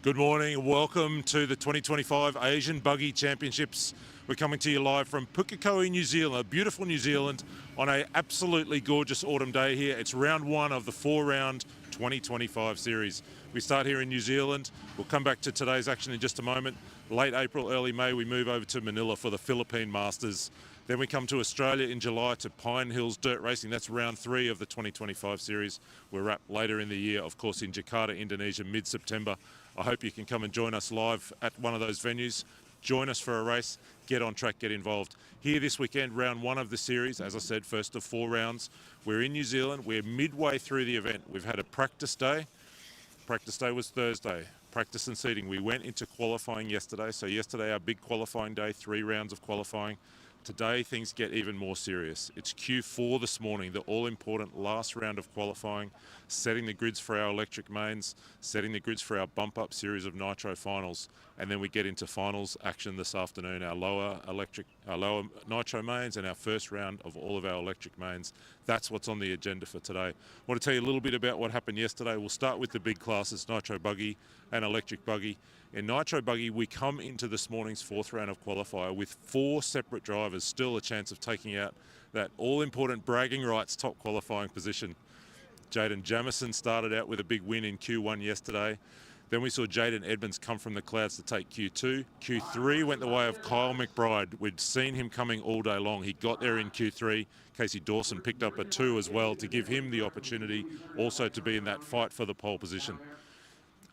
Good morning and welcome to the 2025 Asian Buggy Championships. We're coming to you live from Pukekohe, New Zealand, beautiful New Zealand, on an absolutely gorgeous autumn day here. It's round one of the 4-round 2025 series. We start here in New Zealand. We'll come back to today's action in just a moment. Late April, early May, we move over to Manila for the Philippine Masters. Then we come to Australia in July to Pine Hills Dirt Racing. That's round 3 of the 2025 series. We're wrapped later in the year, of course, in Jakarta, Indonesia, mid-September. I hope you can come and join us live at one of those venues. Join us for a race, get on track, get involved. Here this weekend, round 1 of the series, as I said, first of 4 rounds. We're in New Zealand. We're midway through the event. We've had a practice day. Practice day was Thursday. Practice and seeding. We went into qualifying yesterday. So yesterday, our big qualifying day, 3 rounds of qualifying. Today, things get even more serious. It's Q4 this morning, the all-important last round of qualifying, setting the grids for our electric mains, setting the grids for our bump-up series of Nitro finals, and then we get into finals action this afternoon, our lower Nitro mains and our first round of all of our electric mains. That's what's on the agenda for today. I want to tell you a little bit about what happened yesterday. We'll start with the big classes, Nitro Buggy and Electric Buggy. In Nitro Buggy, we come into this morning's 4th round of qualifier with 4 separate drivers, still a chance of taking out that all-important bragging rights top qualifying position. Jaden Jamison started out with a big win in Q1 yesterday. Then we saw Jaden Edmonds come from the clouds to take Q2. Q3 went the way of Kyle McBride. We'd seen him coming all day long. He got there in Q3. Casey Dawson picked up a 2 as well to give him the opportunity also to be in that fight for the pole position.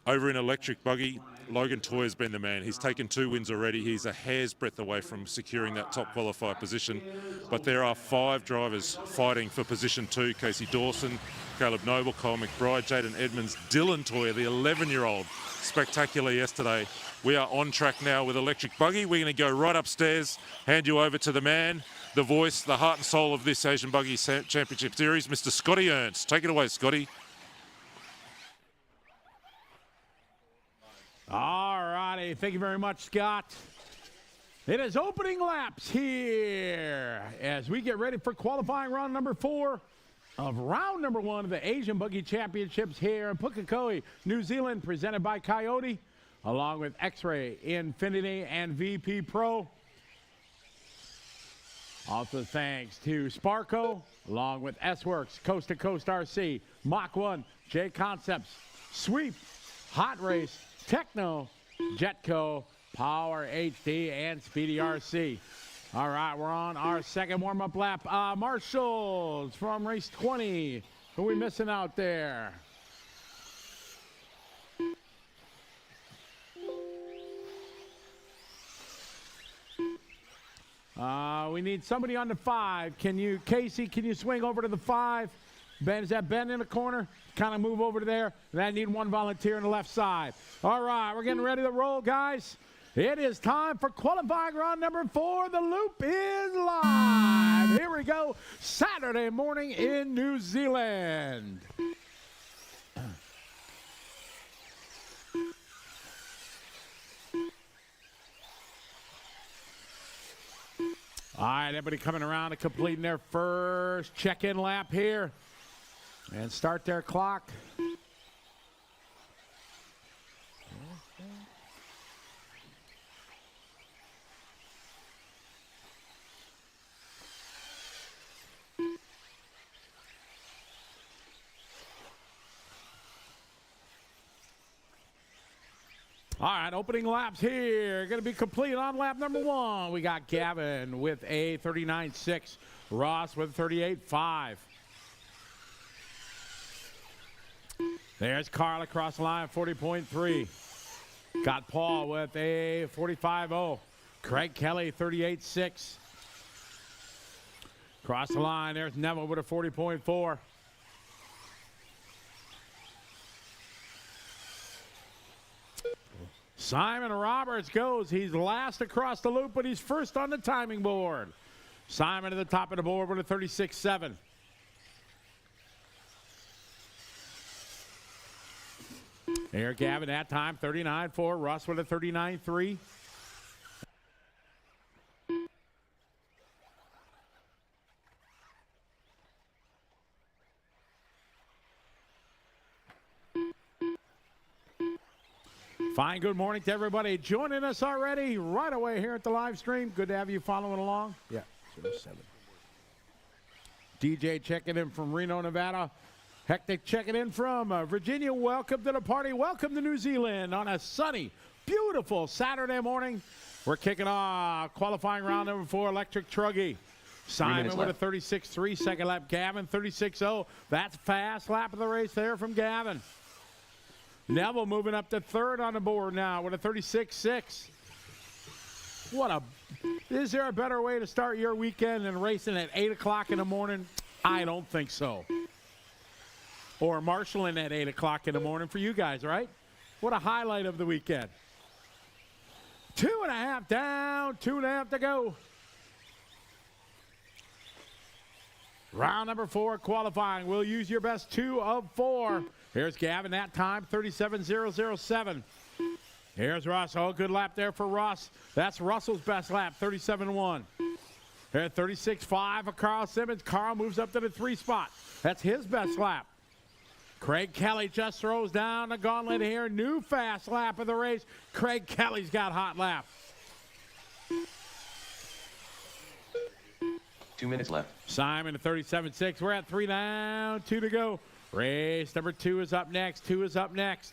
Over in Electric Buggy, Logan Toyer's been the man. He's taken 2 wins already. He's a hair's breadth away from securing that top qualifier position. But there are 5 drivers fighting for position 2. Casey Dawson, Caleb Noble, Kyle McBride, Jaden Edmonds, Dylan Toyer, the 11-year-old. Spectacular yesterday. We are on track now with Electric Buggy. We're going to go right upstairs, hand you over to the man, the voice, the heart and soul of this Asian Buggy Championship Series, Mr. Scotty Ernst. Take it away, Scotty. All righty, thank you very much, Scott. It is opening laps here as we get ready for qualifying round number 4 of round number 1 of the Asian Buggy Championships here in Pukekohe, New Zealand, presented by Coyote, along with X-Ray, Infinity, and VP Pro. Also thanks to Sparco, along with S-Works, Coast to Coast RC, Mach 1, J Concepts, Sweep, Hot Race, Techno, Jetco, Power HD, and Speedy RC. All right, we're on our second warm-up lap. Marshalls from race 20. Who are we missing out there? We need somebody on the 5. Casey, can you swing over to the 5? Ben, is that Ben in the corner? Kind of move over to there. And I need 1 volunteer on the left side. All right, we're getting ready to roll, guys. It is time for qualifying round number 4. The loop is live. Here we go. Saturday morning in New Zealand. All right, everybody coming around and completing their first check-in lap here. And start their clock. All right, opening laps here. Going to be complete on lap number 1. We got Gavin with a 39.6. Ross with a 38.5. There's Carl across the line, 40.3. Got Paul with a 45.0. Craig Kelly, 38.6. Across the line, there's Neville with a 40.4. Simon Roberts goes. He's last across the loop, but he's first on the timing board. Simon at the top of the board with a 36.7. There, Gavin, that time, 39.4. Russ with a 39.3. Fine, good morning to everybody joining us already right away here at the live stream. Good to have you following along. Yeah, 07. DJ checking in from Reno, Nevada. Hectic checking in from Virginia. Welcome to the party. Welcome to New Zealand on a sunny, beautiful Saturday morning. We're kicking off qualifying round number 4, electric truggy. Simon with a 36.3, second lap. Gavin, 36.0. That's fast lap of the race there from Gavin. Neville moving up to third on the board now with a 36.6. Is there a better way to start your weekend than racing at 8 o'clock in the morning? I don't think so. Or marshalling at 8 o'clock in the morning for you guys, right? What a highlight of the weekend. 2.5 down, 2.5 to go. Round number 4 qualifying. We'll use your best 2 of 4. Here's Gavin that time, 37.007. Here's Russ. Oh, good lap there for Russ. That's Russell's best lap, 37.1. Here at 36.5 of Carl Simmons. Carl moves up to the 3 spot. That's his best lap. Craig Kelly just throws down the gauntlet here. New fast lap of the race. Craig Kelly's got hot lap. 2 minutes left. Simon at 37.6. We're at 3 down, 2 to go. Race number 2 is up next. 2 is up next.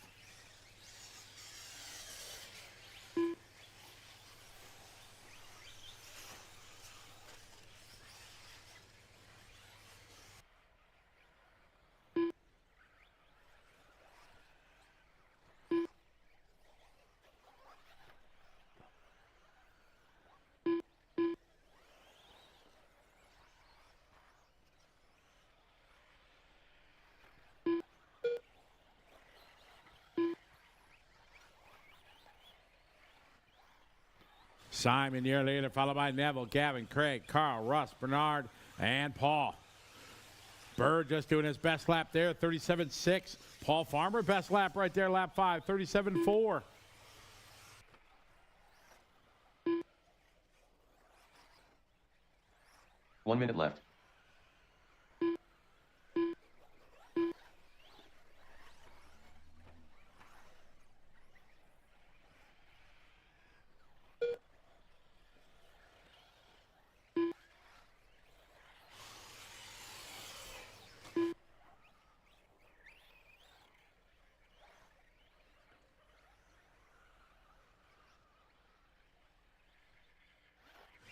Simon, your leader, followed by Neville, Gavin, Craig, Carl, Russ, Bernard, and Paul. Bird just doing his best lap there, 37.6. Paul Farmer, best lap right there, lap 5, 37.4. One minute left.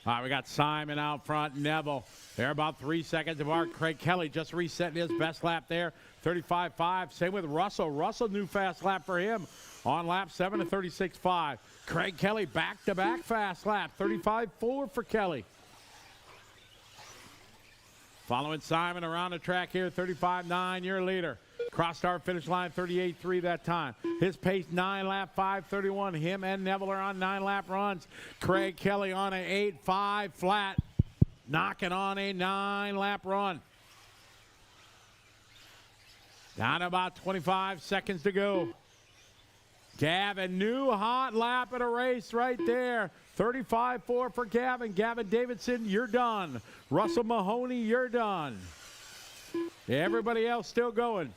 All right, we got Simon out front, Neville. They're about 3 seconds apart. Craig Kelly just resetting his best lap there, 35.5. Same with Russell. Russell, new fast lap for him on lap 7 at 36.5. Craig Kelly back-to-back fast lap, 35.4 for Kelly. Following Simon around the track here, 35.9, your leader. Cross-star finish line, 38.3 that time. His pace, 9 lap, 5.31. Him and Neville are on 9 lap runs. Craig Kelly on an 8.5 flat, knocking on a 9 lap run. Down to about 25 seconds to go. Gavin, new hot lap at a race right there. 35.4 for Gavin. Gavin Davidson, you're done. Russell Mahoney, you're done. Everybody else still going.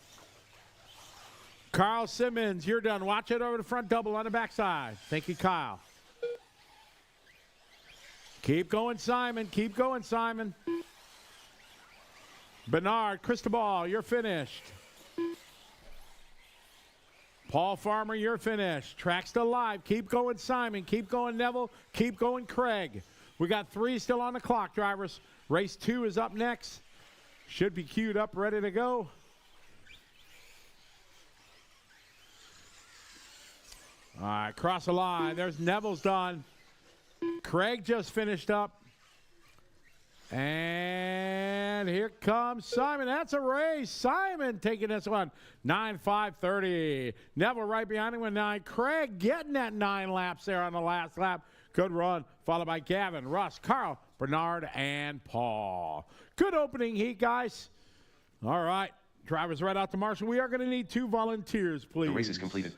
Carl Simmons, you're done. Watch it over the front double on the backside. Thank you, Kyle. Keep going, Simon. Keep going, Simon. Bernard, Cristobal, you're finished. Paul Farmer, you're finished. Track's still live. Keep going, Simon. Keep going, Neville. Keep going, Craig. We got 3 still on the clock, drivers. Race 2 is up next. Should be queued up, ready to go. All right, cross the line. There's Neville's done. Craig just finished up. And here comes Simon. That's a race. Simon taking this one. 9.530. Neville right behind him with 9. Craig getting that 9 laps there on the last lap. Good run. Followed by Gavin, Russ, Carl, Bernard, and Paul. Good opening heat, guys. All right. Drivers right out to Marshall. We are going to need 2 volunteers, please. The race is completed.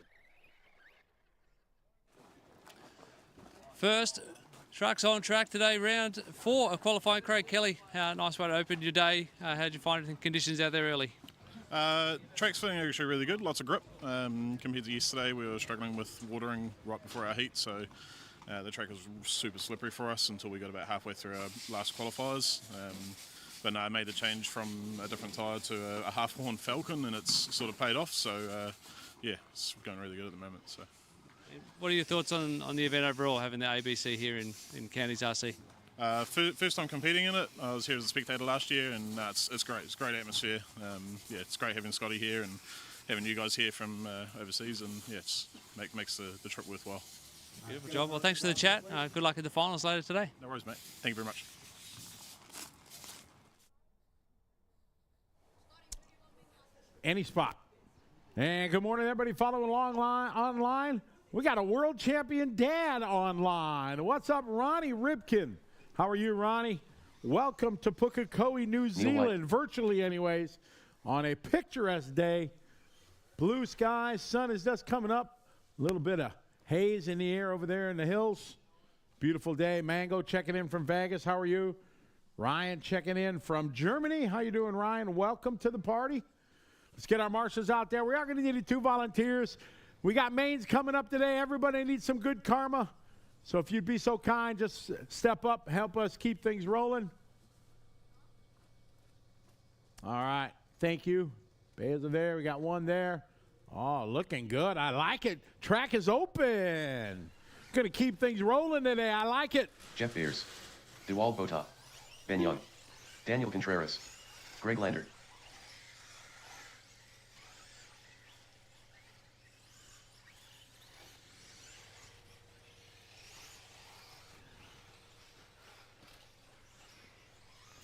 First, trucks on track today, round 4 of qualifying. Craig Kelly, nice way to open your day. How'd you find the conditions out there early? Track's feeling actually really good, lots of grip. Compared to yesterday, we were struggling with watering right before our heat, so the track was super slippery for us until we got about halfway through our last qualifiers. But no, I made the change from a different tyre to a half-worn Falcon, and it's sort of paid off, so yeah, it's going really good at the moment. So, what are your thoughts on the event overall, having the ABC here in Counties RC? First time competing in it. I was here as a spectator last year, and it's great. It's a great atmosphere. Yeah, it's great having Scotty here and having you guys here from overseas, and yeah, it makes the trip worthwhile. Beautiful job. Well, thanks for the chat. Good luck at the finals later today. No worries, mate. Thank you very much. Any spot. And good morning, everybody following along online. We got a world champion dad online. What's up, Ronnie Ripken? How are you, Ronnie? Welcome to Pukekohe, New Zealand, virtually anyways, on a picturesque day. Blue skies, sun is just coming up. A little bit of haze in the air over there in the hills. Beautiful day. Mango checking in from Vegas. How are you? Ryan checking in from Germany. How you doing, Ryan? Welcome to the party. Let's get our marshals out there. We are going to need 2 volunteers. We got mains coming up today. Everybody needs some good karma. So if you'd be so kind, just step up, help us keep things rolling. All right. Thank you. Bays are there. We got one there. Oh, looking good. I like it. Track is open. Going to keep things rolling today. I like it. Jeff Beers, Dewald Bota, Ben Young, Daniel Contreras, Greg Lander.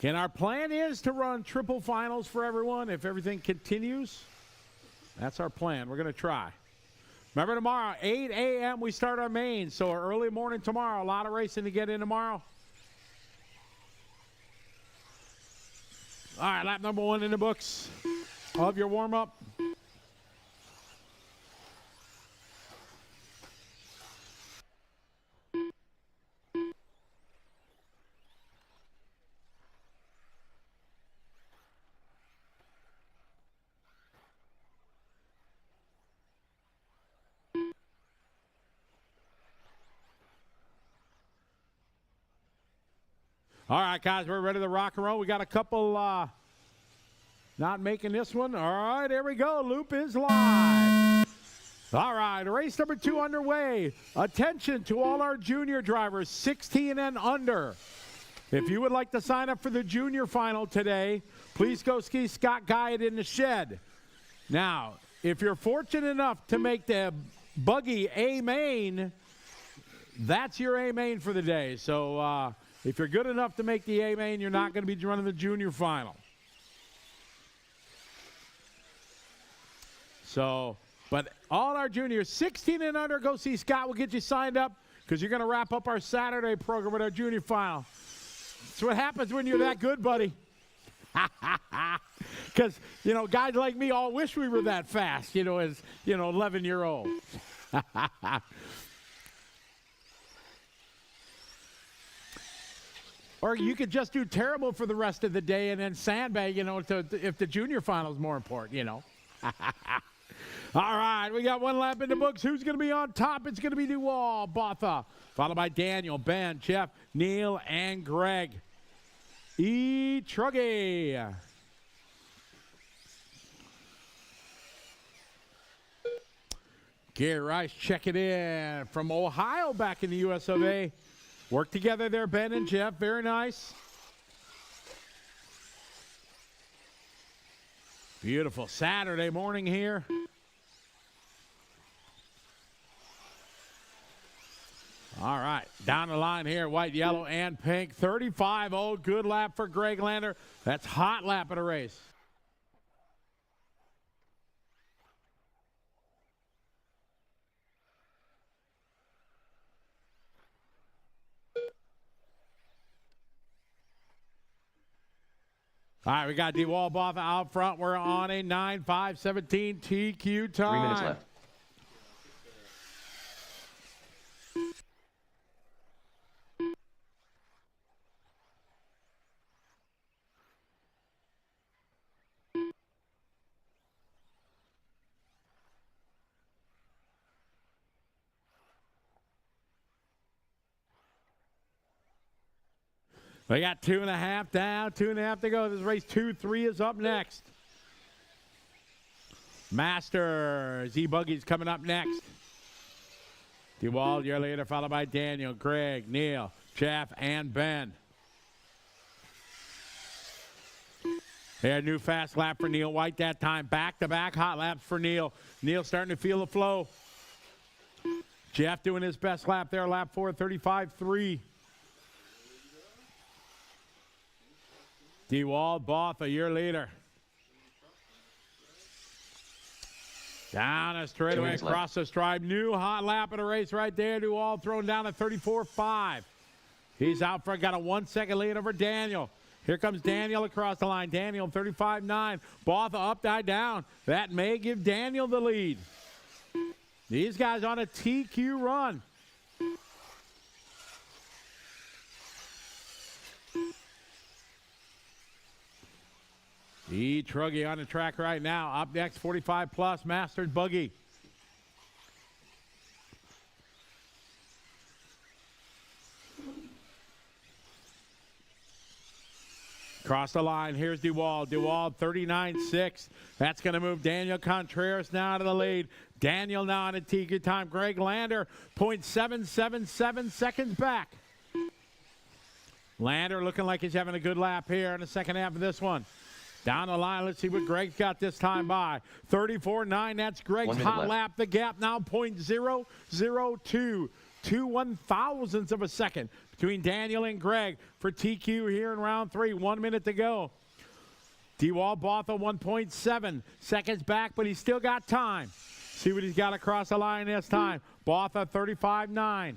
And our plan is to run triple finals for everyone if everything continues. That's our plan. We're going to try. Remember tomorrow, 8 a.m. we start our main. So early morning tomorrow. A lot of racing to get in tomorrow. All right, lap number 1 in the books of your warm-up. All right, guys, we're ready to rock and roll. We got a couple not making this one. All right, here we go. Loop is live. All right, race number 2 underway. Attention to all our junior drivers, 16 and under. If you would like to sign up for the junior final today, please go see Scott Guide in the shed. Now, if you're fortunate enough to make the buggy A main, that's your A main for the day. So, if you're good enough to make the A main, you're not going to be running the junior final. So, but all our juniors, 16 and under, go see Scott. We'll get you signed up because you're going to wrap up our Saturday program with our junior final. That's what happens when you're that good, buddy. Because, you know, guys like me all wish we were that fast, you know, as, 11-year-old. Or you could just do terrible for the rest of the day and then sandbag, if the junior final is more important, All right, we got 1 lap in the books. Who's going to be on top? It's going to be Dewald Botha, followed by Daniel, Ben, Jeff, Neil, and Greg. Truggy. Gary Rice checking in from Ohio back in the US of A. Work together there, Ben and Jeff. Very nice. Beautiful Saturday morning here. All right, down the line here, white, yellow, and pink. 35-0, good lap for Greg Lander. That's hot lap of the race. All right, we got Dewald Botha out front. We're on a 9:5:17 TQ time. 3 minutes left. We got 2.5 down, 2.5 to go. This race 2-3 is up next. Masters, e-buggy's coming up next. DeWald, your leader, followed by Daniel, Greg, Neil, Jeff, and Ben. Here, new fast lap for Neil White that time. Back-to-back hot laps for Neil. Neil starting to feel the flow. Jeff doing his best lap there, lap 4, 35.3. DeWald, Botha, your leader. Down a straightaway across the stripe. New hot lap of the race right there. DeWald thrown down at 34.5. He's out front, got a 1 second lead over Daniel. Here comes Daniel across the line. Daniel 35.9. Botha upside down. That may give Daniel the lead. These guys on a TQ run. E-truggy on the track right now. Up next, 45 plus Masters buggy. Across the line, here's DeWald. DeWald 39.6. That's going to move Daniel Contreras now to the lead. Daniel now on a TQ time. Greg Lander, 0.777 seconds back. Lander looking like he's having a good lap here in the second half of this one. Down the line, let's see what Greg's got this time by. 34.9, that's Greg's hot lap. The gap now 0.002. 2/1000ths of a second between Daniel and Greg for TQ here in round 3. 1 minute to go. DeWald Botha 1.7 seconds back, but he's still got time. See what he's got across the line this time. Botha 35.9.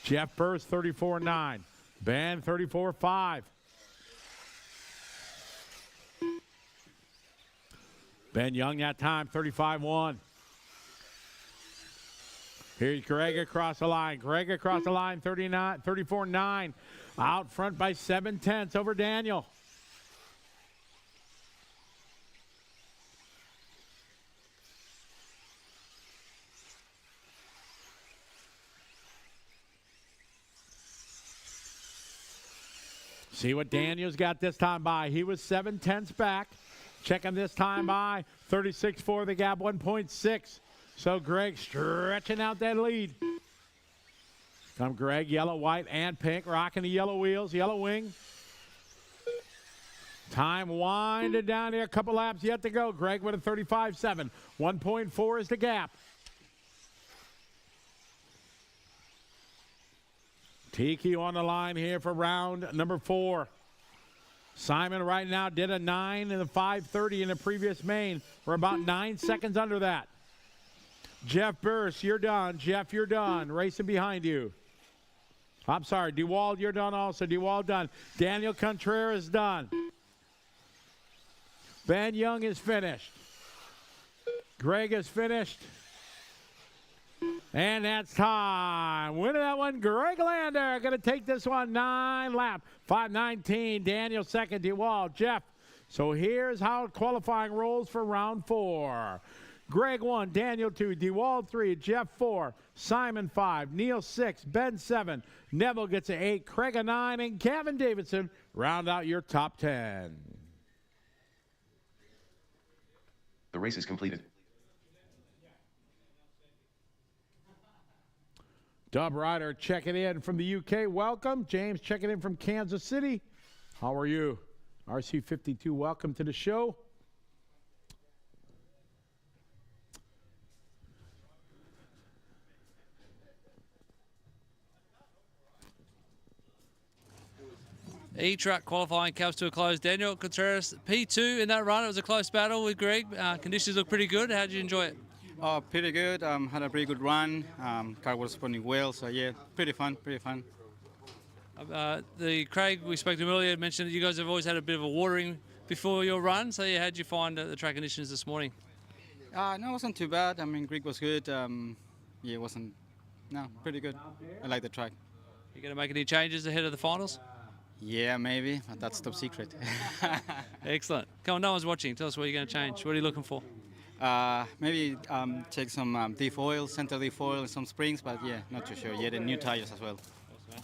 Jeff Burst 34.9. Ben 34.5. Ben Young that time, 35.1. Here's Greg across the line. Greg across the line, 34.9. Out front by 0.7 over Daniel. See what Daniel's got this time by. He was 0.7 back. Check him this time by 36.4, the gap 1.6. So Greg stretching out that lead. Come Greg, yellow, white, and pink, rocking the yellow wheels, yellow wing. Time winding down here, a couple laps yet to go. Greg with a 35.7. 1.4 is the gap. TQ on the line here for round number 4. Simon right now did a 9 in the 5:30 in the previous main. We're about 9 seconds under that. Jeff Burst, you're done. Jeff, you're done. Racing behind you. I'm sorry, DeWald, you're done also. DeWald done. Daniel Contreras done. Ben Young is finished. Greg is finished. And that's time. Winning that one, Greg Lander. Going to take this one 9 lap. 5:19. Daniel second. DeWald. Jeff. So here's how qualifying rolls for round 4. Greg 1, Daniel 2, DeWald 3, Jeff 4, Simon 5, Neil 6, Ben 7, Neville gets an 8, Craig a 9, and Kevin Davidson round out your top 10. The race is completed. Dub Ryder checking in from the UK. Welcome. James checking in from Kansas City. How are you? RC52, welcome to the show. E-truck qualifying comes to a close. Daniel Contreras, P2 in that run. It was a close battle with Greg. Conditions look pretty good. How did you enjoy it? Oh, pretty good. Had a pretty good run. Car was responding well, so yeah, pretty fun, pretty fun. The Craig, we spoke to him earlier, mentioned that you guys have always had a bit of a watering before your run. So yeah, how did you find the track conditions this morning? No, it wasn't too bad. I mean, Greg was good. Yeah, it wasn't, no, pretty good. I like the track. You going to make any changes ahead of the finals? Yeah, maybe, but that's top secret. Excellent. Come on, no one's watching. Tell us what you're going to change. What are you looking for? Maybe take some diff oil, center diff oil, and some springs, but yeah, not too sure. Yeah, the new tires as well.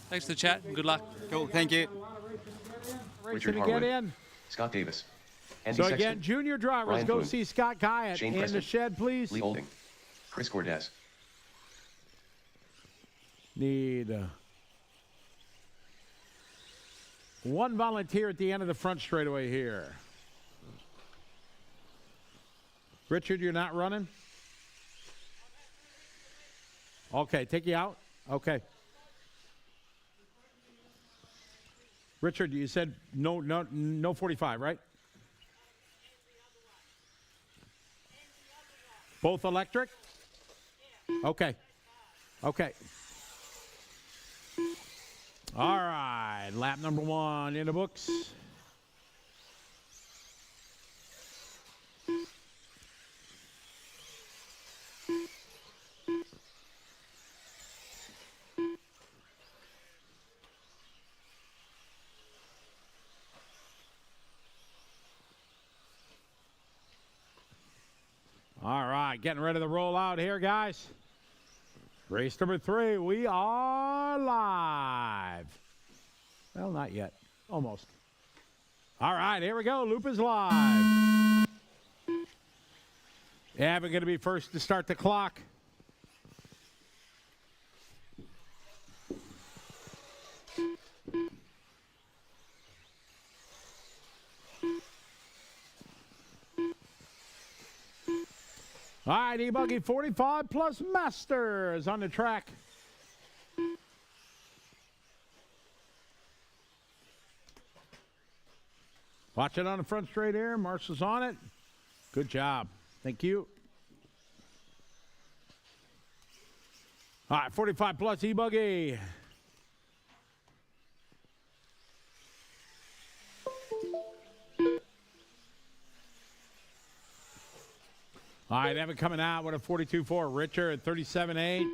Thanks for the chat and good luck. Cool, thank you. racing Richard to get Harwood. in. Scott Davis. Andy So Sexton. again, junior drivers, Brian go Boone. see Scott Guyett Shane in the Preston. shed, please. Lee Olding. Chris Cordes. Need one volunteer at the end of the front straightaway here. Richard, you're not running? Okay, take you out. Okay. Richard, you said no 45, right? Both electric? Okay. Okay. All right, lap number 1 in the books. All right, getting ready to roll out here, guys. Race number 3, we are live. Well, not yet. Almost. All right, here we go. Loop is live. Evan going to be first to start the clock. All right, e-buggy 45 plus Masters on the track. Watch it on the front straight here. Marshall's on it. Good job. Thank you. All right, 45 plus e-buggy. All right, Evan coming out with a 42.4. Richard at 37.8.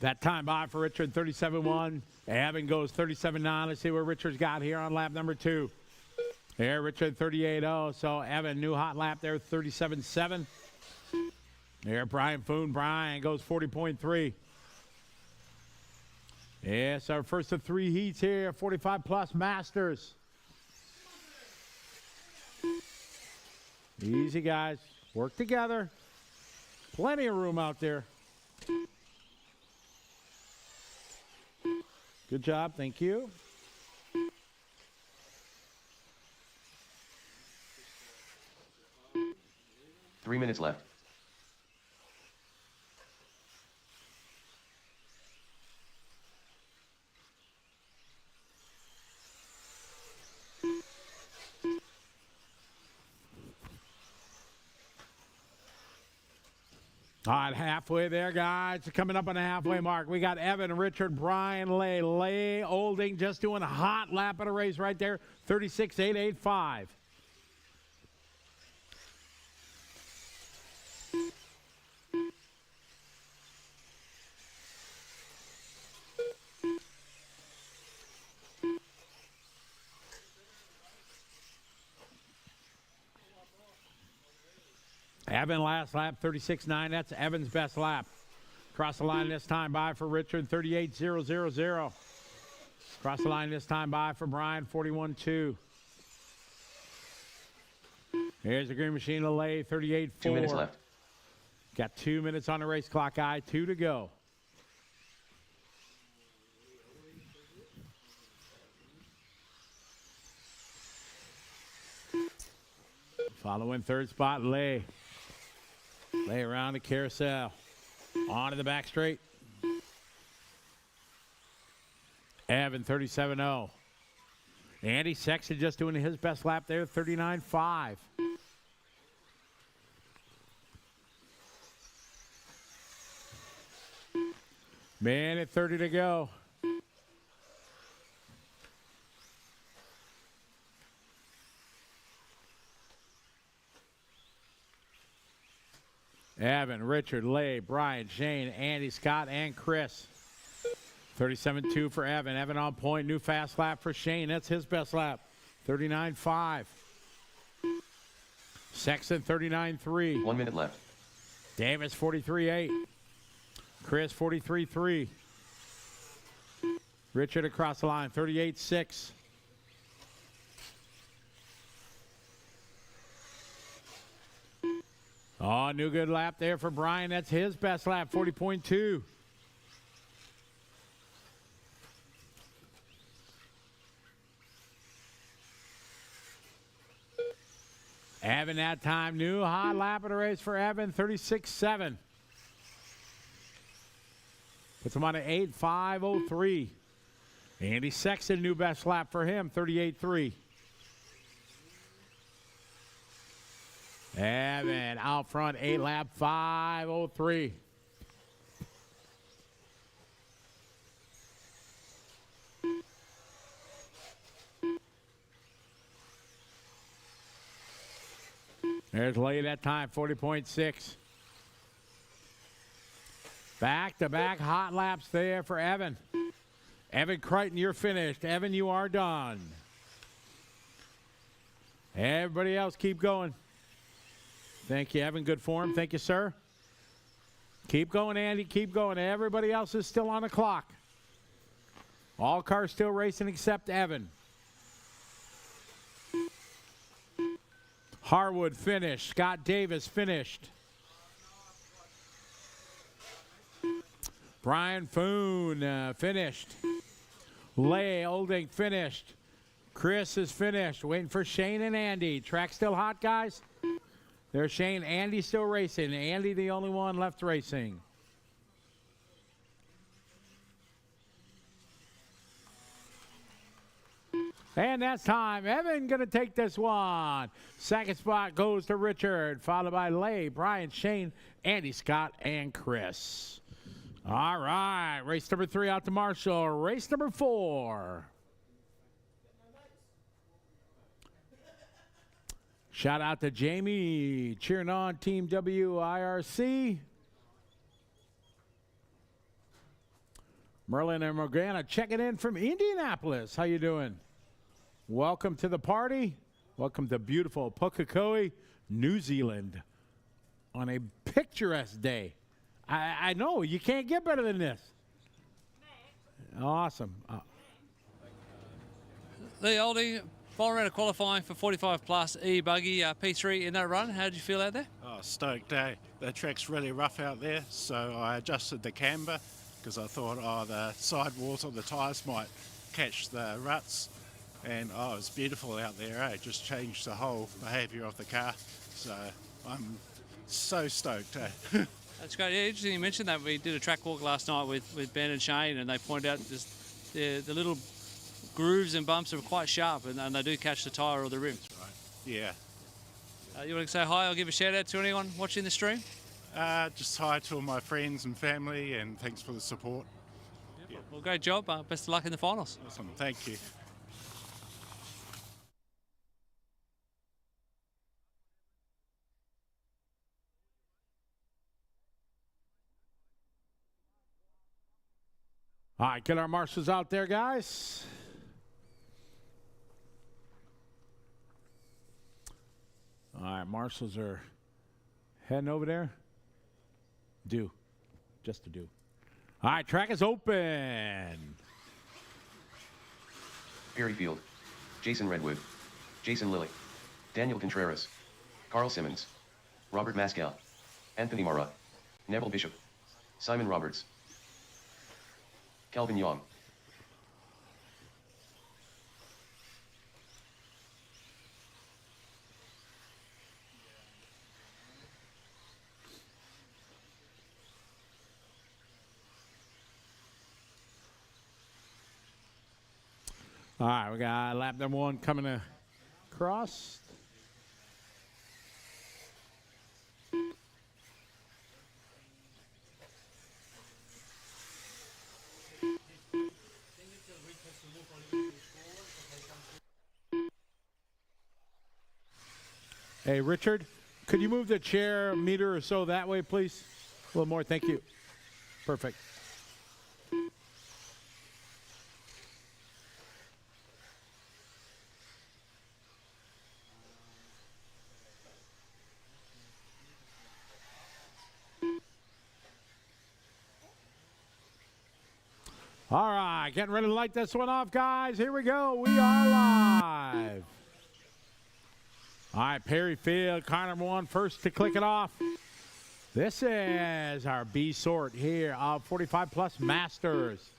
That time by for Richard, 37.1. Evan goes 37.9. Let's see what Richard's got here on lap number 2. There, Richard, 38.0. So Evan, new hot lap there, 37.7. There, Brian Foon. Brian goes 40.3. Yes, our first of 3 heats here, 45 plus Masters. Easy, guys. Work together. Plenty of room out there. Good job. Thank you. Three minutes left. All right, halfway there, guys. Coming up on the halfway mark. We got Evan, Richard, Brian, Lay Olding just doing a hot lap of the race right there. 36.885. Evan last lap, 36.9. That's Evan's best lap. Cross the line this time by for Richard, 38.000. Cross the line this time by for Brian, 41.2. Here's the green machine to Lay, 38.4. 2 minutes left. Got 2 minutes on the race clock, guy. 2 to go. Following third spot, Lay. Lay around the carousel. Onto the back straight. Evan, 37.0. Andy Sexton just doing his best lap there, 39.5. Minute 30 to go. Evan, Richard, Lay, Brian, Shane, Andy, Scott, and Chris. 37.2 for Evan. Evan on point. New fast lap for Shane. That's his best lap. 39.5. Sexton, 39.3. 1 minute left. Davis, 43.8. Chris, 43.3. Richard across the line, 38.6. Oh, new good lap there for Brian. That's his best lap, 40.2. Evan that time, new high lap of the race for Evan, 36.7. Puts him on an 8.503. Andy Sexton, new best lap for him, 38.3. Evan out front, 8 lap, 5.03. There's Lay that time, 40.6. Back-to-back hot laps there for Evan. Evan Crichton, you're finished. Evan, you are done. Everybody else, keep going. Thank you, Evan. Good form. Thank you, sir. Keep going, Andy. Keep going. Everybody else is still on the clock. All cars still racing except Evan. Harwood finished. Scott Davis finished. Brian Foon finished. Lay Olding finished. Chris is finished. Waiting for Shane and Andy. Track still hot, guys? There's Shane. Andy still racing. Andy the only one left racing. And that's time. Evan going to take this one. Second spot goes to Richard, followed by Lay, Brian, Shane, Andy, Scott, and Chris. All right. Race number 3 out to Marshall. Race number 4. Shout out to Jamie cheering on Team WIRC. Merlin and Morgana checking in from Indianapolis. How you doing? Welcome to the party. Welcome to beautiful Pukekohe, New Zealand on a picturesque day. I know, you can't get better than this. Awesome. Lee Olding, final round of qualifying for 45 plus e-buggy P3 in that run. How did you feel out there? Oh, stoked, eh? The track's really rough out there, so I adjusted the camber because I thought, the sidewalls of the tyres might catch the ruts. And, it was beautiful out there, eh? Just changed the whole behaviour of the car. So I'm so stoked, eh? That's great. Yeah, interesting you mentioned that. We did a track walk last night with Ben and Shane, and they pointed out just the little grooves and bumps are quite sharp, and they do catch the tyre or the rim. Right. Yeah. You want to say hi? I'll give a shout out to anyone watching the stream. Just hi to all my friends and family, and thanks for the support. Yeah. Well, great job. Best of luck in the finals. Awesome. Thank you. All right, get our marshals out there, guys. All right, marshals are heading over there. Just to do. All right, track is open. Perry Field. Jason Redwood. Jason Lilly. Daniel Contreras. Carl Simmons. Robert Mascal. Anthony Mara. Neville Bishop. Simon Roberts. Calvin Young. All right, we got lap number 1 coming across. Hey, Richard, Could you move the chair a meter or so that way, please? A little more, thank you. Perfect. All right, getting ready to light this one off, guys. Here we go. We are live. All right, Perry Field, car number 1, first to click it off. This is our B sort here of 45 plus Masters.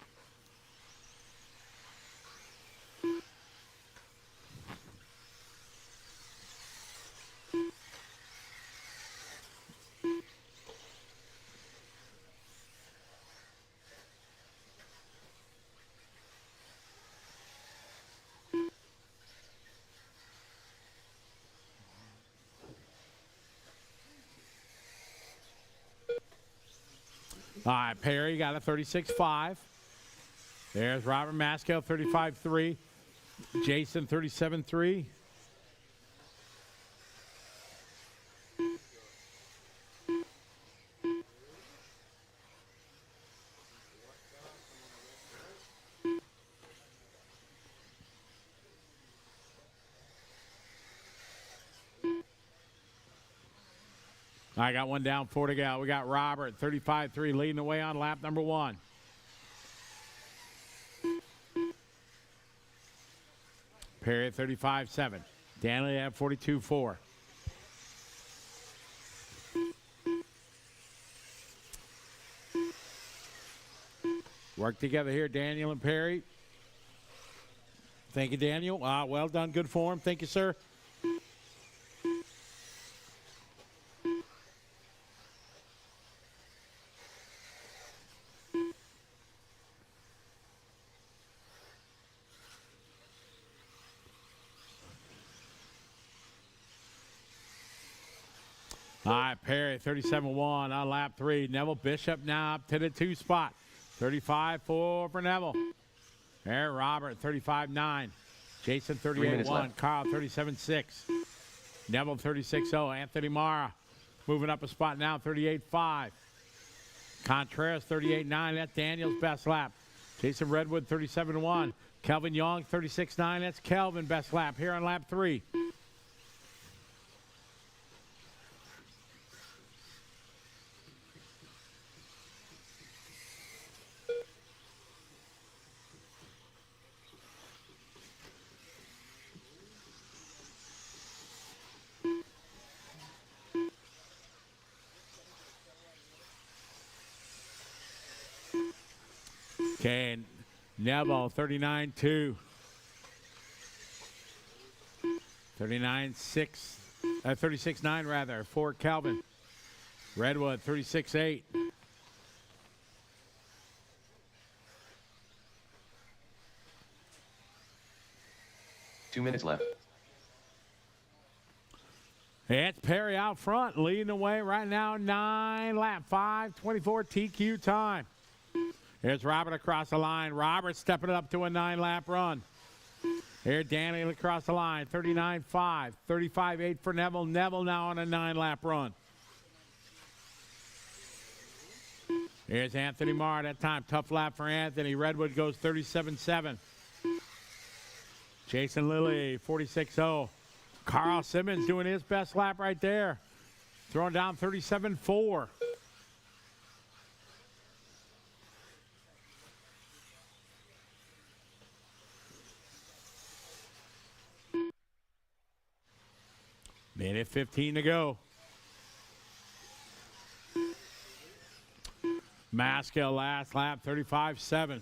All right, Perry got a 36.5. There's Robert Maskell, 35.3. Jason, 37.3. I got one down, 4 to go. We got Robert, 35.3, leading the way on lap number 1. Perry at 35.7. Danley at 42.4. Work together here, Daniel and Perry. Thank you, Daniel. Well done, good form. Thank you, sir. All right, Perry, 37.1 on lap 3. Neville Bishop now up to the 2 spot. 35.4 for Neville. There, Robert, 35.9. Jason, 38.1. Carl, 37.6. Neville, 36.0. Anthony Mara moving up a spot now, 38.5. Contreras, 38.9. That's Daniel's best lap. Jason Redwood, 37.1. Kelvin Young, 36.9. That's Kelvin best lap here on lap 3. Okay, Neville, 39.2. 39.6. 36.9 rather, for Calvin. Redwood, 36.8. Two minutes left. It's Perry out front, leading the way right now, 9 lap, 5:24 TQ time. Here's Robert across the line. Robert stepping it up to a 9-lap run. Here, Danny across the line, 39.5, 35.8 for Neville. Neville now on a 9-lap run. Here's Anthony Marr. That time, tough lap for Anthony. Redwood goes 37.7. Jason Lilly, 46.0. Carl Simmons doing his best lap right there. Throwing down 37.4. Minute 15 to go. Maskell last lap, 35.7.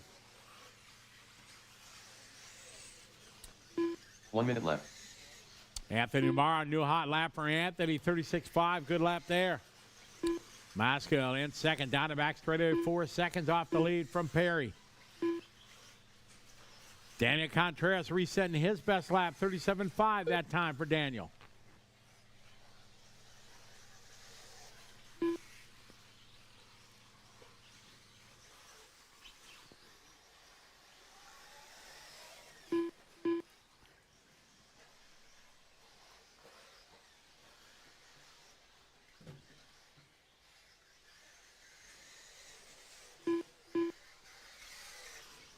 1 minute left. Anthony Marr, new hot lap for Anthony, 36.5. Good lap there. Maskell in second, down the back straight, 4 seconds off the lead from Perry. Daniel Contreras resetting his best lap, 37.5 that time for Daniel.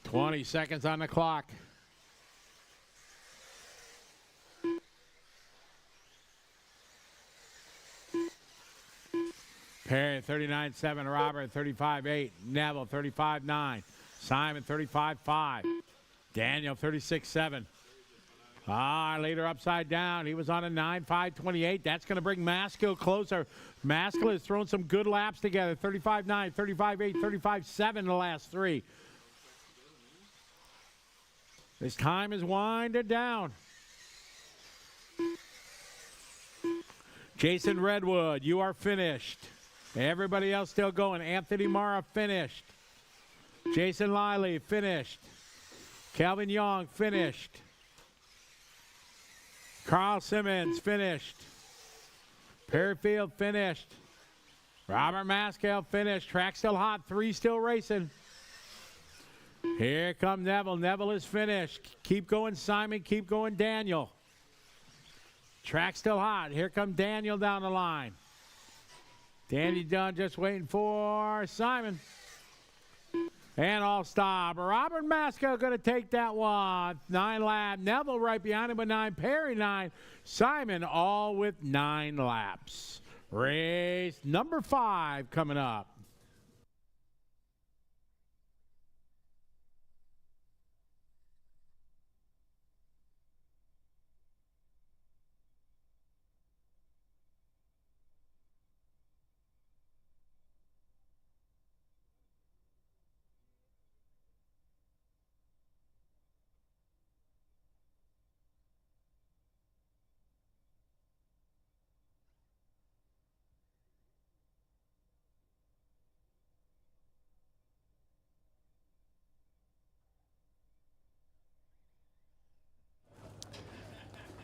20 seconds on the clock. Perry 39.7, Robert 35.8, Neville 35.9, Simon 35.5, Daniel 36.7. Leader upside down. He was on a 9.5.28. That's going to bring Maskell closer. Maskell has thrown some good laps together. 35.9, 35.8, 35.7 the last three. This time is winded down. Jason Redwood, you are finished. Everybody else still going. Anthony Mara finished. Jason Liley finished. Calvin Young finished. Carl Simmons finished. Perryfield finished. Robert Maskell finished. Track still hot. 3 still racing. Here comes Neville. Neville is finished. Keep going, Simon. Keep going, Daniel. Track still hot. Here comes Daniel down the line. Danny Dunn just waiting for Simon. And all stop. Robert Maskell going to take that one. 9 lap. Neville right behind him with 9. Perry 9. Simon all with 9 laps. Race number 5 coming up.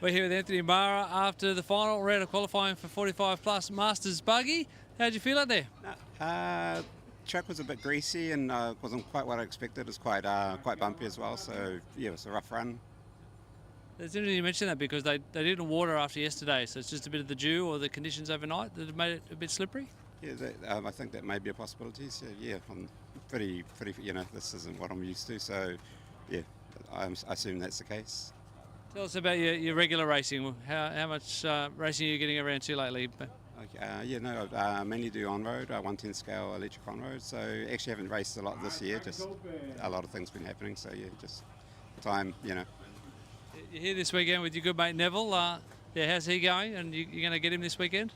We're here with Anthony Mara after the final round of qualifying for 45 plus Masters buggy. How'd you feel out there? Track was a bit greasy and wasn't quite what I expected. It was quite bumpy as well, so yeah, it was a rough run. It's interesting you mention that because they didn't water after yesterday, so it's just a bit of the dew or the conditions overnight that have made it a bit slippery? Yeah, I think that may be a possibility. So yeah, I'm pretty, this isn't what I'm used to, so yeah, I assume that's the case. Tell us about your regular racing. How much racing are you getting around to lately? Okay, I mainly do on-road, 110 scale electric on-road, so actually haven't raced a lot this year, just a lot of things been happening, so yeah, just time, You're here this weekend with your good mate Neville. How's he going? And you're going to get him this weekend?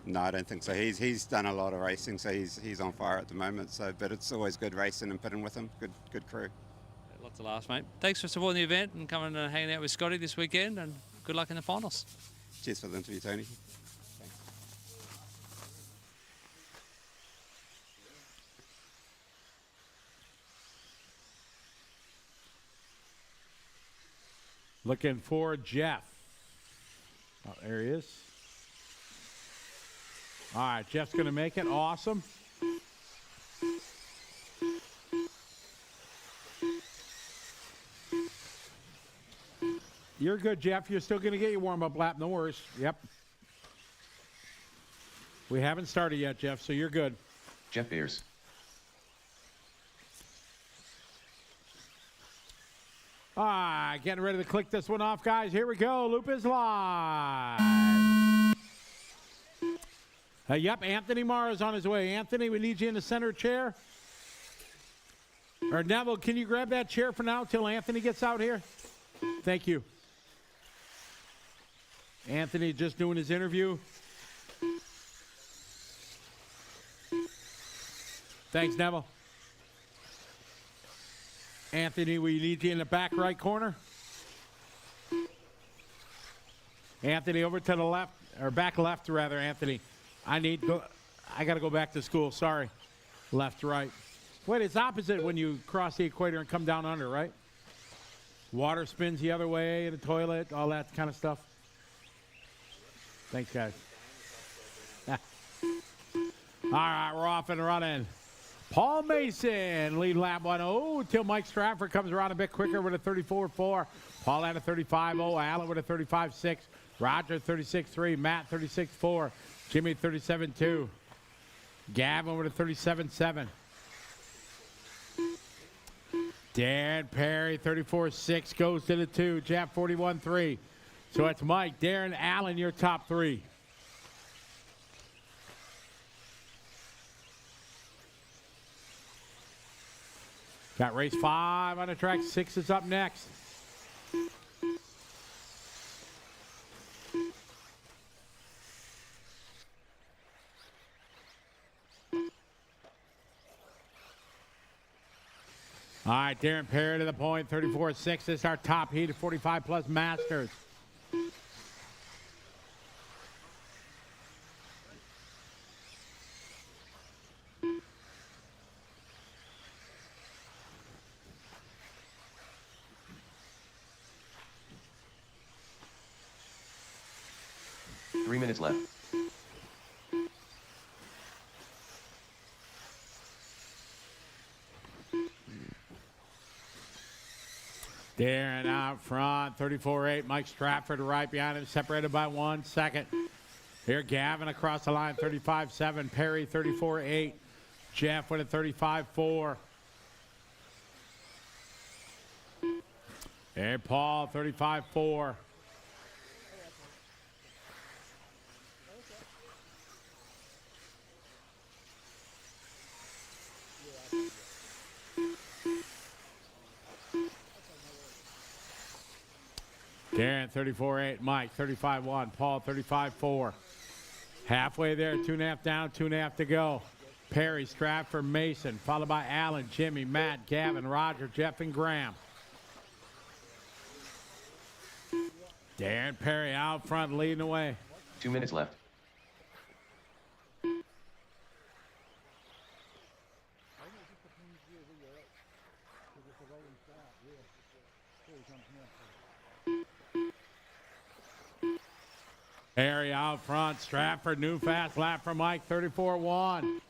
No, I don't think so. He's done a lot of racing, so he's on fire at the moment, so but it's always good racing and pitting with him, good crew. Lots of laughs, mate. Thanks for supporting the event and coming and hanging out with Scotty this weekend, and good luck in the finals. Cheers for the interview, Tony. Thanks. Looking for Jeff. Oh, there he is. All right, Jeff's going to make it. Awesome. You're good, Jeff. You're still going to get your warm-up lap. No worries. Yep. We haven't started yet, Jeff, so you're good. Jeff Beers. All right, getting ready to click this one off, guys. Here we go. Loop is live. Yep, Anthony Mara's on his way. Anthony, we need you in the center chair. Or Neville, can you grab that chair for now till Anthony gets out here? Thank you. Anthony just doing his interview. Thanks, Neville. Anthony, we need you in the back right corner. Anthony, over to the left, or back left rather, Anthony. I got to go back to school, sorry. Left, right. Wait, it's opposite when you cross the equator and come down under, right? Water spins the other way, the toilet, all that kind of stuff. Thanks, guys. All right, we're off and running. Paul Mason, lead lap 1-0 till Mike Stratford comes around a bit quicker with a 34.4. Paul had a 35.0. Allen with a 35.6. Roger 36.3. Matt 36.4. Jimmy 37.2. Gavin with a 37.7. Darren Perry, 34.6, goes to the 2. Jeff, 41.3. So it's Mike, Darren, Allen, your top 3. Got race 5 on the track. 6 is up next. All right, Darren Perry to the point, 34.6. This is our top heat of 45-plus Masters. Three minutes left. Darren out front, 34.8. Mike Stratford right behind him, separated by 1 second. Here, Gavin across the line, 35.7. Perry, 34.8. Jeff with a 35.4. And Paul, 35.4. Darren, 34.8. Mike, 35.1. Paul, 35.4. Halfway there, 2.5 down, 2.5 to go. Perry, Stratford, Mason, followed by Allen, Jimmy, Matt, Gavin, Roger, Jeff, and Graham. Darren Perry out front, leading the way. 2 minutes left. Perry out front, Stratford, new fast lap for Mike, 34.1.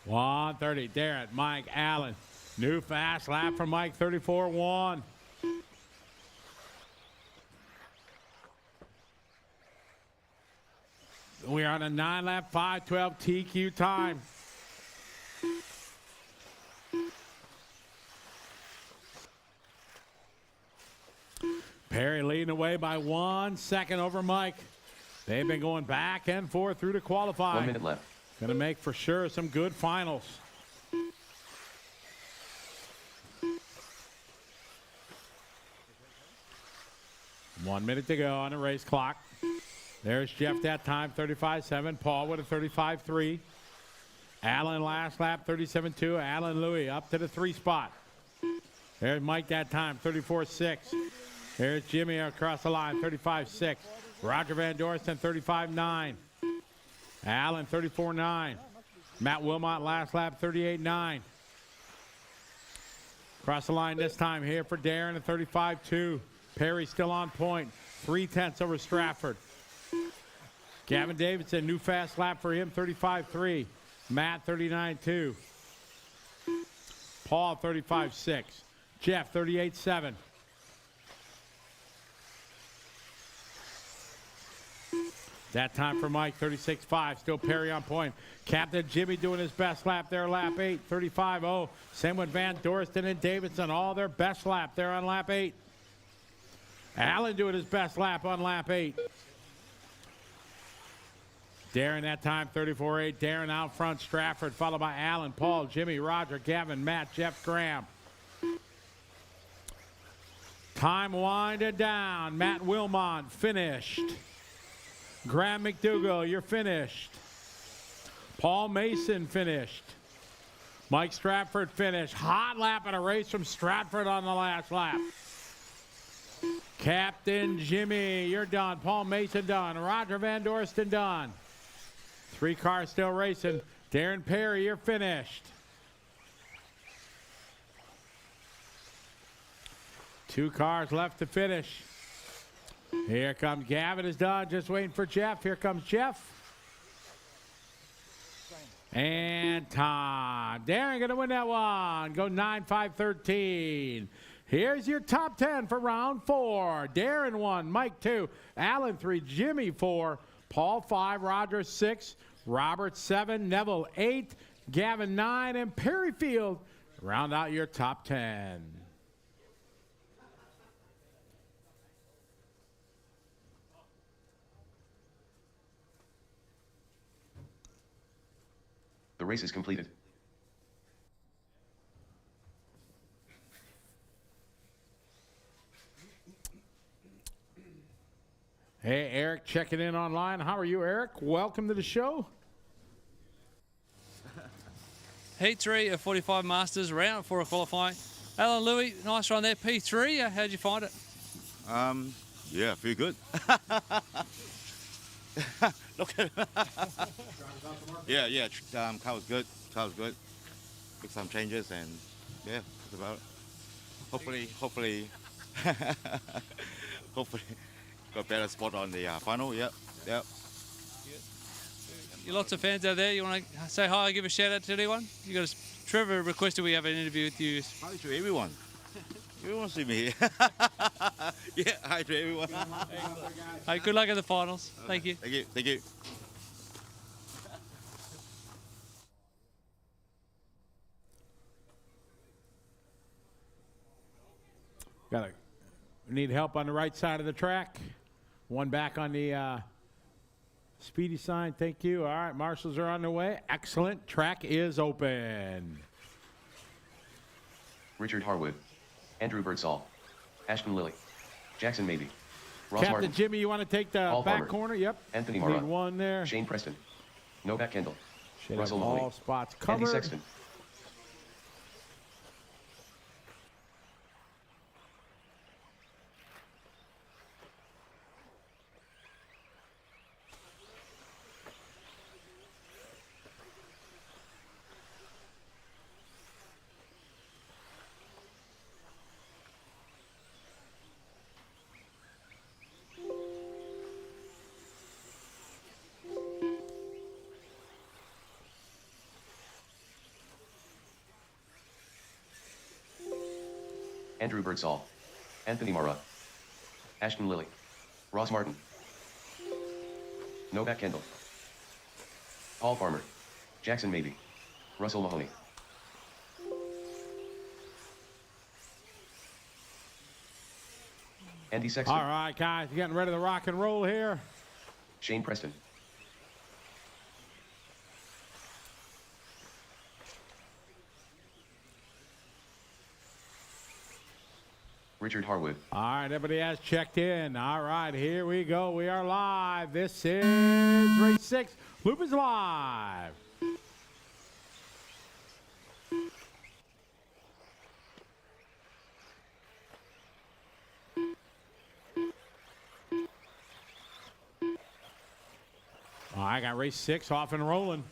$130, Darren, Mike, Allen. New fast lap for Mike, 34.1. We're on a 9-lap, 5:12 TQ time. Perry leading away by 1 second over Mike. They've been going back and forth through the qualifying. 1 minute left. Going to make for sure some good finals. One minute to go on the race clock. There's Jeff that time, 35.7. Paul with a 35.3. Allen last lap, 37.2. Allen Louis up to the 3 spot. There's Mike that time, 34.6. There's Jimmy across the line, 35.6. Roger Van Dorsten, 35.9. Allen, 34.9. Matt Wilmot last lap, 38.9. Across the line this time here for Darren at 35.2. Perry still on point, 3/10 over Stratford. Gavin Davidson, new fast lap for him, 35.3. Matt, 39.2. Paul, 35.6. Jeff, 38.7. That time for Mike, 36.5. Still Perry on point. Captain Jimmy doing his best lap there, lap 8, 35.0. Same with Van Dorsten and Davidson, all their best lap there on lap 8. Allen doing his best lap on lap 8. Darren that time, 34.8. Darren out front, Stratford, followed by Allen, Paul, Jimmy, Roger, Gavin, Matt, Jeff, Graham. Time winded down. Matt Wilmot finished. Graham McDougall, you're finished. Paul Mason finished. Mike Stratford finished. Hot lap in a race from Stratford on the last lap. Captain Jimmy, you're done. Paul Mason done. Roger Van Dorsten done. 3 cars still racing. Darren Perry, you're finished. 2 cars left to finish. Here comes Gavin is done. Just waiting for Jeff. Here comes Jeff. And time. Darren going to win that one. Go 9-5-13. Here's your top 10 for round 4. Darren 1, Mike 2, Alan 3, Jimmy 4, Paul 5, Roger 6, Robert 7, Neville 8, Gavin 9, and Perry Field round out your top 10. The race is completed. Hey, Eric, checking in online. How are you, Eric? Welcome to the show. Heat 3 of 45 Masters, round 4 of qualifying. Alan Louis, nice run there. P3, how'd you find it? Yeah, feel good. Look at yeah, car was good. Make some changes and yeah, that's about it. Hopefully, got better spot on the final. Yep. You lots of fans out there. You want to say hi, give a shout out to anyone? You got Trevor requested we have an interview with you. Hi to everyone. Everyone see me here. Yeah, hi to everyone. Hey, good luck in the finals. Thank you. Thank you. Need help on the right side of the track. One back on the speedy sign. Thank you. All right, marshals are on their way. Excellent. Track is open. Richard Harwood, Andrew Birdsall, Ashton Lilly, Jackson Maybe, Ross Captain Martin, Jimmy, you want to take the Paul back Farmer, corner? Yep. Anthony Lead Mara, one there. Shane Preston, Novak Kendall, Should Russell have all Mahoney, spots Andy covered. Sexton. Andrew Birdsall, Anthony Mara, Ashton Lilly, Ross Martin, Novak Kendall, Paul Farmer, Jackson Maybe, Russell Mahoney. Andy Sexton, All right, guys, getting ready to rock and roll here. Shane Preston, Richard Harwood, All right, everybody has checked in. All right, here we go. We are live. This is race 6. Loop is live. All right, I got race 6 off and rolling.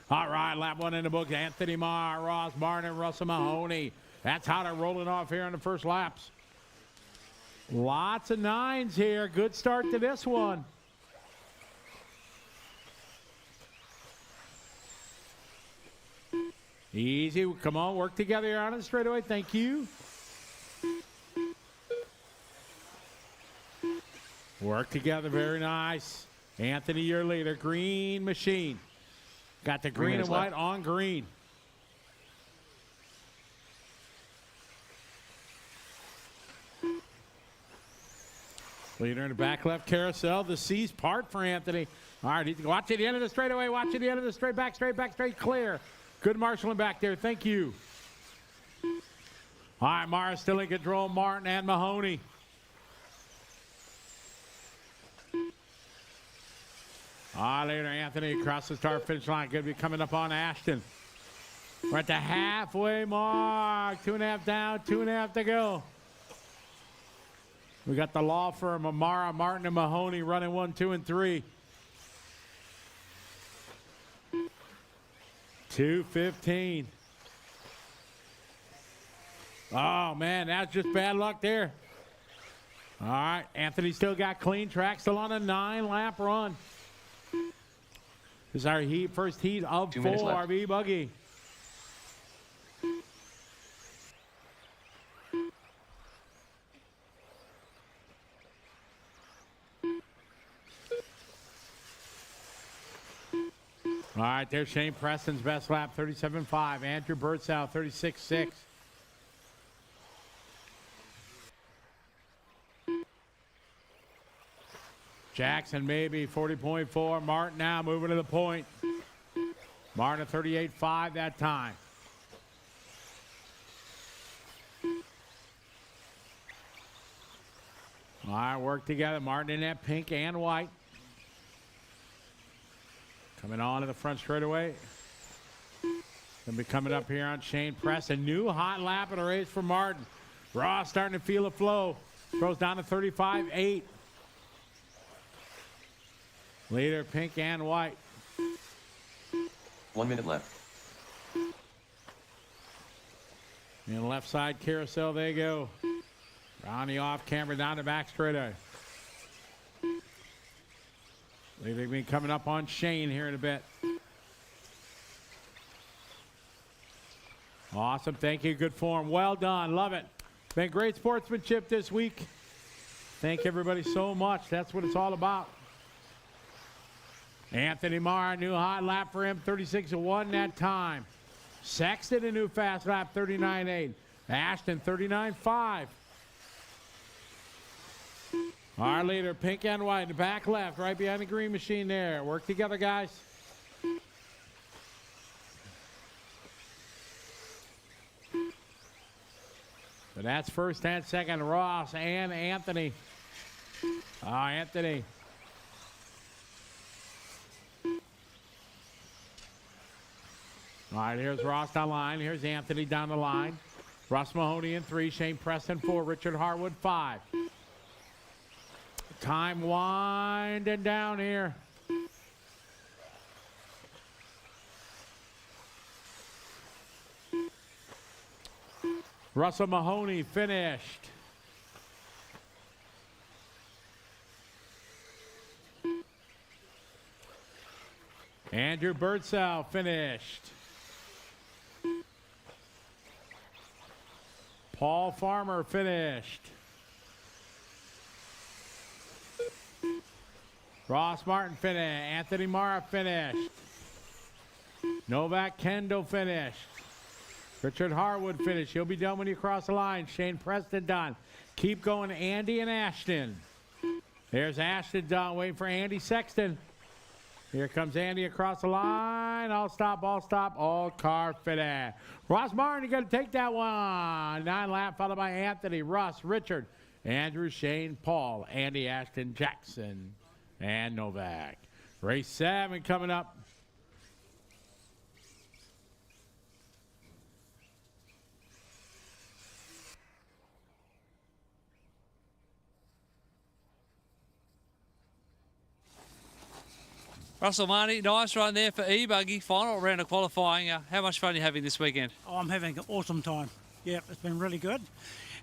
All right, lap 1 in the book. Anthony Marr, Ross Martin, Russell Mahoney. That's how they're rolling off here in the first laps. Lots of 9s here. Good start to this one. Easy. Come on, work together here on the straightaway. Thank you. Work together, very nice. Anthony, your leader. Green machine. Got the green and white on green. Leader in the back left carousel. The C's part for Anthony. All right, watch at the end of the straightaway. Watch at the end of the straight, back, clear. Good marshalling back there. Thank you. All right, Mara still in control. Martin and Mahoney. All right, later, Anthony across the start finish line. Going to be coming up on Ashton. We're at the halfway mark. 2.5 down, 2.5 to go. We got the law firm Amara, Martin, and Mahoney running 1, 2, and 3. 2:15. Oh, man, that's just bad luck there. All right, Anthony still got clean track, still on a 9-lap run. This is our first heat of 4, our e-buggy. All right, there's Shane Preston's best lap, 37.5. Andrew Birdsall, 36.6. Jackson maybe 40.4. Martin now moving to the point. Martin at 38.5 that time. All right, work together. Martin in that pink and white. Coming on to the front straightaway. Gonna be coming up here on Shane Preston. New hot lap of the race for Martin. Ross starting to feel the flow. Throws down to 35.8. Leader, pink and white. 1 minute left. In the left side carousel, they go. Round the off camera down the back straightaway. Leader be coming up on Shane here in a bit. Awesome. Thank you. Good form. Well done. Love it. Been great sportsmanship this week. Thank everybody so much. That's what it's all about. Anthony Marr, new hot lap for him, 36.1 that time. Sexton, a new fast lap, 39.8. Ashton, 39.5. Our leader, pink and white, in the back left, right behind the green machine there. Work together, guys. But that's first and second, Ross and Anthony. Anthony. All right, here's Ross down the line. Here's Anthony down the line. Russ Mahoney in 3, Shane Preston 4, Richard Harwood 5. Time winding down here. Russell Mahoney finished. Andrew Birdsall finished. Paul Farmer finished. Ross Martin finished. Anthony Mara finished. Novak Kendall finished. Richard Harwood finished. He'll be done when you cross the line. Shane Preston done. Keep going, Andy and Ashton. There's Ashton done. Waiting for Andy Sexton. Here comes Andy across the line. All stop, all car fitted. Ross Martin, you got to take that one. 9 lap, followed by Anthony, Russ, Richard, Andrew, Shane, Paul, Andy, Ashton, Jackson, and Novak. Race 7 coming up. Russell Marnie, nice run there for e-buggy. Final round of qualifying. How much fun are you having this weekend? Oh, I'm having an awesome time. Yeah, it's been really good.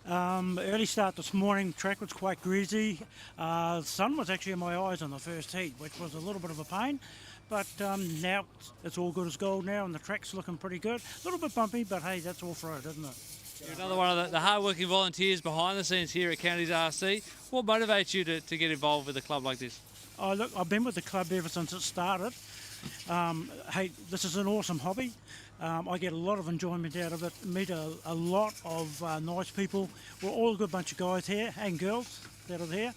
Early start this morning, track was quite greasy. The sun was actually in my eyes on the first heat, which was a little bit of a pain. But now it's all good as gold now, and the track's looking pretty good. A little bit bumpy, but hey, that's off-road, isn't it? You're another one of the hard-working volunteers behind the scenes here at Counties RC. What motivates you to get involved with a club like this? Oh, look, I've been with the club ever since it started. Hey, this is an awesome hobby. I get a lot of enjoyment out of it. Meet a lot of nice people. We're all a good bunch of guys here and girls that are here.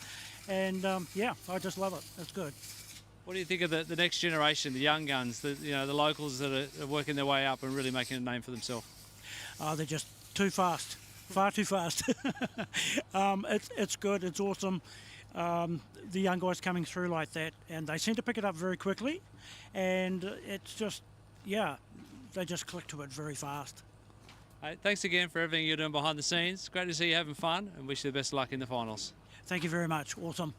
And yeah, I just love it. It's good. What do you think of the next generation, the young guns, the locals that are working their way up and really making a name for themselves? They're just too fast, far too fast. It's good. It's awesome. The young guys coming through like that, and they seem to pick it up very quickly, and it's just, yeah, they just click to it very fast. Hey, thanks again for everything you're doing behind the scenes. Great to see you having fun, and wish you the best of luck in the finals. Thank you very much. Awesome.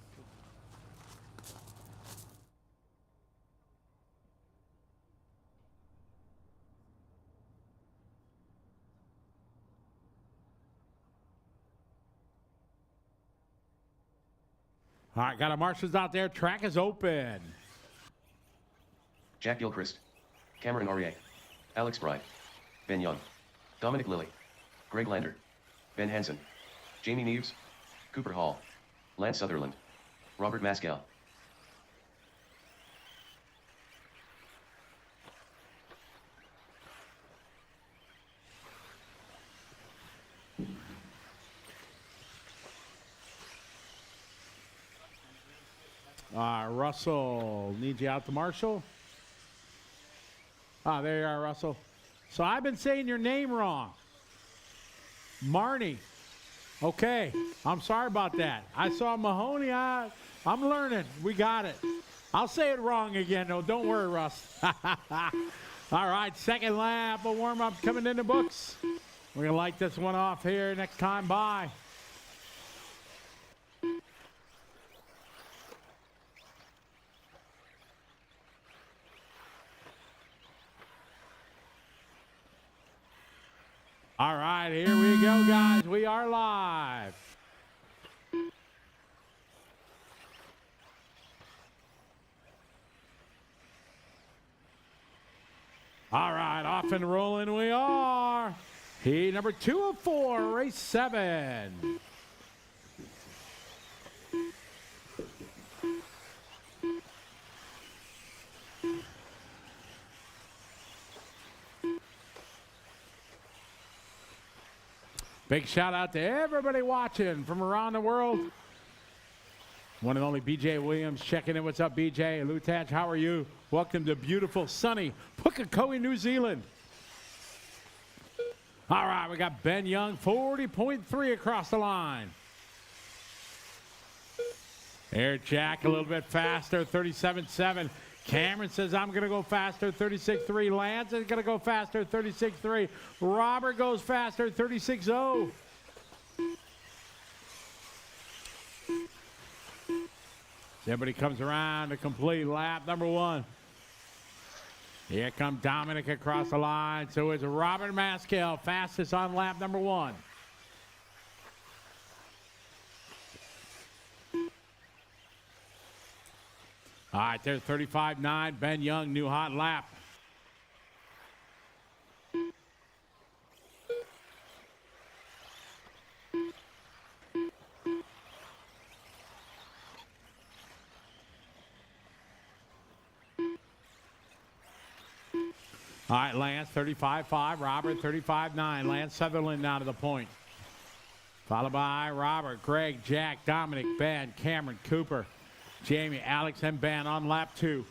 All right, got our marshals out there. Track is open. Jack Gilchrist, Cameron Aurier, Alex Bride, Ben Young, Dominic Lilly, Greg Lander, Ben Hansen, Jamie Neves, Cooper Hall, Lance Sutherland, Robert Mascal. Russell, need you out to Marshall. There you are, Russell. So I've been saying your name wrong. Marnie. Okay, I'm sorry about that. I saw Mahoney. I'm learning. We got it. I'll say it wrong again, though. Don't worry, Russ. All right, second lap of warm-up coming in the books. We're going to light this one off here next time by. All right, here we go, guys. We are live. All right, off and rolling we are. Heat number 2 of 4, race 7. Big shout out to everybody watching from around the world. One and only BJ Williams checking in. What's up, BJ? Lutach, how are you? Welcome to beautiful, sunny Pukekohe, New Zealand. All right, we got Ben Young, 40.3 across the line. Air Jack a little bit faster, 37.7. Cameron says, I'm going to go faster, 36.3. Lance is going to go faster, 36.3. Robert goes faster, 36.0. Everybody comes around to complete lap number 1. Here comes Dominic across the line. So it's Robert Mascal, fastest on lap number 1. All right, there's 35.9. Ben Young, new hot lap. All right, Lance, 35.5. Robert, 35.9. Lance Sutherland now to the point. Followed by Robert, Greg, Jack, Dominic, Ben, Cameron, Cooper, Jamie, Alex, and Ben on lap 2.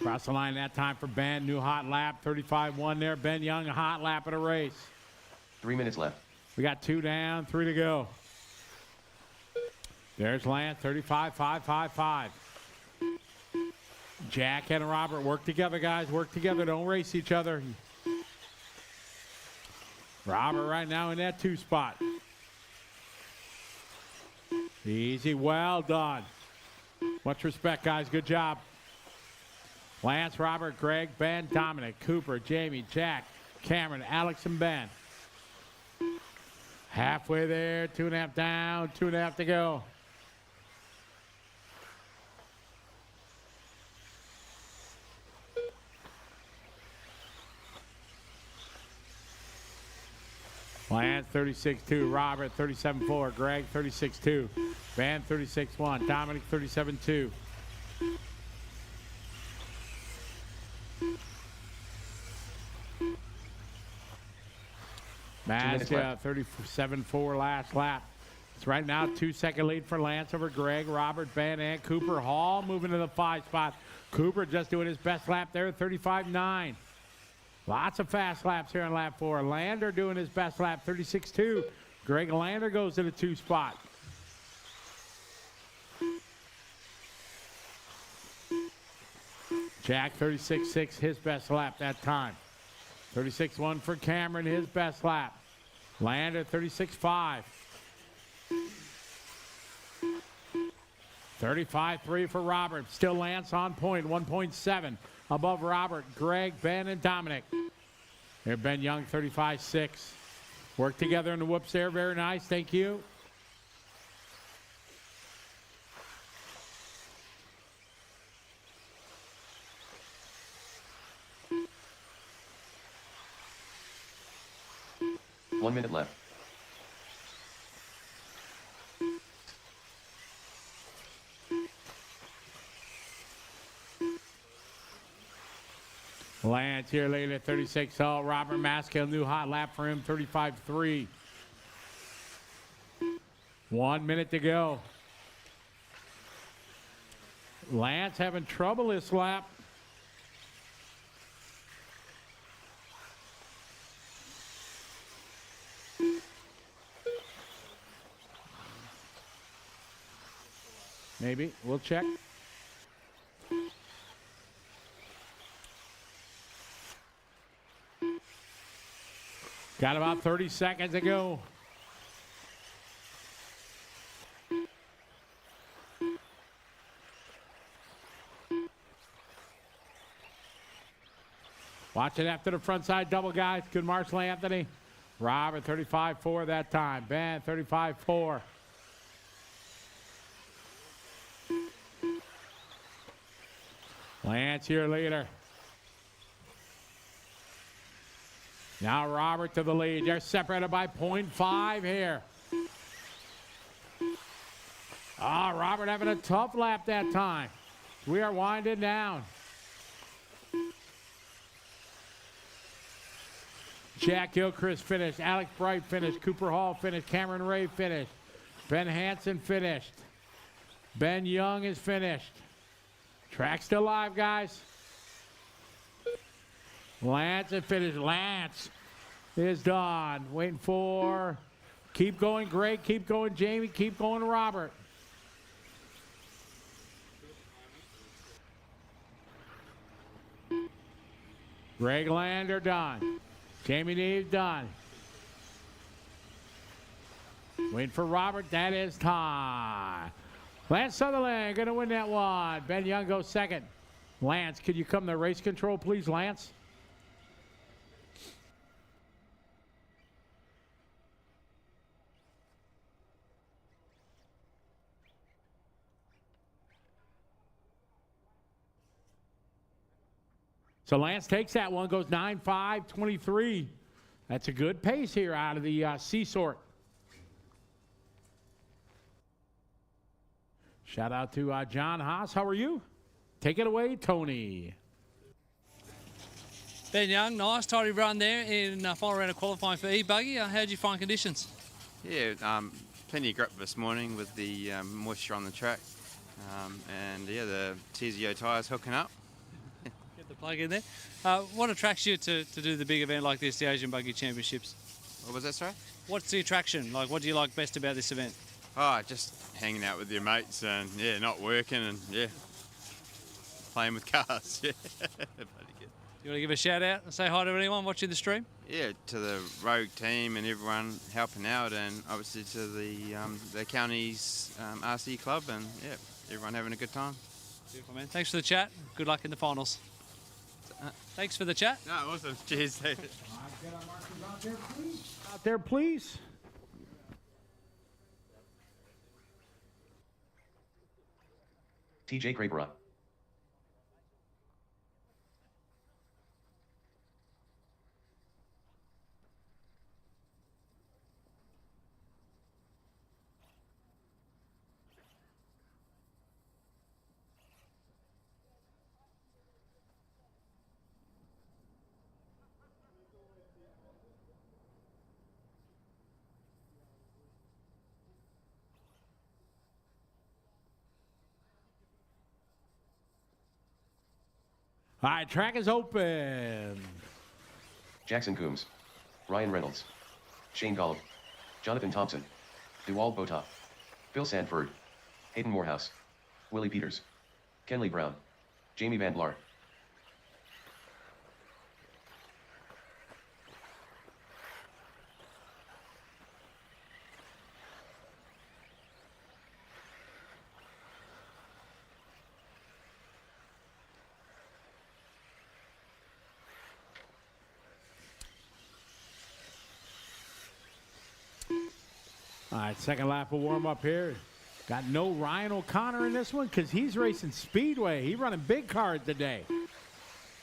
Cross the line that time for Ben. New hot lap, 35.1 there. Ben Young, a hot lap in a race. 3 minutes left. We got 2 down, 3 to go. There's Lance, 35.555. Jack and Robert, work together, guys. Work together. Don't race each other. Robert right now in that 2 spot. Easy. Well done. Much respect, guys. Good job. Lance, Robert, Greg, Ben, Dominic, Cooper, Jamie, Jack, Cameron, Alex, and Ben. Halfway there. 2.5 down. 2.5 to go. Lance 36-2, Robert 37-4, Greg 36-2, Van 36-1, Dominic 37-2. Mask 37-4 last lap. It's right now 2-second lead for Lance over Greg, Robert, Ben, and Cooper. Hall moving to the 5 spot. Cooper just doing his best lap there, 35-9. Lots of fast laps here on lap 4. Lander doing his best lap, 36-2. Greg Lander goes to the 2 spot. Jack 36-6, his best lap that time. 36-1 for Cameron, his best lap. Lander 36-5. 35-3 for Robert. Still Lance on point, 1.7 above Robert, Greg, Ben, and Dominic. Here Ben Young, 35-6. Work together in the whoops there, very nice, thank you. One minute left. Lance here late at 36 all. Robert Maskill, new hot lap for him, 35-3. 1 minute to go. Lance having trouble this lap. Maybe, we'll check. Got about 30 seconds to go. Watch it after the front side double, guys. Good Marshall Anthony. Robert 35-4 that time. Ben 35-4. Lance here leader. Now Robert to the lead. They're separated by 0.5 here. Robert having a tough lap that time. We are winding down. Jack Gilchrist finished. Alex Bright finished. Cooper Hall finished. Cameron Ray finished. Ben Hansen finished. Ben Young is finished. Track still live, guys. Lance is finished. Lance is done. Waiting for. Keep going, Greg. Keep going, Jamie. Keep going, Robert. Greg Lander done. Jamie Neves done. Waiting for Robert. That is time. Lance Sutherland going to win that one. Ben Young goes second. Lance, could you come to race control, please, Lance? So Lance takes that one, goes 9.5.23. That's a good pace here out of the C-sort. Shout out to John Haas. How are you? Take it away, Tony. Ben Young, nice tidy run there in final round of qualifying for e-buggy. How did you find conditions? Yeah, plenty of grip this morning with the moisture on the track. And yeah, the TZO tyres hooking up. Get the plug in there. What attracts you to do the big event like this, the Asian Buggy Championships? What was that, sorry? What's the attraction? Like, what do you like best about this event? Oh, just hanging out with your mates and, yeah, not working and, yeah, playing with cars. Yeah. You want to give a shout out and say hi to anyone watching the stream? Yeah, to the Rogue team and everyone helping out, and obviously to the county's RC club, and, yeah, everyone having a good time. Beautiful, man. Thanks for the chat. Good luck in the finals. Thanks for the chat. No, awesome. Cheers. Out there, please. TJ Crabera. All right, track is open. Jackson Coombs, Ryan Reynolds, Shane Golub, Jonathan Thompson, Dewald Botha, Phil Sanford, Hayden Morehouse, Willie Peters, Kenley Brown, Jamie Van Blar. All right, second lap of warm up here. Got no Ryan O'Connor in this one because he's racing Speedway. He's running big card today.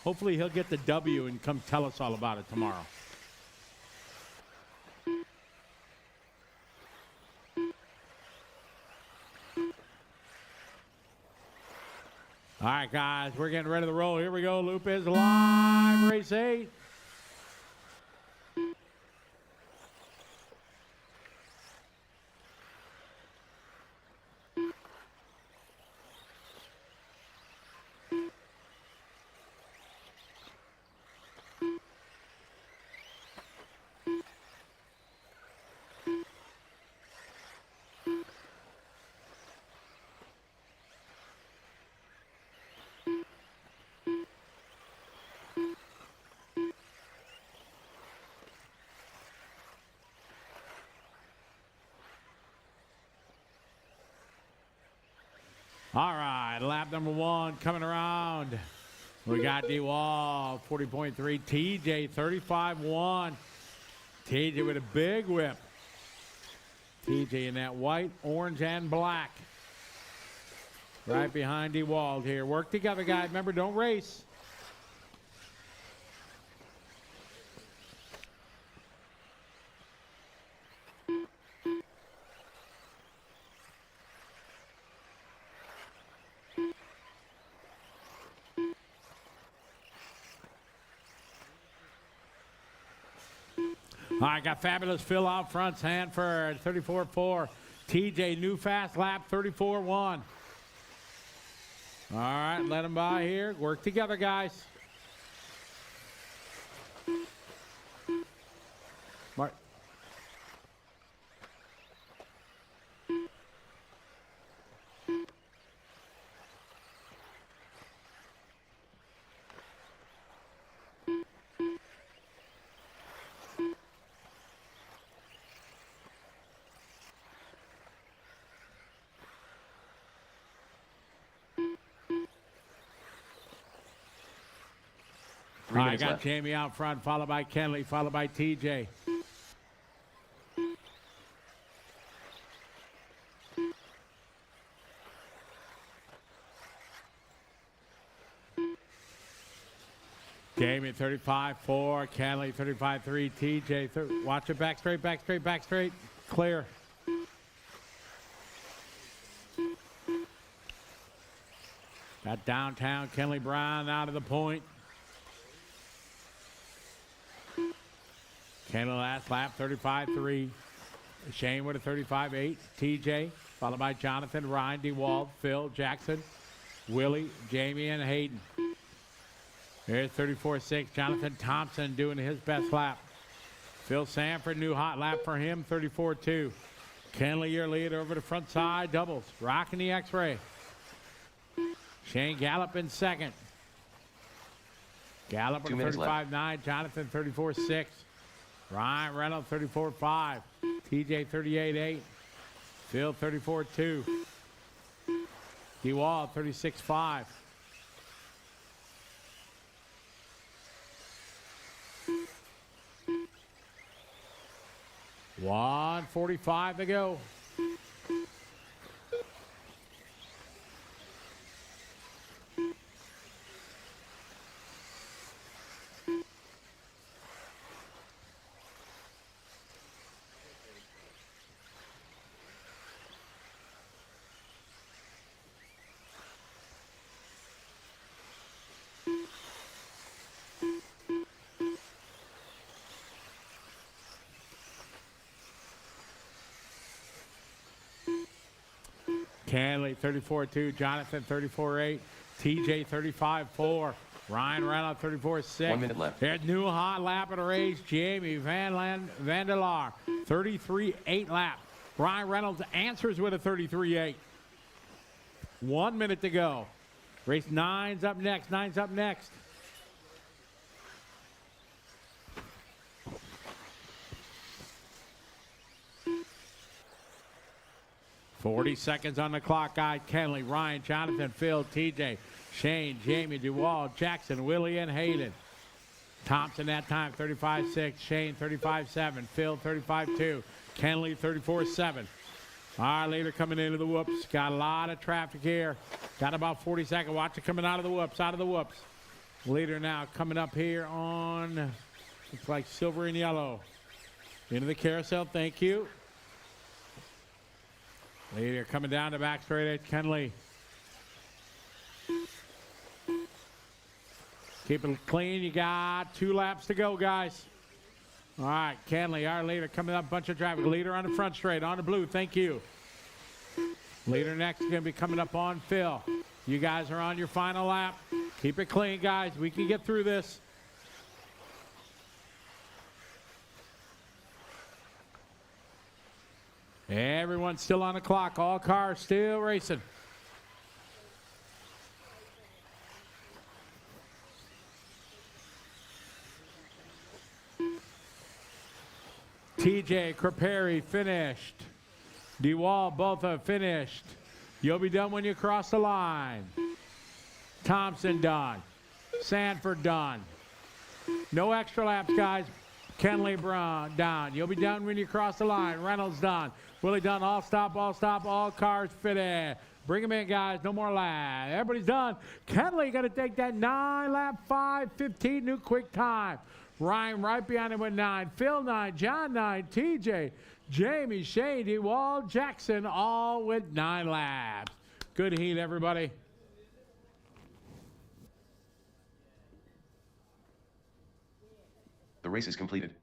Hopefully he'll get the W and come tell us all about it tomorrow. All right, guys, we're getting ready to roll. Here we go. Loop is live. Race 8. All right, lap number 1 coming around. We got DeWall, 40.3. TJ, 35.1. TJ with a big whip. TJ in that white, orange, and black. Right behind DeWall here. Work together, guys. Remember, don't race. All right, got Fabulous Phil out front. Sanford, 34.4. TJ, new fast lap, 34.1. All right, let them by here. Work together, guys. Mark. All right, got left. Jamie out front, followed by Kenley, followed by TJ. Jamie 35.4, Kenley 35.3, TJ. Watch it, back straight, back straight, back straight. Clear. Got downtown Kenley Brown out of the point. Kenley last lap, 35.3. Shane with a 35.8. TJ, followed by Jonathan, Ryan, DeWald, Phil, Jackson, Willie, Jamie, and Hayden. Here's 34.6. Jonathan Thompson doing his best lap. Phil Sanford, new hot lap for him, 34.2. Kenley, your lead over the front side, doubles. Rocking the X-ray. Shane Gallup in second. Gallup with a 35.9. Jonathan, 34.6. Ryan Reynolds, 34.5. TJ, 38.8. Phil, 34.2. DeWall, 36.5. $1:45 to go. Kenley 34.2, Jonathan 34.8, TJ 35.4, Ryan Reynolds, 34.6. 1 minute left. There's new hot lap of the race, Jamie Van der Laar, 33.8 lap. Ryan Reynolds answers with a 33.8. 1 minute to go. Race 9's up next. 9's up next. $40 seconds on the clock, guys. Kenley, Ryan, Jonathan, Phil, TJ, Shane, Jamie, Dewald, Jackson, Willie, and Hayden. Thompson that time, 35.6. Shane, 35.7. Phil, 35.2. Kenley, 34.7. Our leader coming into the whoops. Got a lot of traffic here. Got about 40 seconds. Watch it coming out of the whoops, Leader now coming up here on, looks like silver and yellow. Into the carousel, thank you. Leader coming down the back straight edge, Kenley. Keep it clean. You got 2 laps to go, guys. All right, Kenley, our leader, coming up, bunch of traffic. Leader on the front straight, on the blue, thank you. Leader next is going to be coming up on Phil. You guys are on your final lap. Keep it clean, guys. We can get through this. Everyone's still on the clock. All cars still racing. TJ, Craperi finished. DeWall, both have finished. You'll be done when you cross the line. Thompson done. Sanford done. No extra laps, guys. Kenley Brown down. You'll be done when you cross the line. Reynolds done. Willie done. All stop, all cars fitted. Bring them in, guys. No more laps. Everybody's done. Kenley got to take that 9-lap 5:15 new quick time. Ryan right behind him with 9. Phil 9. John 9. TJ, Jamie, Shane, DeWall, Jackson, all with 9 laps. Good heat, everybody. The race is completed.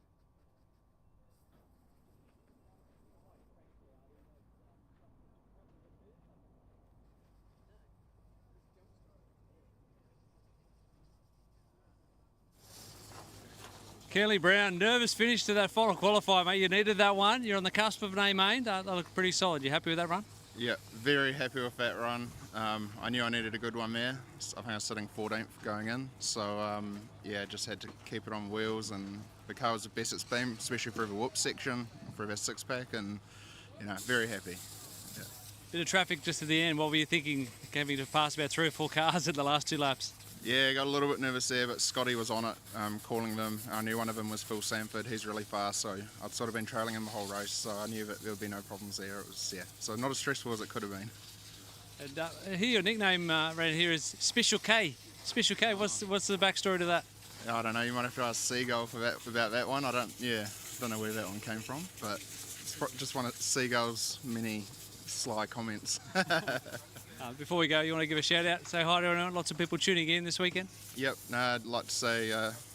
Kelly Brown, nervous finish to that final qualifier, mate. You needed that one. You're on the cusp of an A main. That looked pretty solid. You happy with that run? Yeah, very happy with that run. I knew I needed a good one there. I think I was sitting 14th going in. So, yeah, just had to keep it on wheels, and the car was the best it's been, especially for the whoop section, for our 6-pack, and, you know, very happy. Yeah. Bit of traffic just at the end. What were you thinking, having to pass about 3 or 4 cars in the last 2 laps? Yeah, got a little bit nervous there, but Scotty was on it, calling them. I knew one of them was Phil Sanford. He's really fast, so I'd sort of been trailing him the whole race, so I knew that there would be no problems there. It was, yeah, so not as stressful as it could have been. And here, your nickname around here is Special K. Special K, what's the backstory to that? I don't know, you might have to ask Seagull about that one. I don't know where that one came from, but it's just one of Seagull's many sly comments. Before we go, you want to give a shout out, say hi to everyone? Lots of people tuning in this weekend. Yep, no, I'd like to say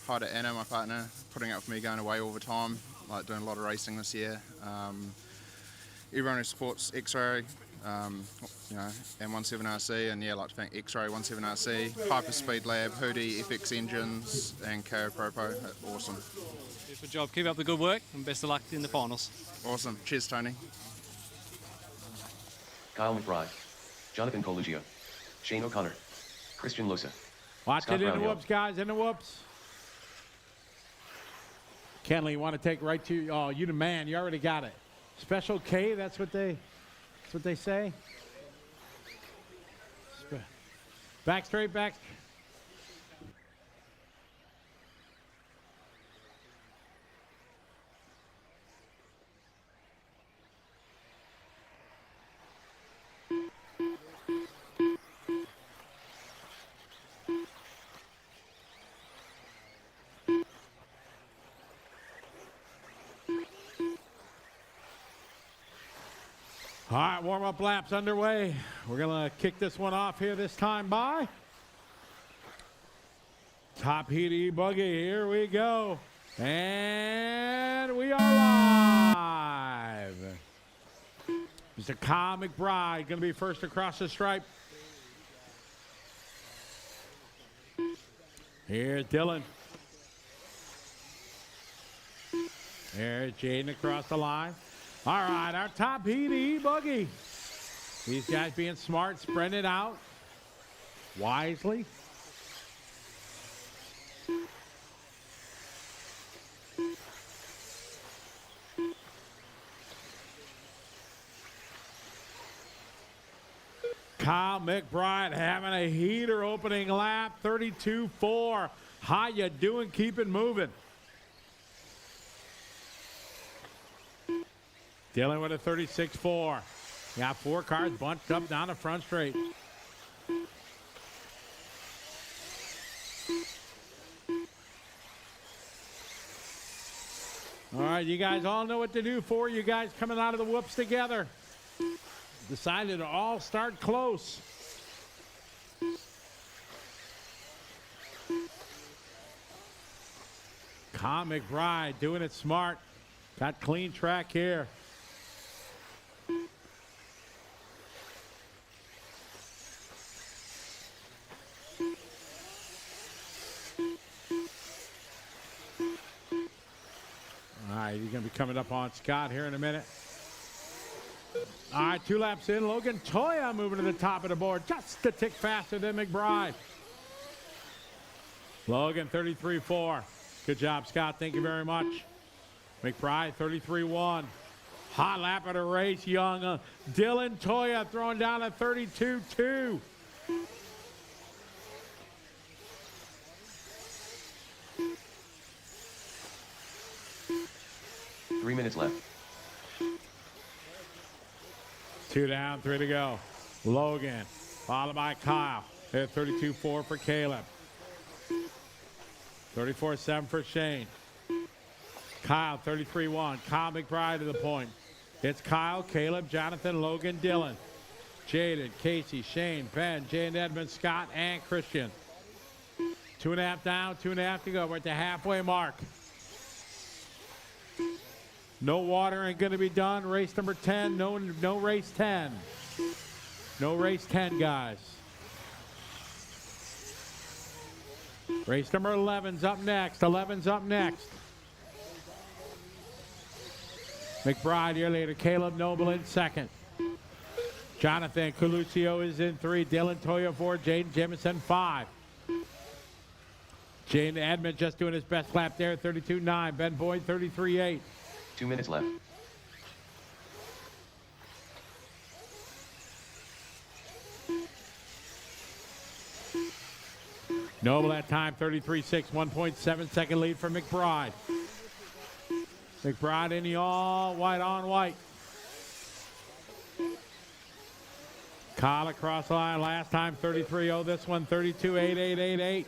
hi to Anna, my partner, putting up for me going away all the time, like doing a lot of racing this year. Everyone who supports X-Ray, you know, and 17RC, and yeah, I'd like to thank X-Ray, 17RC, Hyperspeed Lab, Hoodie, FX Engines, and KO Propo. Awesome. Good job. Keep up the good work, and best of luck in the finals. Awesome. Cheers, Tony. Kyle McBride, Jonathan Colugio, Shane O'Connor, Christian Losa. Watch Scott it in Brownhill. the whoops, guys, in the whoops. Kenley, you want to take right to, oh, you the man, you already got it. Special K, that's what they say. Back straight, back. All right, warm-up laps underway. We're going to kick this one off here this time by Top Heat e-buggy. Here we go. And we are live. Mr. Kyle McBride going to be first across the stripe. Here's Dylan. There's Jaden across the line. All right, our top heat, e-buggy. These guys being smart, spreading it out wisely. Kyle McBride having a heater opening lap, 32-4. How you doing? Keep it moving. Dylan with a 36-4. Got 4 cars bunched up down the front straight. All right, you guys all know what to do for you guys coming out of the whoops together. Decided to all start close. Kyle McBride doing it smart. Got clean track here. All right, he's going to be coming up on Scott here in a minute. All right, 2 laps in. Logan Toya moving to the top of the board. Just a tick faster than McBride. Logan, 33-4. Good job, Scott. Thank you very much. McBride, 33-1. Hot lap of the race, young. Dylan Toya throwing down a 32-2. Three minutes left. 2 down, 3 to go. Logan, followed by Kyle. At 32-4 for Caleb. 34-7 for Shane. Kyle, 33-1. Kyle McBride to the point. It's Kyle, Caleb, Jonathan, Logan, Dylan. Jaden, Casey, Shane, Ben, Jane Edmonds, Scott, and Christian. 2.5 down, 2.5 to go. We're at the halfway mark. No watering going to be done. Race number 10. No race 10. No race 10, guys. Race number 11's up next. 11's up next. McBride here later. Caleb Noble in second. Jonathan Coluccio is in 3. Dylan Toya 4. Jaden Jemison 5. Jaden Edmond just doing his best lap there. 32-9. Ben Boyd 33-8. 2 minutes left. Noble that time, 33-6, 1.7 second lead for McBride. McBride in the all white on white. Kyle across the line last time, 33-0. This one, 32-8-8-8-8.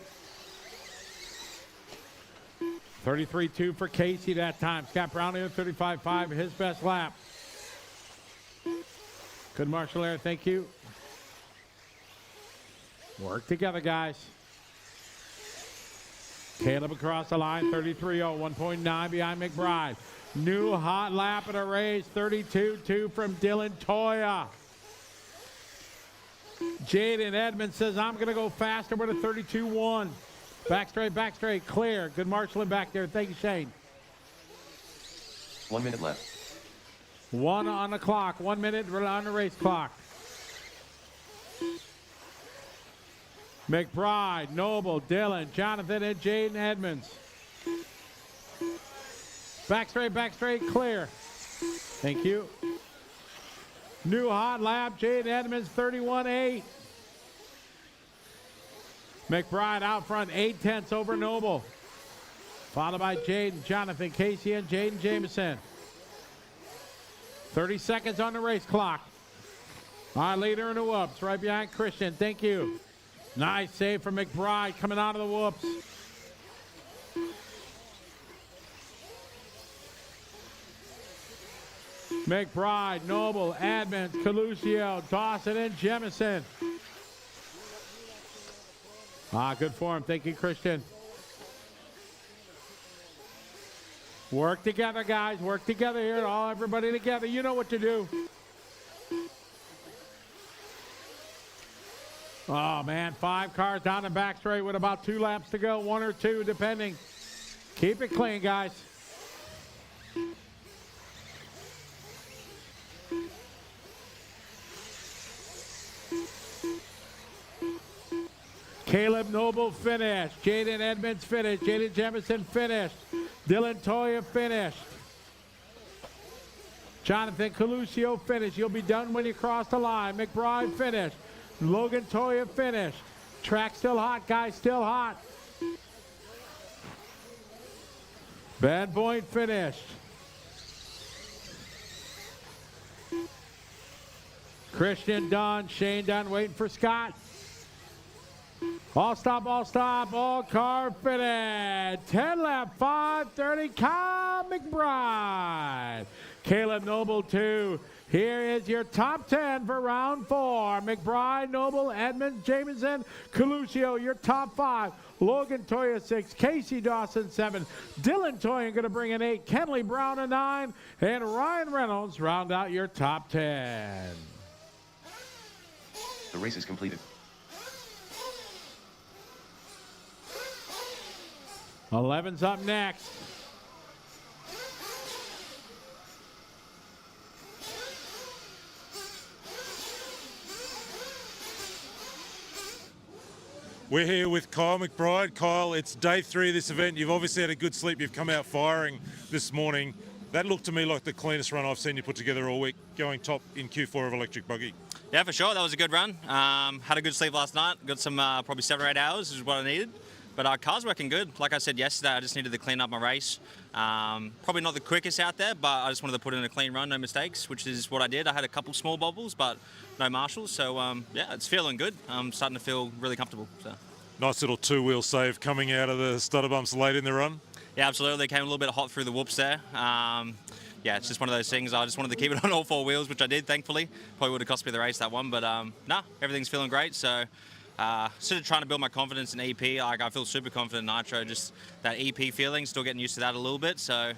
33-2 for Casey that time. Scott Brown in 35-5, his best lap. Good marshal air, thank you. Work together, guys. Caleb across the line, 33-0, 1.9 behind McBride. New hot lap of the race, 32-2 from Dylan Toya. Jaden Edmonds says, I'm going to go faster with a 32-1. Back straight, clear. Good marshaling back there. Thank you, Shane. 1 minute left. 1 on the clock. 1 minute on the race clock. McBride, Noble, Dylan, Jonathan, and Jaden Edmonds. Back straight, clear. Thank you. New hot lap, Jaden Edmonds, 31-8. McBride out front, 8/10 over Noble. Followed by Jaden, Jonathan, Casey, and Jaden Jameson. 30 seconds on the race clock. Our leader in the whoops, right behind Christian. Thank you. Nice save from McBride coming out of the whoops. McBride, Noble, Edmonds, Coluccio, Dawson, and Jemison. Good form. Thank you, Christian. Work together, guys. Work together here. All everybody together. You know what to do. Oh, man, 5 cars down the back straight with about 2 laps to go, 1 or 2, depending. Keep it clean, guys. Caleb Noble finished. Jaden Edmonds finished. Jaden Jemison finished. Dylan Toya finished. Jonathan Coluccio finished. You'll be done when you cross the line. McBride finished. Logan Toya finished. Track still hot, guys, still hot. Bad Boyd finished. Christian Dunn, Shane Dunn waiting for Scott. All stop, all car finish. 10 lap, 5:30, Kyle McBride. Caleb Noble 2. Here is your top 10 for round 4. McBride, Noble, Edmonds, Jamison, Coluccio, your top 5. Logan Toya 6, Casey Dawson 7, Dylan Toya going to bring an 8, Kenley Brown a 9, and Ryan Reynolds round out your top 10. The race is completed. 11's up next. We're here with Kyle McBride. Kyle, it's day 3 of this event. You've obviously had a good sleep. You've come out firing this morning. That looked to me like the cleanest run I've seen you put together all week, going top in Q4 of electric buggy. Yeah, for sure. That was a good run. Had a good sleep last night. Got some probably 7 or 8 hours is what I needed. But our car's working good. Like I said yesterday, I just needed to clean up my race. Probably not the quickest out there, but I just wanted to put in a clean run, no mistakes, which is what I did. I had a couple small bobbles, but no marshals. So, yeah, it's feeling good. I'm starting to feel really comfortable. So. Nice little 2-wheel save coming out of the stutter bumps late in the run. Yeah, absolutely. Came a little bit hot through the whoops there. Yeah, it's just one of those things. I just wanted to keep it on all 4 wheels, which I did, thankfully. Probably would have cost me the race, that one. But, nah, everything's feeling great. So, sort of trying to build my confidence in EP. Like, I feel super confident in Nitro, just that EP feeling, still getting used to that a little bit. So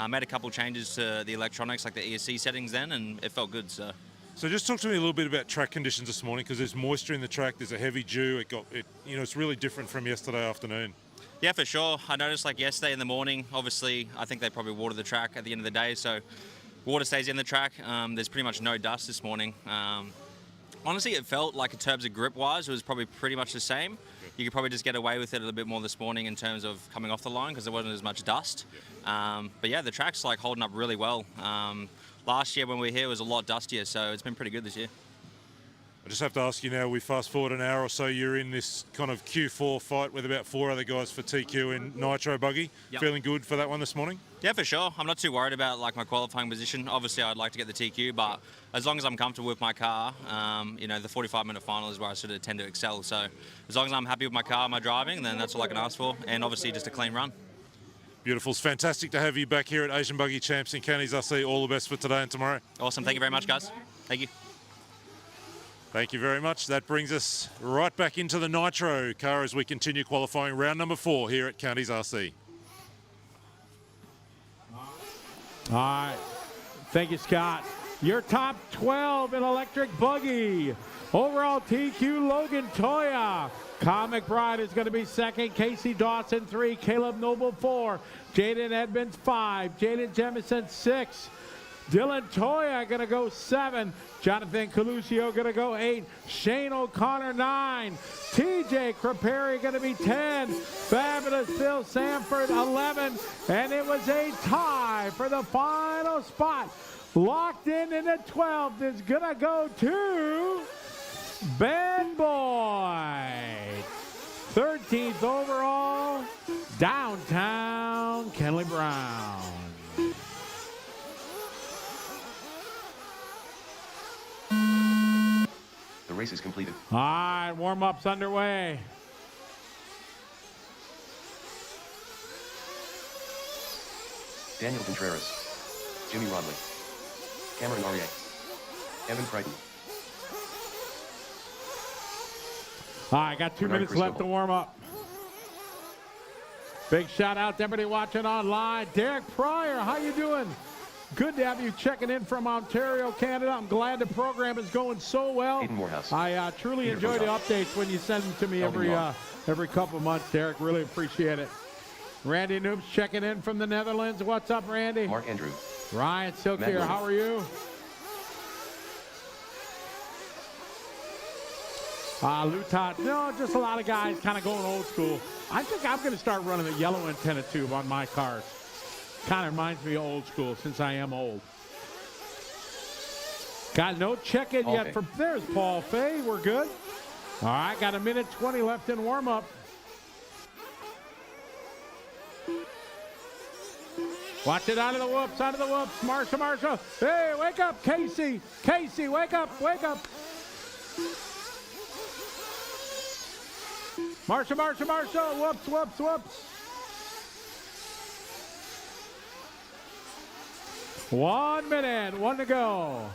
made a couple changes to the electronics, like the ESC settings then, and it felt good. So just talk to me a little bit about track conditions this morning, because there's moisture in the track, there's a heavy dew. It's really different from yesterday afternoon. Yeah, for sure. I noticed like yesterday in the morning, obviously, I think they probably watered the track at the end of the day. So water stays in the track. There's pretty much no dust this morning. Honestly, it felt like in terms of grip-wise, it was probably pretty much the same. You could probably just get away with it a little bit more this morning in terms of coming off the line because there wasn't as much dust. But yeah, the track's like holding up really well. Last year when we were here, it was a lot dustier, so it's been pretty good this year. I just have to ask you now, we fast forward an hour or so, you're in this kind of Q4 fight with about 4 other guys for TQ in Nitro buggy. Yep. Feeling good for that one this morning? Yeah, for sure. I'm not too worried about like my qualifying position. Obviously, I'd like to get the TQ, but as long as I'm comfortable with my car, the 45-minute final is where I sort of tend to excel. So as long as I'm happy with my car, my driving, then that's all I can ask for. And obviously just a clean run. Beautiful. It's fantastic to have you back here at Asian Buggy Champs in Counties RC. All the best for today and tomorrow. Awesome. Thank you very much, guys. Thank you. Thank you very much. That brings us right back into the Nitro car as we continue qualifying round number 4 here at Counties RC. All right. Thank you, Scott. Your top 12 in electric buggy. Overall TQ, Logan Toya. Kyle McBride is going to be 2nd. Casey Dawson 3. Caleb Noble 4. Jaden Edmonds 5. Jaden Jemison 6. Dylan Toya going to go 7. Jonathan Coluccio going to go 8. Shane O'Connor 9. TJ Craperi going to be 10. Fabulous Phil Sanford 11. And it was a tie for the final spot. Locked in the 12th is going to go to Ben Boyd. 13th overall, downtown Kenley Brown. The race is completed. All right, warm-up's underway. Daniel Contreras, Jimmy Rodley, Cameron Aurier, Evan Crichton. All right, got 2 minutes left to warm up. Big shout out to everybody watching online. Derek Pryor, how you doing? good to have you checking in from Ontario, Canada. I'm glad the program is going so well. Aiden Morehouse. I truly Peter enjoy the Bozoff. updates when you send them to me Elvin Yaw. every couple months, Derek. Really appreciate it. Randy Noobs checking in from the Netherlands. What's up, Randy? Mark Andrew. Ryan Silk Matt here. Williams. How are you? Lutot. No, just a lot of guys kind of going old school. I think I'm going to start running the yellow antenna tube on my cars. Kind of reminds me of old school since I am old. Got no check-in Paul yet Fay. for, there's Paul Fay. We're good. All right, got a minute 20 left in warm-up. Watch it out of the whoops, out of the whoops. Marsha. Hey, wake up, Casey. Casey, wake up, wake up. Marsha. Whoops. 1 minute, 1 to go.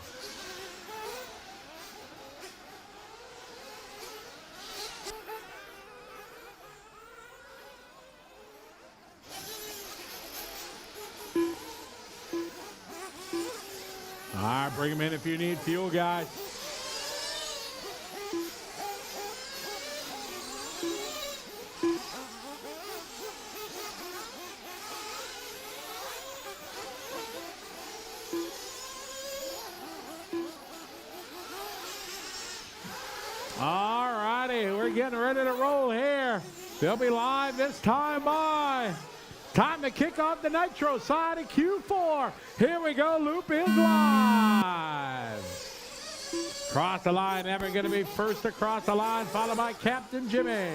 All right, bring them in if you need fuel, guys. All righty, we're getting ready to roll here. They'll be live this time by. Time to kick off the Nitro side of Q4. Here we go, Loop is live. Cross the line, Evan going to be first across the line, followed by Captain Jimmy.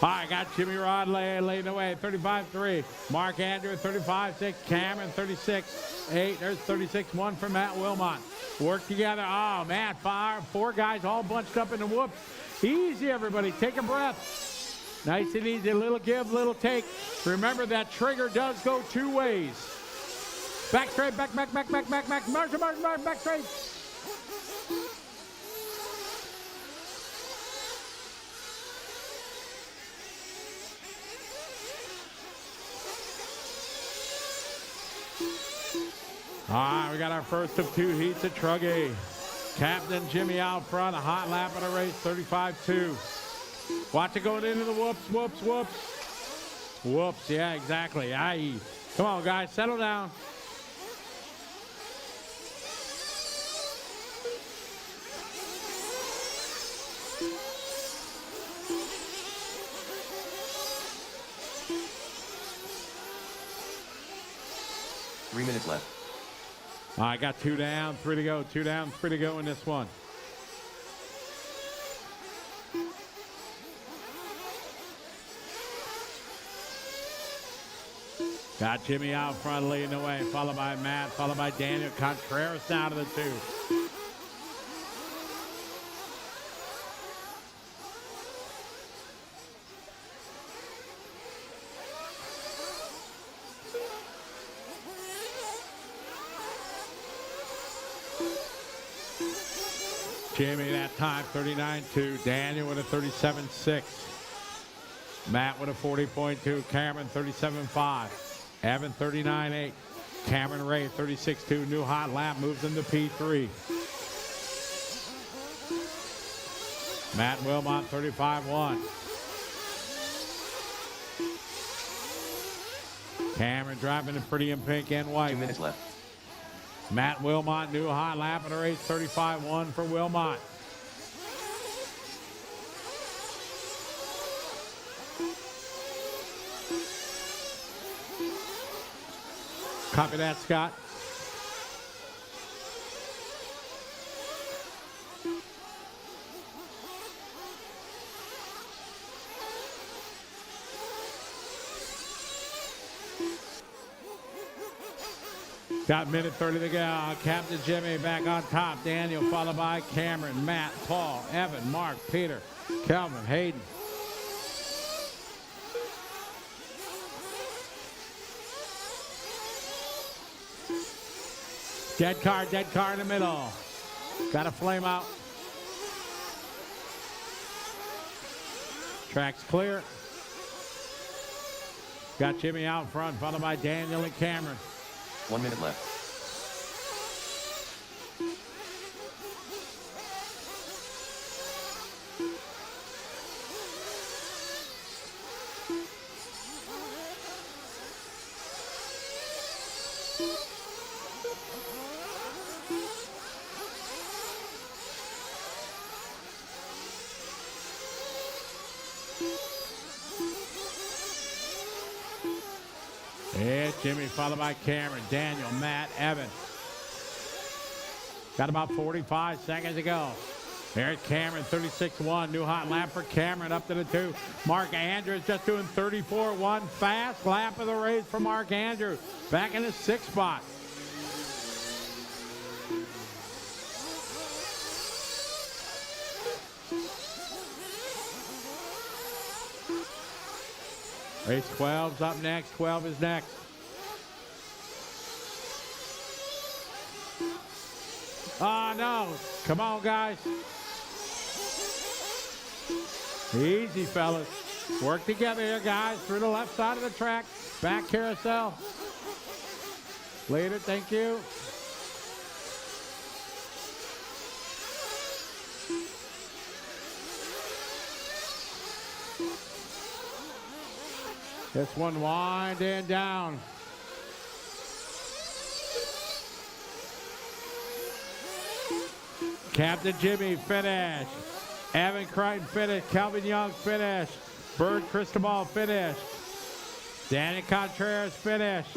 All right, got Jimmy Rod leading the way, 35-3. Mark Andrew, 35-6. Cameron, 36-8. There's 36-1 for Matt Wilmot. Work together. Oh, man, four guys all bunched up in the whoop. Easy, everybody. Take a breath. Nice and easy. Little give, little take. Remember, that trigger does go two ways. Back straight, back. March, back straight. All right, we got our first of two heats at Truggy. Captain Jimmy out front, a hot lap of the race, 35-2. Watch it going into the whoops. Whoops, yeah, exactly. Aye. Come on, guys, settle down. Three minutes left. I got 2 down, 3 to go. 2 down, 3 to go in this one. Got Jimmy out front leading the way, followed by Matt, followed by Daniel Contreras down to the 2. Jimmy that time, 39-2. Daniel with a 37-6. Matt with a 40.2. Cameron, 37.5. Evan, 39.8. Cameron Ray, 36.2. New hot lap moves into P3. Matt Wilmot, 35.1. Cameron driving in pretty in pink and white. 2 minutes left. Matt Wilmot, new hot lap in the race, 35-1 for Wilmot. Copy that, Scott. Got minute 30 to go. Captain Jimmy back on top. Daniel followed by Cameron, Matt, Paul, Evan, Mark, Peter, Kelvin, Hayden. Dead car in the middle. Got a flame out. Track's clear. Got Jimmy out front, followed by Daniel and Cameron. 1 minute left. It's Jimmy, followed by Cameron, Daniel, Matt, Evan. Got about 45 seconds to go. There's Cameron, 36-1. New hot lap for Cameron, up to the 2. Mark Andrews just doing 34-1. Fast lap of the race for Mark Andrews. Back in the 6th spot. Race 12's up next. 12 is next. Oh, no. Come on, guys. Easy, fellas. Work together here, guys. Through the left side of the track. Back carousel. Later, thank you. This one winding down. Captain Jimmy finished. Evan Crichton finished. Calvin Young finished. Bird Cristobal finished. Danny Contreras finished.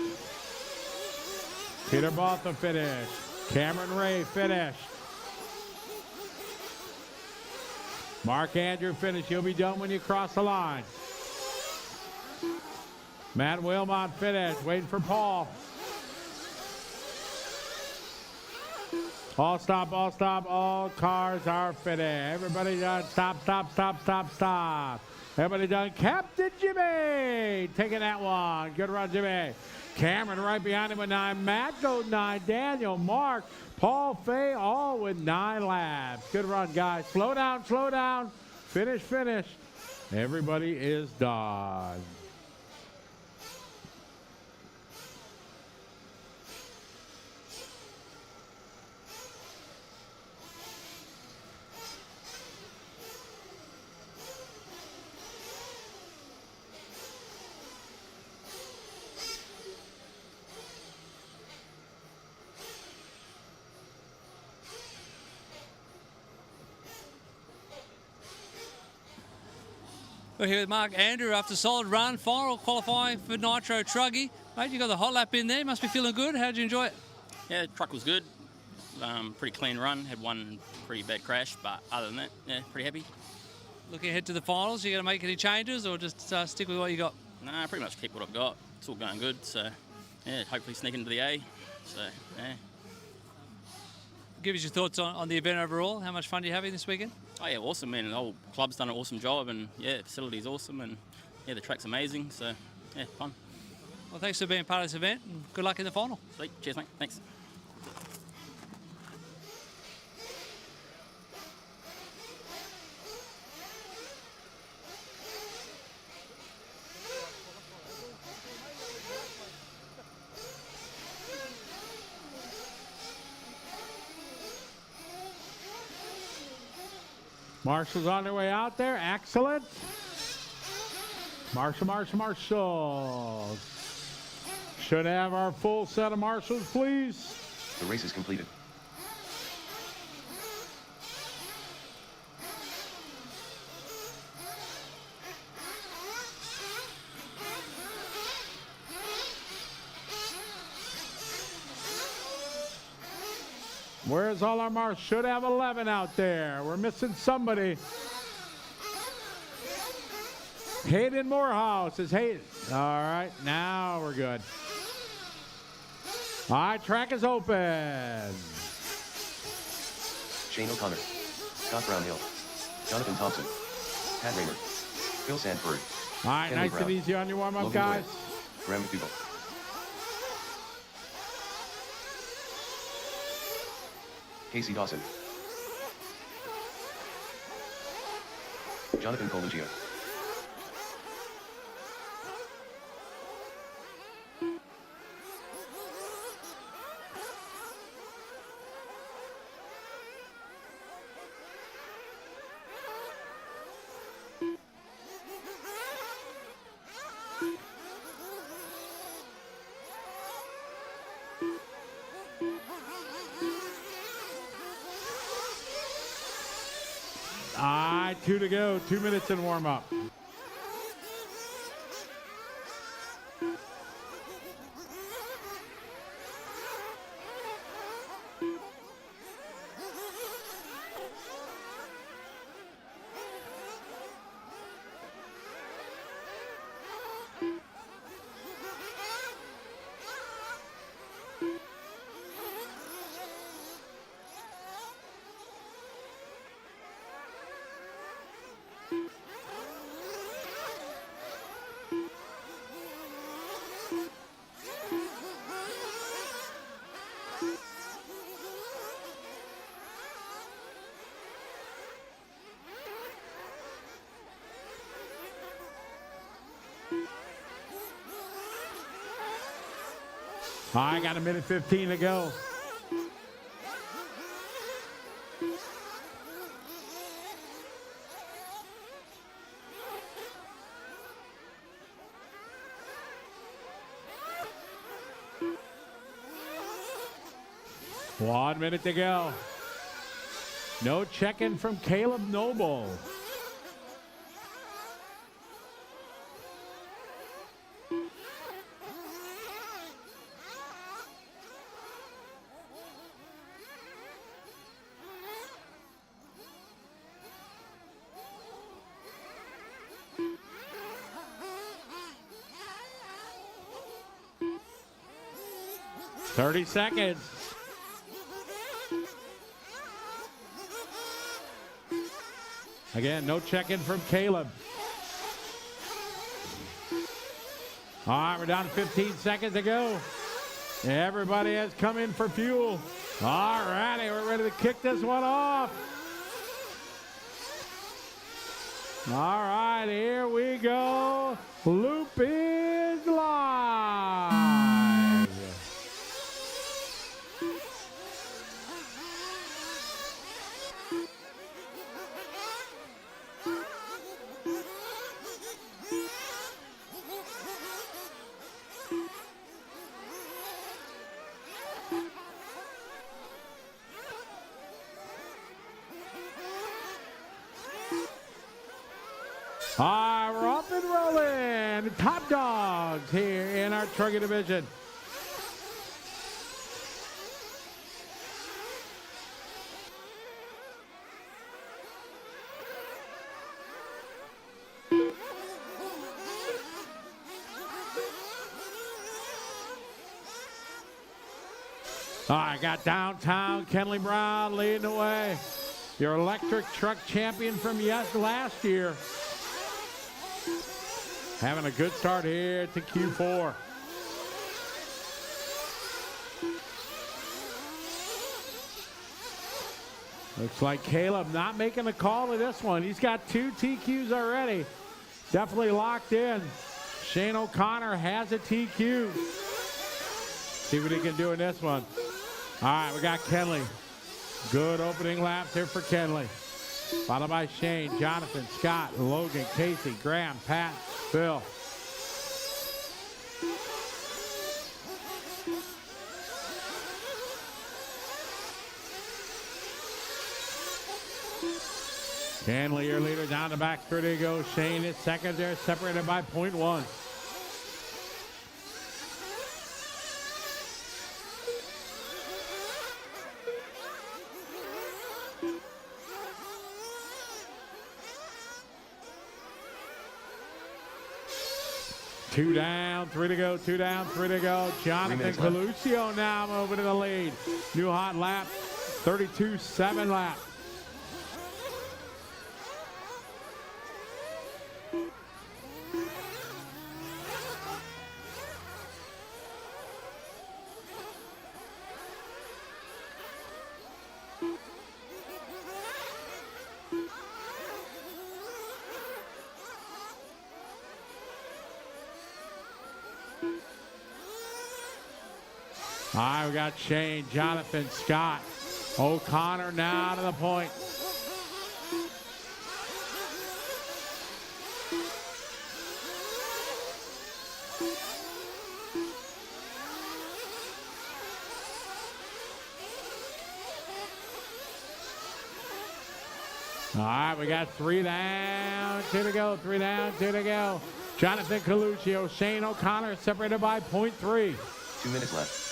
Peter Baltham finished. Cameron Ray finished. Mark Andrew finished. You'll be done when you cross the line. Matt Wilmot finished. Waiting for Paul. All stop, all stop. All cars are finished. Everybody done. Stop, stop, stop, stop, stop. Everybody done. Captain Jimmy taking that one. Good run, Jimmy. Cameron right behind him with 9. Matt goes 9. Daniel, Mark, Paul, Fay, all with 9 laps. Good run, guys. Slow down, slow down. Finish, finish. Everybody is done. We're here with Mark Andrew after a solid run, final qualifying for Nitro Truggy. Mate, you got the hot lap in there. Must be feeling good. How did you enjoy it? Yeah, the truck was good. Pretty clean run. Had one pretty bad crash, but other than that, yeah, pretty happy. Looking ahead to the finals, you going to make any changes or just stick with what you got? Nah, pretty much keep what I've got. It's all going good, so yeah, hopefully sneak into the A. So yeah. Give us your thoughts on the event overall. How much fun are you having this weekend? Oh yeah, awesome, man. The whole club's done an awesome job, and yeah, the facility's awesome, and yeah, the track's amazing. So yeah, fun. Well, thanks for being part of this event, and good luck in the final. Sweet. Cheers, mate. Thanks. Marshall's on their way out there. Excellent. Marshall. Should have our full set of marshals, please. The race is completed. Where's all our marks? Should have 11 out there. We're missing somebody. Hayden Morehouse is Hayden. All right, now we're good. All right, track is open. Shane O'Connor, Scott Brownhill, Jonathan Thompson, Pat Raymer, Phil Sandford. All right, Henry nice Brown, and easy on your warm-up, Logan guys. Boyle, Graham McDougall. Casey Dawson. Jonathan Coluccio. All right, 2 to go. 2 minutes in warm-up. I got 1:15 to go. One minute to go. No check-in from Caleb Noble. Thirty seconds. Again, no check-in from Caleb. All right, we're down to 15 seconds to go. Everybody has come in for fuel. All righty, we're ready to kick this one off. All right, here we go. Loop is live. All right, we're up and rolling. Top dogs here in our truggy division. All right, got downtown Kenley Brown leading the way. Your electric truck champion from last year. Having a good start here to Q4. Looks like Caleb not making a call to this one. He's got 2 TQs already. Definitely locked in. Shane O'Connor has a TQ. See what he can do in this one. All right, we got Kenley. Good opening laps here for Kenley. Followed by Shane, Jonathan, Scott, Logan, Casey, Graham, Pat, Phil. Kenley, your leader, down the back third to go. Shane is second there, separated by 0.1. 2 down, 3 to go, 2 down, 3 to go. Jonathan minutes left. Coluccio now moving to the lead. New hot lap, 32.7 lap. All right, we got Shane, Jonathan, Scott, O'Connor now to the point. All right, we got 3 down, 2 to go, 3 down, 2 to go. Jonathan Coluccio, Shane O'Connor separated by 0.3. 2 minutes left.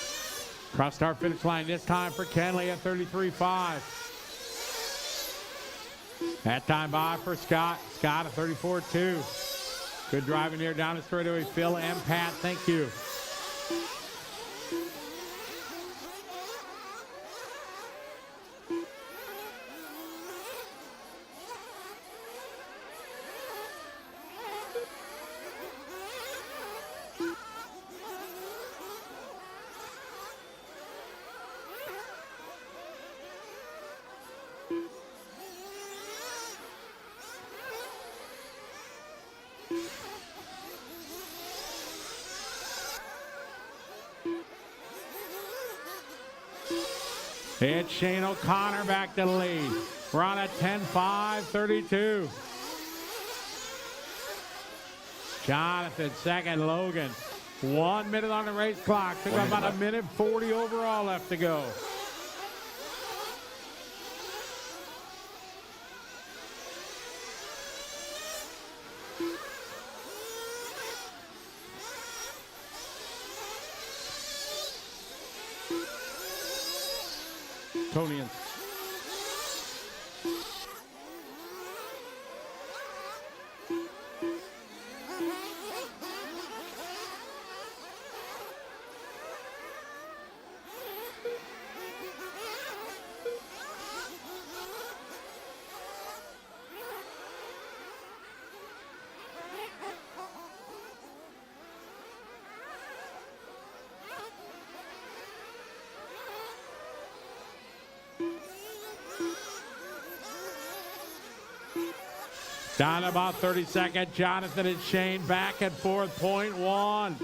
Cross start finish line this time for Kenley at 33.5. That time by for Scott. Scott at 34.2. Good driving here down the straightaway. Phil and Pat, thank you. It's Shane O'Connor back to the lead. We're on a 10.5.32. Jonathan second, Logan. 1 minute on the race clock. Took about a minute 40 overall left to go. Tonian. Down to about 30 seconds. Jonathan and Shane back at 4.1.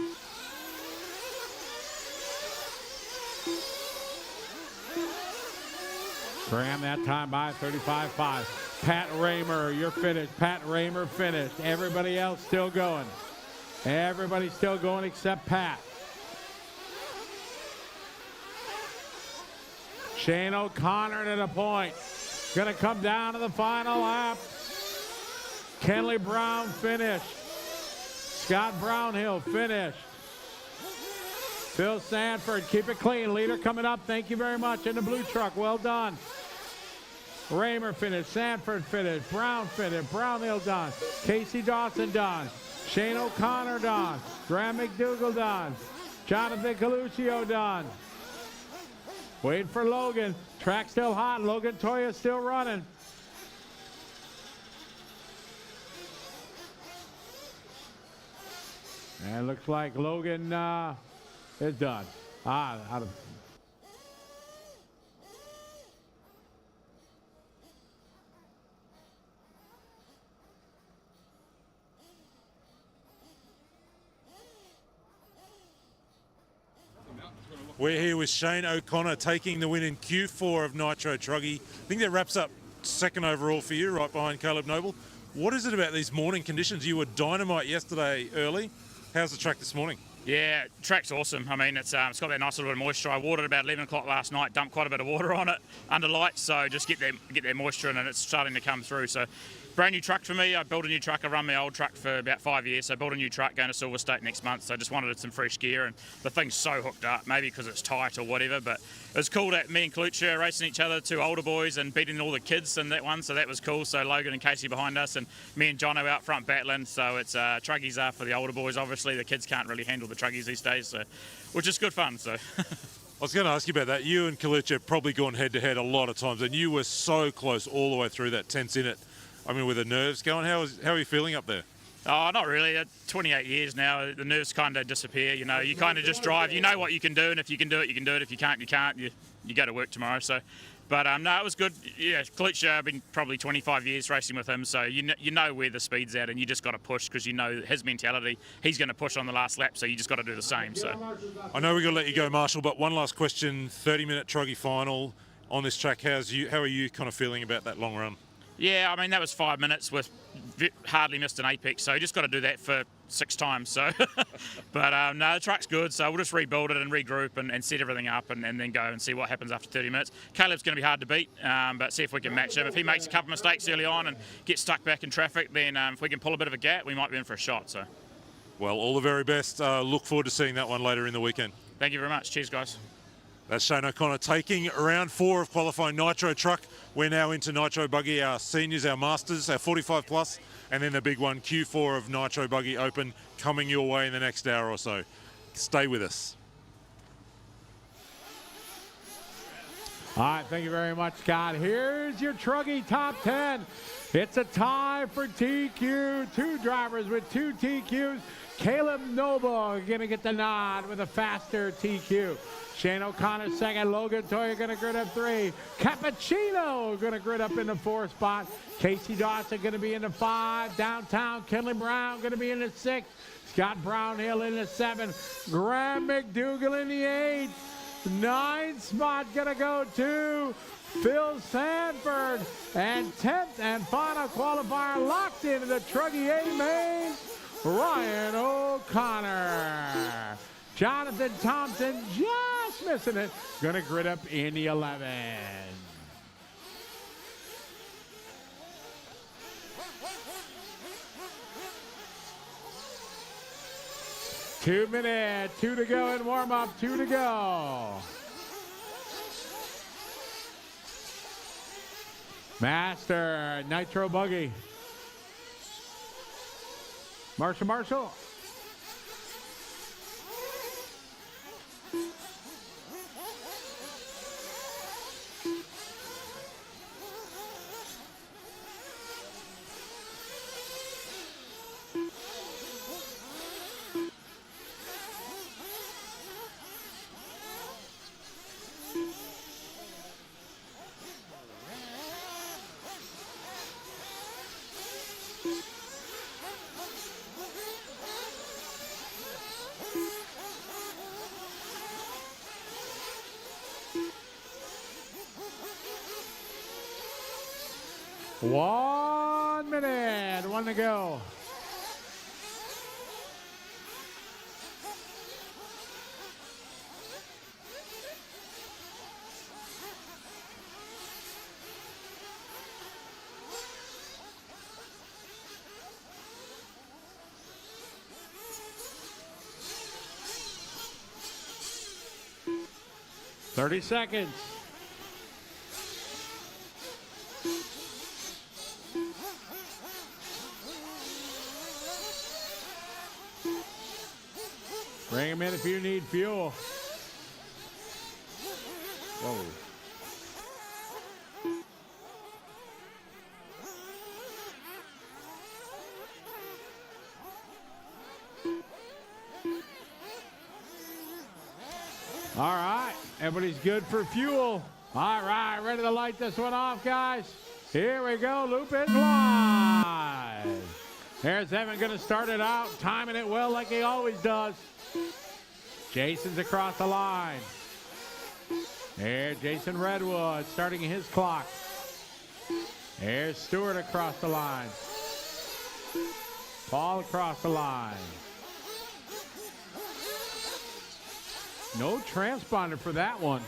Graham that time by 35.5. Pat Raymer, you're finished. Pat Raymer finished. Everybody else still going. Everybody's still going except Pat. Shane O'Connor to the point. Gonna come down to the final lap. Kenley Brown finished. Scott Brownhill finished. Phil Sanford, keep it clean. Leader coming up. Thank you very much. In the blue truck. Well done. Raymer finished. Sanford finished. Brown finished. Brownhill done. Casey Dawson done. Shane O'Connor done. Graham McDougall done. Jonathan Coluccio done. Wait for Logan. Track still hot. Logan Toya still running. And it looks like Logan is done. We're here with Shane O'Connor taking the win in Q4 of Nitro Truggy. I think that wraps up second overall for you, right behind Caleb Noble. What is it about these morning conditions? You were dynamite yesterday early. How's the track this morning? Yeah, track's awesome. I mean, it's got that nice little bit of moisture. I watered about 11 o'clock last night, dumped quite a bit of water on it under lights, so just get that moisture in and it's starting to come through. So brand new truck for me. I built a new truck. I run my old truck for about 5 years, so I built a new truck going to Silver State next month. So I just wanted some fresh gear, and the thing's so hooked up, maybe because it's tight or whatever, but it was cool that me and Kalucha are racing each other, two older boys, and beating all the kids in that one, so that was cool. So Logan and Casey behind us, and me and Jono out front battling. So it's truggies are for the older boys, obviously. The kids can't really handle the truggies these days, so which is good fun. So I was going to ask you about that. You and Kalucha have probably gone head-to-head a lot of times, and you were so close all the way through that 10th in it. I mean, with the nerves going, how are you feeling up there? Oh, not really. 28 years now, the nerves kind of disappear. You know, you kind of just drive. You know what you can do, and if you can do it, you can do it. If you can't, you can't. You go to work tomorrow. So, but no, it was good. Yeah, Kalucha, I've been probably 25 years racing with him, so you know where the speed's at, and you just got to push because you know his mentality. He's going to push on the last lap, so you just got to do the same. So, I know we're going to let you go, Marshall, but one last question: 30-minute truggy final on this track. How are you kind of feeling about that long run? yeah, I mean, that was 5 minutes with hardly missed an apex, so you just got to do that for 6 times. So, but no, the truck's good, so we'll just rebuild it and regroup and set everything up and then go and see what happens after 30 minutes. Caleb's going to be hard to beat, but see if we can match him. If he makes a couple of mistakes early on and gets stuck back in traffic, then if we can pull a bit of a gap, we might be in for a shot. So, well, all the very best. Look forward to seeing that one later in the weekend. Thank you very much. Cheers, guys. That's Shane O'Connor taking round 4 of qualifying Nitro truck. We're now into Nitro buggy, our seniors, our masters, our 45 plus, and then the big one, Q4 of Nitro buggy open, coming your way in the next hour or so. Stay with us. All right, thank you very much, Scott. Here's your Truggy top 10. It's a tie for TQ. 2 drivers with 2 TQs. Caleb Noble going to get the nod with a faster TQ. Shane O'Connor second. Logan Toya going to grid up 3. Cappuccino going to grid up in the 4th spot. Casey Dawson going to be in the 5. Downtown Kenley Brown going to be in the 6. Scott Brownhill in the 7. Graham McDougall in the 8. 9th spot going to go to Phil Sanford. And 10th and final qualifier locked into the Truggy A main, Ryan O'Connor. Jonathan Thompson just missing it. Going to grid up in the 11. Two minutes, 2 to go in warm-up, 2 to go. Master, Nitro buggy. Marshall. 1 minute, 1 to go. Thirty seconds. Bring him in if you need fuel. Whoa. All right, everybody's good for fuel. All right, ready to light this one off, guys? Here we go, loop it live. There's Evan gonna start it out, timing it well like he always does. Jason's across the line. There, Jason Redwood starting his clock. There's Stewart across the line. Paul across the line. No transponder for that one.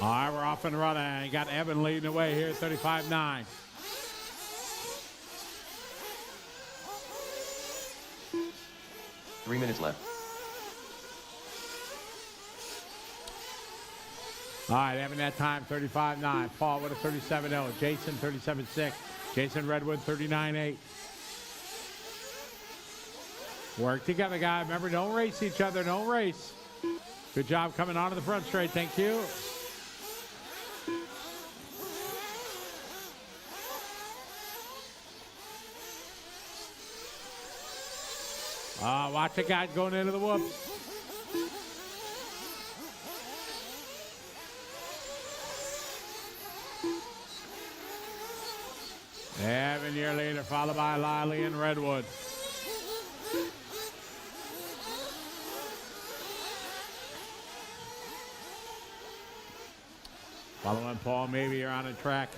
All right, we're off and running. You got Evan leading the way here, 35-9. Three minutes left. All right, Evan that time, 35-9. Paul with a 37-0. Jason, 37-6. Jason Redwood, 39-8. Work together, guys. Remember, don't race each other. Don't race. Good job coming onto the front straight. Thank you. Watch the guys going into the whoops. Evan, your leader, followed by Liley and Redwood. Following Paul, maybe you're on the track.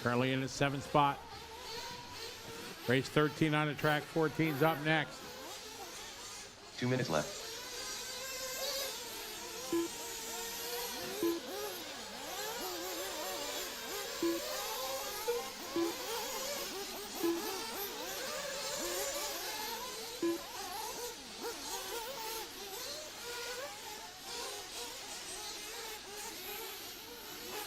Currently in the 7th spot. Race 13 on the track, 14's up next. 2 minutes left.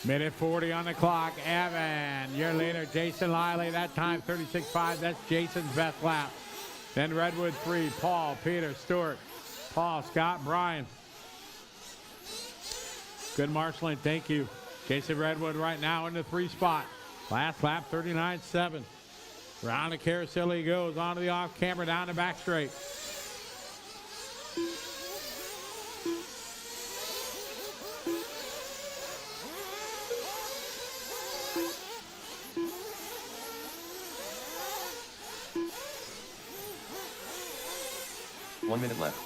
Minute 40 on the clock. Evan, your leader, Jason Liley. That time 36.5. That's Jason's best lap. Then Redwood 3. Paul, Peter, Stewart, Paul, Scott, Brian. Good marshaling. Thank you. Jason Redwood right now in the 3 spot. Last lap 39.7. Round the carousel he goes onto the off camber down the back straight. One minute left.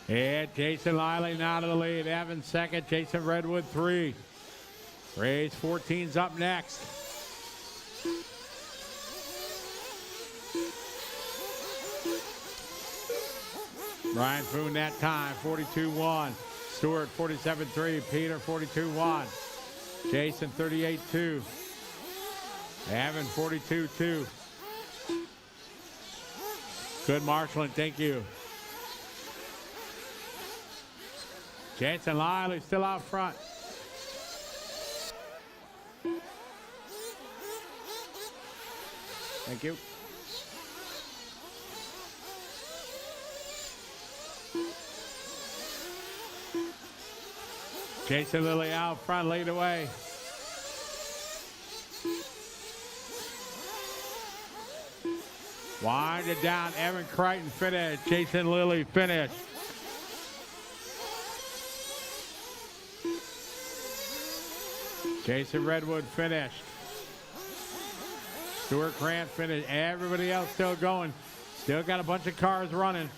Yeah, Jason Liley now to the lead. Evan second. Jason Redwood 3. Race 14's up next. Brian Foon that time, 42.1. Stewart, 47.3. Peter, 42.1. Jason, 38.2. Evan, 42.2. Good marshaling, thank you. Jason Liley still out front. Thank you. Jason Lilly out front, lead away. Wind it down, Evan Crichton finished. Jason Lilly finished. Jason Redwood finished. Stuart Grant finished. Everybody else still going. Still got a bunch of cars running.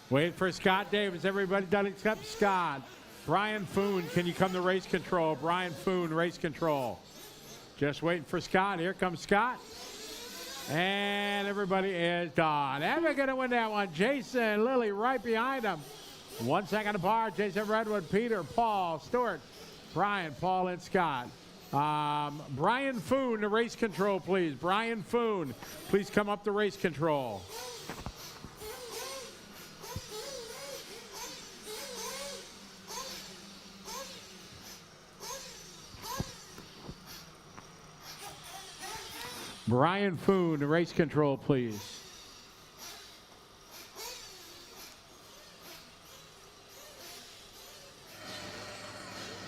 Wait for Scott Davis. Everybody done except Scott. Brian Foon, can you come to race control? Brian Foon, race control. Just waiting for Scott. Here comes Scott. And everybody is done. And we're going to win that one. Jason Lilly right behind him. 1 second apart. Jason Redwood, Peter, Paul, Stewart, Brian, Paul, and Scott. Brian Foon to race control, please. Brian Foon, please come up to race control. Brian Foon, race control, please.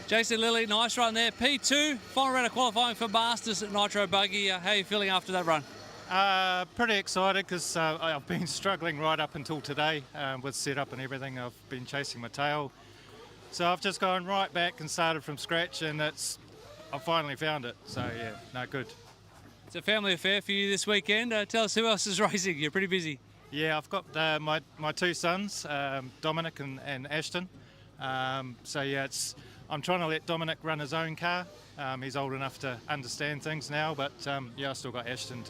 Jason Lilly, nice run there. P2, final round of qualifying for Masters at Nitro Buggy. How are you feeling after that run? Pretty excited because I've been struggling right up until today with setup and everything. I've been chasing my tail. So I've just gone right back and started from scratch, and I finally found it. So yeah, no, good. It's a family affair for you this weekend. Tell us who else is racing. You're pretty busy. Yeah, I've got my two sons, Dominic and Ashton. So yeah, I'm trying to let Dominic run his own car. He's old enough to understand things now, but yeah, I still got Ashton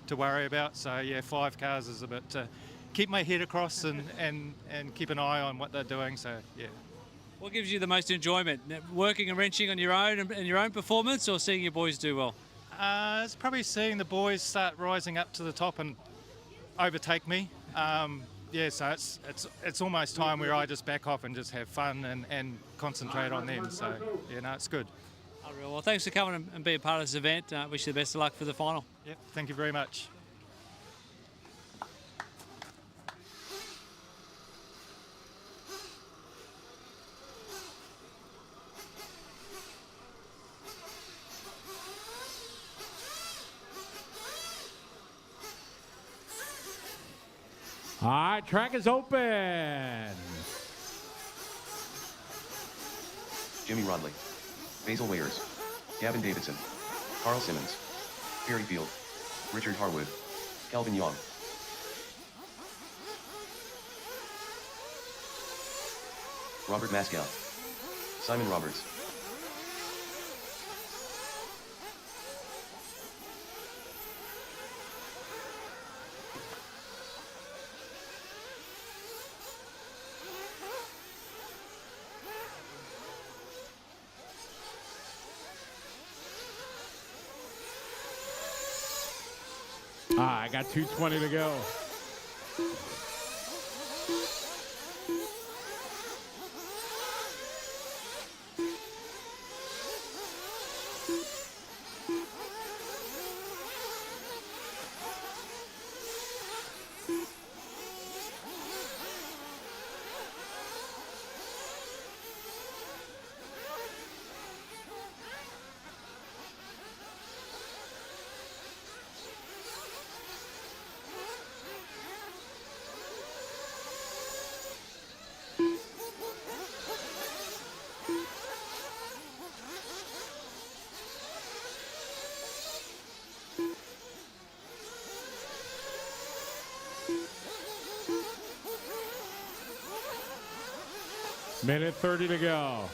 to worry about. So yeah, 5 cars is a bit to keep my head across and keep an eye on what they're doing. So yeah. What gives you the most enjoyment? Working and wrenching on your own and your own performance, or seeing your boys do well? It's probably seeing the boys start rising up to the top and overtake me. Yeah, so it's almost time where I just back off and just have fun and concentrate on them. So yeah, no, it's good. Unreal. Well, thanks for coming and being part of this event. Wish you the best of luck for the final. Yep, thank you very much. All right, track is open. Jimmy Rodley, Basil Wayers, Gavin Davidson, Carl Simmons, Perry Field, Richard Harwood, Kelvin Young. Robert Mascow, Simon Roberts. I got 2:20 to go. Minute 30 to go.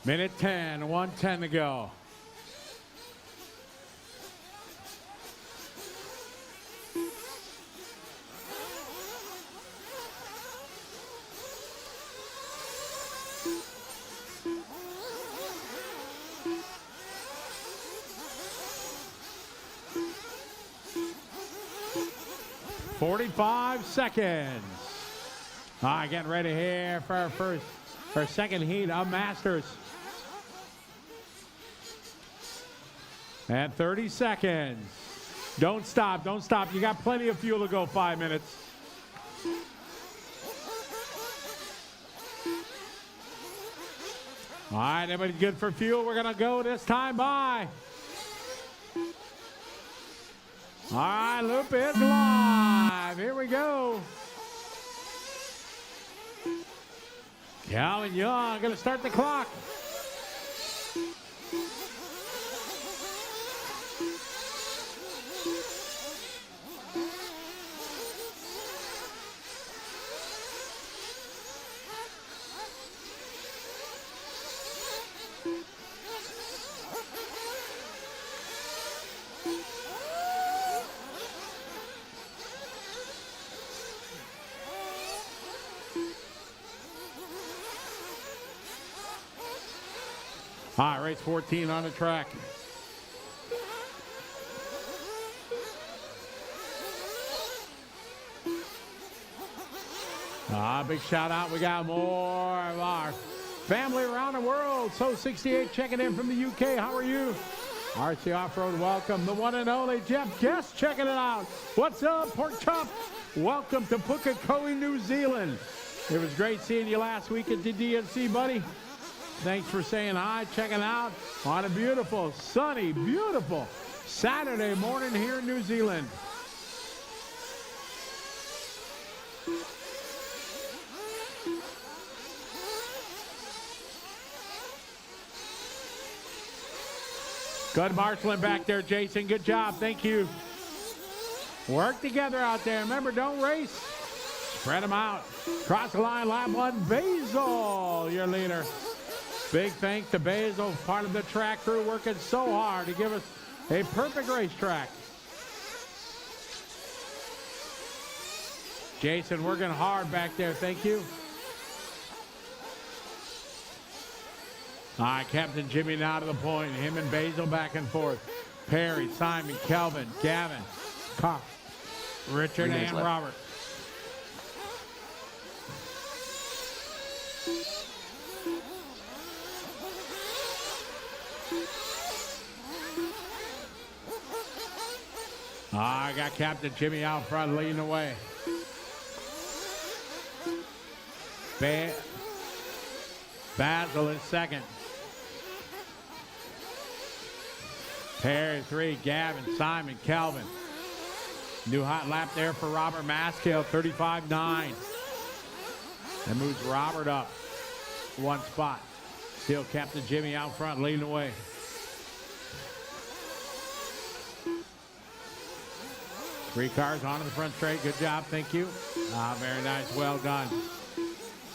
Minute 10, 1:10 to go. Seconds. All right, getting ready here for our second heat of Masters. And 30 seconds. Don't stop, don't stop. You got plenty of fuel to go, 5 minutes. All right, everybody good for fuel? We're gonna go this time by. All right, loop is live. Here we go. Calvin Young going to start the clock. All right, race 14 on the track. Big shout out. We got more of our family around the world. So 68 checking in from the UK. How are you? RC Off-Road, welcome. The one and only Jeff Guest checking it out. What's up, Pork Chop? Welcome to Pukekohe, New Zealand. It was great seeing you last week at the DNC, buddy. Thanks for saying hi, checking out on a beautiful, sunny, beautiful Saturday morning here in New Zealand. Good marshaling back there, Jason. Good job. Thank you. Work together out there. Remember, don't race. Spread them out. Cross the line, lap one. Basil, your leader. Big thanks to Basil, part of the track crew, working so hard to give us a perfect racetrack. Jason working hard back there. Thank you. All right, Captain Jimmy now to the point. Him and Basil back and forth. Perry, Simon, Kelvin, Gavin, Richard, and left. Robert. I got Captain Jimmy out front leading the way. Basil is second. Perry 3, Gavin, Simon, Kelvin. New hot lap there for Robert Maskill, 35.9. That moves Robert up one spot. Still Captain Jimmy out front leading the way. Three cars onto the front straight. Good job. Thank you. Very nice. Well done.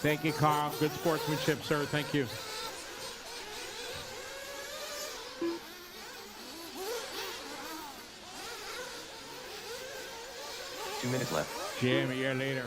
Thank you, Carl. Good sportsmanship, sir. Thank you. Two minutes left. Jimmy, your leader.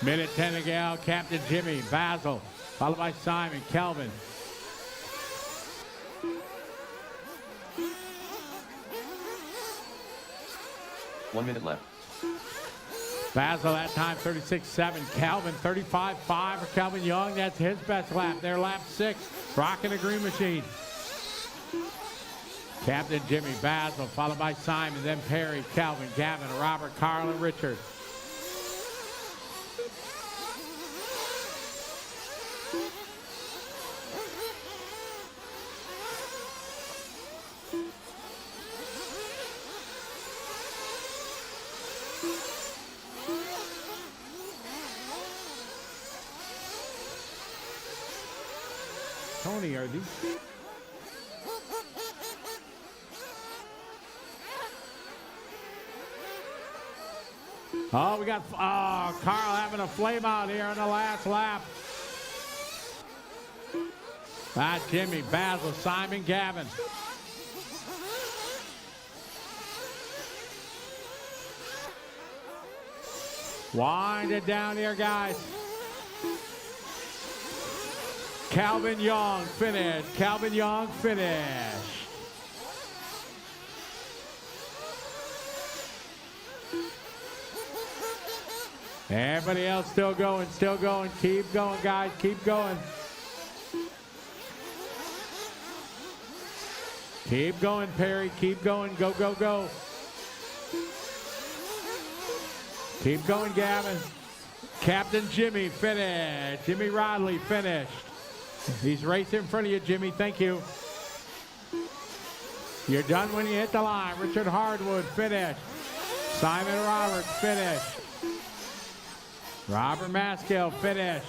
Minute 10 to go. Captain Jimmy, Basil, followed by Simon, Kelvin. One minute left. Basil that time 36.7. Calvin 35.5 for Calvin Young. That's his best lap. Their lap 6. Rocking the green machine. Captain Jimmy, Basil, followed by Simon, then Perry, Calvin, Gavin, Robert, Carl, and Richard. Tony, are these? Oh, we got Carl having a flame out here in the last lap. Jimmy, Basil, Simon, Gavin. Wind it down here, guys. Calvin Young finished. Calvin Young finished. Everybody else still going, still going. Keep going, guys. Keep going. Keep going, Perry. Keep going. Go, go, go. Keep going, Gavin. Captain Jimmy finished. Jimmy Rodley finished. He's racing in front of you, Jimmy. Thank you. You're done when you hit the line. Richard Hardwood finished. Simon Roberts finished. Robert Maskill finished.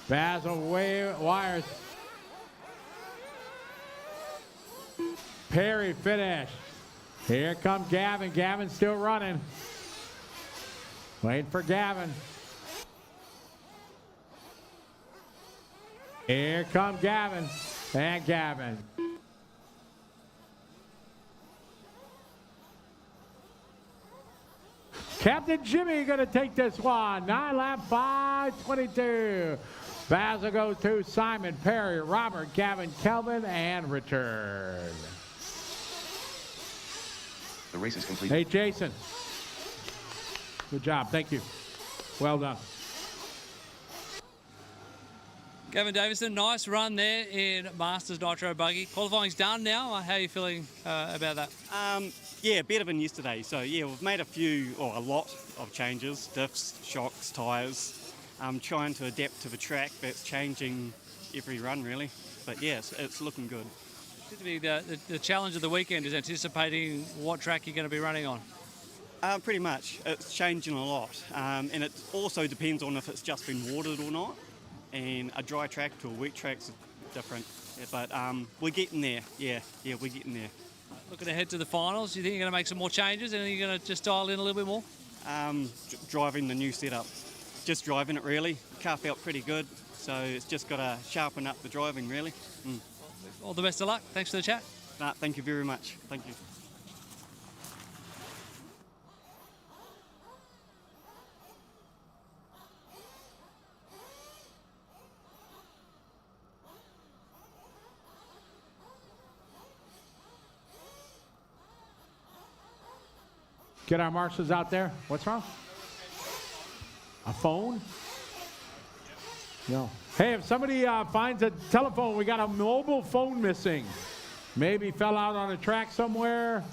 Basil Wires. Perry finished. Here comes Gavin. Gavin's still running. Waiting for Gavin. Here comes Gavin. And Gavin. Captain Jimmy going to take this one. 9 lap 5:22. Basil goes to Simon, Perry, Robert, Gavin, Kelvin, and Richard. The race is complete. Hey, Jason. Good job. Thank you. Well done. Gavin Davison, nice run there in Masters Nitro Buggy. Qualifying's done now. How are you feeling about that? Yeah, better than yesterday. So yeah, we've made a lot of changes, diffs, shocks, tyres. Trying to adapt to the track that's changing every run really. But yeah, it's looking good. Seems to be the challenge of the weekend is anticipating what track you're going to be running on. Pretty much. It's changing a lot. And it also depends on if it's just been watered or not. And a dry track to a wet track's different. Yeah, but we're getting there. Yeah, we're getting there. Looking ahead to the finals, do you think you're going to make some more changes and are you going to just dial in a little bit more? Driving the new setup. Just driving it really. The car felt pretty good, so it's just got to sharpen up the driving really. All the best of luck. Thanks for the chat. Thank you very much. Thank you. Get our marshals out there. What's wrong? A phone? No. Hey, if somebody finds a telephone, we got a mobile phone missing. Maybe fell out on a track somewhere.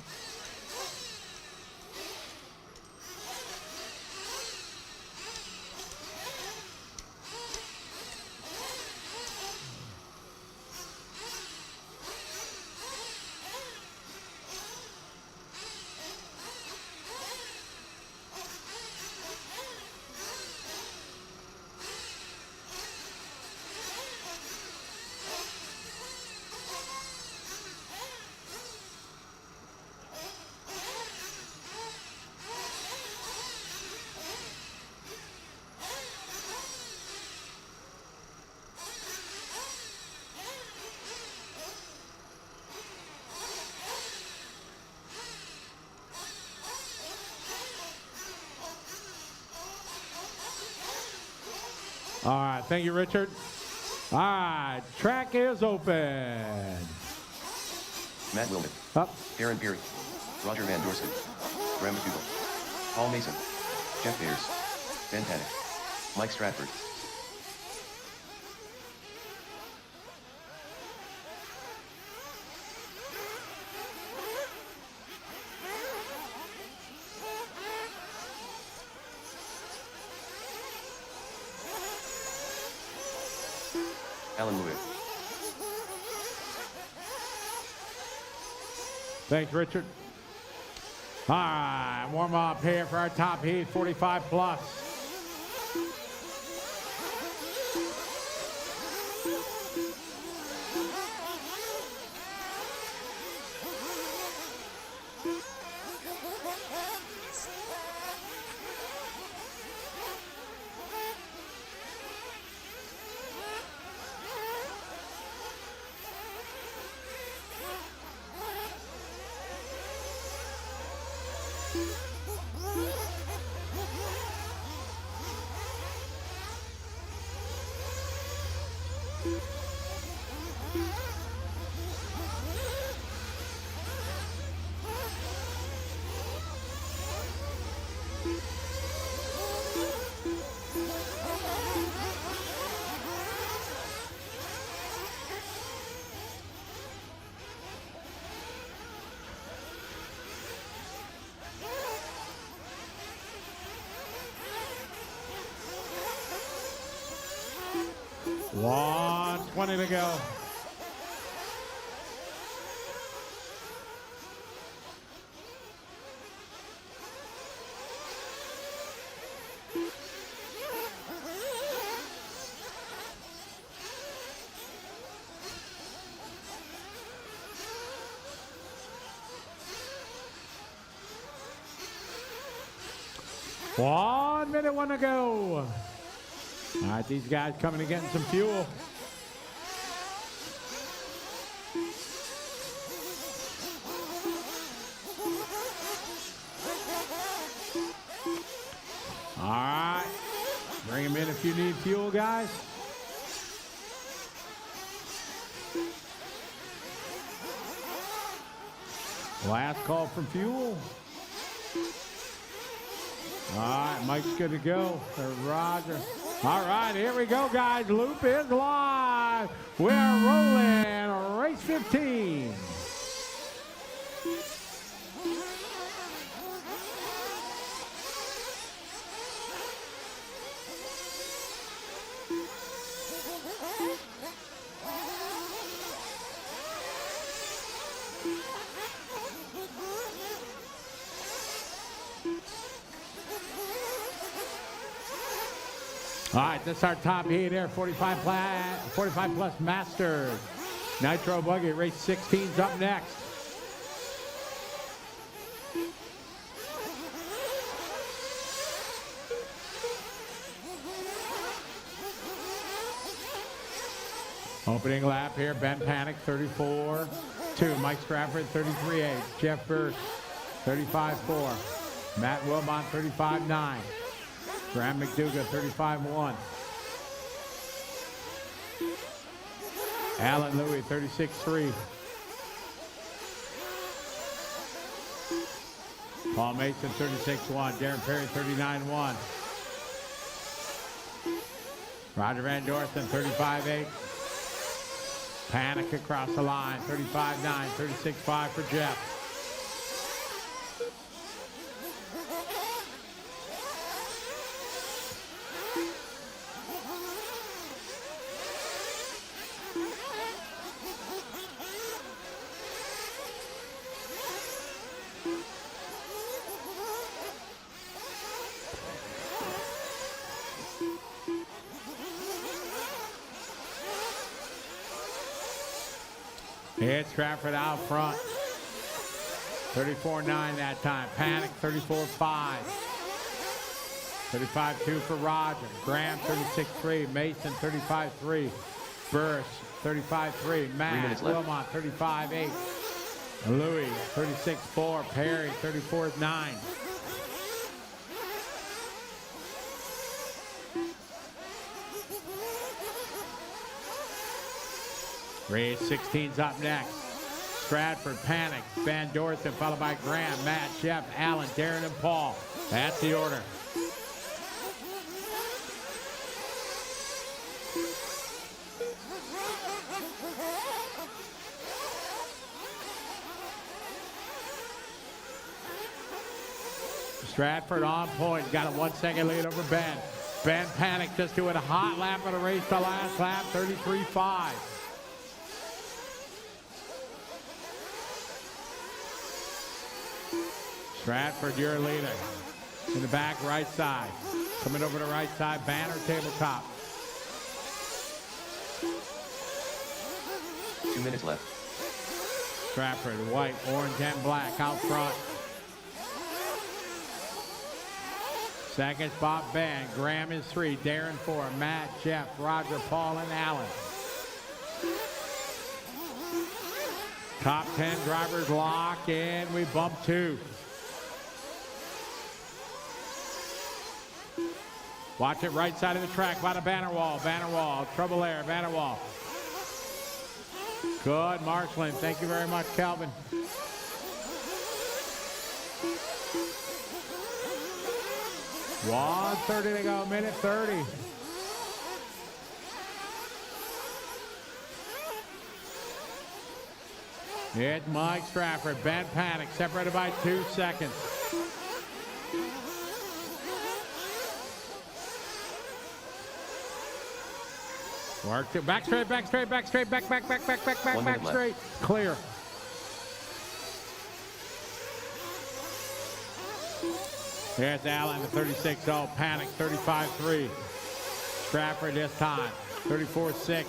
All right, thank you, Richard. All right, track is open. Matt Wilman. Up. Aaron Peary. Roger Van Dorsken. Graham McDougall. Paul Mason. Jeff Beers. Ben Paddock. Mike Stratford. Alan Lewis. Thanks, Richard. All right, warm up here for our top heat, 45 plus. $120 to go. 1 minute, 1 to go. All right, these guys coming and getting some fuel. All right, bring them in if you need fuel, guys. Last call for fuel. All right, Mike's good to go. There's Roger. All right, here we go, guys. Loop is live. We're rolling race 15. All right, this is our top heat here, 45 plus Masters. Nitro Buggy, race 16's up next. Opening lap here, Ben Panic, 34.2. Mike Stratford, 33.8. Jeff Burst, 35.4. Matt Wilmot, 35.9. Graham McDougall, 35.1. Alan Louie, 36.3. Paul Mason, 36.1. Darren Perry, 39.1. Roger Van Dorsen, 35.8. Panic across the line, 35.9, 36.5 for Jeff. It's Stratford out front. 34.9 that time. Panic, 34.5. 35.2 for Roger. Graham, 36.3. Mason, 35.3. Burris, 35.3. Matt Wilmot, 35.8. Louis, 36.4. Perry, 34.9. Race 16's up next. Stratford, Panic, Van Dorsen, followed by Graham, Matt, Jeff, Allen, Darren, and Paul. That's the order. Stratford on point, got a 1 second lead over Ben. Ben Panic just doing a hot lap of the race, the last lap, 33.5. Stratford, your leader. In the back, right side. Coming over to right side, banner, tabletop. 2 minutes left. Stratford, white, orange, and black out front. Second spot, Ben. Graham is 3. Darren 4. Matt, Jeff, Roger, Paul, and Allen. Top 10 drivers lock in. We bump 2. Watch it right side of the track by the banner wall. Banner wall, trouble there, banner wall. Good marshaling. Thank you very much, Calvin. $1:30 to go, minute 30. It's Mike Stratford, Ben Panic, separated by 2 seconds. Work to back straight, back straight, back straight, back straight. Clear. Here's Allen, the 36-0. Panic, 35-3. Stratford this time, 34-6.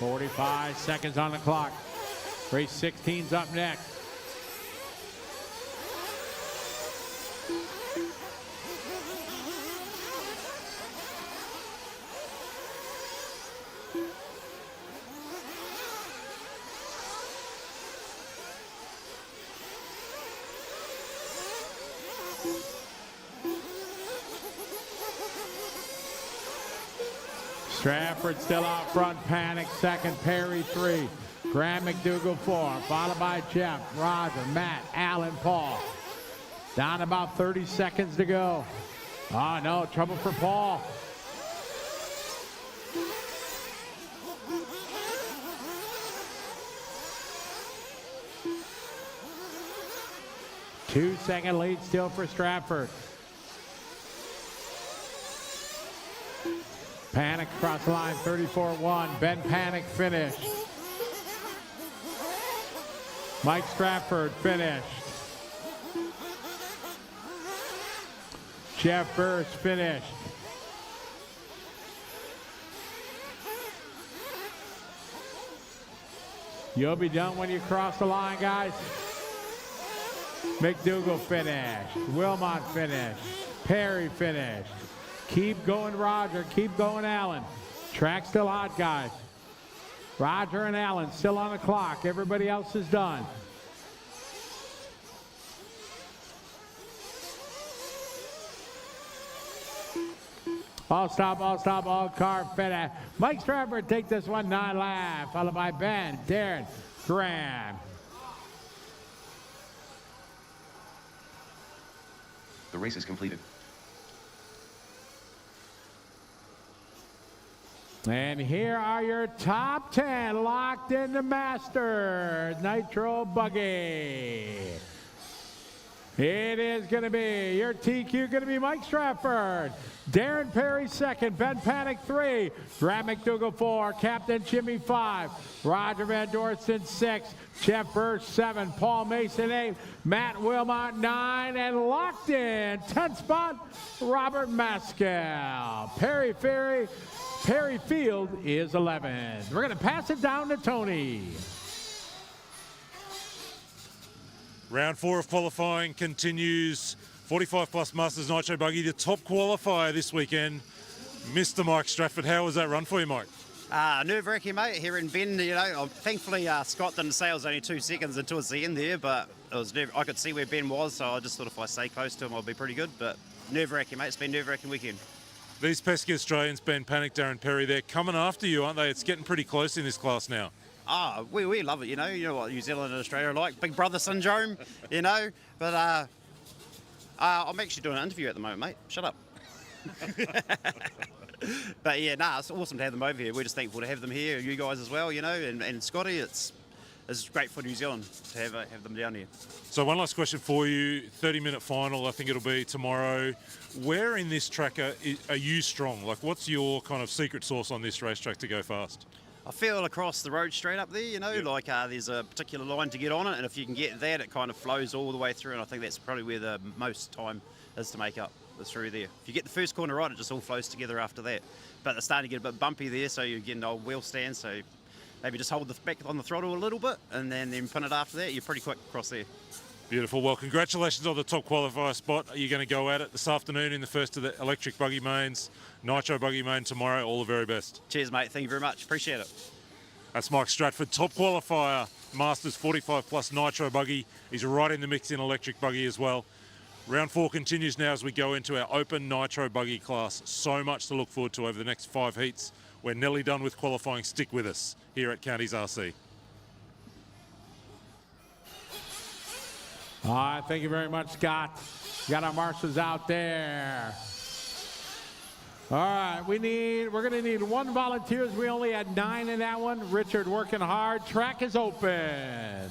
.45 seconds on the clock. Race 16's up next. Stratford still out front, Panic second, Perry 3, Graham McDougall 4, followed by Jeff, Roger, Matt, Alan, Paul. Down about 30 seconds to go. Oh no, trouble for Paul. Two-second lead still for Stratford. Panic across the line, 34-1. Ben Panic finished. Mike Stratford finished. Jeff Burst finished. You'll be done when you cross the line, guys. McDougall finished. Wilmot finished. Perry finished. Keep going, Roger. Keep going, Allen. Track still hot, guys. Roger and Allen still on the clock. Everybody else is done. All stop, all car finish. Mike Stratford take this one 9 laps, followed by Ben, Darren, Graham. The race is completed. And here are your top 10 locked into Masters Nitro Buggy. It is going to be your TQ going to be Mike Stratford, Darren Perry second, Ben Panic 3, Graham McDougall 4, Captain Jimmy 5, Roger Van Dorsten 6, Jeff Burst 7, Paul Mason 8, Matt Wilmot 9, and locked in 10th spot, Robert Maskell. Perry Field is 11th. We're going to pass it down to Tony. Round 4 of qualifying continues. 45 plus Masters Nitro Buggy, the top qualifier this weekend. Mr. Mike Stratford, how was that run for you, Mike? Nerve-wracking, mate, here in Bend. You know, thankfully Scott didn't say it was only 2 seconds until the end there, but it was I could see where Ben was, so I just thought if I stay close to him, I'll be pretty good. But nerve-wracking, mate. It's been a nerve-wracking weekend. These pesky Australians, Ben Panic, Darren Perry, they're coming after you, aren't they? It's getting pretty close in this class now. We love it, you know what New Zealand and Australia are like, big brother syndrome, you know, but I'm actually doing an interview at the moment, mate, shut up. But yeah, it's awesome to have them over here. We're just thankful to have them here, you guys as well, you know, and Scotty, it's great for New Zealand to have them down here. So one last question for you, 30-minute final, I think it'll be tomorrow. Where in this track are you strong? Like, what's your kind of secret sauce on this racetrack to go fast? I feel across the road straight up there, you know, like there's a particular line to get on it, and if you can get that, it kind of flows all the way through, and I think that's probably where the most time is to make up, is through there. If you get the first corner right, it just all flows together after that. But it's starting to get a bit bumpy there, so you're getting old wheel stand, so maybe just hold the back on the throttle a little bit, and then pin it after that. You're pretty quick across there. Beautiful. Well, congratulations on the top qualifier spot. You're going to go at it this afternoon in the first of the electric buggy mains, Nitro Buggy main tomorrow. All the very best. Cheers, mate. Thank you very much. Appreciate it. That's Mike Stratford, top qualifier, Masters 45 plus Nitro Buggy. He's right in the mix in electric buggy as well. Round 4 continues now as we go into our open Nitro Buggy class. So much to look forward to over the next 5 heats. We're nearly done with qualifying. Stick with us here at Counties RC. All right, thank you very much, Scott. Got our marshals out there. All right, we're going to need 1 volunteer. We only had 9 in that one. Richard working hard. Track is open.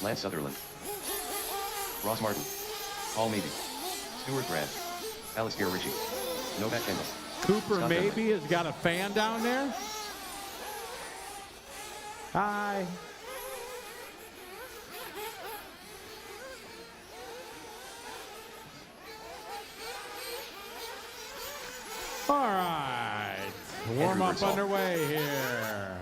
Lance Sutherland. Ross Martin. Paul Maybe. Stuart Grant. Alistair Ritchie. Novak Kendall. Cooper Scott Maybe Bentley. has got a fan down there. Hi. All right, warm up underway here.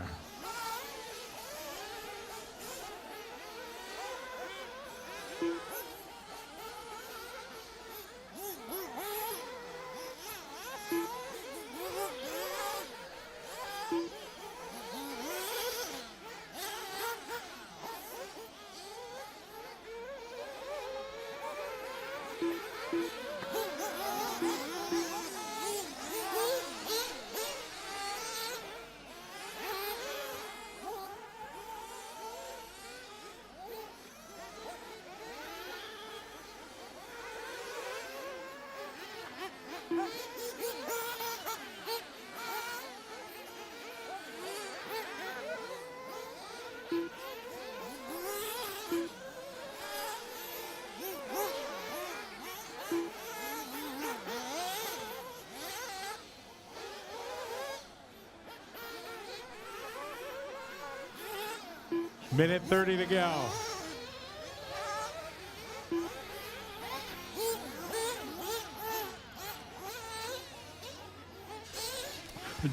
Minute 30 to go.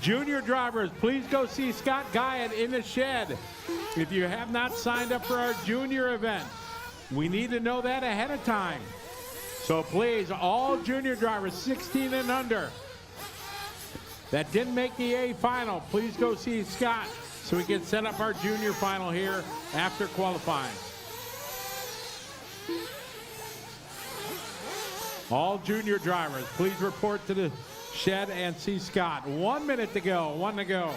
Junior drivers, please go see Scott Guyot in the shed. If you have not signed up for our junior event, we need to know that ahead of time. So please, all junior drivers 16 and under that didn't make the A final, please go see Scott so we can set up our junior final here after qualifying. All junior drivers, please report to the shed and see Scott. 1 minute to go, 1 to go.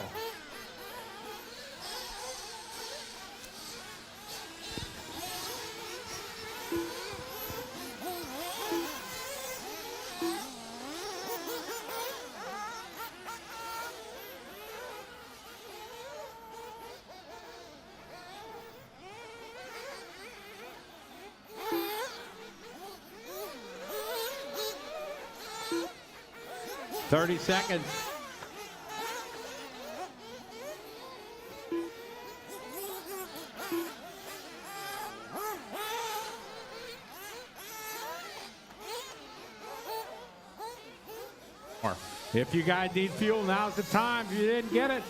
Thirty seconds. If you guys need fuel, now's the time. If you didn't get it.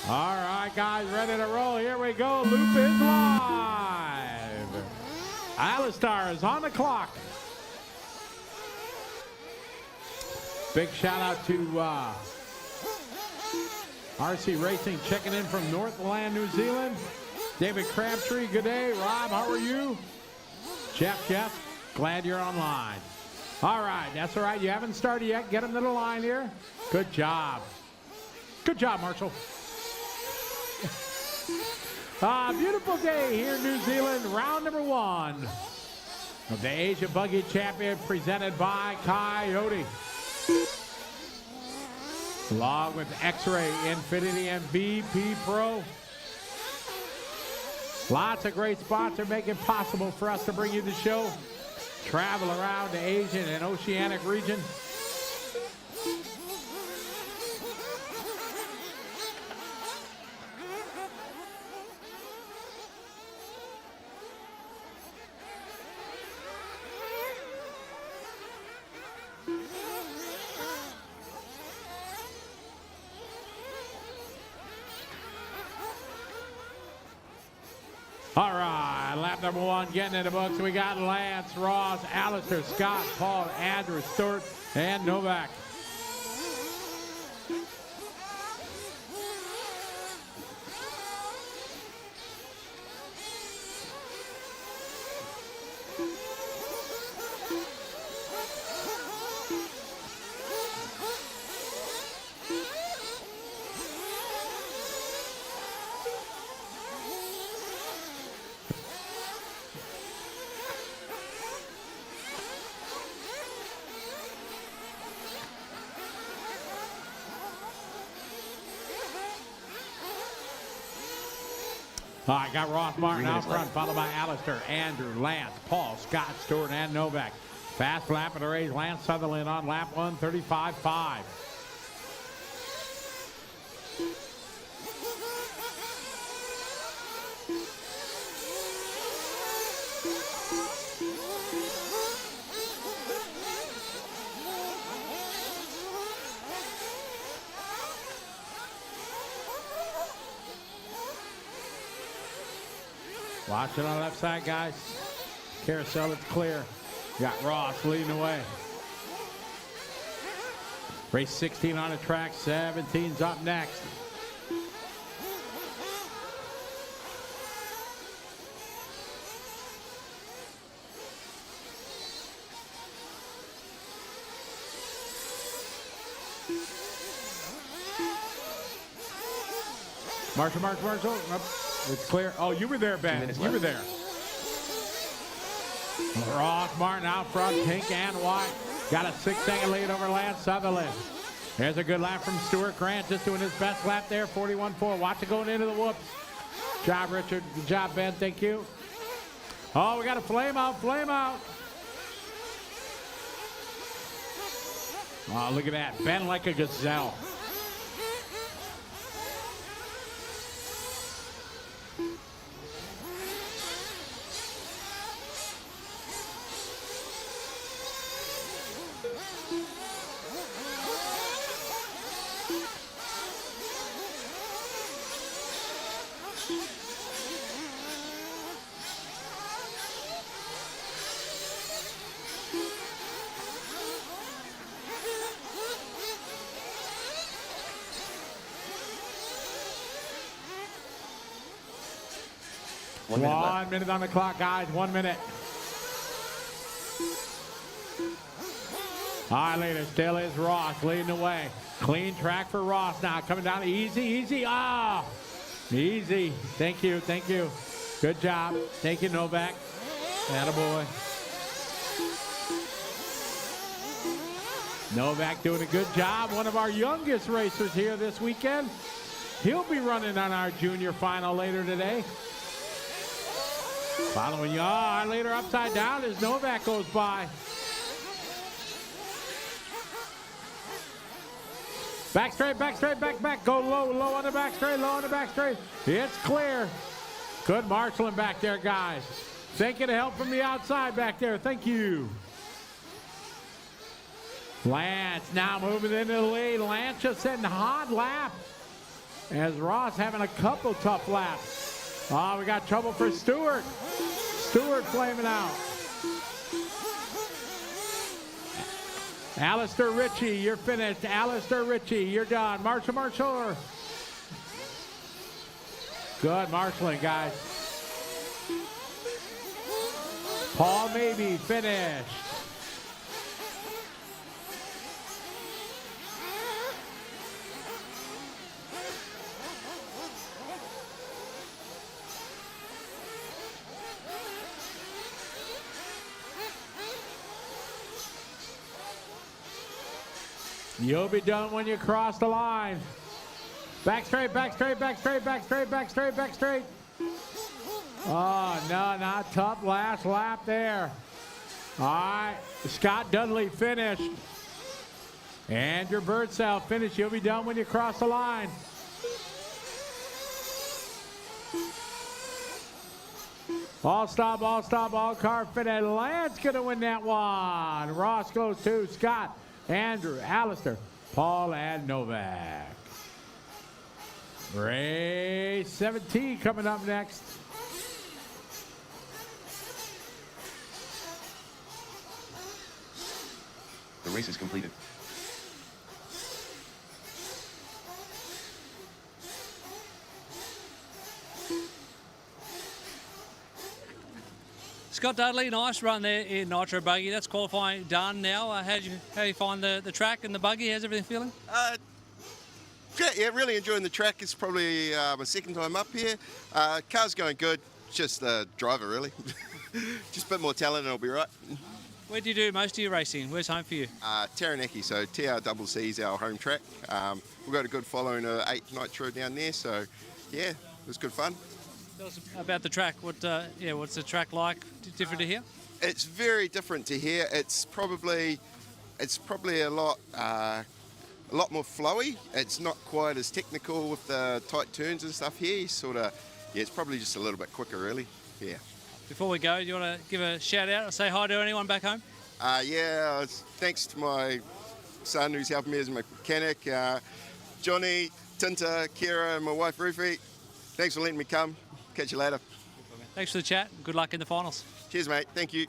All right, guys, ready to roll. Here we go. Loop is live. Alistar is on the clock. Big shout out to RC Racing checking in from Northland, New Zealand. David Crabtree, good day. Rob, how are you? Jeff, glad you're online. All right, that's all right. You haven't started yet. Get them to the line here. Good job. Good job, Marshall. Beautiful day here in New Zealand. Round number 1 of the Asia Buggy Champion presented by Coyote. Along with X-Ray, Infinity, and BP Pro. Lots of great spots are making it possible for us to bring you the show. Travel around the Asian and Oceanic region. All right, lap number 1 getting in the books. We got Lance, Ross, Alistair, Scott, Paul, Andrew, Stewart, and Novak. All right, got Ross Martin out front, followed by Alistair, Andrew, Lance, Paul, Scott, Stewart, and Novak. Fast lap of the race, Lance Sutherland on lap 1, 35.5. Watch it on the left side, guys. Carousel, it's clear. Got Ross leading the way. Race 16 on the track, 17's up next. Marshall. It's clear. Oh, you were there, Ben. You were there. Ross Martin out front, pink and white. Got a 6-second lead over Lance Sutherland. There's a good lap from Stuart Grant, just doing his best lap there, 41.4. Watch it going into the whoops. Good job, Richard. Good job, Ben. Thank you. Oh, we got a flame out, flame out. Oh, look at that. Ben like a gazelle. One minute left. 1 minute on the clock, guys. 1 minute. All right, leader. Still is Ross leading the way. Clean track for Ross now. Coming down easy, easy. Ah, easy. Thank you, thank you. Good job. Thank you, Novak. Attaboy. Novak doing a good job. One of our youngest racers here this weekend. He'll be running on our junior final later today. Following you, our leader upside down as Novak goes by. Back straight, back straight, back, back. Go low, low on the back straight, low on the back straight. It's clear. Good marshaling back there, guys. Thank you to help from the outside back there. Thank you. Lance now moving into the lead. Lance just setting a hot lap as Ross having a couple tough laps. Oh, we got trouble for Stewart. Stewart flaming out. Alistair Ritchie, you're finished. Alistair Ritchie, you're done. Marshall. Good marshaling, guys. Paul Mabey finished. You'll be done when you cross the line. Back straight, back straight, back straight, back straight, back straight, back straight. Oh, no, not tough last lap there. All right, Scott Dudley finished. Andrew Birdsell finished. You'll be done when you cross the line. All stop, all car fitted. Lance gonna win that one. Ross goes to Scott, Andrew, Alistair, Paul, and Novak. Race 17 coming up next. The race is completed. Scott Dudley, nice run there in Nitro buggy. That's qualifying done now. How do you find the track and the buggy? How's everything feeling? Yeah, really enjoying the track. It's probably my second time up here. Car's going good. Just the driver, really. Just a bit more talent and it'll be right. Where do you do most of your racing? Where's home for you? Taranaki, so TRCC is our home track. We've got a good following of 8 Nitro down there, so yeah, it was good fun. Tell us about the track. What's the track like? Different to here? It's very different to here. It's probably a lot more flowy. It's not quite as technical with the tight turns and stuff here. It's probably just a little bit quicker, really. Yeah. Before we go, do you want to give a shout out or say hi to anyone back home? Thanks to my son who's helping me as a mechanic, Johnny, Tinta, Kira, and my wife Rufi. Thanks for letting me come. Catch you later. Thanks for the chat. Good luck in the finals. Cheers, mate. Thank you.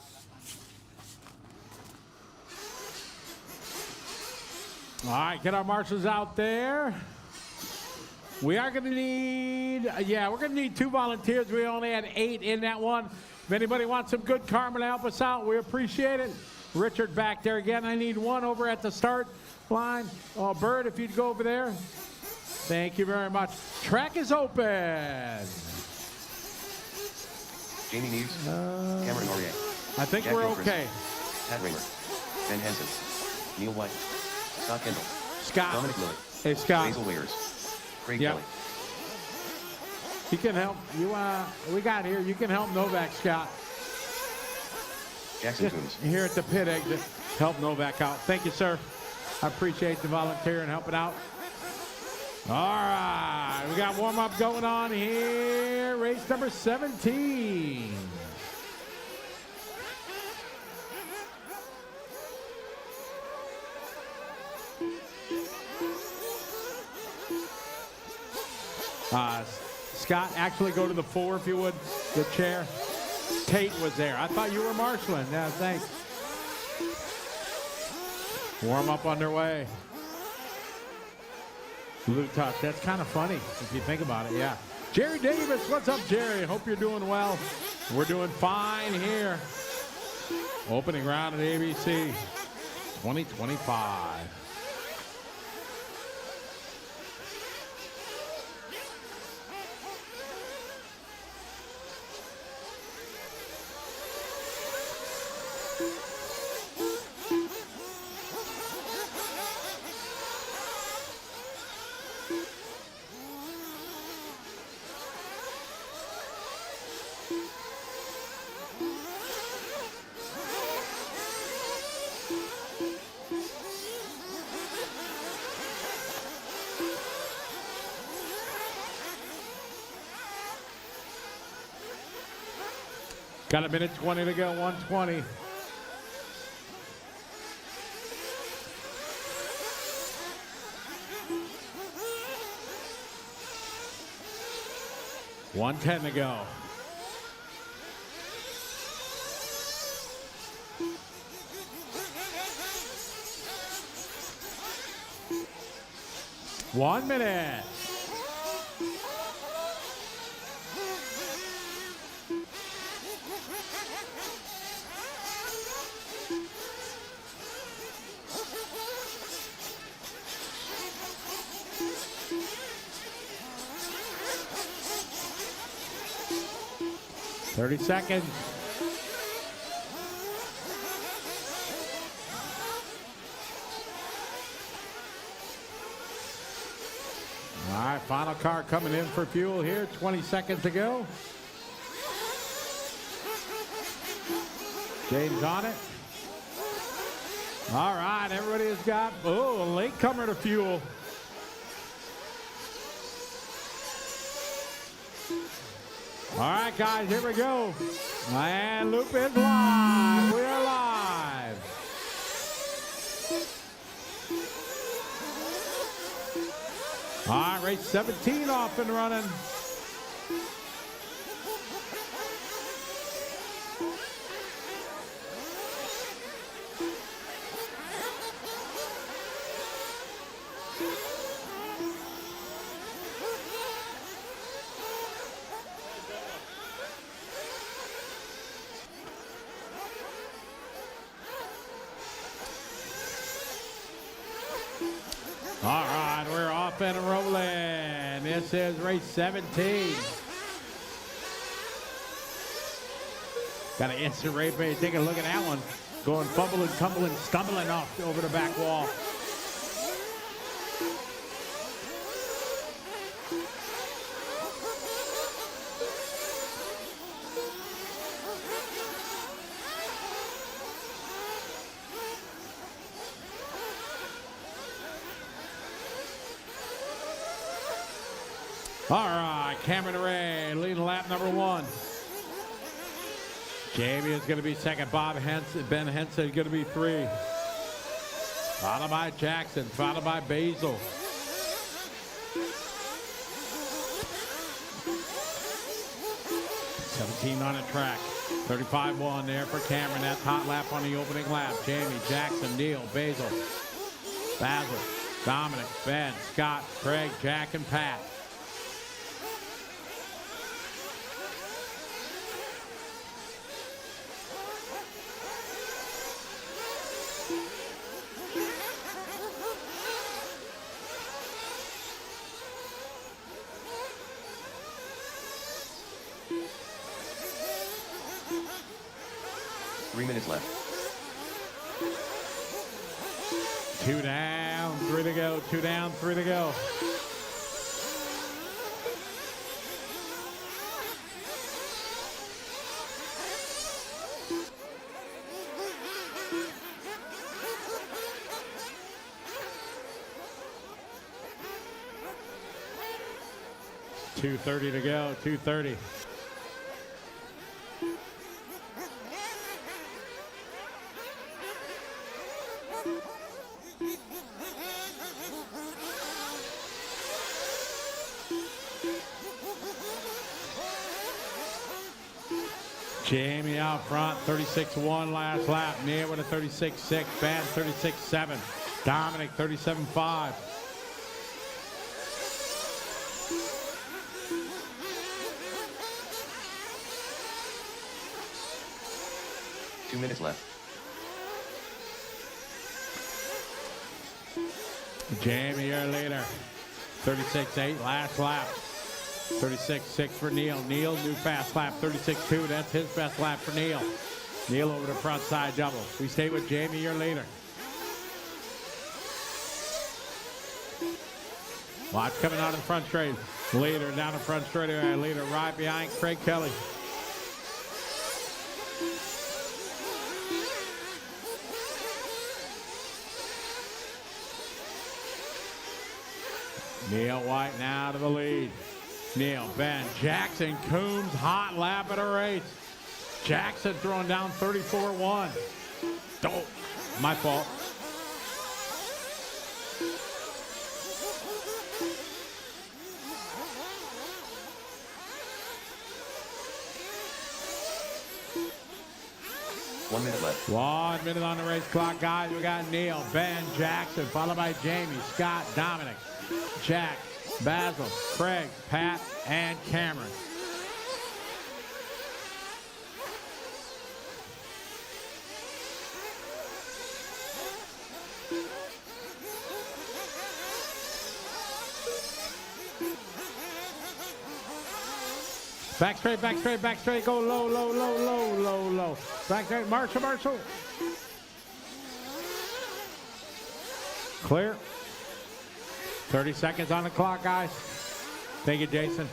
All right, get our marshals out there. We are going to need, we're going to need 2 volunteers. We only had 8 in that one. If anybody wants some good karma to help us out, we appreciate it. Richard back there again. I need 1 over at the start line. Oh, Bird, if you'd go over there. Thank you very much. Track is open. Jamie Neves, Cameron Aurier, I think Jack we're Gilchrist, okay. Pat Raymer, Ben Henson, Neil White, Scott Kendall, Scott. Dominic Lilly, Hey, Scott. Basil Wayers, Craig Yep. Kelly. You can help. We got here. You can help Novak, Scott. Jackson Just Coombs. here at the pit exit, help Novak out. Thank you, sir. I appreciate the volunteer and helping out. All right, we got warm-up going on here. Race number 17. Scott, actually go to the 4 if you would, the chair. Tate was there. I thought you were marshaling. Yeah, thanks. Warm up underway. Blue touch. That's kind of funny if you think about it. Yeah. Jerry Davis, what's up, Jerry? Hope you're doing well. We're doing fine here. Opening round at ABC 2025. Got a minute 20 to go, 120. $110 to go. One minute. Thirty seconds. All right, final car coming in for fuel here. 20 seconds to go. James on it. All right, everybody has got, a late comer to fuel. All right, guys, here we go. And loop is live. We are live. All right, race 17 off and running. All right, we're off and rolling. This is race 17. Got an instant replay. Take a look at that one. Going fumbling, tumbling, stumbling off over the back wall. All right, Cameron Ray leading lap number 1. Jamie is going to be second. Ben Henson is going to be 3. Followed by Jackson, followed by Basil. $17 on the track. 35-1 there for Cameron. That's hot lap on the opening lap. Jamie, Jackson, Neil, Basil, Dominic, Ben, Scott, Craig, Jack, and Pat. 3 minutes left. 2 down, 3 to go. 2 down, 3 to go. .230 to go. 2:30. Jamie out front, 36.1 last lap. Nia with a 36.6. Ben 36.7. Dominic 37.5. Two minutes left. Jamie, your leader. 36.8 last lap. 36.6 for Neil. Neil, new fast lap, 36.2. That's his best lap for Neil. Neil over the front side double. We stay with Jamie, your leader. Watch coming out of the front straight. Leader down the front straight. Leader right behind Craig Kelly. Neil White now to the lead. Neil, Ben, Jackson, Coombs, hot lap at a race. Jackson throwing down 34.1. Oh, my fault. One minute left. 1 minute on the race clock, guys. We got Neil, Ben, Jackson, followed by Jamie, Scott, Dominic, Jack, Basil, Craig, Pat, and Cameron. Back straight, back straight, back straight. Go low, low, low, low, low, low. Back straight. Marshall, Marshall. Clear. 30 seconds on the clock, guys. Thank you, Jason.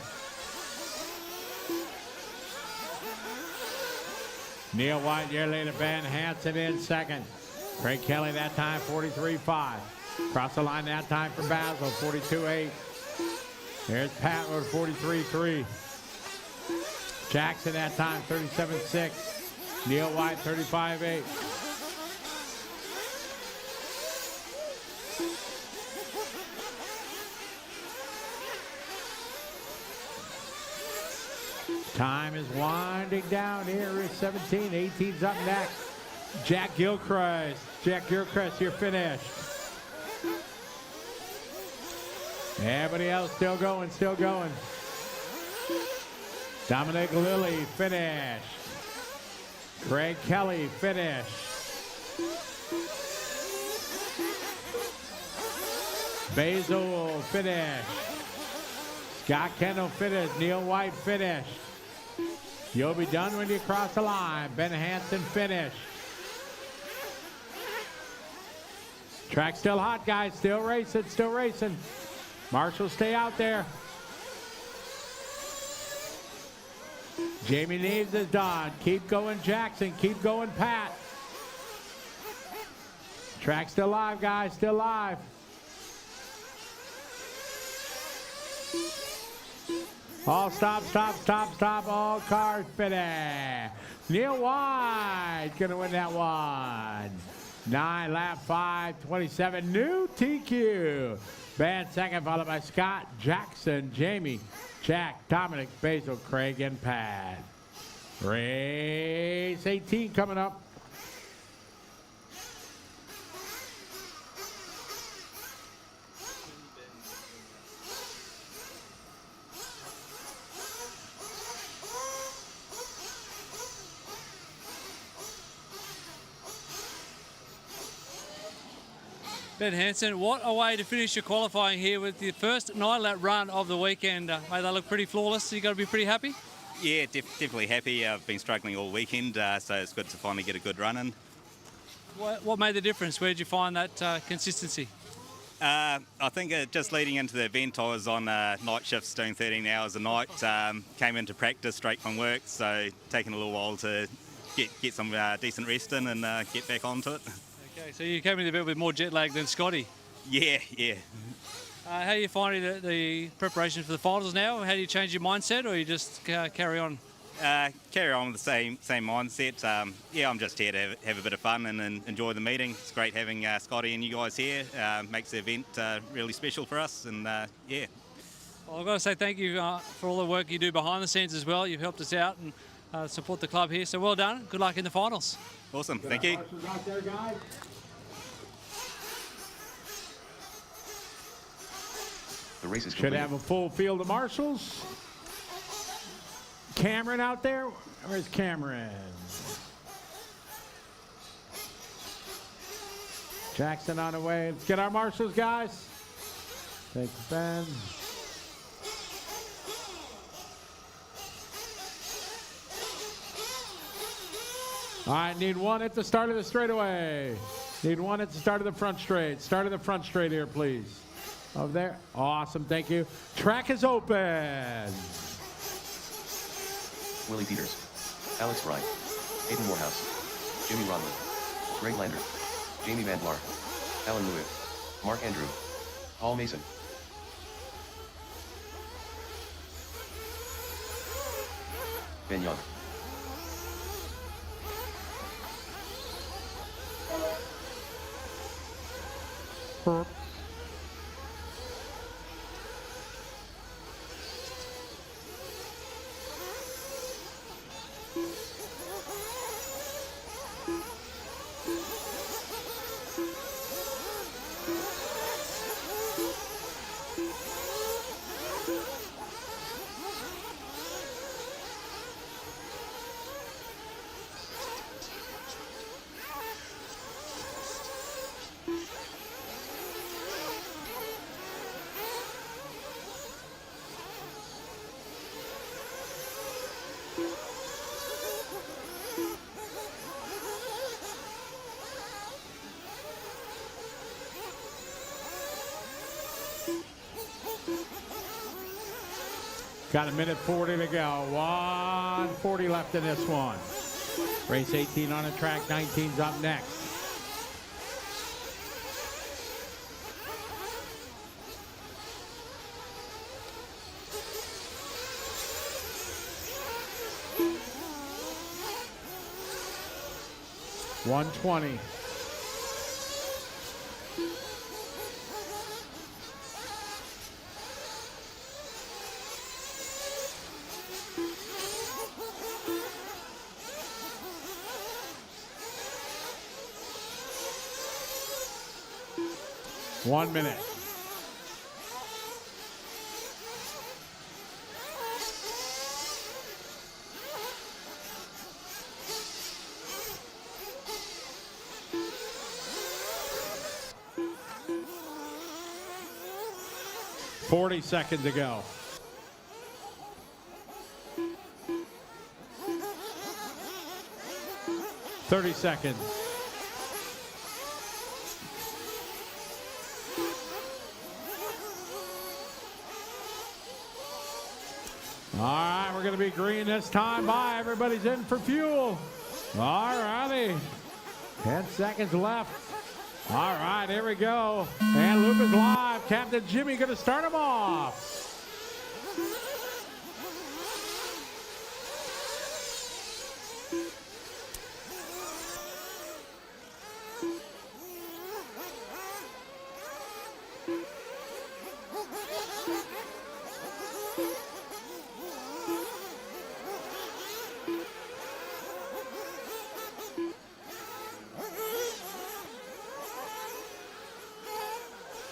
Neil White, your leader. Ben Hansen in second. Craig Kelly that time, 43.5. Cross the line that time for Basil, 42.8. There's Pat with 43.3. Jackson that time, 37.6. Neil White, 35.8. Time is winding down here. Is 17. 18's up next. Jack Gilchrist. Jack Gilchrist, you're finished. Everybody else still going, still going. Dominic Lilly, finished. Craig Kelly, finished. Basil, finished. Scott Kendall, finished. Neil White, finished. You'll be done when you cross the line. Ben Hansen, finished. Track still hot, guys. Still racing, still racing. Marshall, stay out there. Jamie Neves is done. Keep going, Jackson. Keep going, Pat. Track still live, guys. Still live. All stop, stop, stop, stop. All cars finished. Neil White gonna win that one. 9 lap 5:27. New TQ. Ben second, followed by Scott, Jackson, Jamie, Jack, Dominic, Basil, Craig, and Pat. Race 18 coming up. Ben Hansen, what a way to finish your qualifying here with the first 9 lap run of the weekend. Mate, they look pretty flawless. You got to be pretty happy? Yeah, definitely happy. I've been struggling all weekend, so it's good to finally get a good run in. What made the difference? Where did you find that consistency? I think just leading into the event, I was on night shifts doing 13 hours a night. Came into practice straight from work, so taking a little while to get some decent rest in and get back onto it. Okay, so you came in a bit with more jet lag than Scotty. Yeah. How are you finding the preparation for the finals now? How do you change your mindset, or you just carry on? Carry on with the same mindset. I'm just here to have a bit of fun and enjoy the meeting. It's great having Scotty and you guys here. Makes the event really special for us, and yeah. Well, I've got to say thank you for all the work you do behind the scenes as well. You've helped us out and support the club here, so well done. Good luck in the finals. Awesome, thank you. The race is Should complete. have a full field of marshals. Cameron out there. Where's Cameron? Jackson on the way. Let's get our marshals, guys. Thank you, Ben. All right, need one at the start of the straightaway. Need one at the start of the front straight. Start of the front straight here, please. Over there. Awesome, thank you. Track is open. Willie Peters, Alex Bryant, Hayden Morehouse, Jimmy Rodman, Greg Lander, Jamie Van Blar, Alan Lewis, Mark Andrew, Paul Mason. Ben Young. Got a minute 40 to go. 1:40 left in this one. Race 18 on the track. 19's up next. $120. One minute. $40 seconds to go. $30 seconds. All right, we're going to be green this time. Bye. Everybody's in for fuel. All righty. 10 seconds left. All right, here we go. And loop is live. Captain Jimmy going to start him off.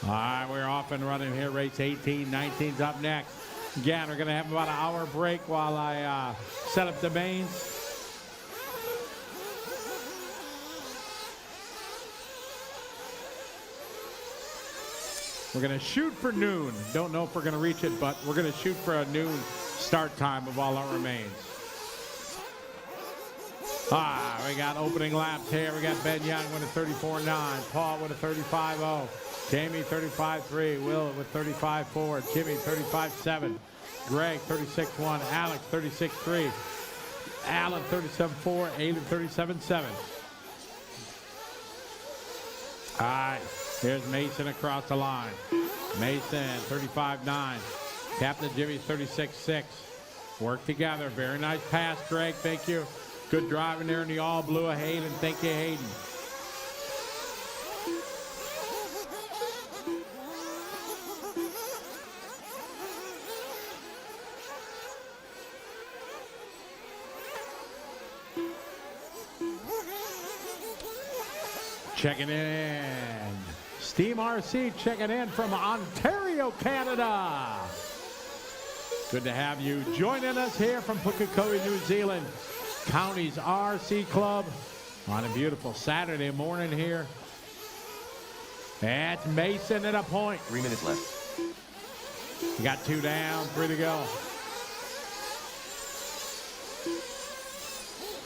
All right, we're off and running here. Race 18, 19's up next. Again, we're going to have about an hour break while I set up the mains. We're going to shoot for noon. Don't know if we're going to reach it, but we're going to shoot for a noon start time of all our remains. We got opening laps here. We got Ben Young with a 34.9, Paul with a 35.0, Jamie 35.3, Will with 35.4, Jimmy 35.7, Greg 36.1, Alex 36.3, Alan 37.4, Aiden 37.7. All right, here's Mason across the line. Mason 35.9, Captain Jimmy 36.6. Work together. Very nice pass, Greg. Thank you. Good driving there in the all blue of Hayden. Thank you, Hayden. Checking in. Steam RC checking in from Ontario, Canada. Good to have you joining us here from Pukekohe, New Zealand. Counties RC Club on a beautiful Saturday morning here. That's Mason at a point. 3 minutes left. You got 2 down, 3 to go.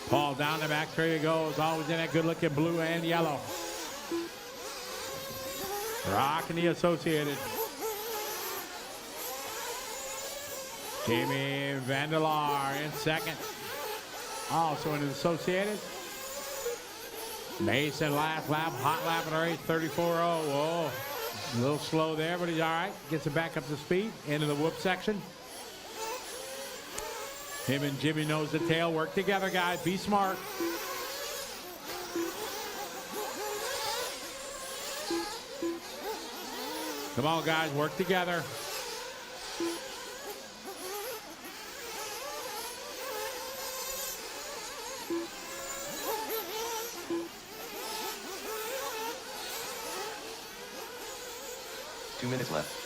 Paul down the back straight he goes. Always in that good-looking blue and yellow. Rocking the Associated. Jamie Vandelar in second. Also in the Associated. Mason last lap, hot lap of the race, 34.0. Whoa, a little slow there, but he's all right. Gets it back up to speed. Into the whoop section. Him and Jimmy nose to tail. Work together, guys. Be smart. Come on, guys. Work together. Two minutes left.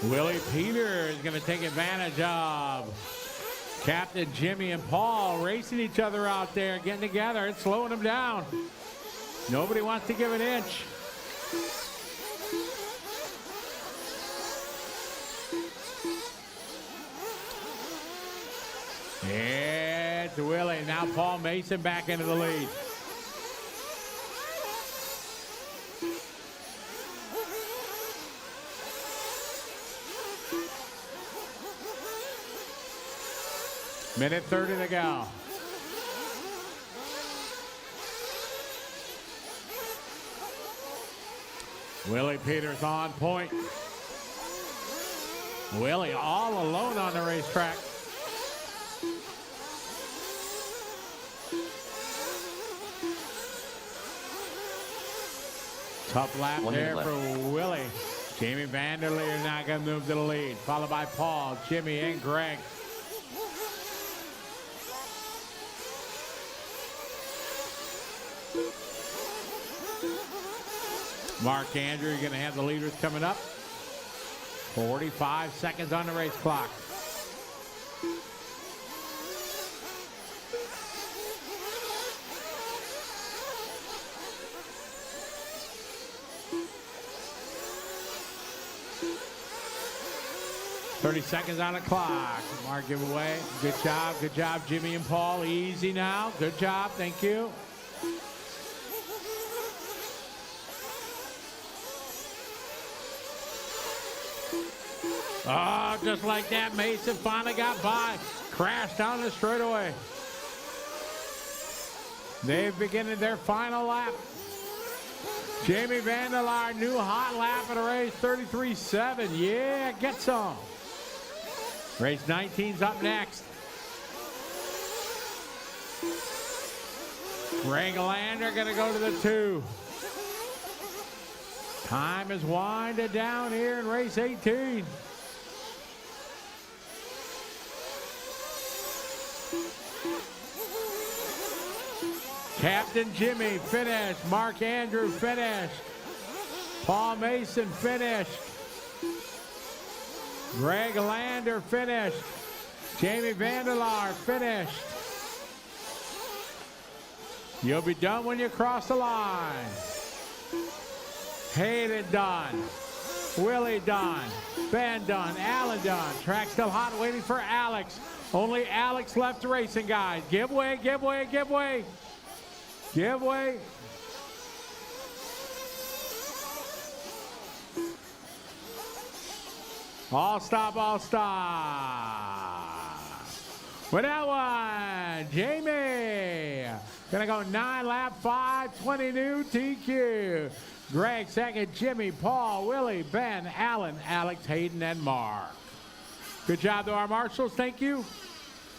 Willie Peter is going to take advantage of Captain Jimmy and Paul racing each other out there, getting together. It's slowing them down. Nobody wants to give an inch. It's Willie. Now Paul Mason back into the lead. Minute 30 to go. Willie Peters on point. Willie all alone on the racetrack. Tough lap there for Willie. Jamie Vanderleer now going to move to the lead, followed by Paul, Jimmy, and Greg. Mark Andrew going to have the leaders coming up. 45 seconds on the race clock. .30 seconds on the clock. Mark giveaway. Good job, Jimmy and Paul. Easy now. Good job. Thank you. Oh, just like that, Mason finally got by. Crashed down the straightaway. They've begun their final lap. Jamie Vandelar, new hot lap of the race, 33.7. Yeah, get some. Race 19's up next. Greg Lander going to go to the 2. Time is winding down here in race 18. Captain Jimmy finished. Mark Andrew finished. Paul Mason finished. Greg Lander finished. Jamie Vandelar finished. You'll be done when you cross the line. Hayden done. Willie done. Ben done. Alan done. Track still hot, waiting for Alex. Only Alex left racing, guys. Give way, give way, give way. Give way. All stop, all stop. With that one, Jamie. Gonna go 9 lap, 5:20 new TQ. Greg second, Jimmy, Paul, Willie, Ben, Alan, Alex, Hayden, and Mark. Good job to our marshals, thank you.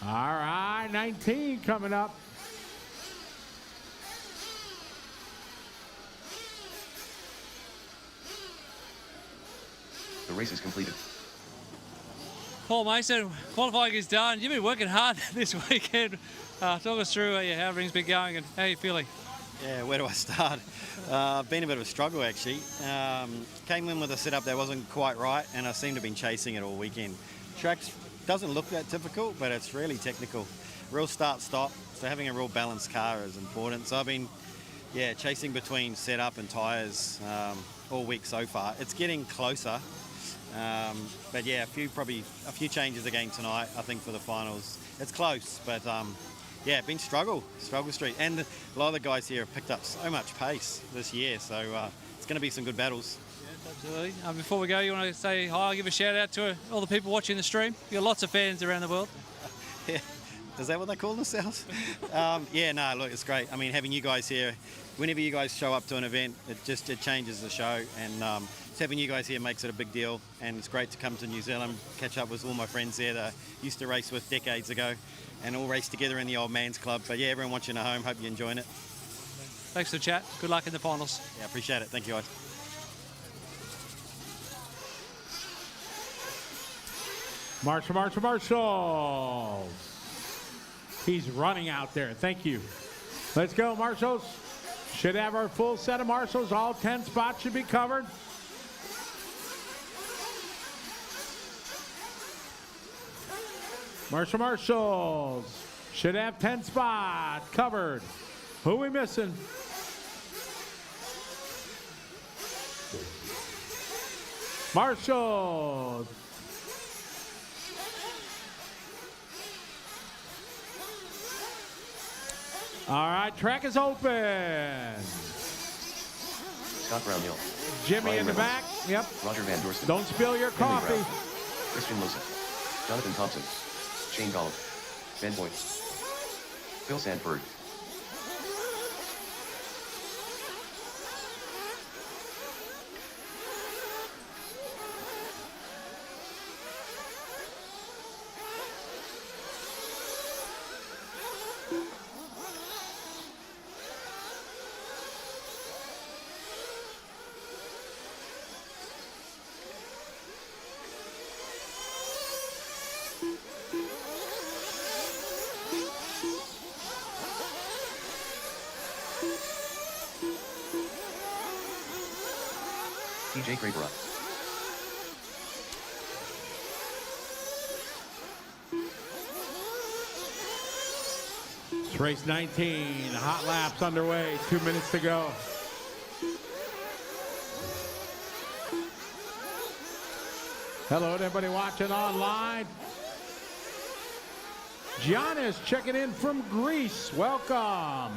All right, 19 coming up. The race is completed. Paul Mason, qualifying is done. You've been working hard this weekend. Talk us through how everything's been going and how you're feeling. Yeah, where do I start? Been a bit of a struggle actually. Came in with a setup that wasn't quite right, and I seem to have been chasing it all weekend. Track doesn't look that difficult, but it's really technical. Real start-stop, so having a real balanced car is important. So I've been, chasing between setup and tyres all week so far. It's getting closer, but yeah, a few changes again tonight. I think for the finals, it's close, but. Been struggle street, and a lot of the guys here have picked up so much pace this year, so it's going to be some good battles. Yes, absolutely. Before we go, you want to say hi, give a shout out to all the people watching the stream? You've got lots of fans around the world. Yeah, is that what they call themselves? Look, it's great. I mean, having you guys here, whenever you guys show up to an event, it changes the show, and just having you guys here makes it a big deal, and it's great to come to New Zealand, catch up with all my friends there that I used to race with decades ago, and all race together in the old man's club. But yeah, everyone watching at home, hope you're enjoying it. Thanks for the chat. Good luck in the finals. Yeah, appreciate it. Thank you, guys. Marshall. He's running out there. Thank you. Let's go, marshals. Should have our full set of marshals. All 10 spots should be covered. Marshals should have 10 spots covered. Who we missing? Marshals. All right, track is open. Scott Brownhill. Jimmy Ryan in the Reynolds. back. Yep. Roger Van Dorsten. Don't spill your Henry coffee. Brown. Christian Losa. Jonathan Thompson. Shane Gollum. Ben Boyd. Phil Sandberg. TJ Crabera. It's race 19. Hot laps underway. 2 minutes to go. Hello to everybody watching online. John is checking in from Greece. Welcome.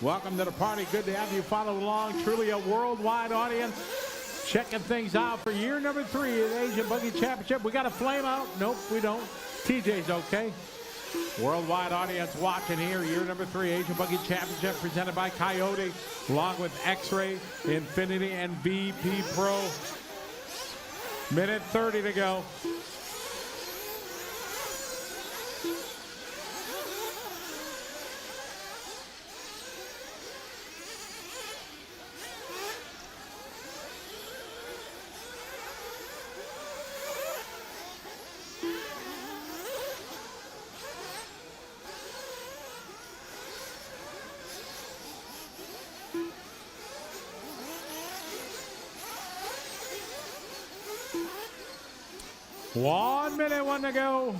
Welcome to the party. Good to have you follow along. Truly a worldwide audience. Checking things out for year number 3 of the Asian Buggy Championship. We got a flame out. Nope, we don't. TJ's okay. Worldwide audience watching here. Year number 3 Asian Buggy Championship presented by Coyote, along with X-Ray, Infinity, and VP Pro. Minute 30 to go. One minute, one to go.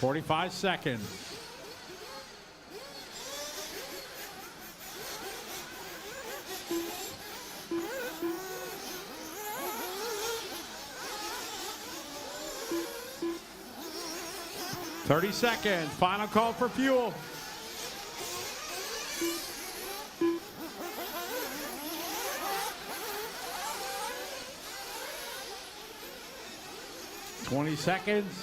.45 seconds. 30 seconds. Final call for fuel. $20 seconds.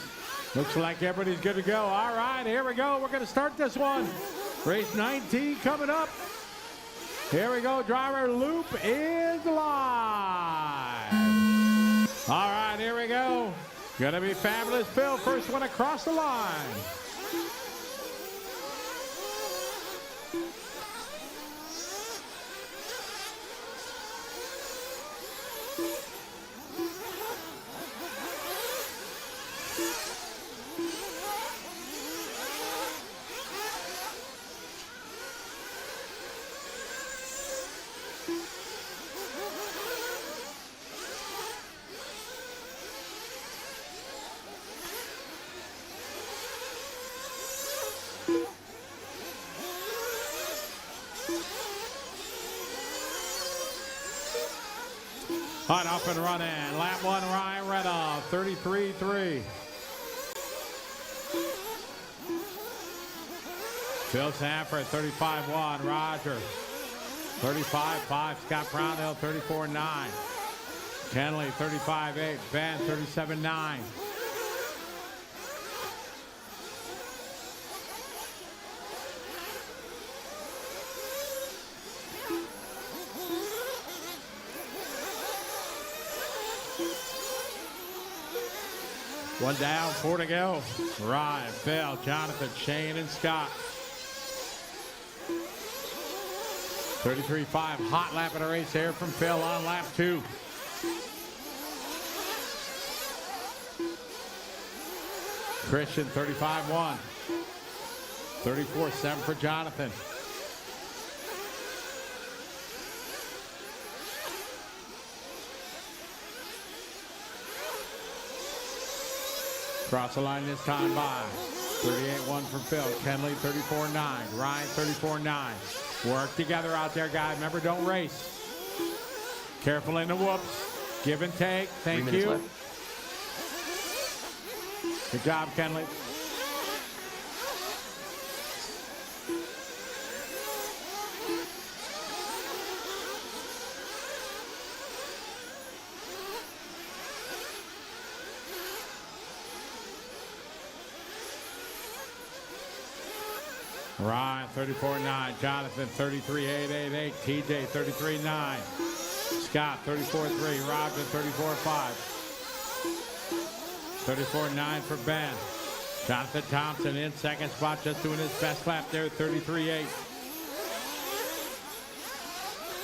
Looks like everybody's good to go. All right, here we go. We're going to start this one. Race 19 coming up. Here we go. Driver loop is live. All right, here we go. Gonna be Fabulous Phil. First one across the line. Hot up and running. Lap one, Ryan Redoff, 33.3. Phil Sanford, 35.1. Roger, 35.5. Scott Brownhill, 34.9. Kenley, 35.8. Ben, 37.9. One down, 4 to go. Ryan, Phil, Jonathan, Shane, and Scott. 33.5, hot lap of the race here from Phil on lap 2. Christian, 35.1. 34.7 for Jonathan. Cross the line this time by 38.1 for Phil. Kenley 34.9. Ryan 34.9. Work together out there, guys. Remember, don't race. Careful in the whoops. Give and take. Thank you. Left. Good job, Kenley. Ryan, 34.9. Jonathan, 33.888. TJ, 33.9. Scott, 34.3. Roger, 34.5. 34.9 for Ben. Jonathan Thompson in second spot, just doing his best lap there, 33.8.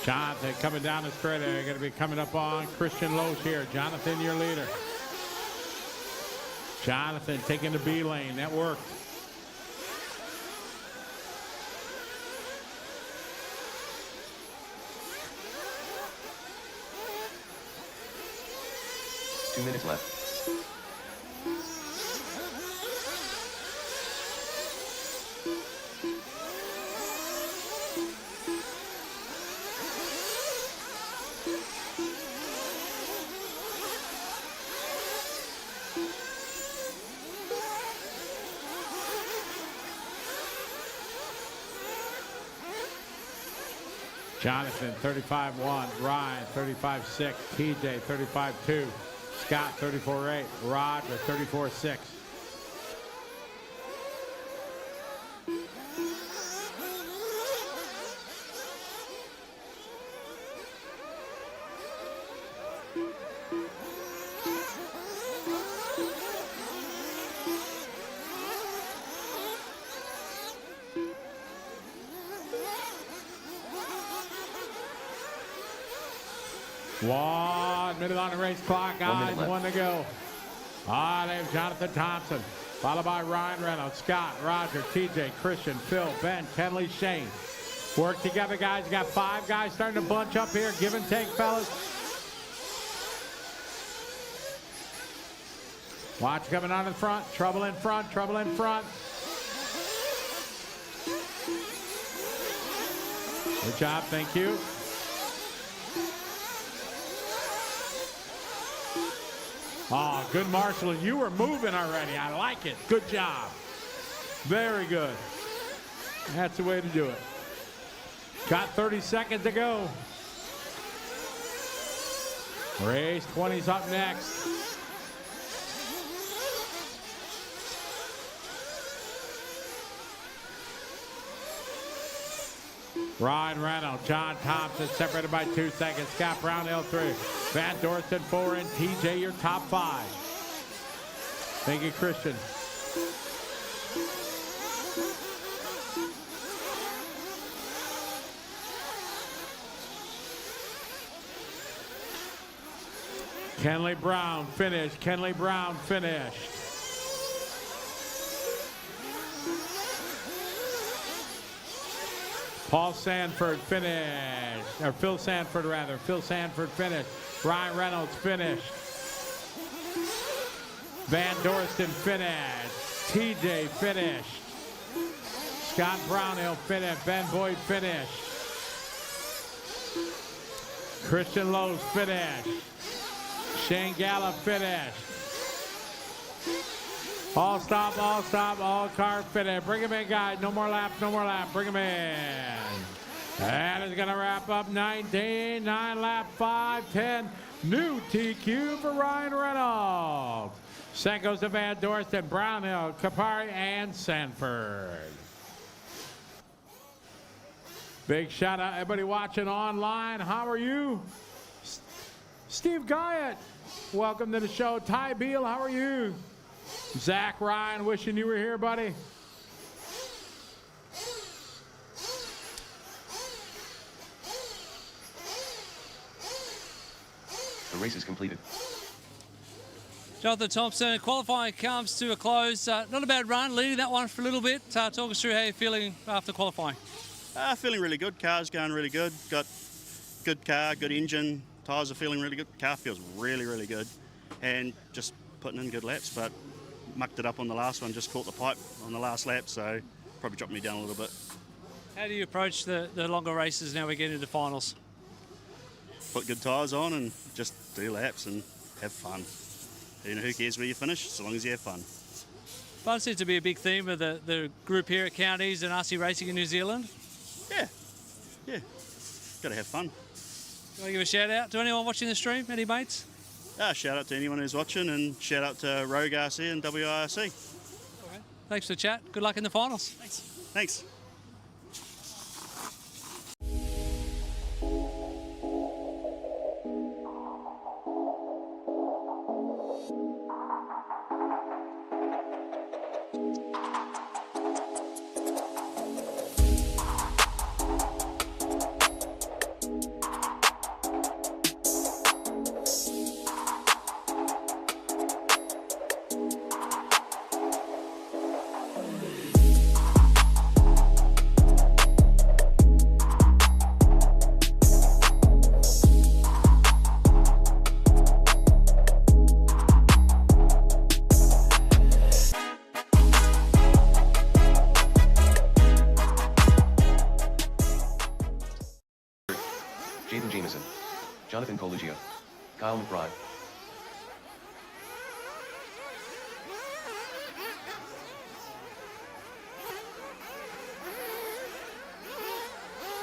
Jonathan coming down the straight area, going to be coming up on Christian Loesch here. Jonathan, your leader. Jonathan taking the B lane. That worked. Two minutes left. Jonathan, 35.1. Ryan, 35.6. TJ, 35.2. Scott, 34.8. Roger, 34.6. One minute on the race clock, guys. One to go. There's Jonathan Thompson, followed by Ryan Reynolds, Scott, Roger, TJ, Christian, Phil, Ben, Kenley, Shane. Work together, guys. You got 5 guys starting to bunch up here. Give and take, fellas. Watch coming on in front. Trouble in front. Trouble in front. Good job. Thank you. Oh, good marshaling. You were moving already. I like it. Good job. Very good. That's the way to do it. Got 30 seconds to go. Race 20's up next. Ryan Reynolds, John Thompson separated by 2 seconds. Scott Brownhill 3. Van Dorsten 4, and TJ your top 5. Thank you, Christian. Kenley Brown finished. Kenley Brown finished. Paul Sanford finished. Or Phil Sanford, rather. Phil Sanford finished. Ryan Reynolds finished. Van Dorsten finished. TJ finished. Scott Brownhill finished. Ben Boyd finished. Christian Lowe's finished. Shane Gallup finished. All stop, all car finished. Bring him in, guys. No more laps, no more laps. Bring him in. That is going to wrap up 19, 9 lap 5, 10. New TQ for Ryan Reynolds. Second goes to Van Dorsten, Brownhill, Kapari, and Sanford. Big shout out everybody watching online. How are you? Steve Guyett, welcome to the show. Ty Beal, how are you? Zach Ryan, wishing you were here, buddy. The race is completed. Jonathan Thompson, qualifying comes to a close. Not a bad run, leading that one for a little bit. Talk us through how you're feeling after qualifying. Feeling really good. Car's going really good. Got good car, good engine. Tyres are feeling really good. Car feels really, really good. And just putting in good laps, but mucked it up on the last one. Just caught the pipe on the last lap, so probably dropped me down a little bit. How do you approach the longer races now we get into finals? Put good tyres on and just do laps and have fun. You know, who cares where you finish, so long as you have fun. Fun seems to be a big theme of the group here at Counties and RC Racing in New Zealand. Yeah. Got to have fun. You want to give a shout out to anyone watching the stream? Any mates? Shout out to anyone who's watching, and shout out to Rogue RC and WIRC. Okay. Thanks for the chat. Good luck in the finals. Thanks. Jaden Jameson. Jonathan Colugio. Kyle McBride.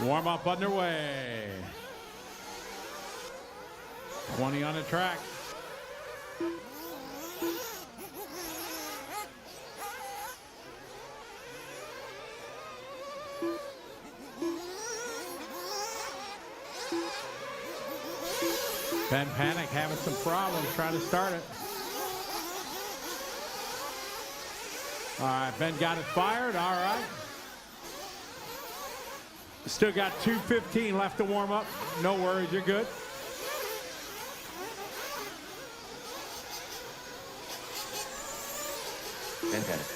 Warm up underway. 20 on the track. Ben Panic having some problems trying to start it. All right, Ben got it fired. All right. Still got 2:15 left to warm up. No worries, you're good. Ben Panic.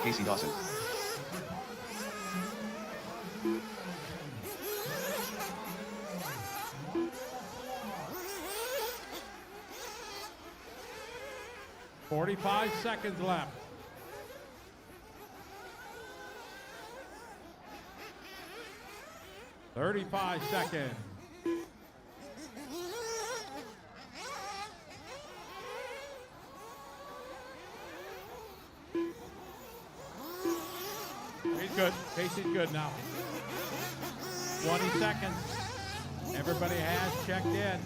Casey Dawson. .45 seconds left. .35 seconds. He's good. Casey's good now. 20 seconds. Everybody has checked in.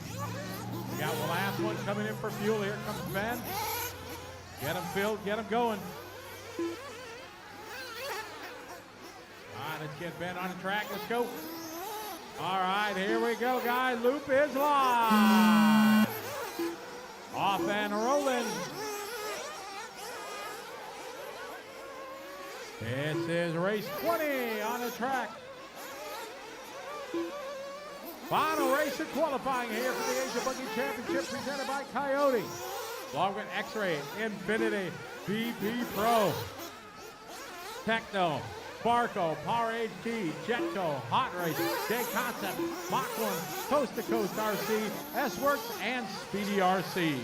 We got the last one coming in for fuel. Here comes Ben. Get him filled, get him going. All right, let's get Ben on the track. Let's go. All right, here we go, guys. Loop is live. Off and rolling. This is race 20 on the track. Final race of qualifying here for the Asia Buggy Championship presented by Coyote. Along with X-Ray, Infinity, BP Pro, Techno, Barco, Power HT, Jetco, Hot Race, J Concept, Mach 1, Coast to Coast RC, S-Works, and Speedy RC.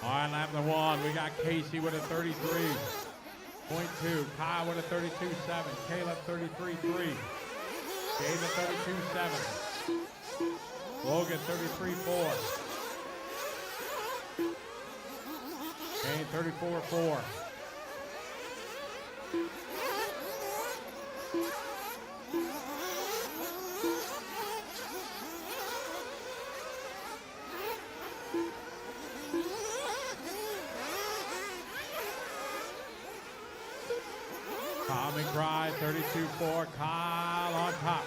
All right, lap number one, we got Casey with a 33.2, Kyle with a 32.7, Caleb 33.3. David 32.7. Logan 33.4. Kane 34.4. Kyle McBride 32.4. Kyle on top.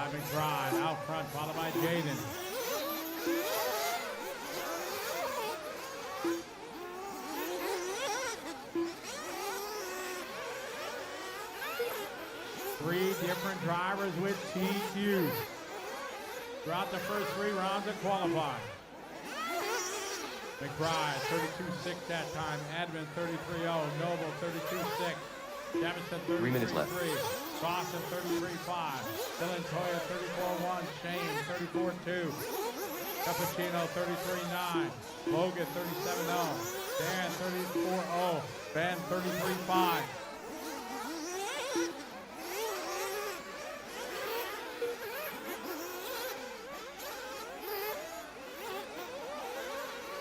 McBride out front, followed by Jaden. Three different drivers with TQs throughout the first 3 rounds of qualifying. McBride, 32.6 that time. Edmund, 33.0. Noble, 32.6. Jamison, 33.3. 3 minutes left. Boston, 33.5. Dylan Toya, 34.1. Shane, 34.2. Cappuccino, 33.9. Logan, 37.0. Dan, 34.0. Ben, 33.5.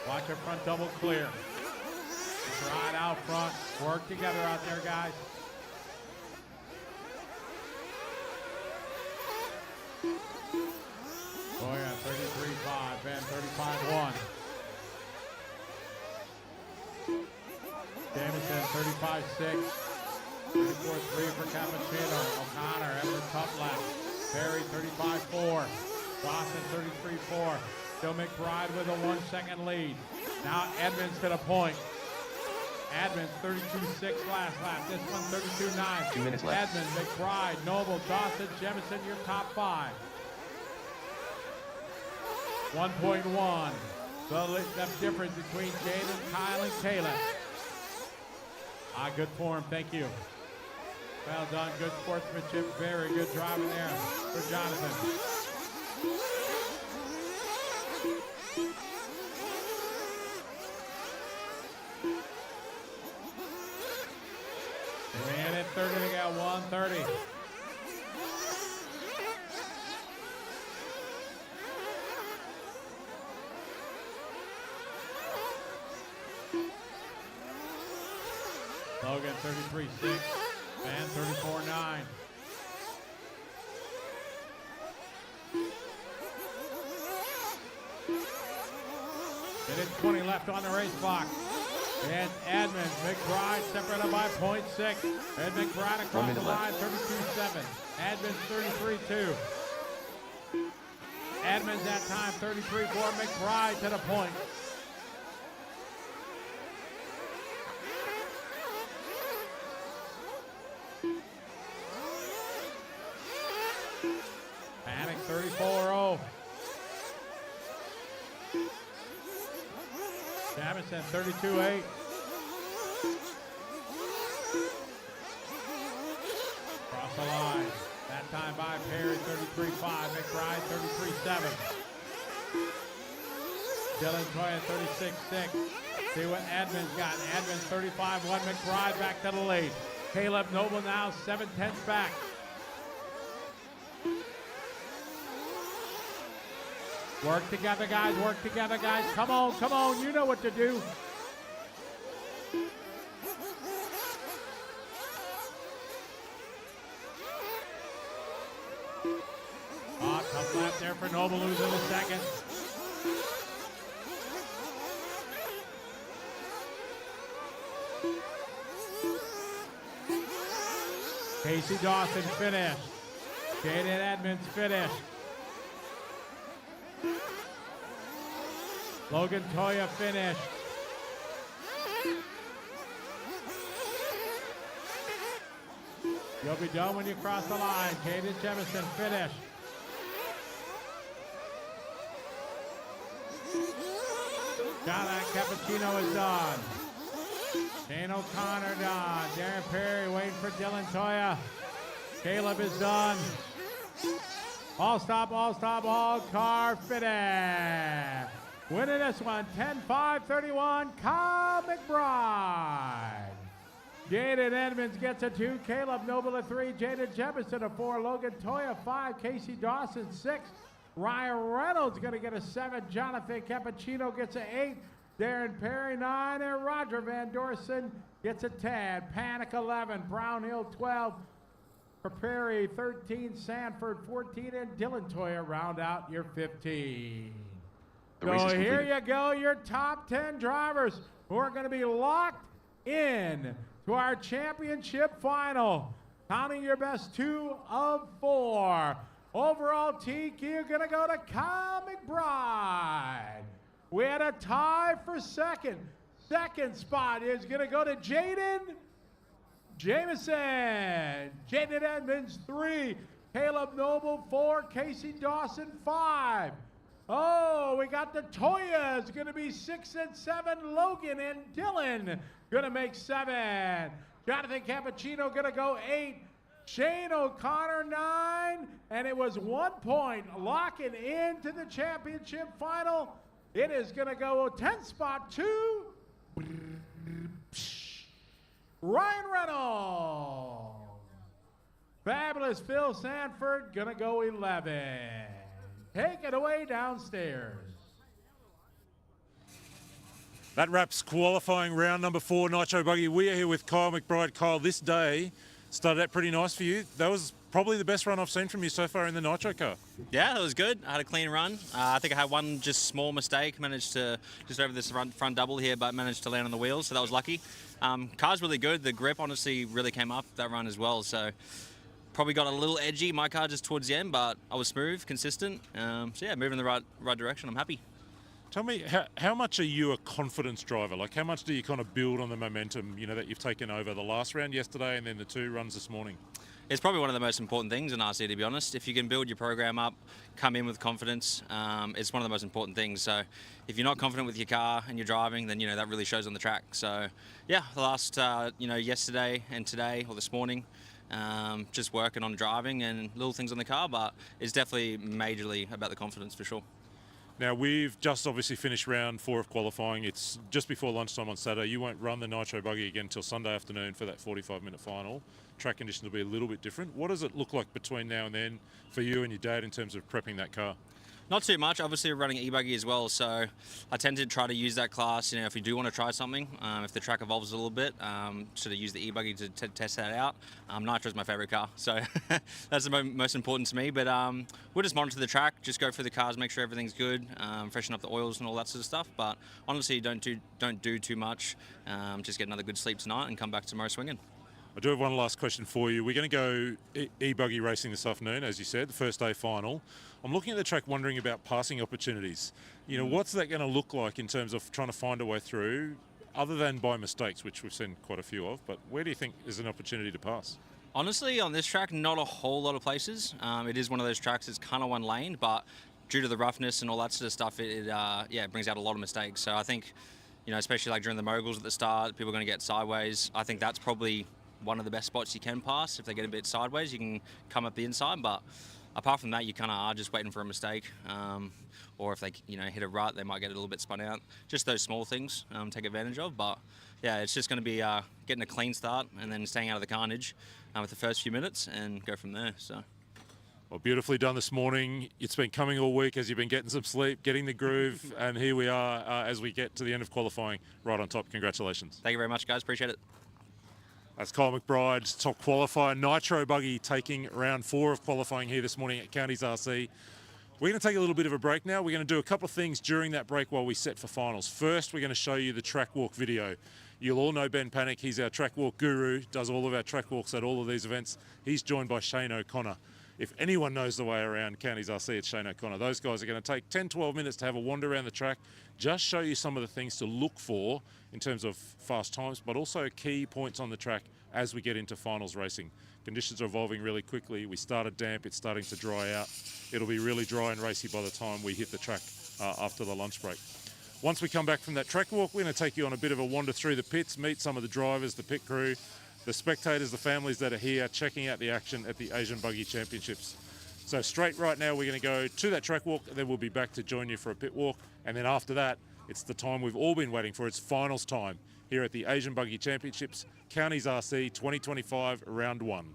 Watch your front double clear. Right out front. Work together out there, guys. Oh yeah, 33.5. Ben, 35.1. Jamison, 35.6. 34.3 for Cappuccino. O'Connor having a tough lap. Perry, 35.4. Boston, 33.4. Joe McBride with a 1 second lead. Now Edmonds to the point. Edmonds 32.6 last lap. This one 32.9. 2 minutes left. Edmonds, McBride, Noble, Dawson, Jemison, your top 5. 1.1. The difference between Jaden, Kyle, and Caleb. Good form. Thank you. Well done. Good sportsmanship. Very good driving there for Jonathan. And at 30, they got 130. Logan 33.6 and 34.9. Minute 20 left on the race clock. And Edmund McBride separated by 0.6. And McBride across the line, 32.7. Edmund 33.2. Edmonds that time, 33-4. McBride to the point. Panic 34-0. Jamison 32-8. Cross the line. That time by Perry, 33-5. McBride, 33-7. Dylan Toya, 36-6. See what Edmonds got. Edmonds, 35-1. McBride back to the lead. Caleb Noble now 7/10 back. Work together, guys. Work together, guys. Come on, come on. You know what to do. Tough lap there for Noble, losing the second. Casey Dawson finished. Jaden Edmonds finished. Logan Toya finished. You'll be done when you cross the line. Caden Jemison finished. John Cappuccino is done. Shane O'Connor done. Darren Perry waiting for Dylan Toya. Caleb is done. All stop, all car finish. Winning this one, 10-5-31, Kyle McBride. Jaden Edmonds gets a 2, Caleb Noble a 3, Jaden Jefferson a 4, Logan Toya 5, Casey Dawson 6, Ryan Reynolds gonna get a 7, Jonathan Cappuccino gets an 8, Darren Perry 9, and Roger Van Dorsen gets a 10. Panic 11, Brownhill 12, for Perry 13, Sanford 14, and Dylan Toya round out your 15. So here you go, your top 10 drivers who are going to be locked in to our championship final. Counting your best 2 of 4. Overall TQ going to go to Kyle McBride. We had a tie for second. Second spot is going to go to Jaden Jamison. Jaden Edmonds 3. Caleb Noble 4. Casey Dawson 5. Oh, we got the Toyas, going to be 6 and 7. Logan and Dylan going to make 7. Jonathan Cappuccino going to go 8. Shane O'Connor 9. And it was 1 point locking into the championship final. It is going to go 10 spot to Ryan Reynolds. Fabulous Phil Sanford going to go 11. Take it away downstairs. That wraps qualifying round number 4, Nitro Buggy. We are here with Kyle McBride. Kyle, this day started out pretty nice for you. That was probably the best run I've seen from you so far in the Nitro car. Yeah, it was good. I had a clean run. I think I had one just small mistake. Managed to just over this front double here, but managed to land on the wheels, so that was lucky. Car's really good. The grip honestly really came up that run as well. So probably got a little edgy, my car, just towards the end, but I was smooth, consistent. So yeah, moving in the right direction. I'm happy. Tell me, how much are you a confidence driver? Like, how much do you kind of build on the momentum, you know, that you've taken over the last round yesterday and then the 2 runs this morning? It's probably one of the most important things in RC, to be honest. If you can build your program up, come in with confidence, it's one of the most important things. So if you're not confident with your car and you're driving, then, you know, that really shows on the track. So yeah, the last, you know, yesterday and today, or this morning, just working on driving and little things on the car, but it's definitely majorly about the confidence for sure. Now, we've just obviously finished round 4 of qualifying. It's just before lunchtime on Saturday. You won't run the Nitro Buggy again until Sunday afternoon for that 45-minute final. Track conditions will be a little bit different. What does it look like between now and then for you and your dad in terms of prepping that car? Not too much. Obviously, we're running e-buggy as well, so I tend to try to use that class. You know, if you do want to try something, if the track evolves a little bit, sort of use the e-buggy to test that out. Nitro's my favorite car, so that's the most important to me. But we'll just monitor the track, just go through the cars, make sure everything's good, freshen up the oils and all that sort of stuff. But honestly, don't do too much. Just get another good sleep tonight and come back tomorrow swinging. I do have one last question for you. We're going to go e-buggy racing this afternoon, as you said, the first day final. I'm looking at the track wondering about passing opportunities. You know, what's that going to look like in terms of trying to find a way through, other than by mistakes, which we've seen quite a few of, but where do you think is an opportunity to pass? Honestly, on this track, not a whole lot of places. It is one of those tracks that's kind of one lane, but due to the roughness and all that sort of stuff, it brings out a lot of mistakes. So I think, you know, especially like during the moguls at the start, people are going to get sideways. I think that's probably one of the best spots you can pass. If they get a bit sideways, you can come up the inside, but apart from that, you kind of are just waiting for a mistake. Or if they, you know, hit a rut, they might get a little bit spun out. Just those small things take advantage of. But yeah, it's just going to be getting a clean start and then staying out of the carnage with the first few minutes and go from there. So. Well, beautifully done this morning. It's been coming all week as you've been getting some sleep, getting the groove, and here we are as we get to the end of qualifying right on top. Congratulations. Thank you very much, guys. Appreciate it. That's Kyle McBride, top qualifier. Nitro buggy taking round 4 of qualifying here this morning at Counties RC. We're going to take a little bit of a break now. We're going to do a couple of things during that break while we set for finals. First, we're going to show you the track walk video. You'll all know Ben Panic. He's our track walk guru, does all of our track walks at all of these events. He's joined by Shane O'Connor. If anyone knows the way around Counties RC, it's Shane O'Connor. Those guys are going to take 10, 12 minutes to have a wander around the track, just show you some of the things to look for in terms of fast times, but also key points on the track as we get into finals racing. Conditions are evolving really quickly. We started damp, it's starting to dry out. It'll be really dry and racy by the time we hit the track after the lunch break. Once we come back from that track walk, we're going to take you on a bit of a wander through the pits, meet some of the drivers, the pit crew, the spectators, the families that are here checking out the action at the Asian Buggy Championships. So straight right now, we're going to go to that track walk, and then we'll be back to join you for a pit walk. And then after that, it's the time we've all been waiting for. It's finals time here at the Asian Buggy Championships, Counties RC 2025, round 1.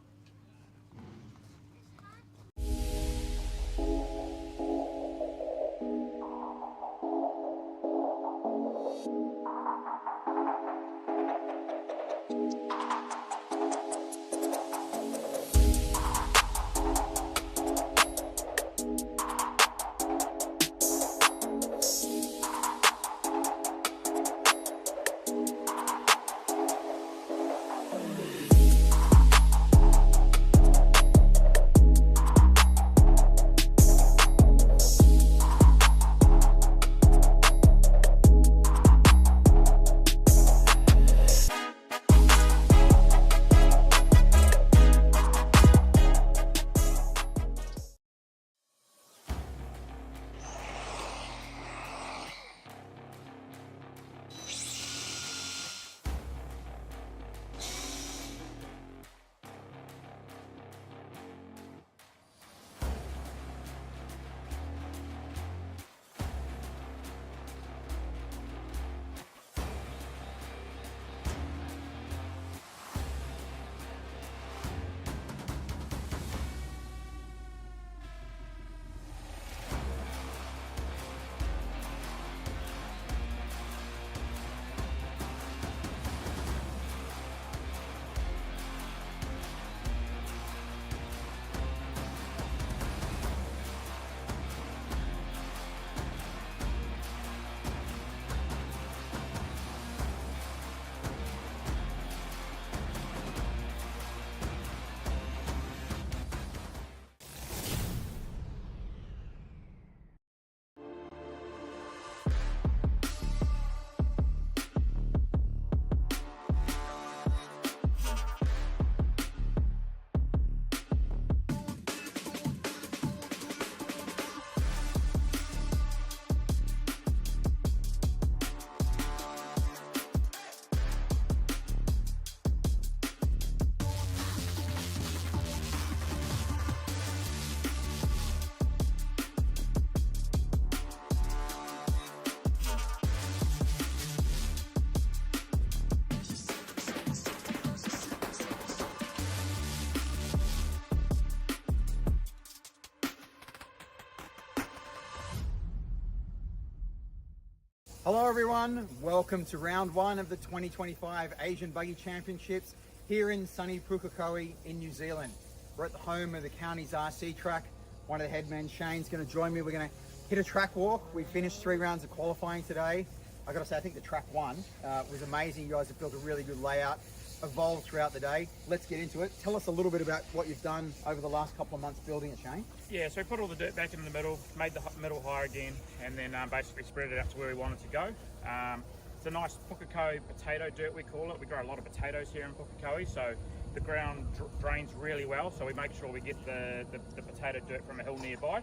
Hello everyone, welcome to round 1 of the 2025 Asian Buggy Championships here in sunny Pukekohe in New Zealand. We're at the home of the Counties RC track. One of the headmen, Shane's going to join me. We're going to hit a track walk. We finished 3 rounds of qualifying today. I got to say, I think the track 1 was amazing. You guys have built a really good layout. evolved throughout the day. Let's get into it. Tell us a little bit about what you've done over the last couple of months building it, Shane. Yeah, so we put all the dirt back in the middle, made the middle higher again, and then basically spread it out to where we want it to go. It's a nice Pukekohe potato dirt, we call it. We grow a lot of potatoes here in Pukekohe, so the ground drains really well, so we make sure we get the potato dirt from a hill nearby.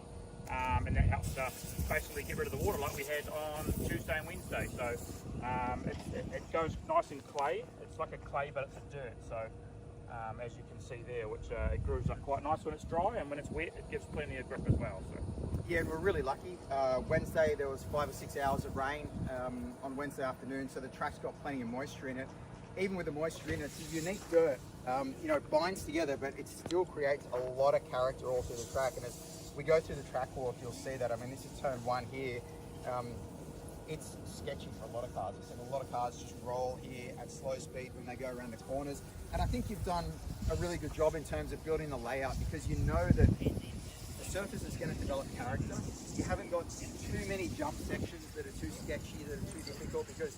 And that helps us basically get rid of the water like we had on Tuesday and Wednesday. So it goes nice and clay. It's like a clay, but it's a dirt. So as you can see there, which it grooves up quite nice when it's dry, and when it's wet, it gives plenty of grip as well. So. Yeah, and we're really lucky. Wednesday there was 5 or 6 hours of rain on Wednesday afternoon, so the track's got plenty of moisture in it. Even with the moisture in it, it's a unique dirt. You know, it binds together, but it still creates a lot of character all through the track. And as we go through the track walk, you'll see that. I mean, this is turn 1 here. It's sketchy for a lot of cars. I've seen a lot of cars just roll here at slow speed when they go around the corners. And I think you've done a really good job in terms of building the layout, because you know that the surface is going to develop character. You haven't got too many jump sections that are too sketchy, that are too difficult, because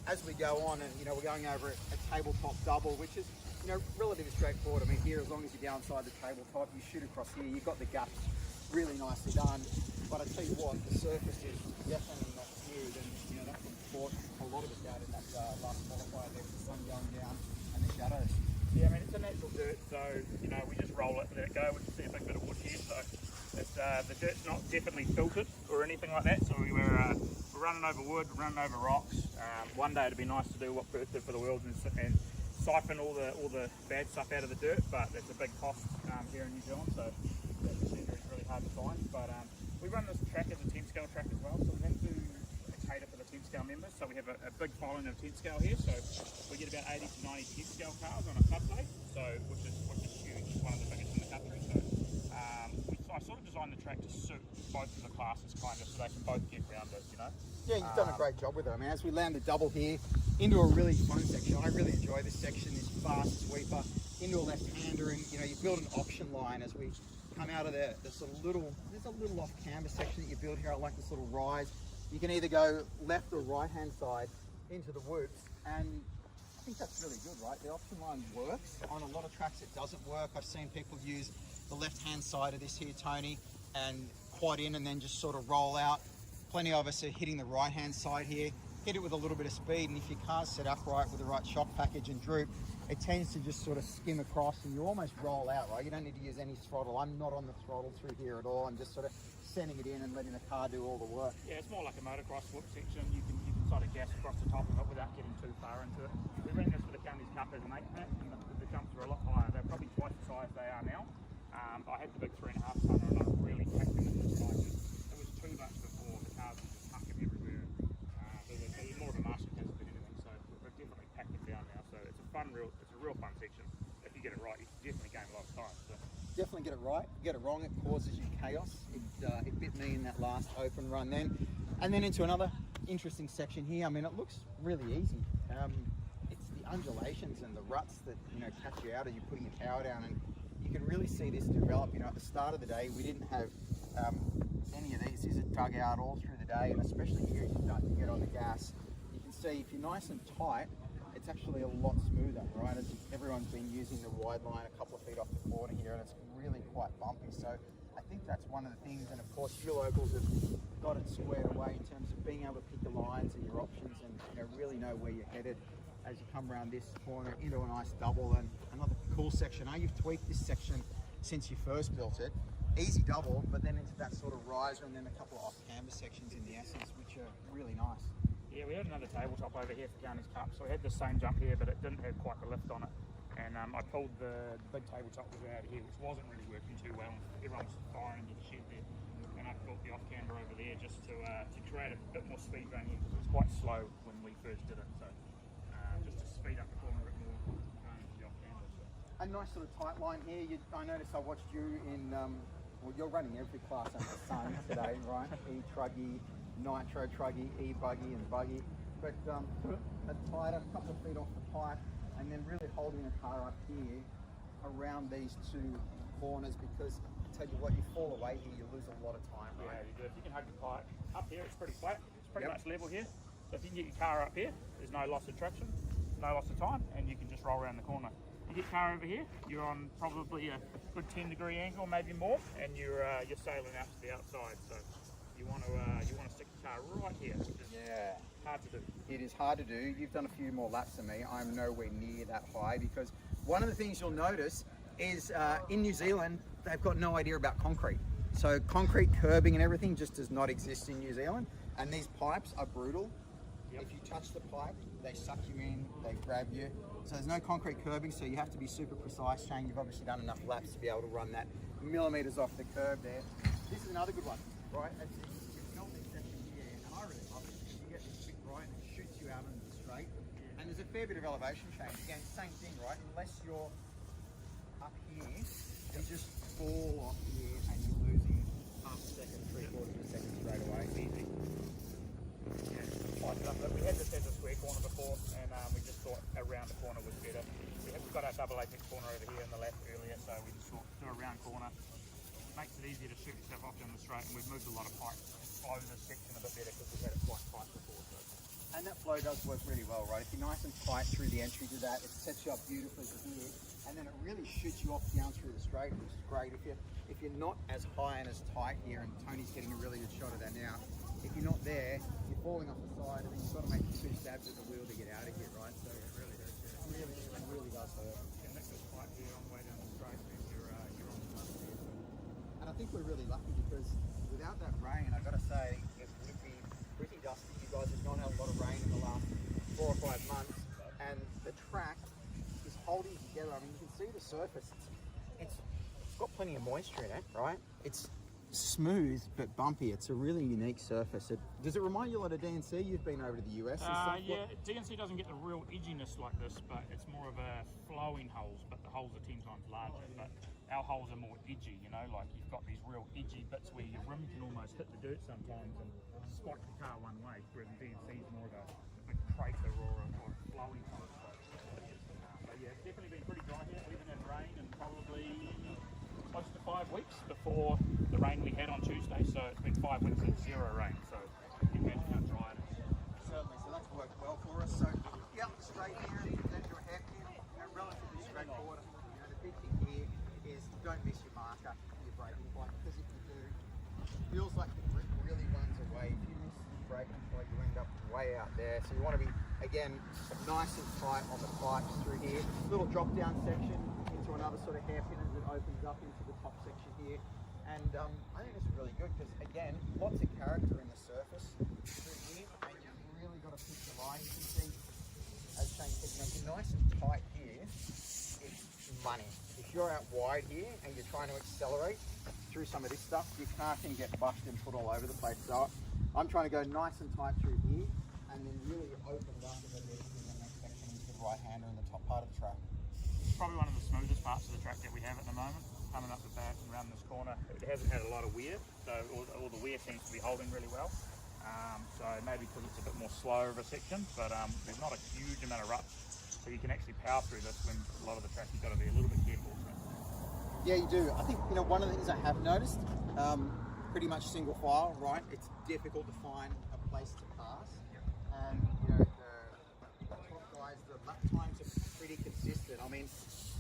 as we go on, and you know, we're going over a tabletop double, which is, you know, relatively straightforward. I mean, here, as long as you're downside the tabletop, you shoot across here, you've got the gaps really nicely done. But I tell you what, the surface is definitely not smooth, and you know, that's what fought a lot of us out in that last qualifier there with the sun going down and the shadows. Yeah, I mean, it's a natural dirt, so you know, we just roll it, let it go. We can see a big bit of wood here, so it's, the dirt's not definitely filtered or anything like that. So we're running over wood, we're running over rocks. One day it'd be nice to do what Perth did for the world and siphon all the bad stuff out of the dirt, but it's a big cost here in New Zealand, so that procedure is really hard to find. But we run this track as a 10 scale track as well, so we have to cater for the 10 scale members. So we have a big following of 10 scale here, so we get about 80 to 90 10 scale cars on a club day, so which is huge. It's one of the biggest in the country. So I sort of designed the track to suit both of the classes, kind of, so they can both get around it, you know. Yeah, you've done a great job with it. I mean, as we land the double here into a really fun section, I really enjoy this section, this fast sweeper into a left-hander, and you know, you build an option line as we come out of there. There's a little off canvas section that you build here. I like this little rise. You can either go left or right-hand side into the woods, and I think that's really good, right? The option line works. On a lot of tracks it doesn't work. I've seen people use the left-hand side of this here, Tony, and quad in and then just sort of roll out. Plenty of us are hitting the right-hand side here, hit it with a little bit of speed, and if your car's set upright with the right shock package and droop, it tends to just sort of skim across and you almost roll out, right? You don't need to use any throttle. I'm not on the throttle through here at all. I'm just sort of sending it in and letting the car do all the work. Yeah, it's more like a motocross whip section. You can sort of gas across the top of it without getting too far into it. We ran this for the Counties Cup as an 8-pack, and the jumps were a lot higher. They're probably twice the size they are now. I had the big 3.5 tonner and I really packed them in this time. It was too much before. The cars were just hucking everywhere. They're more of a marching hazard than anything, so we've definitely packed them down now. So it's a real fun section. If you get it right, you definitely gain a lot of time. So. Definitely get it right. Get it wrong, it causes you chaos. It bit me in that last open run then. And then into another interesting section here. I mean, it looks really easy. It's the undulations and the ruts that, you know, catch you out as you're putting your power down, and you can really see this develop. You know, at the start of the day, we didn't have any of these. These are dug out all through the day, and especially here as you start to get on the gas, you can see if you're nice and tight, it's actually a lot smoother, right? As everyone's been using the wide line a couple of feet off the corner here, and it's really quite bumpy. So I think that's one of the things, and of course your locals have got it squared away in terms of being able to pick your lines and your options, and you know, really know where you're headed as you come around this corner into a nice double. And another cool section. You've tweaked this section since you first built it. Easy double, but then into that sort of riser, and then a couple of off canvas sections in the essence, which are really nice. Yeah, we had another tabletop over here for Counties Cup, so we had the same jump here, but it didn't have quite the lift on it. And I pulled the big tabletop was out of here, which wasn't really working too well. Everyone was firing into the shed there. And I built the off camber over there just to create a bit more speed going here, because it was quite slow when we first did it. So just to speed up the corner a bit more the off camber. So. A nice sort of tight line here. I noticed I watched you in, well, you're running every class under the sun today, right? E-truggy, Nitro truggy, e-buggy and buggy. But put a tighter, a couple of feet off the pipe, and then really holding the car up here around these two corners, because I tell you what, you fall away here, you lose a lot of time, right? Yeah, you do. If you can hold the pipe up here, it's pretty flat. It's pretty much level here. So if you can get your car up here, there's no loss of traction, no loss of time, and you can just roll around the corner. You get car over here, you're on probably a good 10-degree angle, maybe more, and you're sailing out to the outside. So you want to stick the car right here, which is hard to do. It is hard to do. You've done a few more laps than me. I'm nowhere near that high because one of the things you'll notice is in New Zealand, they've got no idea about concrete. So concrete curbing and everything just does not exist in New Zealand. And these pipes are brutal. If you touch the pipe, they suck you in, they grab you. So there's no concrete curbing, so you have to be super precise. Shane, you've obviously done enough laps to be able to run that millimetres off the curb there. This is another good one, right? It's not this section here, and I really love it. You get this bit right and it shoots you out into the straight. And there's a fair bit of elevation change. Again, same thing, right? Unless you're up here, you just fall off here and you're losing half a second, 3/4 of a second straight away. Easy. We had this as a square corner before, and we just thought around the corner was better. We've got our double apex corner over here on the left earlier, so we just thought do a round corner. Makes it easier to shoot yourself off down the straight, and we've moved a lot of pipe over this section a bit better because we've had it quite tight before. So. And that flow does work really well, right? If you're nice and tight through the entry to that, it sets you up beautifully to here, and then it really shoots you off down through the straight, which is great. If you're not as high and as tight here, and Tony's getting a really good shot of that now, if you're not there, you're falling off the side, and then you've got to make 2 stabs at the wheel to get out of here, right? So it really hurts. It really does hurt. And that's just tight here on the way down the straight, and you're on the left here. And I think we're really lucky because without that rain, I've got to say, it would be pretty dusty. You guys have not had a lot of rain in the last 4 or 5 months, and the track is holding together. I mean, you can see the surface. It's got plenty of moisture in it, right? It's smooth but bumpy. It's a really unique surface. Does it remind you a lot of DNC? You've been over to the US and stuff? Yeah, DNC doesn't get the real edginess like this, but it's more of a flowing holes, but the holes are 10 times larger. But our holes are more edgy, you know, like you've got these real edgy bits where your rim can almost hit the dirt sometimes and spot the car one way, whereas DNC is more of a big crater or a flowing hole. But yeah, it's definitely been pretty dry here. We haven't had rain in probably close to 5 weeks before the rain we had on Tuesday, so it's been 5 weeks of 0 rain, so you can imagine how dry it is. Certainly, so that's worked well for us. So yeah, straight here, then to a hairpin, relatively straightforward. You know, the big thing here is don't miss your marker, your braking point, because if you do, it feels like the grip really runs away. If you miss your braking point, you end up way out there. So you want to be, again, nice and tight on the pipes through here. Little drop down section into another sort of hairpin as it opens up into the top section here. And I think this is really good because, again, lots of character in the surface through here, and you've really got to pick the line. You can see, as Shane said, if you're nice and tight here, it's money. If you're out wide here and you're trying to accelerate through some of this stuff, your car can get busted and put all over the place. So I'm trying to go nice and tight through here and then really open it up a bit in the next section into the right-hander in the top part of the track. It's probably one of the smoothest parts of the track that we have at the moment. Coming up the back and around this corner, it hasn't had a lot of wear, so all the wear seems to be holding really well. So maybe because it's a bit more slower of a section, but there's not a huge amount of ruts, so you can actually power through this when a lot of the track you've got to be a little bit careful. So. Yeah, you do. I think, you know, one of the things I have noticed, pretty much single file, right? It's difficult to find a place to pass, and you know the top guys, the lap times are pretty consistent. I mean,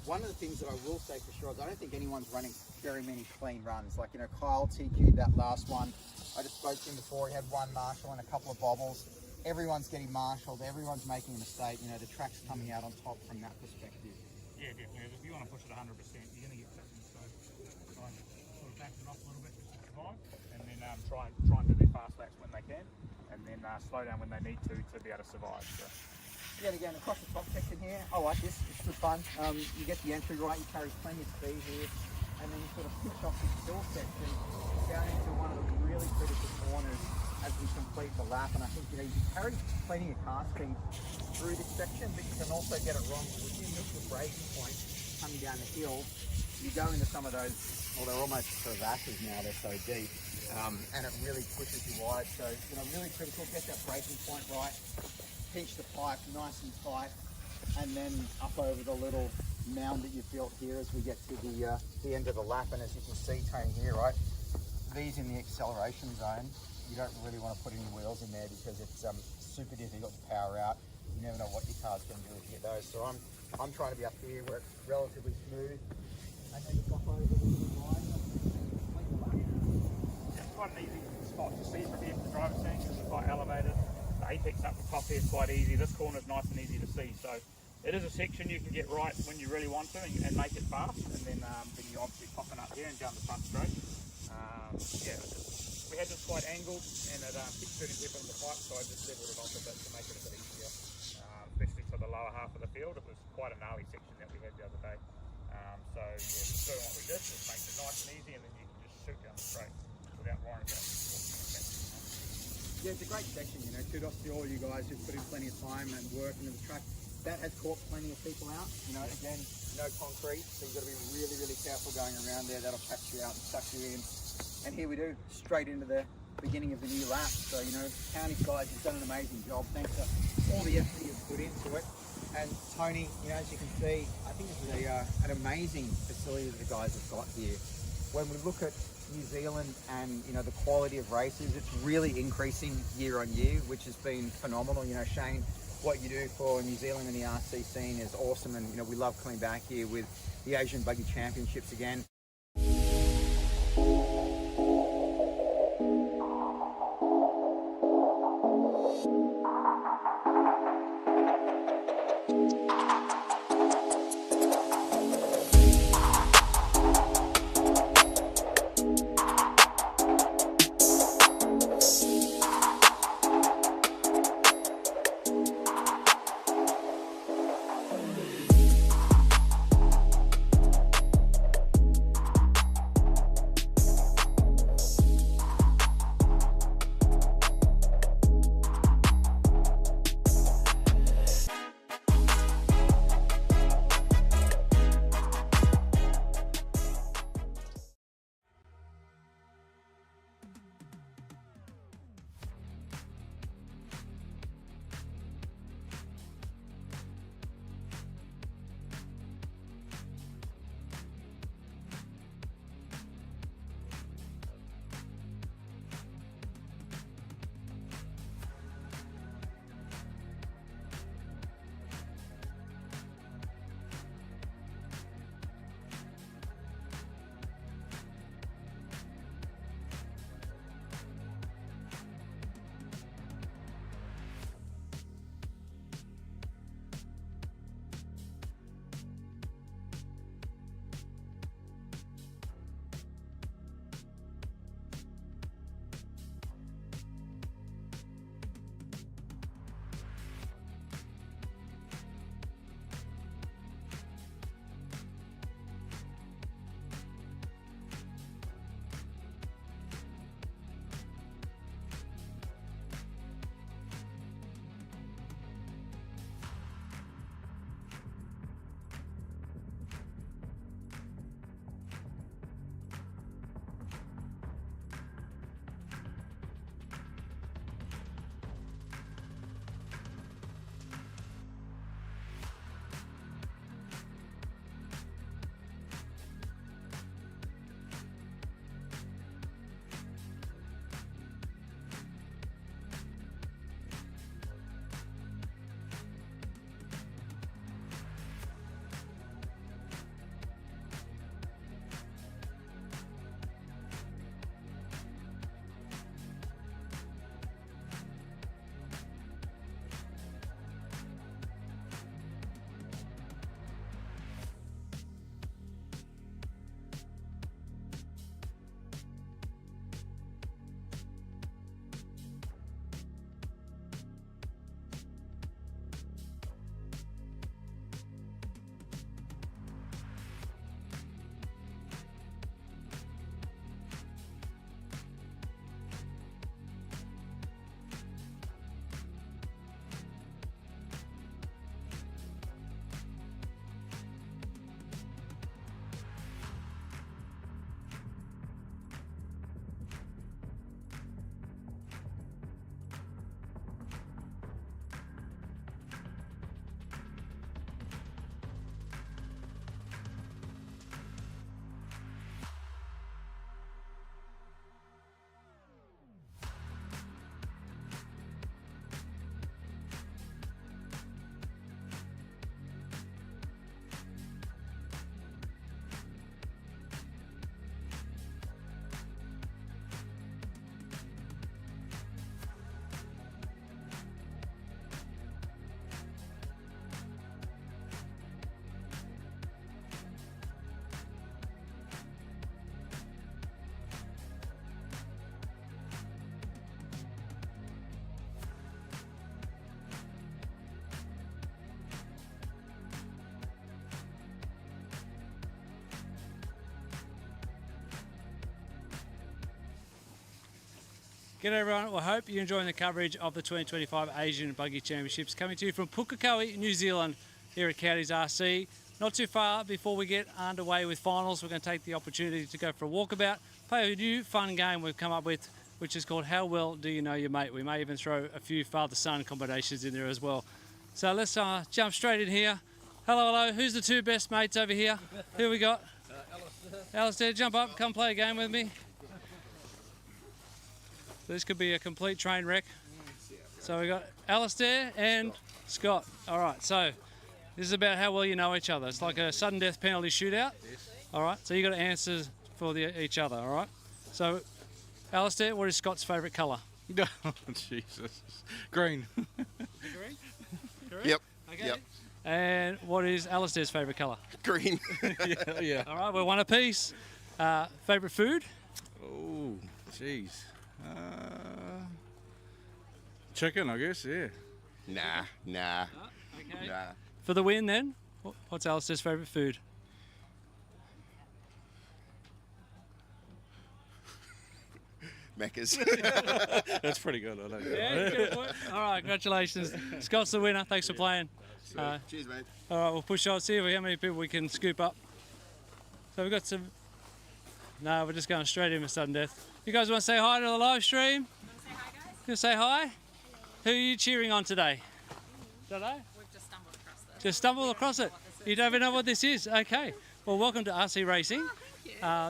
one of the things that I will say for sure is I don't think anyone's running very many clean runs. Like, you know, Kyle TQ'd that last one. I just spoke to him before. He had one marshal and a couple of bobbles. Everyone's getting marshaled. Everyone's making a mistake. You know, the track's coming out on top from that perspective. Yeah, definitely. If you want to push it 100%, you're going to get something. So try and sort of back it off a little bit just to survive, and then try and do their fast laps when they can, and then slow down when they need to be able to survive. So. Yeah, again, across the top section here, I like this. It's good fun. You get the entry right, you carry plenty of speed here, and then you sort of pitch off this hill section down into one of the really critical corners as we complete the lap. And I think, you know, you carry plenty of car speed through this section, but you can also get it wrong. If you miss your braking point coming down the hill, you go into some of those, well, they're almost crevasses now, they're so deep, and it really pushes you wide. So, you know, really critical, get that braking point right. Pinch the pipe nice and tight, and then up over the little mound that you've built here as we get to the end of the lap. And as you can see, Tony, here, right, these in the acceleration zone, you don't really want to put any wheels in there because it's super difficult to power out. You never know what your cars can do is hit those. So I'm trying to be up here where it's relatively smooth. And then just up over the little line. It's quite an easy spot to see from here from the driver's seat because it's quite elevated. The apex up the top here is quite easy. This corner is nice and easy to see. So it is a section you can get right when you really want to and make it fast. And then you're obviously popping up here and down the front straight. We had this quite angled and it keeps turning people in the pipe, so I just leveled it off a bit to make it a bit easier, especially for the lower half of the field. It was quite a gnarly section that we had the other day. Just doing what we did, just makes it nice and easy, and then you can just shoot down the straight without worrying about Yeah, it's a great section, you know. Kudos to all you guys who've put in plenty of time and work into the track. That has caught plenty of people out. You know, again, no concrete, so you've got to be really, really careful going around there. That'll catch you out and suck you in. And here we do, straight into the beginning of the new lap. So, you know, County guys have done an amazing job. Thanks to all the effort you've put into it. And Tony, you know, as you can see, I think this is an amazing facility that the guys have got here. When we look at New Zealand and, you know, the quality of races, it's really increasing year on year, which has been phenomenal. You know, Shane, what you do for New Zealand and the RC scene is awesome. And, you know, we love coming back here with the Asian Buggy Championships again. G'day everyone, well, I hope you're enjoying the coverage of the 2025 Asian Buggy Championships coming to you from Pukekohe, New Zealand, here at Counties RC. Not too far before we get underway with finals, we're going to take the opportunity to go for a walkabout, play a new fun game we've come up with, which is called How Well Do You Know Your Mate? We may even throw a few father-son combinations in there as well. So let's jump straight in here. Hello, who's the two best mates over here? Who we got? Alistair, jump up, come play a game with me. This could be a complete train wreck. So we got Alistair and Scott. All right, so this is about how well you know each other. It's like a sudden death penalty shootout. All right, so you got to answer for each other, all right? So, Alistair, what is Scott's favourite colour? Oh, Jesus. Green. Green? Yep. Okay. Yep. And what is Alistair's favourite colour? Green. Yeah. All right, we're one apiece. Favourite food? Oh, jeez. Chicken, I guess, yeah. Nah. Okay. Nah. For the win then, what's Alistair's favourite food? Macca's. That's pretty good, I think. Yeah, good point. All right, congratulations. Scott's the winner. Thanks for playing. Cheers, mate. All right, we'll push on, see how many people we can scoop up. So we've got some... No, we're just going straight in with sudden death. You guys want to say hi to the live stream? Say hi, guys. You want to say hi? Who are you cheering on today? We've just stumbled across this. Just stumbled across it. You don't even know what this is? Okay. Well, welcome to RC Racing.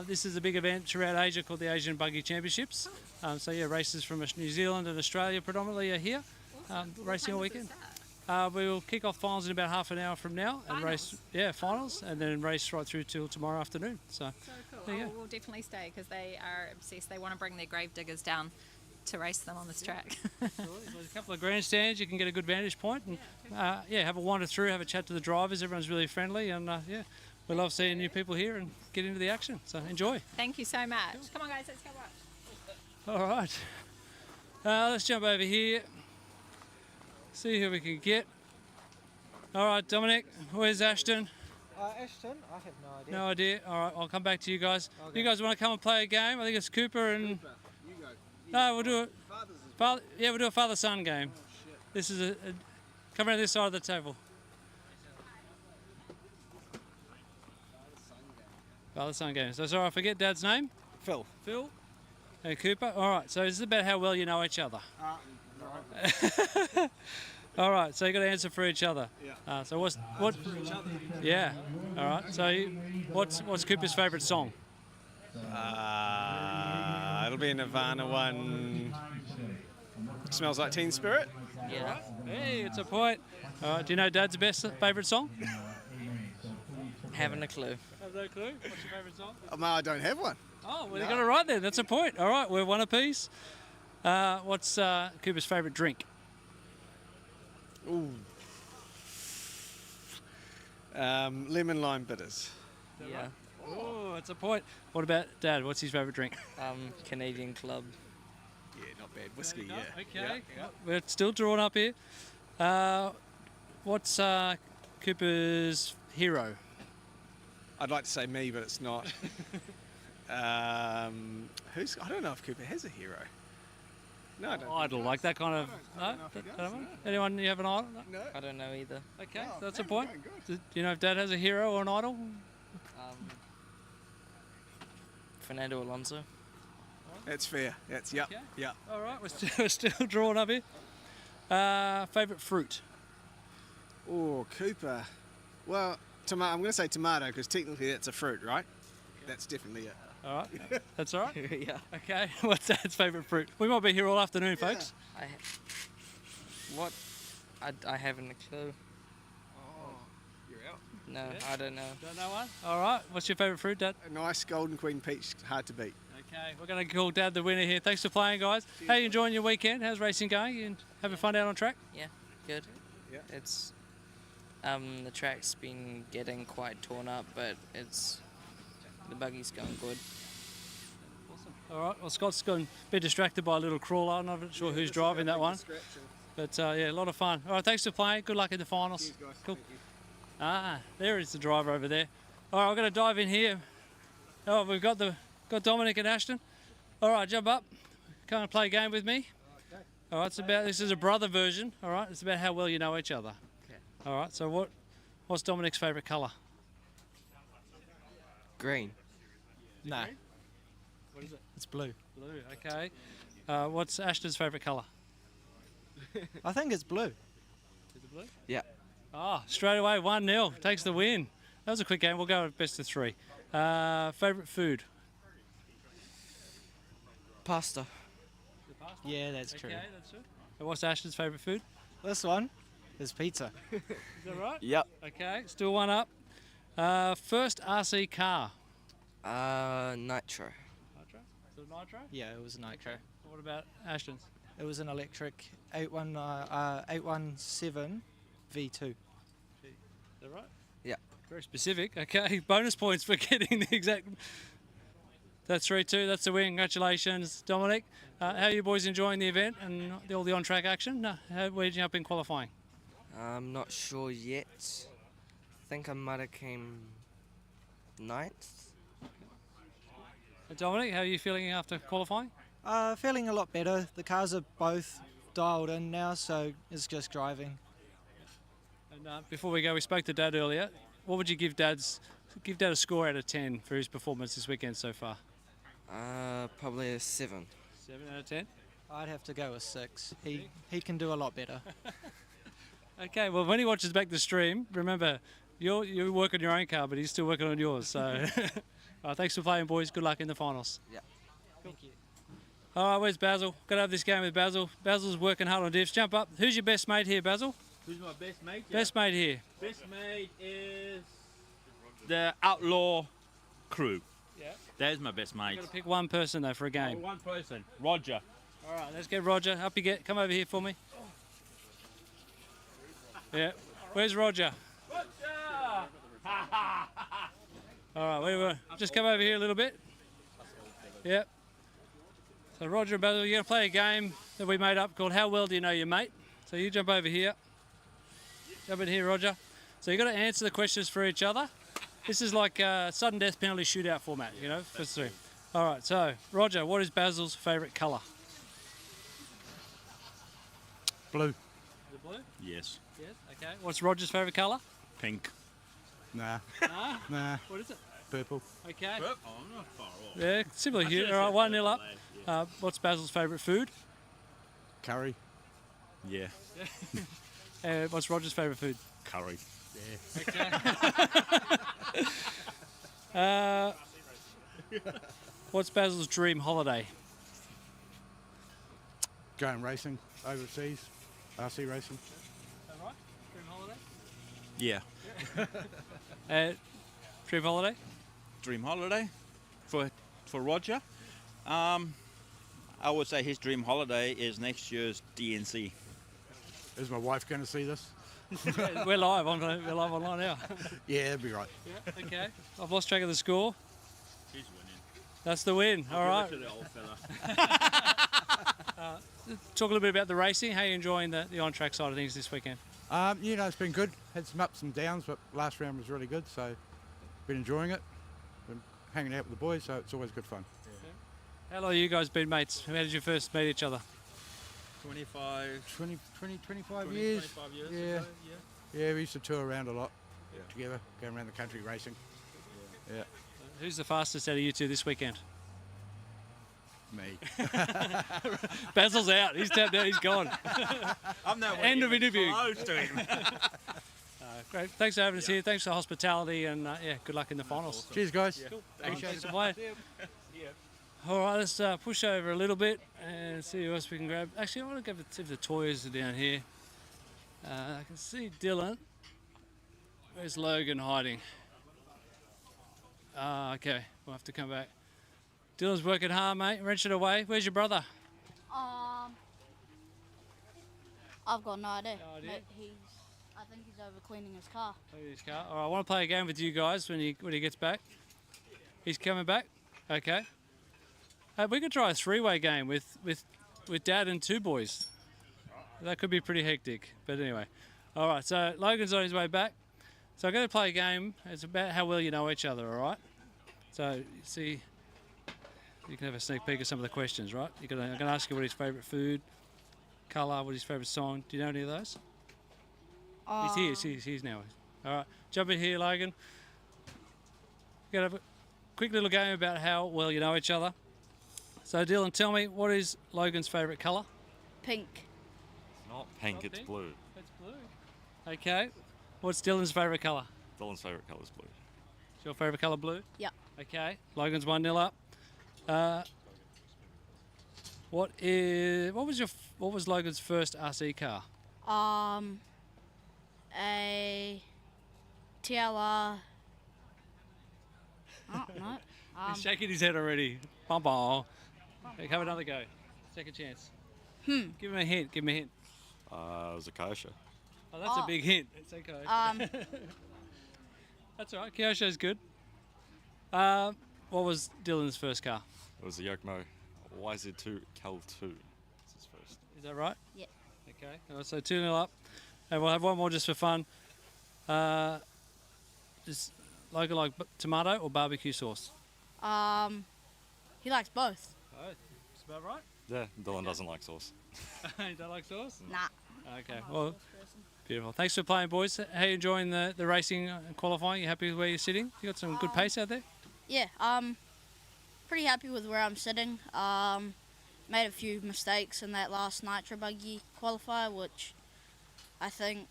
This is a big event throughout Asia called the Asian Buggy Championships. So yeah, races from New Zealand and Australia predominantly are here, racing all weekend. We will kick off finals in about half an hour from now and finals, and then race right through till tomorrow afternoon. So cool. there you go. We'll definitely stay because they are obsessed. They want to bring their grave diggers down to race them on this track. There's a couple of grandstands, you can get a good vantage point and have a wander through, have a chat to the drivers. Everyone's really friendly, and we love seeing new people here and get into the action. So enjoy. Thank you so much. Come on, guys, let's go watch. All right, let's jump over here. See who we can get. All right, Dominic, where's Ashton? Ashton, I have no idea. No idea. All right, I'll come back to you guys. Okay. You guys want to come and play a game? I think it's Cooper and. You go. No, we'll do it. We'll do a father-son game. This is come around this side of the table. Father-son game. So sorry, I forget Dad's name. Phil. Phil. And Cooper. All right. So this is about how well you know each other. All right. So you got to answer for each other. Yeah. So what? For each other. Yeah. All right. So what's Cooper's favourite song? It'll be a Nirvana one. Smells Like Teen Spirit. Yeah. Hey, it's a point. All right. Do you know Dad's best favourite song? Haven't a clue. Have no clue. What's your favourite song? No, I don't have one. Oh, well, you got it right then. That's a point. All right, we're one apiece. What's Cooper's favourite drink? Ooh. Lemon lime bitters. Yeah. Oh, that's a point. What about Dad? What's his favourite drink? Canadian Club. Yeah, not bad. Whiskey, yeah. Okay. Yeah. We're still drawn up here. What's Cooper's hero? I'd like to say me, but it's not. I don't know if Cooper has a hero. No, I don't. Idol, like that kind of. No? Anyone, you have an idol? No. I don't know either. Okay, that's a point. Do you know if Dad has a hero or an idol? Fernando Alonso. That's fair. That's yep. Okay. Yeah. All right, we're still drawn up here. Favourite fruit? Oh, Cooper. Well, I'm going to say tomato because technically that's a fruit, right? That's definitely it. All right. That's all right? Yeah. Okay. What's Dad's favourite fruit? We might be here all afternoon, folks. I haven't a clue. Oh, you're out. No, I don't know. Don't know one? All right. What's your favourite fruit, Dad? A nice golden queen peach, hard to beat. Okay. We're going to call Dad the winner here. Thanks for playing, guys. Cheers, how you enjoying your weekend? How's racing going? You having fun out on track? Yeah, good. Yeah. It's the track's been getting quite torn up, but the buggy's going good. All right. Well, Scott's going a bit distracted by a little crawler. I'm not sure who's driving that one. But yeah, a lot of fun. All right. Thanks for playing. Good luck in the finals. Cheers, guys. Cool. There is the driver over there. All right. We're going to dive in here. Oh, we've got Dominic and Ashton. All right. Jump up. come and play a game with me? Okay. All right, this is a brother version, all right? It's about how well you know each other. Okay. All right, so what's Dominic's favourite colour? Green. No. What is it? It's blue. Blue, okay. What's Ashton's favourite colour? I think it's blue. Is it blue? Yeah. Oh, straight away, 1-0. Takes the win. That was a quick game. We'll go with best of 3. Favourite food? Pasta. Pasta? Yeah, that's true. Okay, that's it. And what's Ashton's favourite food? This one is pizza. Is that right? Yep. Okay, still 1 up. First RC car? Nitro. Nitro? Is it Nitro? Yeah, it was a Nitro. What about Ashton's? It was an electric 817 V2. Is that right? Yeah. Very specific. Okay, bonus points for getting the exact... That's 3-2. That's the win. Congratulations, Dominic. How are you boys enjoying the event and all the on-track action? Where did you up in qualifying? I'm not sure yet. I think I might have came 9th. Dominic, how are you feeling after qualifying? Feeling a lot better. The cars are both dialed in now, so it's just driving. And before we go, we spoke to Dad earlier. What would you give Dad a score out of 10 for his performance this weekend so far? Probably a 7. 7 out of 10? I'd have to go with 6. He can do a lot better. Okay, well, when he watches back the stream, remember, you work on your own car, but he's still working on yours. So, thanks for playing, boys. Good luck in the finals. Yeah. Thank you. All right, where's Basil? Got to have this game with Basil. Basil's working hard on diffs. Jump up. Who's your best mate here, Basil? Who's my best mate? Best mate here. Best mate is the Outlaw crew. Yeah. That is my best mate. You've got to pick one person, though, for a game. One person. Roger. All right, let's get Roger. Up you get. Come over here for me. Yeah. Where's Roger? Roger! All right, just come over here a little bit. Yep. So Roger and Basil, you're going to play a game that we made up called How Well Do You Know Your Mate? So you jump over here. Jump in here, Roger. So you've got to answer the questions for each other. This is like a sudden death penalty shootout format, you know, for 3. All right, so Roger, what is Basil's favourite colour? Blue. Is it blue? Yes. Yes, okay. What's Roger's favourite colour? Pink. Nah. Nah? Nah. What is it? Purple. Okay. Oh, I'm not far off. Yeah, similar here. All right, 1-0 up. What's Basil's favourite food? Curry. Yeah. What's Roger's favourite food? Curry. Yeah. Okay. What's Basil's dream holiday? Going racing overseas. RC racing. Is that right? Dream holiday? Yeah. Dream holiday? Dream holiday for Roger. I would say his dream holiday is next year's DNC. Is my wife going to see this? We're live. We're live online now. Yeah, that'd be right. Yeah, okay. I've lost track of the score. He's winning. That's the win. All right. To the old fella. Talk a little bit about the racing. How are you enjoying the on-track side of things this weekend? You know, it's been good. Had some ups and downs, but last round was really good, so been enjoying it. Been hanging out with the boys, so it's always good fun. How long have you guys been mates? How did you first meet each other? 25 years. 25 years Yeah. ago, Yeah, we used to tour around a lot together, going around the country racing. Yeah. Who's the fastest out of you two this weekend? Me. Basil's out. He's tapped out. He's gone. I'm not End of interview. close to him. Great. Thanks for having us here. Thanks for the hospitality, and good luck in the finals. Cheers, guys. Cool. Appreciate Thanks it. for playing. All right, let's push over a little bit and see who else we can grab. Actually, I want to go see if the toys are down here. I can see Dylan. Where's Logan hiding? Okay, we'll have to come back. Dylan's working hard, mate. Wrench it away. Where's your brother? I've got no idea. No idea? I think he's over cleaning his car. His car. All right, I want to play a game with you guys when he gets back. He's coming back. Okay. We could try a 3-way game with Dad and 2 boys. That could be pretty hectic. But anyway. All right, so Logan's on his way back. So I'm going to play a game. It's about how well you know each other, all right? So, see, you can have a sneak peek at some of the questions, right? I'm going to ask you what his favourite food, colour, what his favourite song. Do you know any of those? He's here now. All right, jump in here, Logan. We're going to have a quick little game about how well you know each other. So, Dylan, tell me, what is Logan's favourite colour? Pink. It's not pink, it's pink? blue. It's blue. Okay. What's Dylan's favourite colour? Dylan's favourite colour is blue. Is your favourite colour blue? Yep. Okay. Logan's 1-0 up. What was Logan's first RC car? A TLR. Oh, no. He's shaking his head already. Bum. Okay, have another go. Second chance. Give him a hint. Give him a hint. It was a Kosher. Oh, that's a big hint. It's okay. That's all right. Kyosho's good. What was Dylan's first car? It was a Yokomo YZ2 Cal 2. It's his first. Is that right? Yeah. Okay. So 2-0 up. And we'll have one more just for fun. Does Logan like tomato or barbecue sauce? He likes both. Oh, that's about right. Yeah, Dylan doesn't like sauce. You don't like sauce? Nah. Okay. Well, beautiful. Thanks for playing, boys. How are you enjoying the racing and qualifying? You happy with where you're sitting? You got some good pace out there? Yeah, pretty happy with where I'm sitting. Made a few mistakes in that last Nitro buggy qualifier, which I think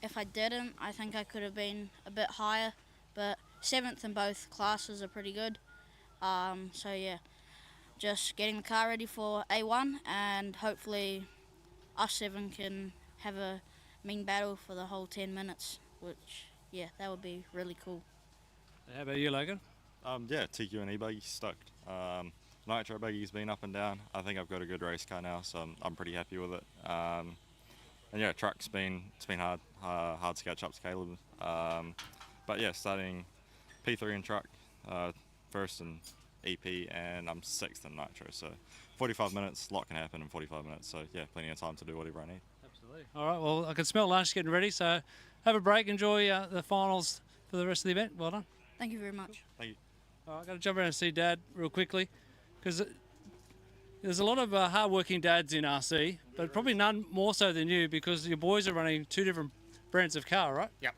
if I didn't, I think I could have been a bit higher. But 7th in both classes are pretty good. So yeah, just getting the car ready for A1, and hopefully us 7 can have a mean battle for the whole 10 minutes, which, yeah, that would be really cool. How about you, Logan? Yeah, TQ and e-buggy stoked. Nitro buggy's been up and down. I think I've got a good race car now, so I'm pretty happy with it. And yeah, truck's been hard to catch up to Caleb. But yeah, starting P3 in truck, first in EP, and I'm 6th in Nitro. So 45 minutes, a lot can happen in 45 minutes. So yeah, plenty of time to do whatever I need. Absolutely. All right, well, I can smell lunch getting ready, so have a break, enjoy the finals for the rest of the event. Well done. Thank you very much. Thank you. All right, I've got to jump around and see Dad real quickly, because there's a lot of hard-working dads in RC, but probably none more so than you, because your boys are running 2 different brands of car, right? Yep.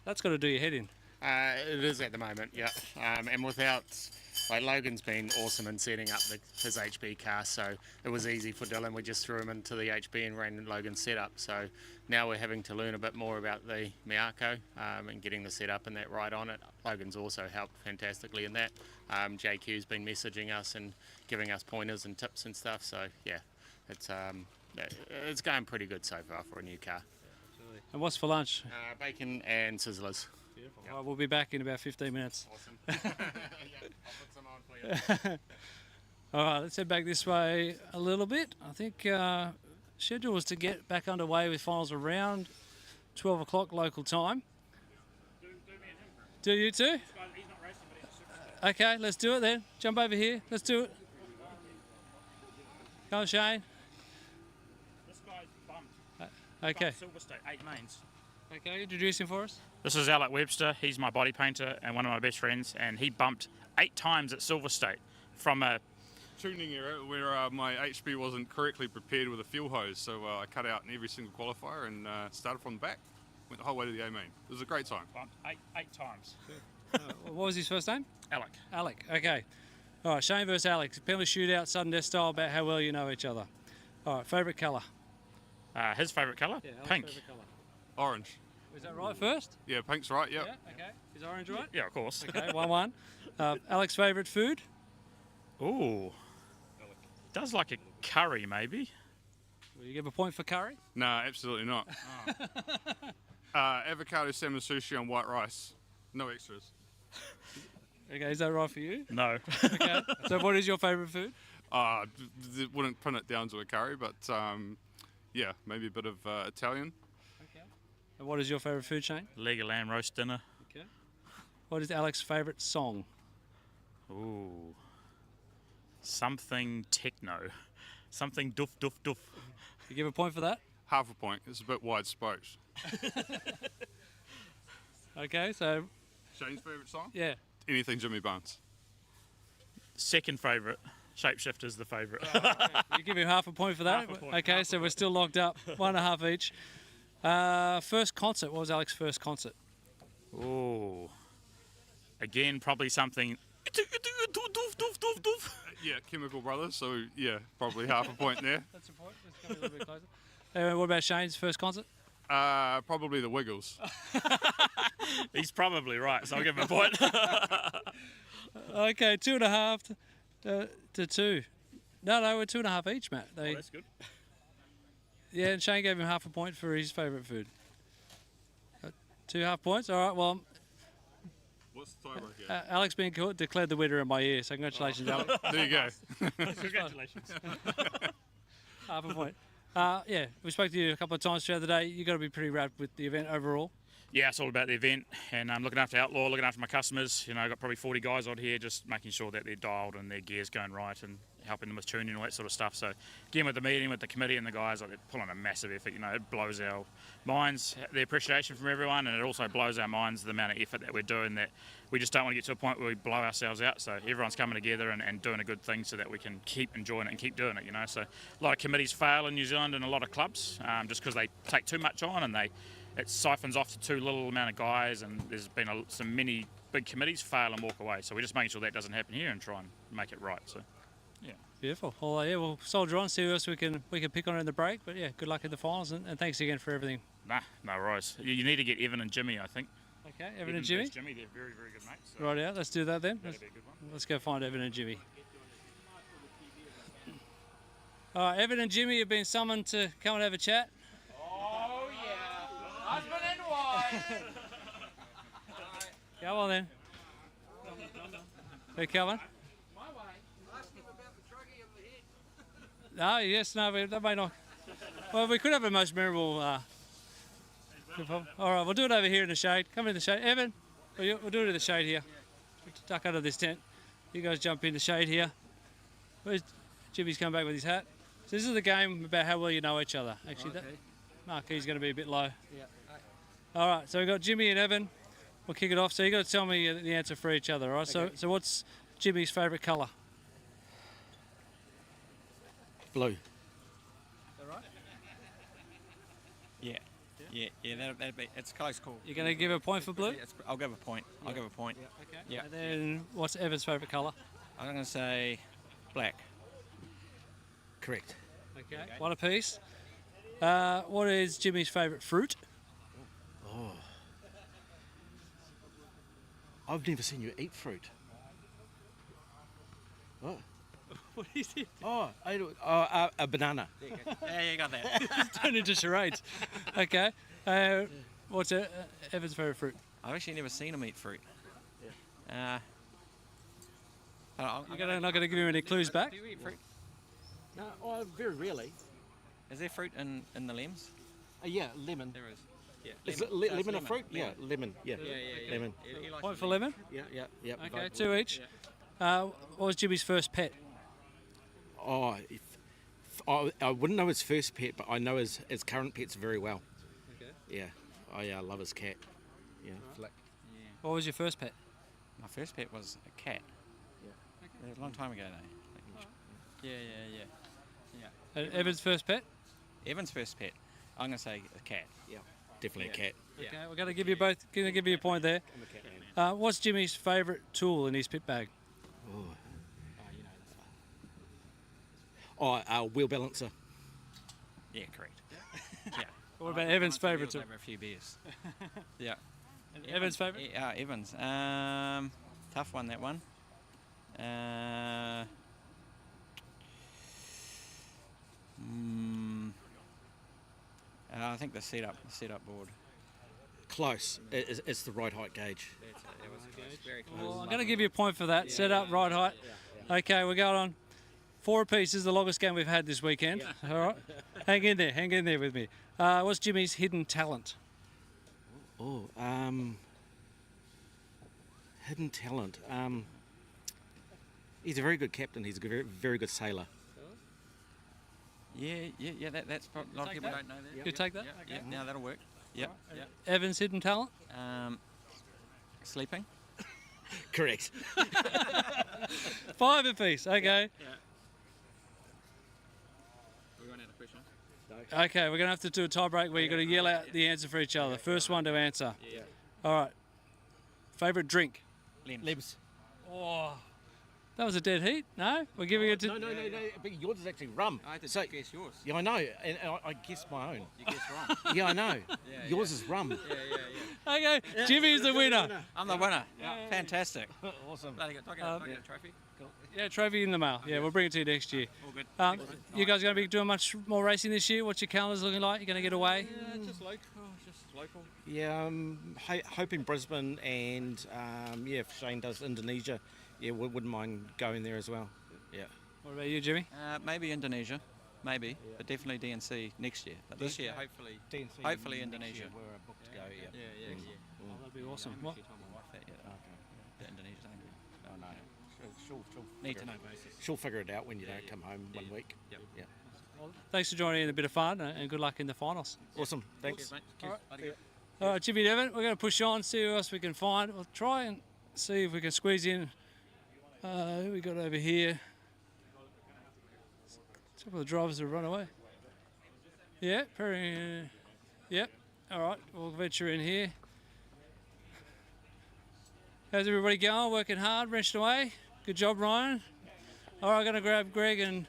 That's got to do your head in. It is at the moment, yeah. And without, Logan's been awesome in setting up his HB car, so it was easy for Dylan. We just threw him into the HB and ran Logan's setup. So now we're having to learn a bit more about the Miyako and getting the setup and that right on it. Logan's also helped fantastically in that. JQ's been messaging us and giving us pointers and tips and stuff. So yeah, it's going pretty good so far for a new car. Absolutely. And what's for lunch? Bacon and sizzlers. Beautiful. Yep. Well, we'll be back in about 15 minutes. Awesome. Yeah, I'll put some on for you. All right, let's head back this way a little bit. I think schedule was to get back underway with finals around 12 o'clock local time. Do you too? Okay, let's do it then. Jump over here. Let's do it. Go on, Shane. This guy's bumped. Okay. Silver State, 8 mains. Okay, introduce him for us. This is Alec Webster. He's my body painter and one of my best friends, and he bumped 8 times at Silver State from a tuning error where my HB wasn't correctly prepared with a fuel hose, so I cut out in every single qualifier and started from the back, went the whole way to the A main. It was a great time. Bumped 8 times. What was his first name? Alec. Alec, okay. All right, Shane versus Alex. Penalty shootout, sudden death style, about how well you know each other. All right, favourite colour? His favourite colour? Yeah, pink. Favourite colour. Orange. Is that right first? Yeah, pink's right, yep. Yeah, okay. Is orange right? Yeah, of course. Okay, 1-1. Alex's favourite food? Ooh. Does like a curry, maybe. Will you give a point for curry? No, absolutely not. Avocado salmon sushi on white rice. No extras. Okay, is that right for you? No. Okay. So what is your favourite food? Wouldn't pin it down to a curry, but yeah, maybe a bit of Italian. Okay. And what is your favourite food, Shane? Leg of lamb roast dinner. Okay. What is Alex's favourite song? Ooh. Something techno. Something doof doof doof. You give a point for that? Half a point. It's a bit wide spoked. Okay, so... Shane's favourite song? Yeah. Anything Jimmy Barnes. second favourite. Shapeshifter's the favourite. You give him half a point for that? Half a point, Okay, half so a we're point. still locked up. 1.5 each. First concert. What was Alex's first concert? Oh. Again, probably something. Yeah, Chemical Brothers. So yeah, probably half a point there. That's a point. Let's come a little bit closer. What about Shane's first concert? Probably the Wiggles. He's probably right, so I'll give him a point. Okay, 2.5 to 2. No, we're 2.5 each, Matt. Oh, that's good. Yeah, and Shane gave him half a point for his favourite food. 2.5 points. All right. Well, What's the tiebreak here? Alex being declared the winner in my ear. So congratulations, Alex. There you go. Congratulations. Half a point. Yeah, we spoke to you a couple of times throughout the day. You got to be pretty wrapped with the event overall. Yeah, it's all about the event and looking after Outlaw, looking after my customers. You know, I've got probably 40 guys on here, just making sure that they're dialed and their gear's going right and helping them with tuning and all that sort of stuff. So, again, with the meeting, with the committee and the guys, like, they're pulling a massive effort. You know, it blows our minds, the appreciation from everyone, and it also blows our minds the amount of effort that we're doing, that we just don't want to get to a point where we blow ourselves out. So everyone's coming together and doing a good thing so that we can keep enjoying it and keep doing it, you know. So a lot of committees fail in New Zealand and a lot of clubs just because they take too much on and it siphons off to too little amount of guys, and there's been many big committees fail and walk away. So we're just making sure that doesn't happen here and try and make it right. So, yeah. Beautiful. Well, yeah, we'll soldier on, see who else we can pick on in the break. But yeah, good luck in the finals, and thanks again for everything. Nah, no worries. You need to get Evan and Jimmy, I think. Okay, Evan and Jimmy. Jimmy, they're very, very good mates. So Right out. Let's do that then. that'd be a good one. Let's go find Evan and Jimmy. All right, Evan and Jimmy have been summoned to come and have a chat. Oh yeah, husband and wife. Come on then. They're coming. No, yes, no, that may not. Well, we could have a most memorable. All right, we'll do it over here in the shade. Come in the shade, Evan. We'll do it in the shade here. Duck under this tent. You guys jump in the shade here. Where's Jimmy's come back with his hat? So this is the game about how well you know each other. Actually, that marquee's going to be a bit low. Yeah. All right, so we've got Jimmy and Evan. We'll kick it off. So you got to tell me the answer for each other, all right? Okay. So what's Jimmy's favourite colour? Blue. Yeah, that'd be, it's a close call. You're going to give a point for blue? I'll give a point. I'll give a point. Okay. Yeah. And then what's Evan's favourite colour? I'm going to say black. Correct. Okay. One apiece. What is Jimmy's favourite fruit? Oh. I've never seen you eat fruit. Oh. What is it? Oh, a banana. Yeah, you got that. It's turned into charades. Okay. What's Evan's favourite fruit? I've actually never seen him eat fruit. You're not going to give him any clues back? Do you eat fruit? No, very rarely. Is there fruit in the limbs? Yeah, lemon. There is. Yeah. Is it lemon a fruit? Yeah, lemon. Yeah. Yeah. Lemon. He likes Point for lemon? Yeah. Okay, 2 each. What was Jimmy's first pet? Oh, I wouldn't know his first pet, but I know his current pets very well. Okay. Yeah, I love his cat. Yeah, Flick. What was your first pet? My first pet was a cat. Yeah. A long time ago, though. Yeah. And Evan's first pet? Evan's first pet. I'm going to say a cat. Yeah, definitely a cat. Okay, we're going to give you both. Going to give you a point there. What's Jimmy's favourite tool in his pit bag? Wheel balancer. Yeah, correct. Yeah. What about Evan's favourite tool? Over a few beers. Yeah. And Evan's favourite? Yeah, Evans. Tough one, that one. I think the setup board. Close. It's the right height gauge. Very close. Well, I'm going to give you a point for that. Set up, right height. Okay, we're going on 4 apiece. This is the longest game we've had this weekend. All right, hang in there with me. What's Jimmy's hidden talent? Hidden talent. He's a very good captain. He's a very, very good sailor. Yeah. That's probably, a lot of people don't know that. You take that? Yeah, now that'll work. Yep. Evan's hidden talent? Sleeping. Correct. 5 apiece. Okay. Okay, we're going to have to do a tie break where you've got to yell out the answer for each other. First one to answer. Yeah. All right. Favourite drink? Libs. Oh, that was a dead heat. No? We're giving it to... No. But yours is actually rum. I had to So- guess yours. Yeah, I know, and I guessed my own. You guessed wrong. Yeah, I know. Yeah, Yours is rum. Okay, Jimmy's the winner. I'm the winner. Fantastic. Awesome. Do I get a trophy? Cool. Yeah, trophy in the mail. Yeah, we'll bring it to you next year. All good. You guys going to be doing much more racing this year? What's your calendars looking like? You going to get away? Just local. Just local. Yeah, hoping Brisbane and yeah, if Shane does Indonesia, yeah, wouldn't mind going there as well. Yeah. What about you, Jimmy? Maybe Indonesia. Maybe, but definitely DNC next year. But this year, hopefully, DNC hopefully next Indonesia. year we're booked to go. Yeah. Yeah. Oh, that'd be awesome. I What? haven't actually told my wife that yet. That Indonesia's hungry. Oh no. She'll Need figure to know it- basis. She'll figure it out when you don't come home 1 week. Yep. Yeah. Thanks for joining in, a bit of fun, and good luck in the finals. Awesome. Thanks. All right, Jimmy and Evan, we're going to push on, see who else we can find. We'll try and see if we can squeeze in. Who we got over here? A couple of drivers have run away. Yeah, yep. All right, we'll venture in here. How's everybody going? Working hard, wrenched away. Good job, Ryan. All right, I'm going to grab Greg and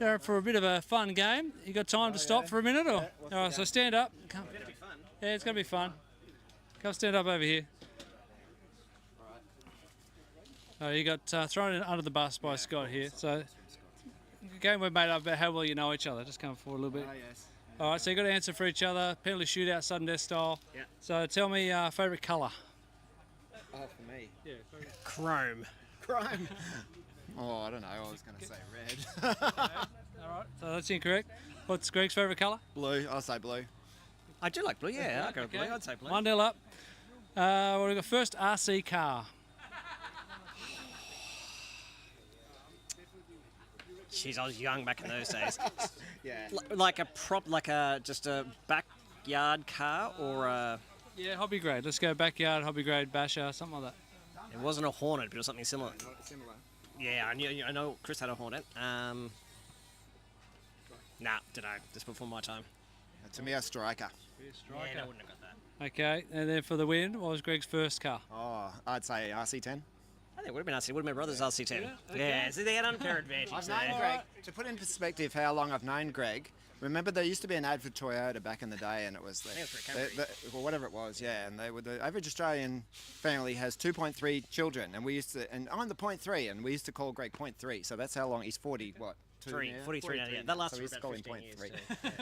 Darren for a bit of a fun game. You got time to stop for a minute, or? All right, so stand up. Come. Yeah, it's going to be fun. Come stand up over here. Oh, you got thrown in under the bus by Scott here. So, the game we've made up about how well you know each other. Just come forward a little bit. Yes. All right, so you got to answer for each other. Penalty shootout, sudden death style. Yeah. So tell me favourite colour. Oh, for me. Yeah. Chrome. Chrome. Oh, I don't know. I was going to say red. All right, so that's incorrect. What's Greg's favourite colour? Blue. I'll say blue. I do like blue, yeah. I'll go with blue. I'd say blue. 1-0 up. Well, we've got first RC car. Jeez, I was young back in those days. Yeah. Just a backyard car or a... Yeah, hobby grade. Let's go backyard, hobby grade, basher, something like that. It wasn't a Hornet, but it was something similar. Similar. Yeah, I know Chris had a Hornet. Nah, don't know. Just before my time. To me, a striker. Yeah, I wouldn't have got that. Okay, and then for the win, what was Greg's first car? Oh, I'd say RC10. I think it would have been RC. Would have been brothers RC10. Yeah, okay. Yeah, so they had unfair advantage I've there. known Greg. To put in perspective how long I've known Greg, remember there used to be an ad for Toyota back in the day, and it was think it was for a Camry. well, whatever it was, yeah. And they were the average Australian family has 2.3 children, and we used to, and I'm the 0.3, and we used to call Greg 0.3. So that's how long he's 40. What? 43 now, yeah. That lasted so we for used to call about him 15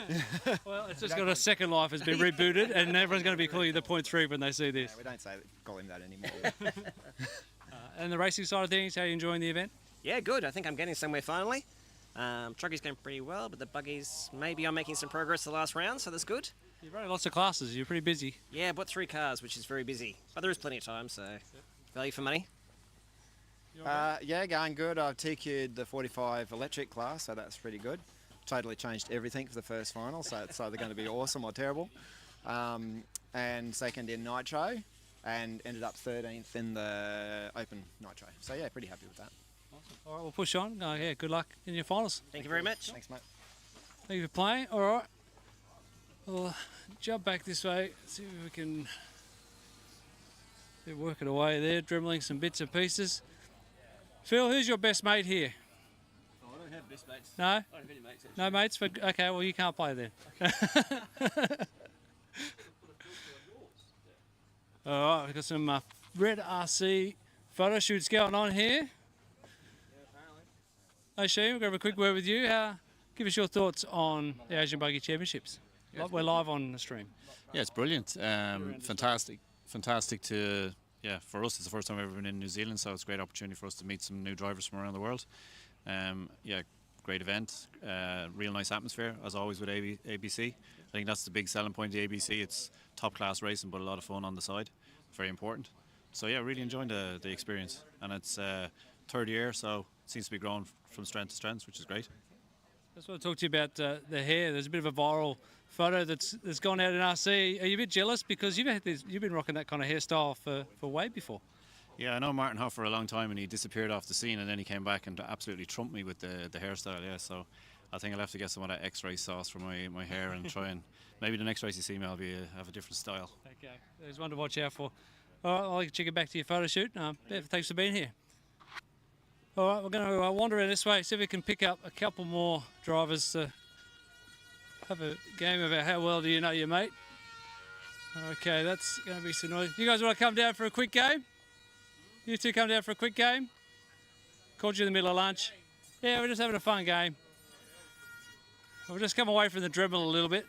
0.3. years. Well, it's just got a second life. It's been rebooted, and everyone's going to be calling you the 0.3 when they see this. Yeah, we don't call him that anymore. And the racing side of things, how are you enjoying the event? Yeah, good. I think I'm getting somewhere finally. Truggy's going pretty well, but the buggies, maybe I'm making some progress the last round, so that's good. You're running lots of classes. You're pretty busy. Yeah, I bought 3 cars, which is very busy. But there is plenty of time, so value for money. Yeah, going good. I've TQ'd the 45 electric class, so that's pretty good. Totally changed everything for the first final, so it's either going to be awesome or terrible. And second in Nitro, and ended up 13th in the Open Nitro. So yeah, pretty happy with that. Awesome. All right, we'll push on. Yeah, good luck in your finals. Thank you very much. Thanks, mate. Thank you for playing. All right. We'll jump back this way, see if we can work it away there, dribbling some bits and pieces. Phil, who's your best mate here? Oh, I don't have best mates. No? I don't have any mates, actually. No mates? Okay, well, you can't play then. All right, we've got some red RC photo shoots going on here. Hey, Shane, we'll grab a quick word with you. Give us your thoughts on the Asian Buggy Championships. Yeah, We're live on the stream. Yeah, it's brilliant. Fantastic to, for us, it's the first time we've ever been in New Zealand, so it's a great opportunity for us to meet some new drivers from around the world. Great event, real nice atmosphere, as always with ABC. I think that's the big selling point of the ABC. It's top class racing, but a lot of fun on the side. Very important. So yeah, really enjoying the experience. And it's third year, so it seems to be growing from strength to strength, which is great. I just want to talk to you about the hair. There's a bit of a viral photo that's gone out in RC. Are you a bit jealous because you've been rocking that kind of hairstyle for way before? Yeah, I know Martin Hoff for a long time, and he disappeared off the scene, and then he came back and absolutely trumped me with the hairstyle. Yeah, so I think I'll have to get some of that X-ray sauce for my hair and try and maybe the next race you see me, I'll have a different style. Okay, there's one to watch out for. All right, I'll check it back to your photo shoot. Thanks for being here. All right, we're going to wander around this way, see if we can pick up a couple more drivers to have a game about how well do you know your mate. Okay, that's going to be some noise. You guys want to come down for a quick game? You two come down for a quick game? Called you in the middle of lunch. Yeah, we're just having a fun game. We'll just come away from the dribble a little bit.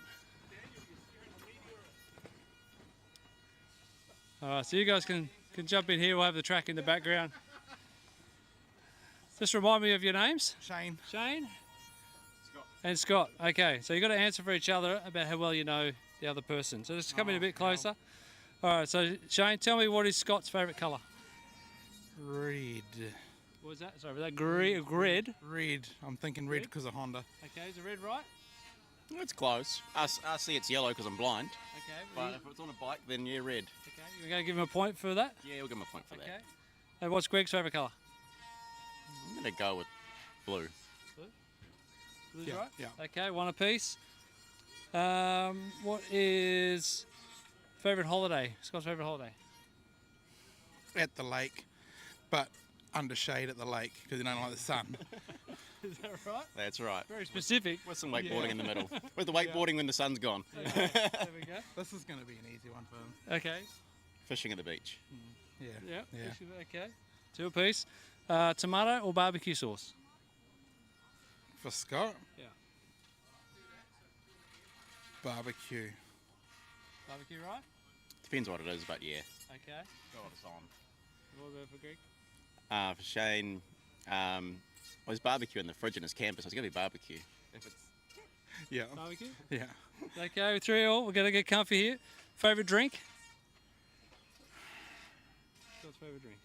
All right, so you guys can jump in here. We'll have the track in the background. Just remind me of your names. Shane. Shane? Scott. And Scott. Okay, so you've got to answer for each other about how well you know the other person. So just come in a bit closer. All right, so Shane, tell me what is Scott's favourite colour? Red. What was that? Sorry, was that red? Red. I'm thinking red because of Honda. Okay, is it red right? It's close. I see it's yellow because I'm blind. Okay. But if it's on a bike, then yeah, red. Okay, you're going to give him a point for that? Yeah, we'll give him a point for that. And what's Greg's favourite colour? I'm going to go with blue. Blue? Blue's Yeah, right? yeah. Okay, one apiece. What is favourite holiday? Scott's favourite holiday? At the lake, but under shade at the lake because you don't like the sun. Is that right? That's right. Very specific. With some wakeboarding in the middle. With the wakeboarding when the sun's gone. There we go. This is going to be an easy one for him. Okay. Fishing at the beach. Yeah. Yeah. Okay. Two apiece. Tomato or barbecue sauce? For Scott? Yeah. Barbecue. Barbecue, right? Depends what it is, but yeah. Okay. Go what it's on. What about for Greg? For Shane, there's barbecue in the fridge in his campus. So it's going to be barbecue. If it's Yeah. Barbecue? Yeah. Okay, 3-3. We're going to get comfy here. Favourite drink? What's favourite drink?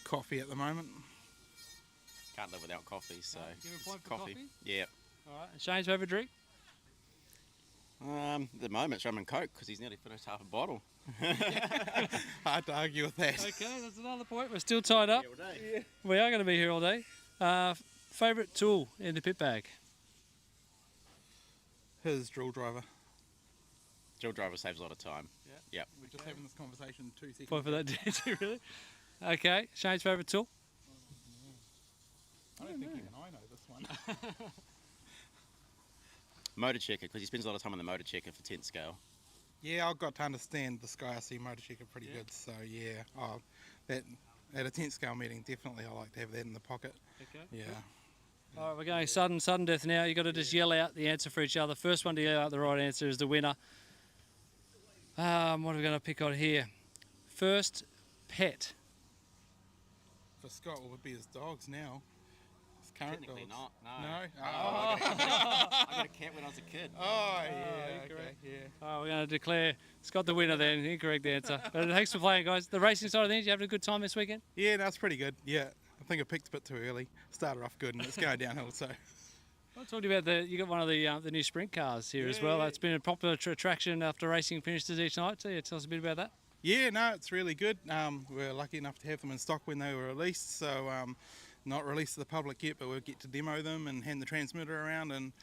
Coffee at the moment. Can't live without coffee, so Give him a point for coffee. Yeah. All right. And Shane's favourite drink? At the moment, it's rum and coke because he's nearly finished half a bottle. Hard to argue with that. Okay, that's another point. We're still tied up. all day. We are going to be here all day. Favourite tool in the pit bag? His drill driver. Drill driver saves a lot of time. Yeah. Yep. We're just having this conversation 2 seconds. Point for that, too, really? Okay, Shane's favourite tool? I don't think even I know this one. Motor checker because he spends a lot of time on the motor checker for 10th scale. Yeah, I've got to understand the Sky RC motor checker pretty good. So yeah, that at a 10th scale meeting, definitely I like to have that in the pocket. Okay. Yeah. All right, we're going sudden death now. You've got to just yell out the answer for each other. First one to yell out the right answer is the winner. What are we going to pick on here? First pet. For Scott, it would be his dogs now. His current Technically dogs. not, no. No? I got a cat when I was a kid. Oh, yeah, okay, yeah. All right, we're going to declare Scott the winner then. Incorrect answer. But thanks for playing, guys. The racing side of things, you having a good time this weekend? Yeah, no, it's pretty good. Yeah, I think I picked a bit too early. Started off good and it's going downhill, so. I'll talk to you about you got one of the new sprint cars here as well. That's been a popular attraction after racing finishes each night. So yeah, tell us a bit about that. Yeah, no, it's really good. We're lucky enough to have them in stock when they were released. So not released to the public yet, but we'll get to demo them and hand the transmitter around and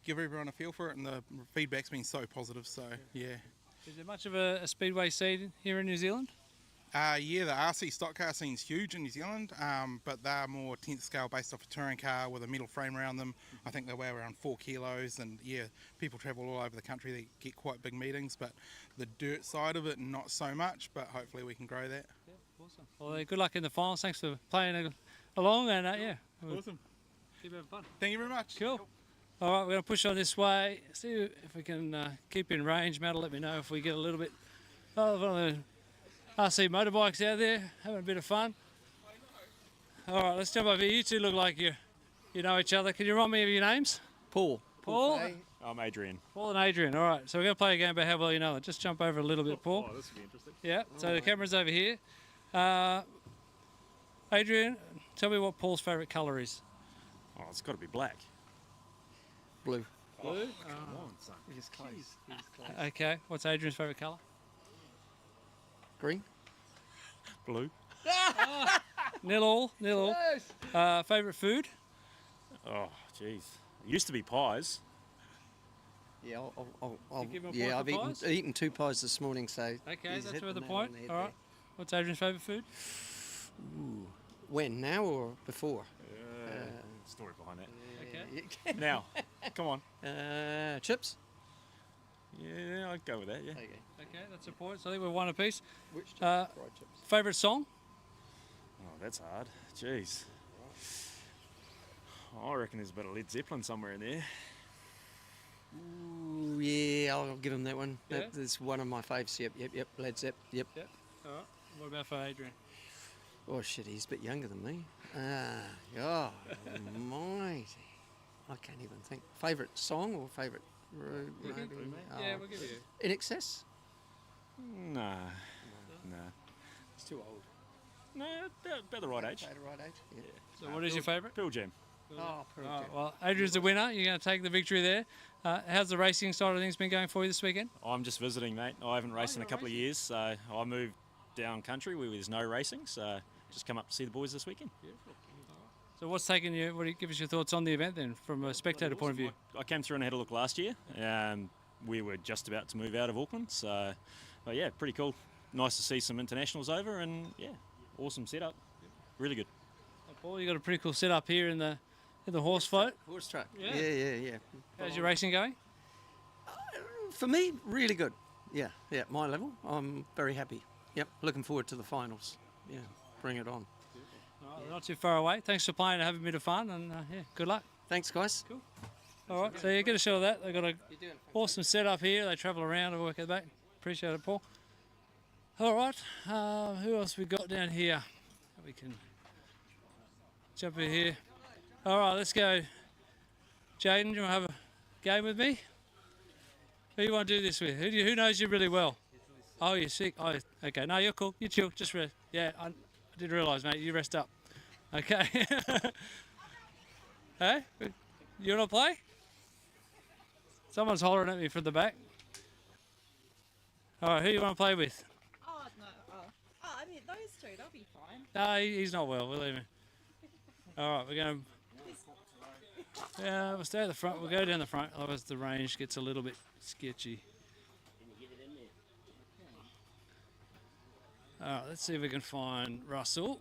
give everyone a feel for it. And the feedback's been so positive. So yeah. Is there much of a speedway scene here in New Zealand? Yeah, the RC stock car scene's huge in New Zealand, but they're more 10th scale based off a touring car with a metal frame around them. I think they weigh around 4 kilos, and yeah, people travel all over the country. They get quite big meetings, but the dirt side of it, not so much, but hopefully we can grow that. Yeah, awesome. Well, good luck in the finals. Thanks for playing along, and yeah. Awesome. Keep having fun. Thank you very much. Cool. All right, we're going to push on this way, see if we can keep in range. Matt will let me know if we get a little bit of the RC motorbikes out there, having a bit of fun. All right, let's jump over here. You two look like you know each other. Can you remind me of your names? Paul. Paul? I'm Adrian. Paul and Adrian. All right, so we're going to play a game about how well you know it. Just jump over a little bit, Paul. Oh, this will be interesting. Yeah, so the camera's over here. Adrian, tell me what Paul's favourite colour is. Oh, it's got to be black. Blue. Blue. Come on, son. He's close. He's close. Okay. What's Adrian's favourite colour? Green. Blue. Nil all. Favourite food? Oh, jeez. It used to be pies. Yeah, You give him a point yeah, for I've eaten, pies? eaten 2 pies this morning, so. Okay, he's that's hit worth a nail point. on the head All right. What's Adrian's favourite food? there. Ooh. When, now or before? Story behind that. Okay. Now, come on. Chips? Yeah, I'd go with that, yeah. Okay, that's a point. So I think we're one apiece. Which chips? Fried chips. Favourite song? Oh, that's hard. Jeez. I reckon there's a bit of Led Zeppelin somewhere in there. Ooh, yeah, I'll give him that one. Yeah? That's one of my faves. Yep. Led Zepp. Yep. All right. What about for Adrian? Oh shit, he's a bit younger than me. Oh, almighty. I can't even think. Favourite song or favourite road? Yeah, we'll give you. In Excess? Nah. He's too old. No, about the right age. About the right age. Yeah. So what is your favourite? Pearl Jam. Oh, Pearl All right, Jam. well, Adrian's the winner. You're going to take the victory there. How's the racing side of things been going for you this weekend? I'm just visiting, mate. I haven't raced in a couple of years, so I moved down country where there's no racing, so just come up to see the boys this weekend. So what's taken you? What do you give us your thoughts on the event then, from a spectator point of view? I came through and had a look last year. We were just about to move out of Auckland, so but yeah, pretty cool. Nice to see some internationals over, and yeah, awesome setup. Really good. Paul, you got a pretty cool setup here in the horse float. Horse track. Yeah. How's your racing going? For me, really good. Yeah, my level. I'm very happy. Yep, looking forward to the finals. Yeah, bring it on. Not too far away. Thanks for playing and having a bit of fun, and yeah, good luck. Thanks, guys. Cool. All right, so you get a shot of that. They've got an awesome setup here. They travel around and work at the back. Appreciate it, Paul. All right, who else we got down here? We can jump in here. All right, let's go. Jaden, do you want to have a game with me? Who do you want to do this with? Who knows you really well? Oh, you're sick. Oh, okay. No, you're cool. You chill. Just rest. Yeah, I did realise, mate. You rest up. Okay. Hey, you want to play? Someone's hollering at me from the back. All right, who do you want to play with? Oh, no. I mean, those two, they'll be fine. No, he's not well, believe me. All right, we're going to... Yeah, we'll stay at the front. We'll go down the front, otherwise the range gets a little bit sketchy. All right, let's see if we can find Russell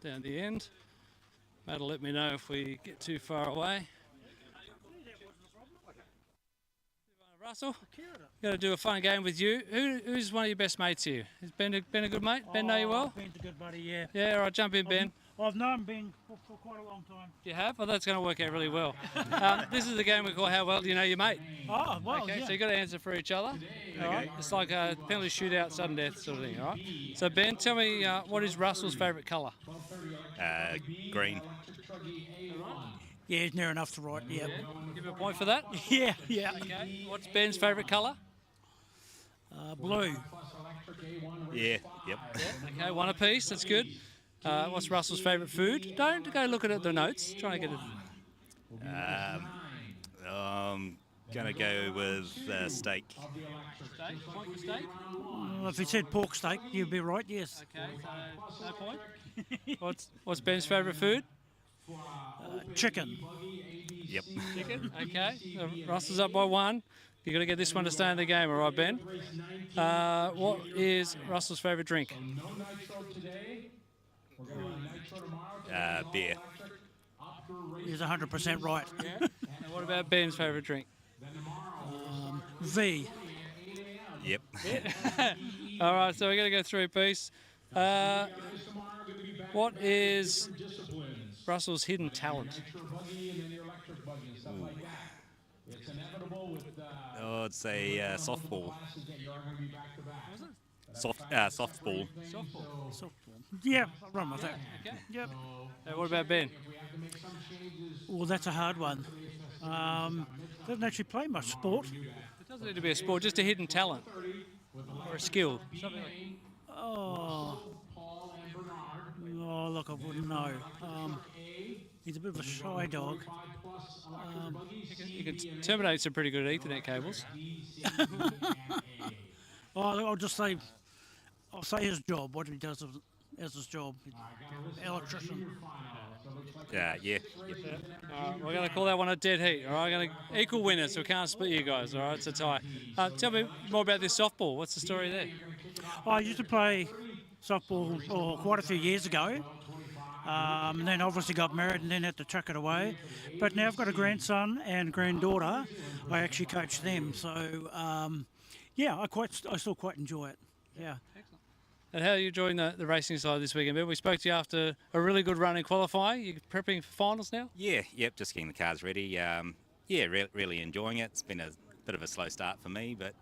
down the end. That'll let me know if we get too far away. Russell, got to do a fun game with you. Who's one of your best mates here? Has Ben a good mate? Ben know you well? Ben's a good buddy, yeah. Yeah, all right, jump in, Ben. I've known Ben for quite a long time. You have? Well, that's going to work out really well. This is the game we call How Well Do You Know Your Mate? Oh, well, okay, yeah. so you've got to answer for each other. All right? It's like a penalty shootout, sudden death sort of thing, all right? So, Ben, tell me, what is Russell's favourite colour? Green. Yeah, it's near enough to right, yeah. Give him a point for that? Yeah. Okay. What's Ben's favourite colour? Blue. Yeah, yep. Okay, one apiece, that's good. What's Russell's favourite food? Don't go looking at the notes. Try to get it. I'm gonna go with steak. Steak? Point for steak? If he said pork steak, you'd be right, yes. Okay, so no point. What's Ben's favourite food? Chicken. Yep. Chicken? Okay. Russell's up by 1. You've got to get this one to stay in the game, all right, Ben? What is Russell's favourite drink? Beer. He's 100% right. And what about Ben's favourite drink? V. Yep. All right, so we're going to go through a piece. What is Russell's hidden talent? Oh, I'd say softball. Softball. Softball. Yeah, I'll run with that. Okay. Yep. What about Ben? Well, that's a hard one. Doesn't actually play much sport. It doesn't need to be a sport, just a hidden talent or a skill. Something like. Oh, look, I wouldn't know. He's a bit of a shy dog. You can terminate some pretty good Ethernet cables. I'll just say, I'll say his job, what he does as his job, electrician. Yeah. We're going to call that one a dead heat, all right? We're going to equal winners, so we can't split you guys, all right? It's a tie. Tell me more about this softball. What's the story there? I used to play softball quite a few years ago. And then obviously got married and then had to chuck it away. But now I've got a grandson and granddaughter. I actually coach them. So, yeah, I still quite enjoy it. Yeah. And how are you enjoying the racing side this weekend, Bill? We spoke to you after a really good run in qualifying. You're prepping for finals now? Yeah, just getting the cars ready. Really enjoying it. It's been a bit of a slow start for me, but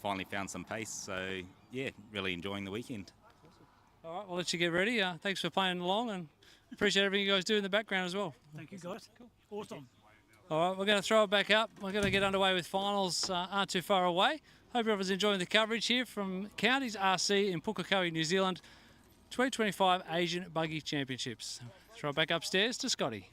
finally found some pace. So, yeah, really enjoying the weekend. All right, we'll let you get ready. Thanks for playing along and appreciate everything you guys do in the background as well. Thank you, guys. Cool. Awesome. All right, we're going to throw it back up. We're going to get underway with finals aren't too far away. Hope everyone's enjoying the coverage here from Counties RC in Pukekohe, New Zealand, 2025 Asian Buggy Championships. Throw it back upstairs to Scotty.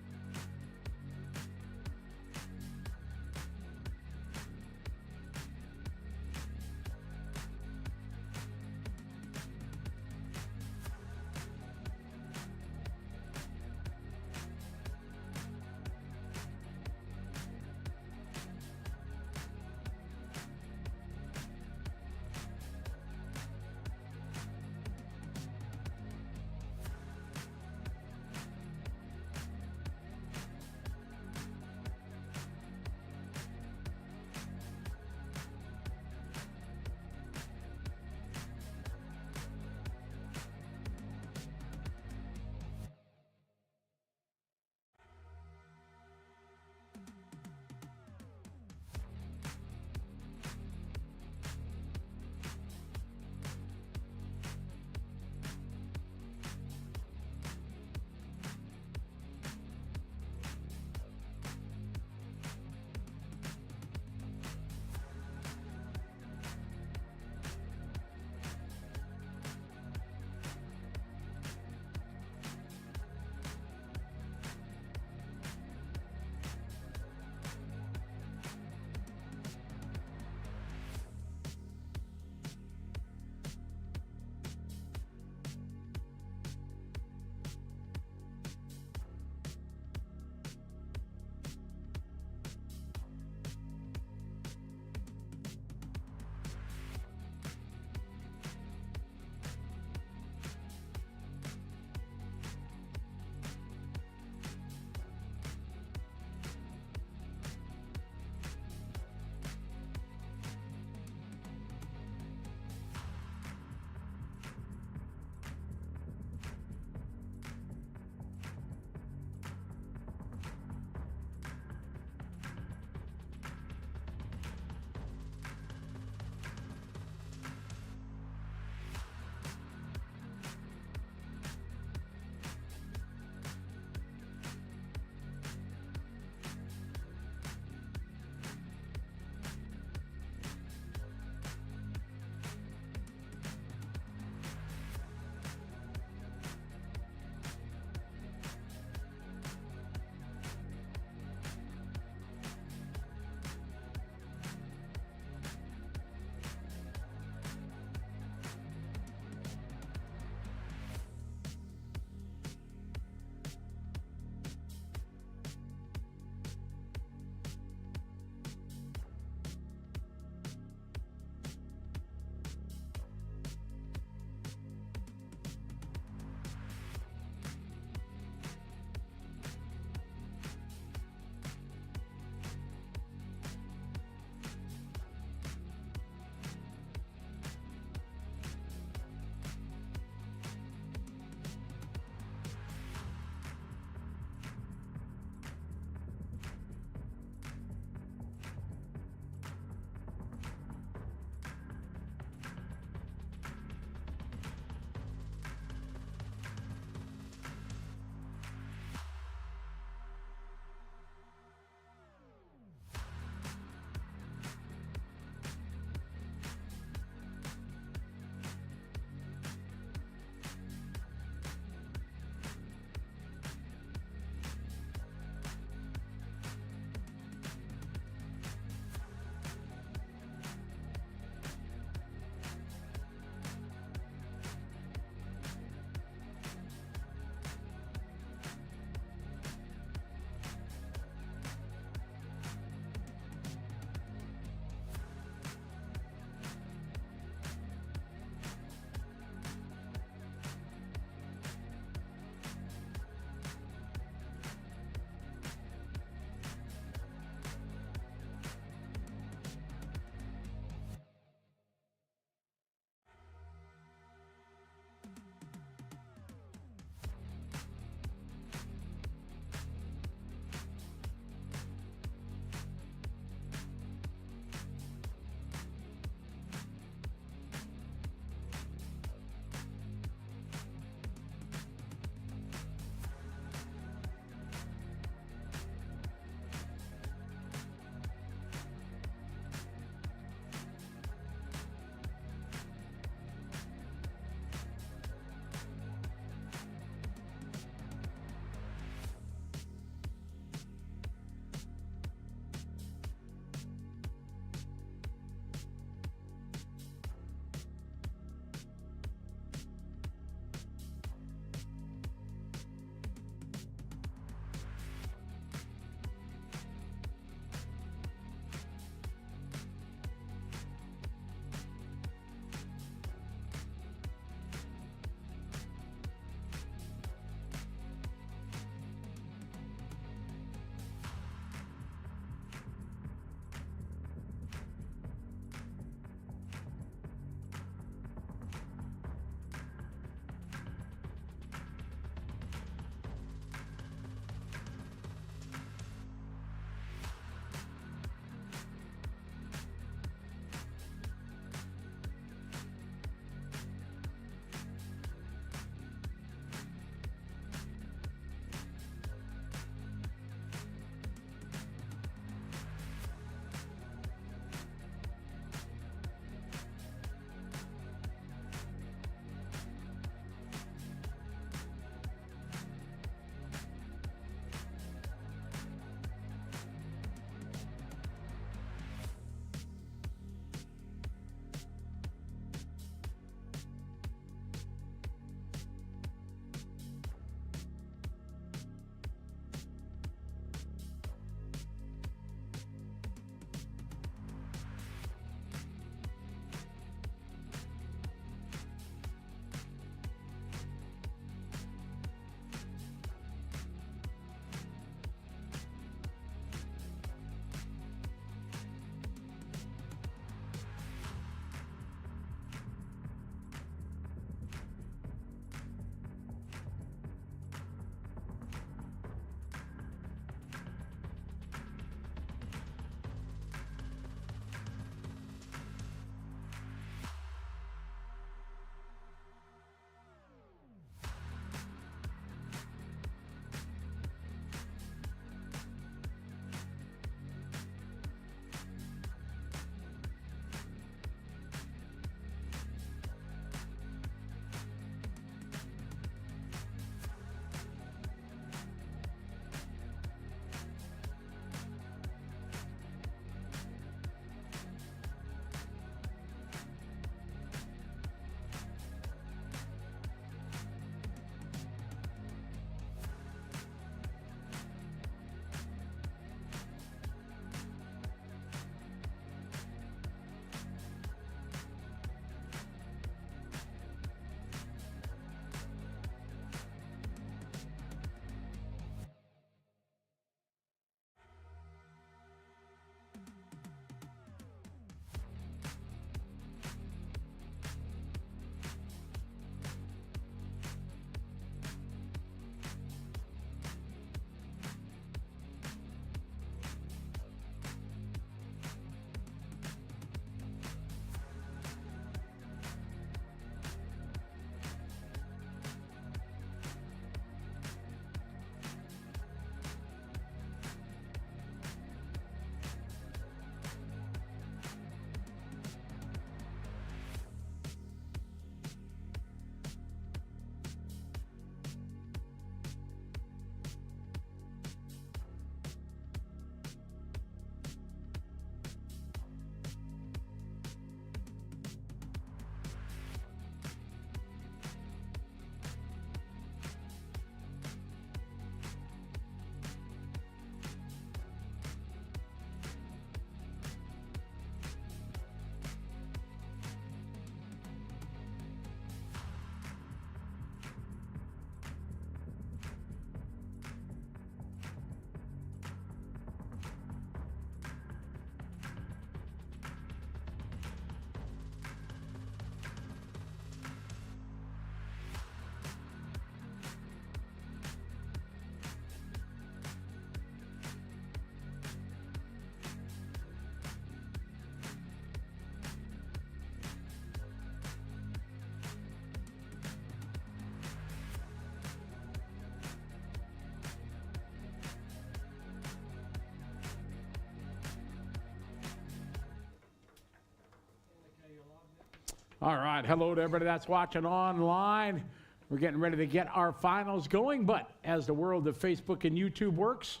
All right, hello to everybody that's watching online. We're getting ready to get our finals going, but as the world of Facebook and YouTube works,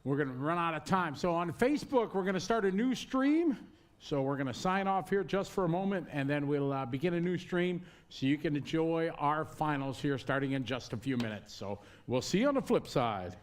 we're going to run out of time. So on Facebook, we're going to start a new stream. So we're going to sign off here just for a moment, and then we'll begin a new stream so you can enjoy our finals here starting in just a few minutes. So we'll see you on the flip side.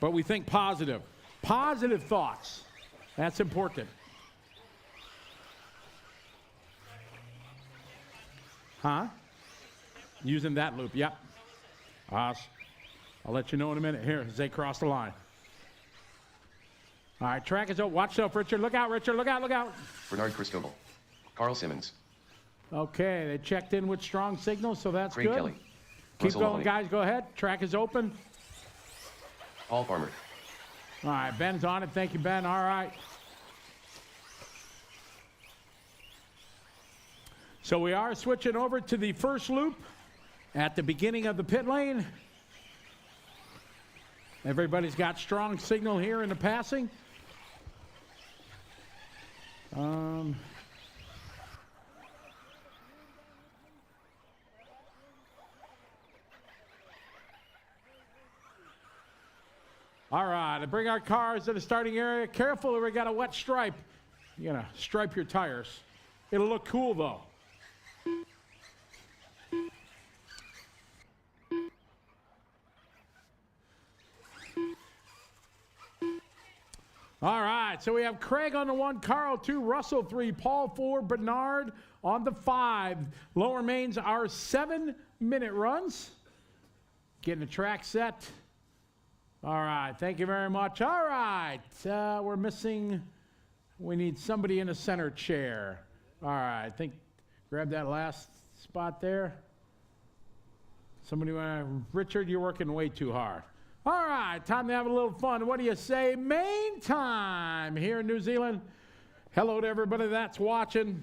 But we think positive. Positive thoughts. That's important. Huh? Using that loop, yep. I'll let you know in a minute here as they cross the line. All right, track is up. Watch yourself, Richard. Look out, Richard. Look out, look out. Bernard Cristobal. Carl Simmons. Okay, they checked in with strong signals, so that's Greg good. Kelly. Keep Russell going, Mahoney. guys. Go ahead. Track is open. Paul Farmer. All right, Ben's on it. Thank you, Ben. All right. So we are switching over to the first loop at the beginning of the pit lane. Everybody's got strong signal here in the passing. All right, bring our cars to the starting area. Careful, we got a wet stripe. You're gonna stripe your tires. It'll look cool though. All right, so we have Craig on the 1, Carl 2, Russell 3, Paul 4, Bernard on the 5. Lower mains are 7-minute runs. Getting the track set. All right, thank you very much. All right, we're missing, we need somebody in a center chair. All right, I think, grab that last spot there. Somebody, Richard, you're working way too hard. All right, time to have a little fun. What do you say? Main time here in New Zealand. Hello to everybody that's watching.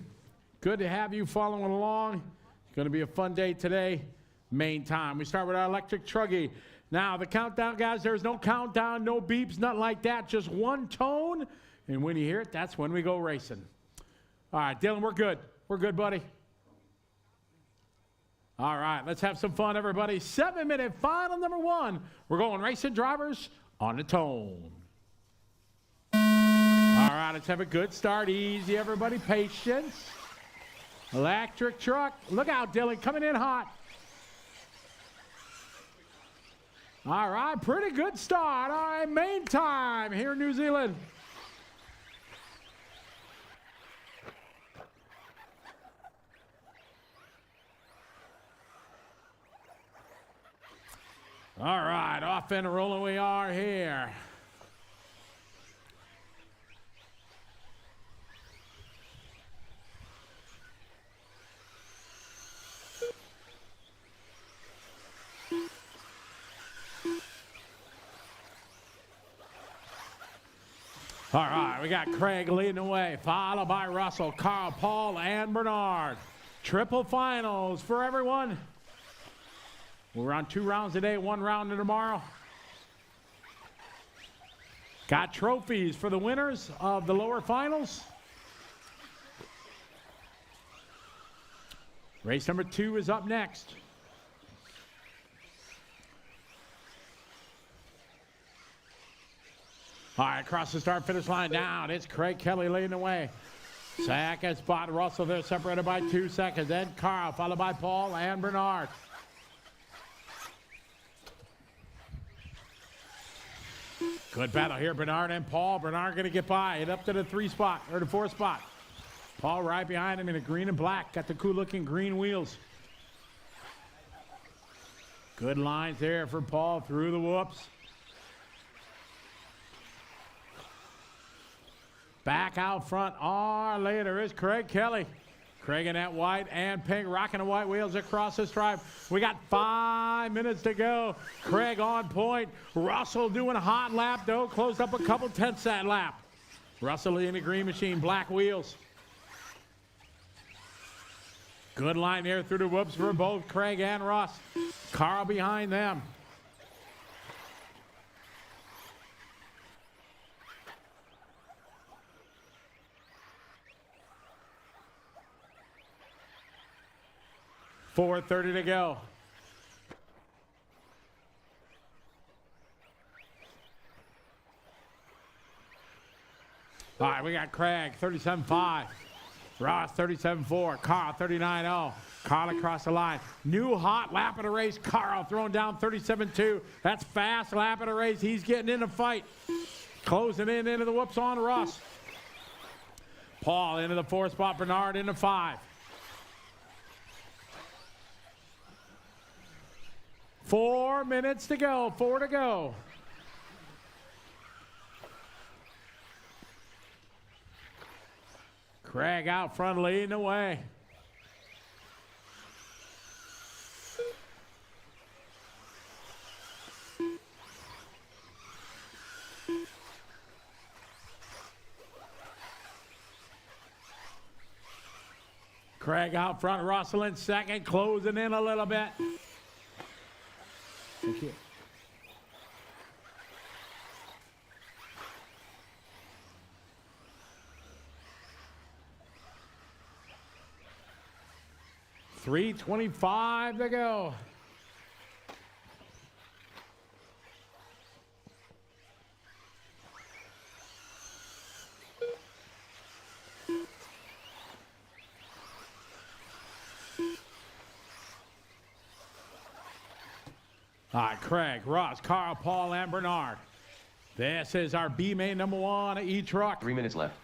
Good to have you following along. It's going to be a fun day today. Main time. We start with our electric truggy. Now, the countdown, guys, there's no countdown, no beeps, nothing like that. Just one tone. And when you hear it, that's when we go racing. All right, Dylan, we're good. We're good, buddy. All right, let's have some fun, everybody. 7-minute final number 1. We're going racing drivers on the tone. All right, let's have a good start. Easy, everybody. Patience. Electric truck. Look out, Dylan. Coming in hot. All right, pretty good start. All right, main time here in New Zealand. All right, off and rolling we are here. All right, we got Craig leading the way, followed by Russell, Carl, Paul, and Bernard. Triple finals for everyone. We're on 2 rounds today, 1 round tomorrow. Got trophies for the winners of the lower finals. Race number 2 is up next. All right, across the start-finish line down. It's Craig Kelly leading the way. Second spot, Russell there, separated by 2 seconds. Then Carl, followed by Paul and Bernard. Good battle here, Bernard and Paul. Bernard going to get by it up to the 3 spot, or the 4 spot. Paul right behind him in a green and black. Got the cool looking green wheels. Good lines there for Paul through the whoops. Back out front. Oh, later is Craig Kelly. Craig in that white and pink, rocking the white wheels across the stripe. We got 5 minutes to go. Craig on point. Russell doing a hot lap, though. Closed up a couple tenths that lap. Russell in the green machine, black wheels. Good line there through the whoops for both Craig and Ross. Carl behind them. $4:30 to go. All right, we got Craig, 37.5. Ross, 37.4. Carl, 39.0. Carl across the line. New hot lap of the race. Carl throwing down 37.2. That's fast lap of the race. He's getting in the fight. Closing in into the whoops on Ross. Paul into the 4 spot. Bernard into 5. 4 minutes to go. 4 to go. Craig out front leading the way. Craig out front, Russell in second, closing in a little bit. Thank you. $3:25 to go. All right, Craig, Ross, Carl, Paul, and Bernard. This is our B main number 1 E-Truck. 3 minutes left.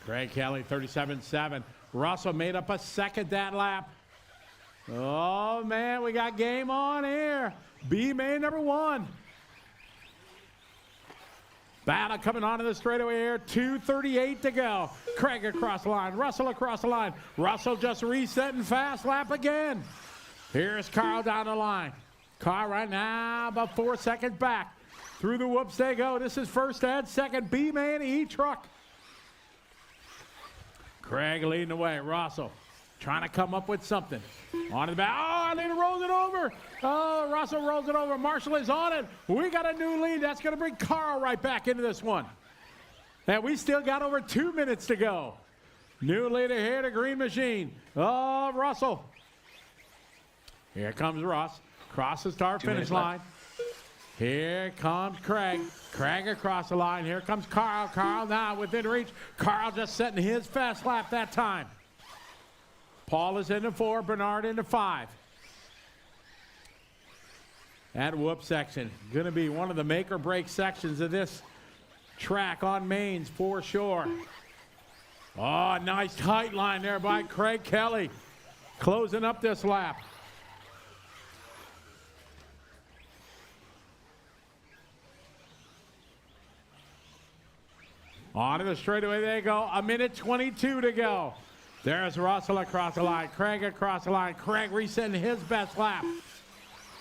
Craig Kelly, 37.7. Russell made up a second that lap. Oh, man, we got game on here. B main number 1. Battle coming onto the straightaway here. 2:38 to go. Craig across the line. Russell across the line. Russell just resetting fast lap again. Here's Carl down the line. Carl right now about 4 seconds back. Through the whoops they go. This is first and second. B-man E-Truck. Craig leading the way. Russell trying to come up with something. On the back. Oh, Alina rolls it over. Oh, Russell rolls it over. Marshall is on it. We got a new lead. That's going to bring Carl right back into this one. And we still got over 2 minutes to go. New leader here, the green machine. Oh, Russell. Here comes Ross. Cross the start finish line. Here comes Craig. Craig across the line. Here comes Carl. Carl now within reach. Carl just setting his fast lap that time. Paul is into 4. Bernard into 5. That whoop section going to be one of the make or break sections of this track on mains for sure. Oh, nice tight line there by Craig Kelly. Closing up this lap. Onto the straightaway they go. 1:22 to go. There's Russell across the line. Craig across the line. Craig resetting his best lap.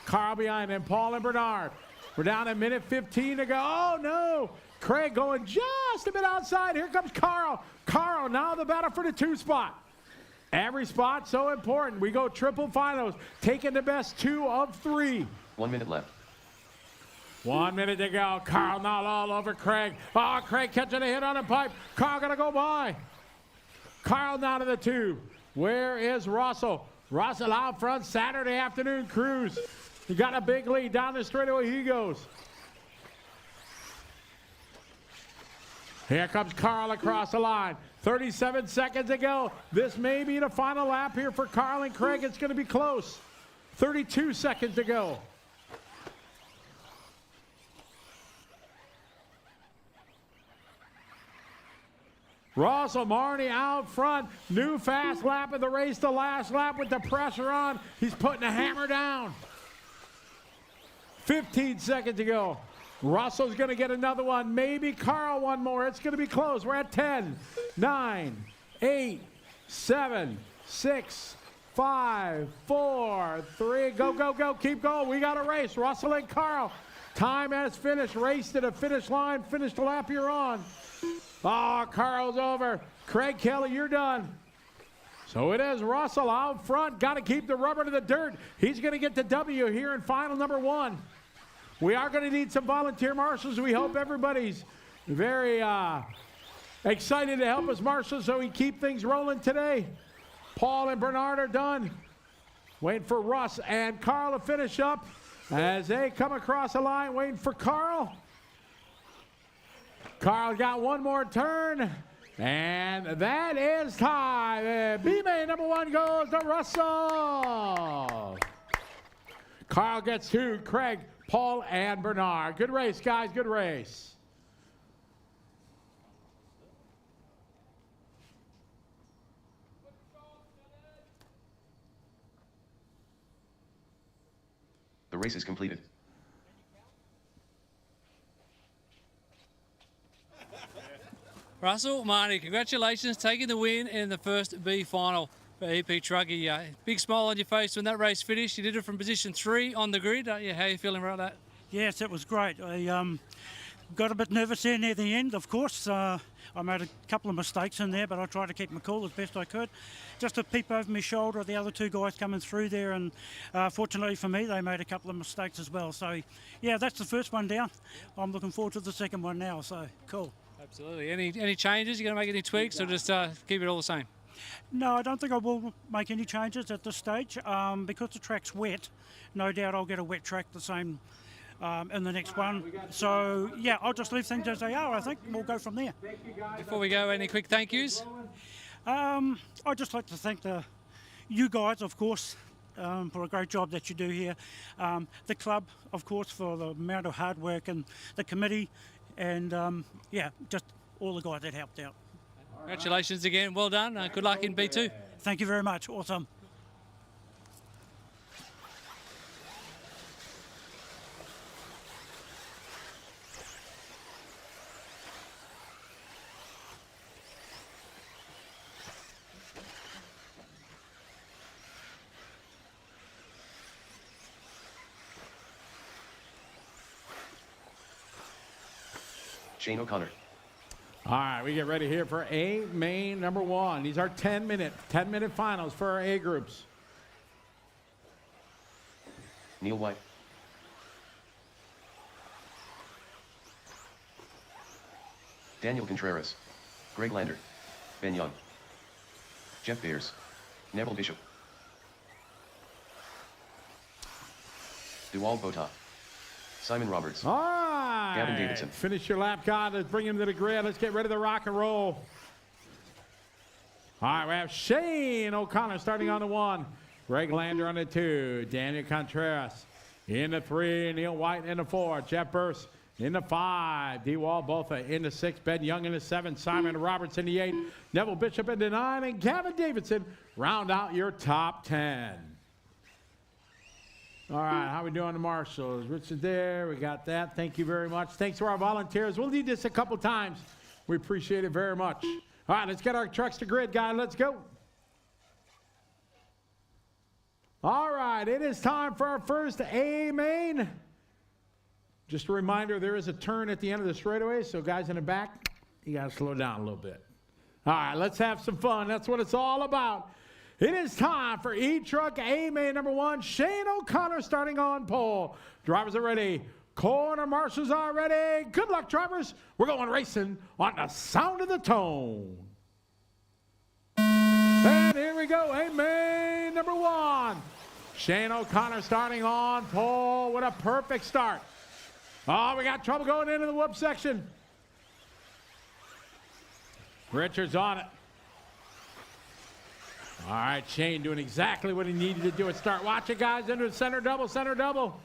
Carl behind him. Paul and Bernard. We're down to 1:15 to go. Oh, no. Craig going just a bit outside. Here comes Carl. Carl now the battle for the 2 spot. Every spot so important. We go triple finals. Taking the best 2 of 3. 1 minute left. 1 minute to go. Carl now all over Craig. Oh, Craig catching a hit on a pipe. Carl gonna go by. Carl now to the 2. Where is Russell? Russell out front, Saturday afternoon cruise. He got a big lead. Down the straightaway he goes. Here comes Carl across the line. 37 seconds to go. This may be the final lap here for Carl and Craig. It's going to be close. 32 seconds to go. Russell Marnie out front. New fast lap of the race, the last lap with the pressure on. He's putting the hammer down. 15 seconds to go. Russell's going to get another one. Maybe Carl one more. It's going to be close. We're at 10, 9, 8, 7, 6, 5, 4, 3. Go, go, go. Keep going. We got a race. Russell and Carl. Time has finished. Race to the finish line. Finish the lap you're on. Oh, Carl's over. Craig Kelly, you're done. So it is Russell out front. Got to keep the rubber to the dirt. He's going to get the W here in final number 1. We are going to need some volunteer marshals. We hope everybody's very excited to help us marshal so we keep things rolling today. Paul and Bernard are done. Waiting for Russ and Carl to finish up as they come across the line. Waiting for Carl. Carl got one more turn, and that is time. B-Main number 1 goes to Russell. Carl gets 2, Craig, Paul, and Bernard. Good race, guys, good race. The race is completed. Russell, Marnie, congratulations, taking the win in the first B final for EP Truggy. Big smile on your face when that race finished. You did it from position 3 on the grid. How are you feeling about that? Yes, it was great. I got a bit nervous there near the end, of course. I made a couple of mistakes in there, but I tried to keep my cool as best I could. Just a peep over my shoulder, the other 2 guys coming through there, and fortunately for me, they made a couple of mistakes as well. So, yeah, that's the first one down. I'm looking forward to the second one now, so cool. Absolutely. Any changes? You going to make any tweaks, or just keep it all the same? No, I don't think I will make any changes at this stage. Because the track's wet, no doubt I'll get a wet track the same in the next one. So, yeah, I'll just leave things as they are, I think. We'll go from there. Before we go, any quick thank yous? I'd just like to thank you guys, of course, for a great job that you do here. The club, of course, for the amount of hard work, and the committee, and, yeah, just all the guys that helped out. Congratulations again. Well done. Good luck in B2. Thank you very much. Awesome. Shane O'Connor. All right, we get ready here for A main number 1. These are 10-minute finals for our A groups. Neil White. Daniel Contreras. Greg Lander. Ben Young. Jeff Beers. Neville Bishop. Dewald Bota. Simon Roberts. All right. Gavin Davidson. Finish your lap, God. Let's bring him to the grid. Let's get ready to rock and roll. All right, we have Shane O'Connor starting on the 1. Greg Lander on the 2. Daniel Contreras in the 3. Neil White in the 4. Jeff Burst in the 5. Dewald Botha in the 6. Ben Young in the 7. Simon Roberts in the 8. Neville Bishop in the 9. And Gavin Davidson round out your top 10. All right, how we doing the marshals? Richard there, we got that. Thank you very much. Thanks to our volunteers. We'll need this a couple times. We appreciate it very much. All right, let's get our trucks to grid, guys. Let's go. All right, it is time for our first A main. Just a reminder, there is a turn at the end of the straightaway, so guys in the back, you got to slow down a little bit. All right, let's have some fun. That's what it's all about. It is time for E-Truck A main number 1. Shane O'Connor starting on pole. Drivers are ready. Corner marshals are ready. Good luck, drivers. We're going racing on the sound of the tone. And here we go. A main number 1. Shane O'Connor starting on pole with a perfect start. Oh, we got trouble going into the whoop section. Richards on it. All right, Shane doing exactly what he needed to do at start. Watch it, guys, into the center double, center double.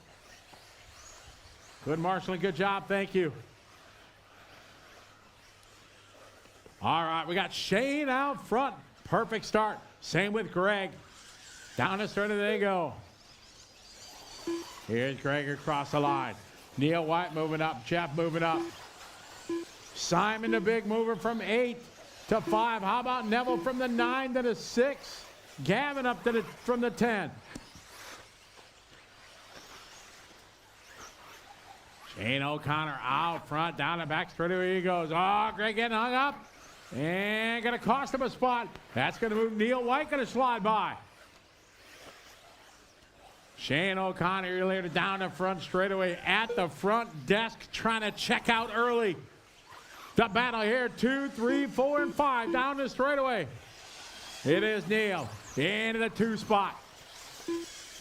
Good marshalling, good job, thank you. All right, we got Shane out front. Perfect start. Same with Greg. Down the start, they go. Here's Greg across the line. Neil White moving up, Jeff moving up. Simon the big mover from 8 to 5. How about Neville from the 9 to the 6? Gavin up to from the 10. Shane O'Connor out front, down the back straight away he goes. Oh, Greg getting hung up. And going to cost him a spot. That's going to move Neil White, going to slide by. Shane O'Connor earlier down the front straightaway at the front desk trying to check out early. The battle here, 2, 3, 4, and 5 down the straightaway. It is Neil into the 2 spot.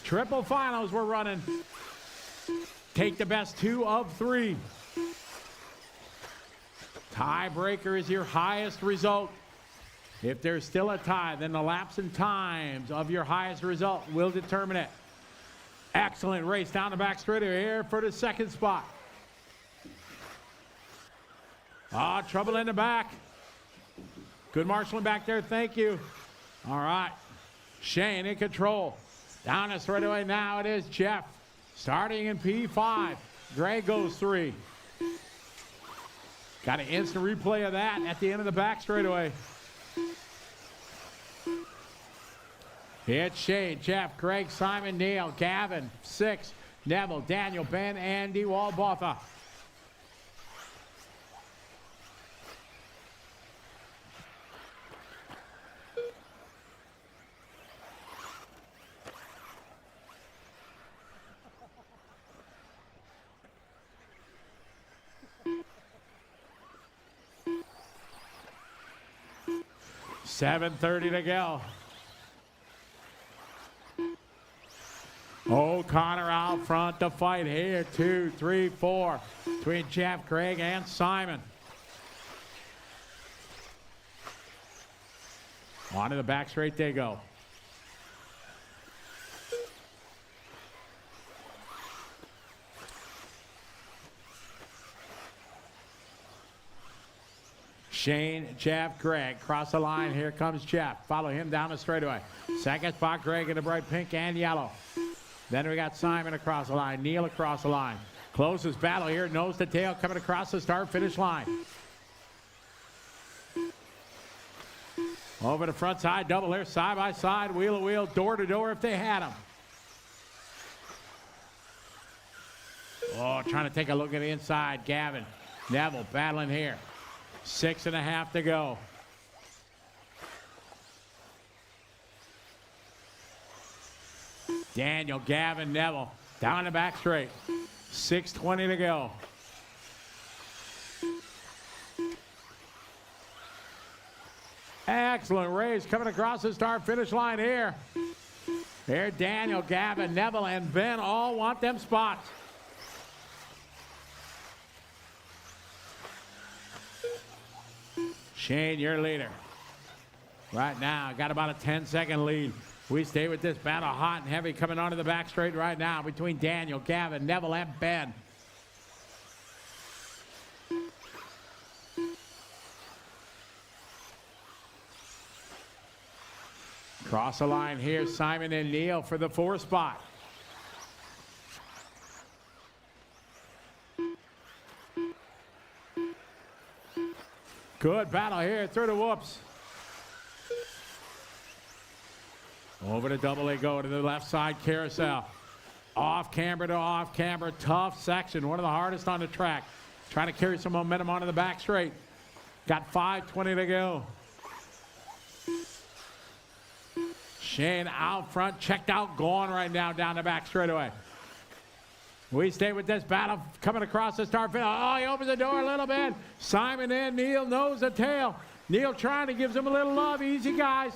Triple finals we're running. Take the best 2 of 3. Tiebreaker is your highest result. If there's still a tie, then the laps and times of your highest result will determine it. Excellent race down the back straightaway here for the 2nd spot. Trouble in the back. Good marshalling back there, thank you. All right, Shane in control. Down the straightaway now it is Jeff. Starting in P5, Greg goes 3. Got an instant replay of that at the end of the back straightaway. It's Shane, Jeff, Greg, Simon, Neil, Gavin, 6, Neville, Daniel, Ben, Andy, Walbotha. $7:30 to go. O'Connor out front to fight here. 2, 3, 4 between Jeff, Greg, and Simon. Onto the back straight they go. Shane, Jeff, Greg, cross the line. Here comes Jeff. Follow him down the straightaway. 2nd spot, Greg in the bright pink and yellow. Then we got Simon across the line, Neil across the line. Closest battle here, nose to tail, coming across the start-finish line. Over the front side, double here, side by side, wheel to wheel, door to door if they had them. Oh, trying to take a look at the inside, Gavin. Neville battling here. 6.5 to go. Daniel, Gavin, Neville down the back straight. 6:20 to go. Excellent race coming across the start finish line here. Here, Daniel, Gavin, Neville, and Ben all want them spots. Shane, your leader. Right now, got about a 10-second lead. We stay with this battle hot and heavy coming onto the back straight right now between Daniel, Gavin, Neville, and Ben. Cross the line here, Simon and Neil for the 4th spot. Good battle here through the whoops. Over to double they go to the left side carousel. Off camber to off camber, tough section, one of the hardest on the track. Trying to carry some momentum onto the back straight. Got 5:20 to go. Shane out front, checked out, gone right now down the back straightaway. We stay with this battle coming across the start field. Oh, he opens the door a little bit. Simon in, Neil nose to tail. Neil trying to give him a little love. Easy, guys.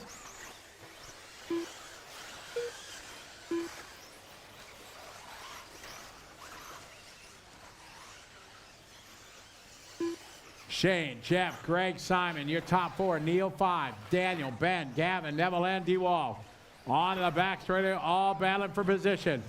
Shane, Jeff, Greg, Simon, your top 4. Neil, 5. Daniel, Ben, Gavin, Neville, and D-Wall. On to the back straightaway, all battling for position.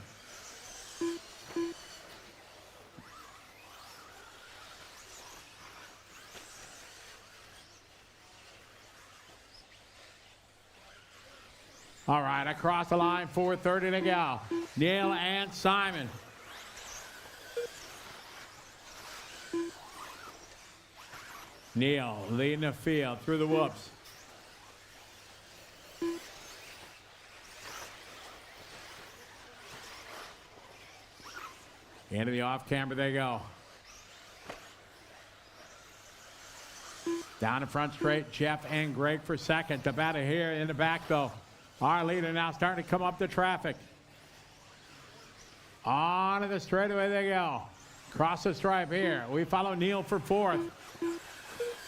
All right, across the line, 4:30 to go. Neil and Simon. Neil leading the field through the whoops. Into the off camber they go. Down in front straight, Jeff and Greg for second. The batter here in the back though. Our leader now starting to come up the traffic. On to the straightaway they go. Cross the stripe here. We follow Neil for 4th.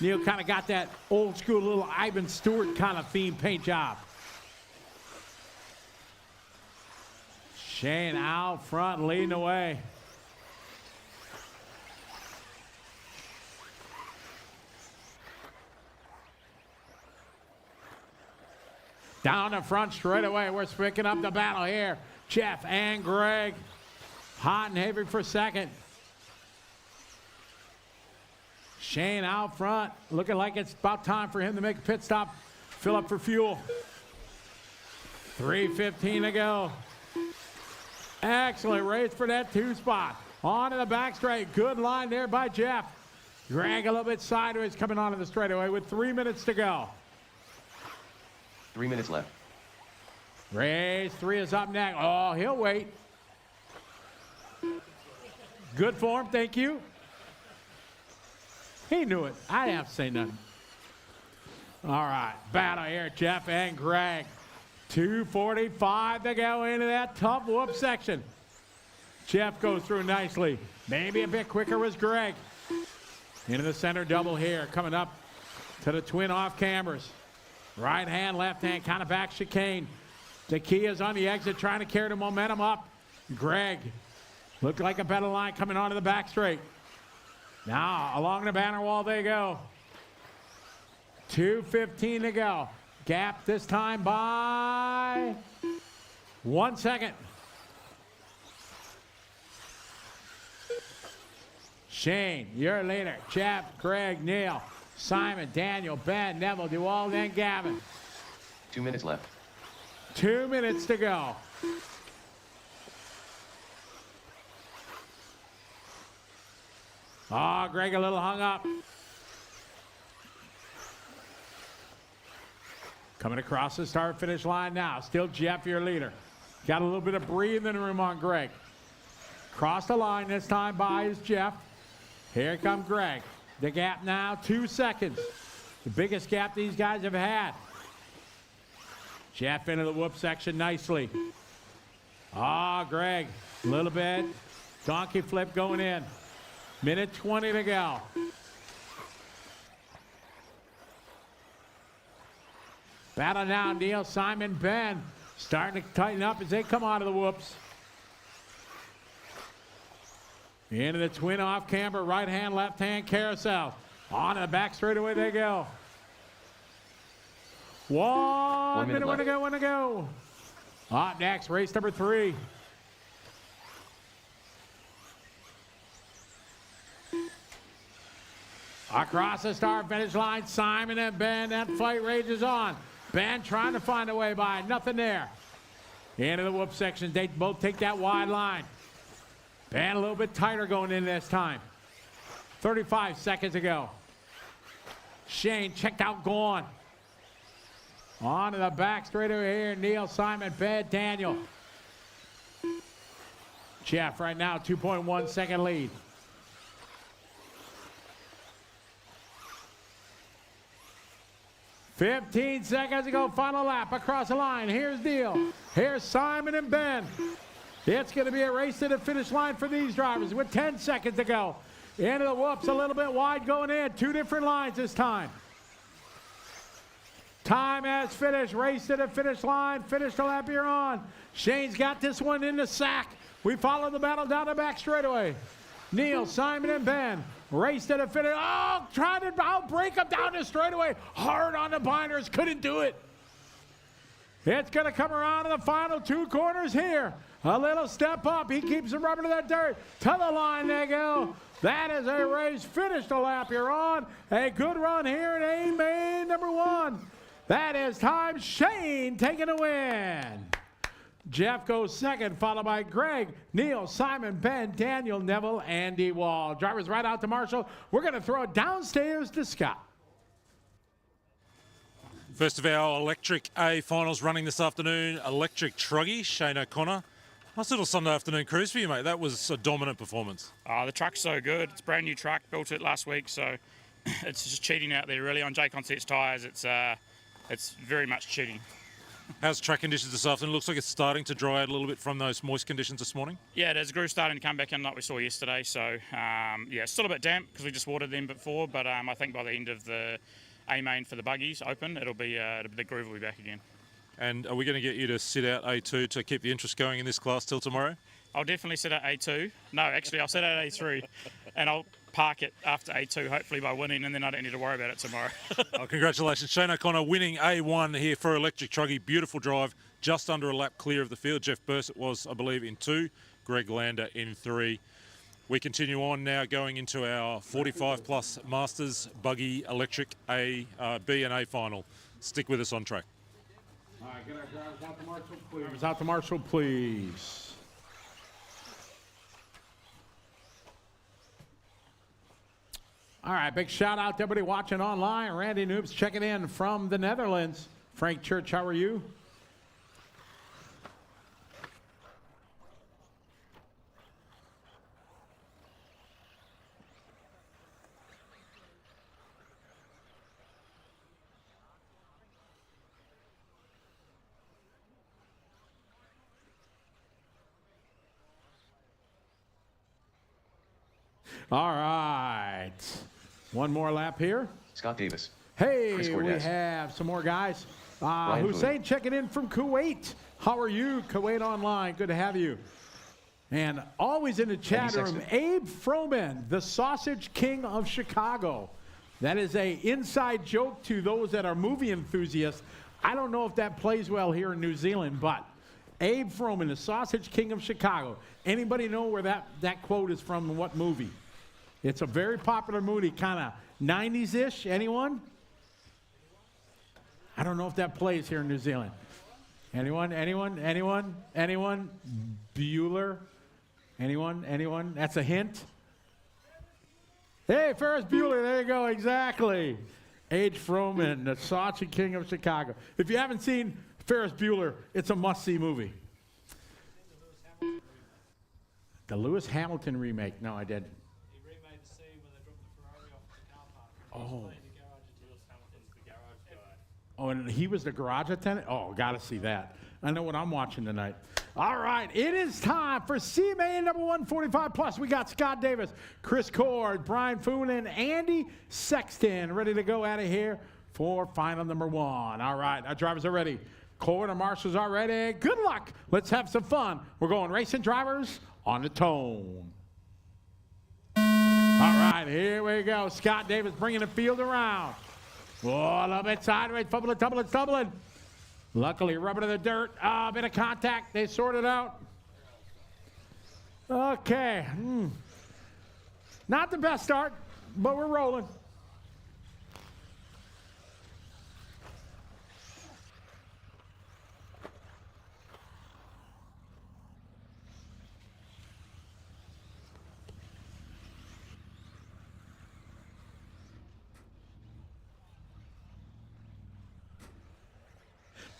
Neil kind of got that old school little Ivan Stewart kind of theme paint job. Shane out front leading the way. Down the front straight away. We're picking up the battle here. Jeff and Greg. Hot and heavy for second. Shane out front. Looking like it's about time for him to make a pit stop. Fill up for fuel. 3:15 to go. Excellent race for that 2 spot. On to the back straight. Good line there by Jeff. Greg a little bit sideways coming onto the straightaway with 3 minutes to go. 3 minutes left. Race 3 is up next. Oh, he'll wait. Good form, thank you. He knew it. I didn't have to say nothing. All right, battle here, Jeff and Greg. 2:45 to go into that tough whoop section. Jeff goes through nicely. Maybe a bit quicker was Greg. Into the center double here, coming up to the twin off cambers. Right hand, left hand, kind of back chicane. The key is on the exit, trying to carry the momentum up. Greg looked like a better line coming onto the back straight. Now, along the banner wall they go. 2:15 to go. Gap this time by 1 second. Shane, your leader. Jeff, Greg, Neil, Simon, Daniel, Ben, Neville, DeWald, and Gavin. 2 minutes left. 2 minutes to go. Oh, Greg a little hung up. Coming across the start-finish line now. Still Jeff, your leader. Got a little bit of breathing room on Greg. Cross the line this time by is Jeff. Here comes Greg. The gap now, 2 seconds. The biggest gap these guys have had. Jeff into the whoop section nicely. Ah, Greg, a little bit. Donkey flip going in. Minute 20 to go. Battle now, Neil, Simon, Ben. Starting to tighten up as they come out of the whoops. Into the twin off camber, right hand, left hand carousel. On to the back straightaway they go. 1 minute, one to go. Up next, race number 3. Across the start finish line, Simon and Ben, that fight rages on. Ben trying to find a way by, nothing there. Into the whoop section, they both take that wide line. Ben a little bit tighter going in this time. 35 seconds to go. Shane checked out, gone. On to the back straight over here, Neil, Simon, Ben, Daniel. Jeff right now, 2.1 second lead. "15 seconds to go, final lap across the line. Here's Neil. Here's Simon and Ben. It's going to be a race to the finish line for these drivers with 10 seconds to go. Into the whoops, a little bit wide going in. 2 different lines this time. Time has finished. Race to the finish line. Finish the lap you're on. Shane's got this one in the sack. We follow the battle down the back straightaway. Neil, Simon, and Ben race to the finish. Oh, tried to outbreak him down the straightaway. Hard on the binders, couldn't do it. It's going to come around to the final 2 corners here. A little step up. He keeps the rubber to that dirt. To the line they go. That is a race. Finish the lap you're on. A good run here in A-Main number 1. That is time Shane taking the win. Jeff goes second, followed by Greg, Neil, Simon, Ben, Daniel, Neville, Andy Wall. Drivers right out to Marshall. We're going to throw it downstairs to Scott. First of our Electric A finals running this afternoon, Electric Truggy, Shane O'Connor. Nice little Sunday afternoon cruise for you, mate. That was a dominant performance. The truck's so good. It's a brand new truck, built it last week, so it's just cheating out there really. On J Concepts tyres, it's very much cheating. How's track conditions this afternoon? Looks like it's starting to dry out a little bit from those moist conditions this morning. Yeah, there's a groove starting to come back in like we saw yesterday, so yeah, it's still a bit damp because we just watered them before, but I think by the end of the A-main for the buggies open, the groove will be back again. And are we going to get you to sit out A2 to keep the interest going in this class till tomorrow? I'll definitely sit at A2. No, actually, I'll sit at A3, and I'll park it after A2, hopefully by winning, and then I don't need to worry about it tomorrow. Oh, congratulations, Shane O'Connor winning A1 here for Electric Truggy. Beautiful drive, just under a lap clear of the field. Jeff Bursett was, I believe, in 2. Greg Lander in 3. We continue on now going into our 45-plus Masters Buggy Electric B and A final. Stick with us on track. All right, get our drivers out to Marshall, please. Drivers out to Marshall, please. All right, big shout out to everybody watching online. Randy Noobs checking in from the Netherlands. Frank Church, how are you? All right. One more lap here. Scott Davis. Hey, Chris we Cordes. have some more guys. Ryan Hussein Boone. checking in from Kuwait. How are you, Kuwait Online? Good to have you. And always in the chat Eddie room, Sexton. Abe Froman, the Sausage King of Chicago. That is a inside joke to those that are movie enthusiasts. I don't know if that plays well here in New Zealand, but Abe Froman, the Sausage King of Chicago. Anybody know where that quote is from and what movie? It's a very popular movie, kind of 90s-ish. Anyone? I don't know if that plays here in New Zealand. Anyone? Bueller? Anyone? That's a hint. Hey, Ferris Bueller, there you go, exactly. Abe Froman, the Sausage King of Chicago. If you haven't seen Ferris Bueller, it's a must-see movie. The Lewis Hamilton remake. No, I didn't. Oh. Oh, and he was the garage attendant? Oh, got to see that. I know what I'm watching tonight. All right, it is time for CMA number 145 plus. We got Scott Davis, Chris Cord, Brian Foon, and Andy Sexton ready to go out of here for final number 1. All right, our drivers are ready. Cord and marshals are ready. Good luck. Let's have some fun. We're going racing drivers on the tone. All right, here we go. Scott Davis bringing the field around. Oh, a little bit sideways, tumbling. Luckily, rubber to the dirt. A bit of contact. They sort it out. Okay. Not the best start, but we're rolling.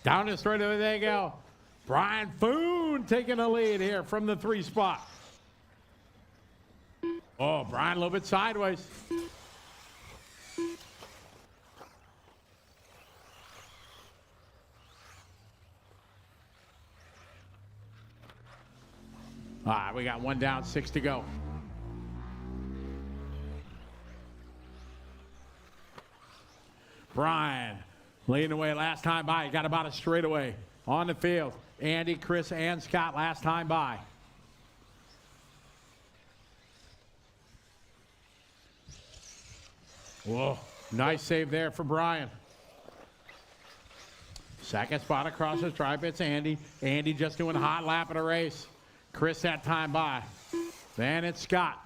Down the straightaway, there you go. Brian Foon taking the lead here from the 3 spot. Oh, Brian a little bit sideways. All right, we got 1 down, 6 to go. Brian leading away last time by. He got about a straightaway on the field. Andy, Chris, and Scott last time by. Whoa, nice save there for Brian. Second spot across the stripe, it's Andy. Andy just doing a hot lap of the race. Chris that time by. Then it's Scott.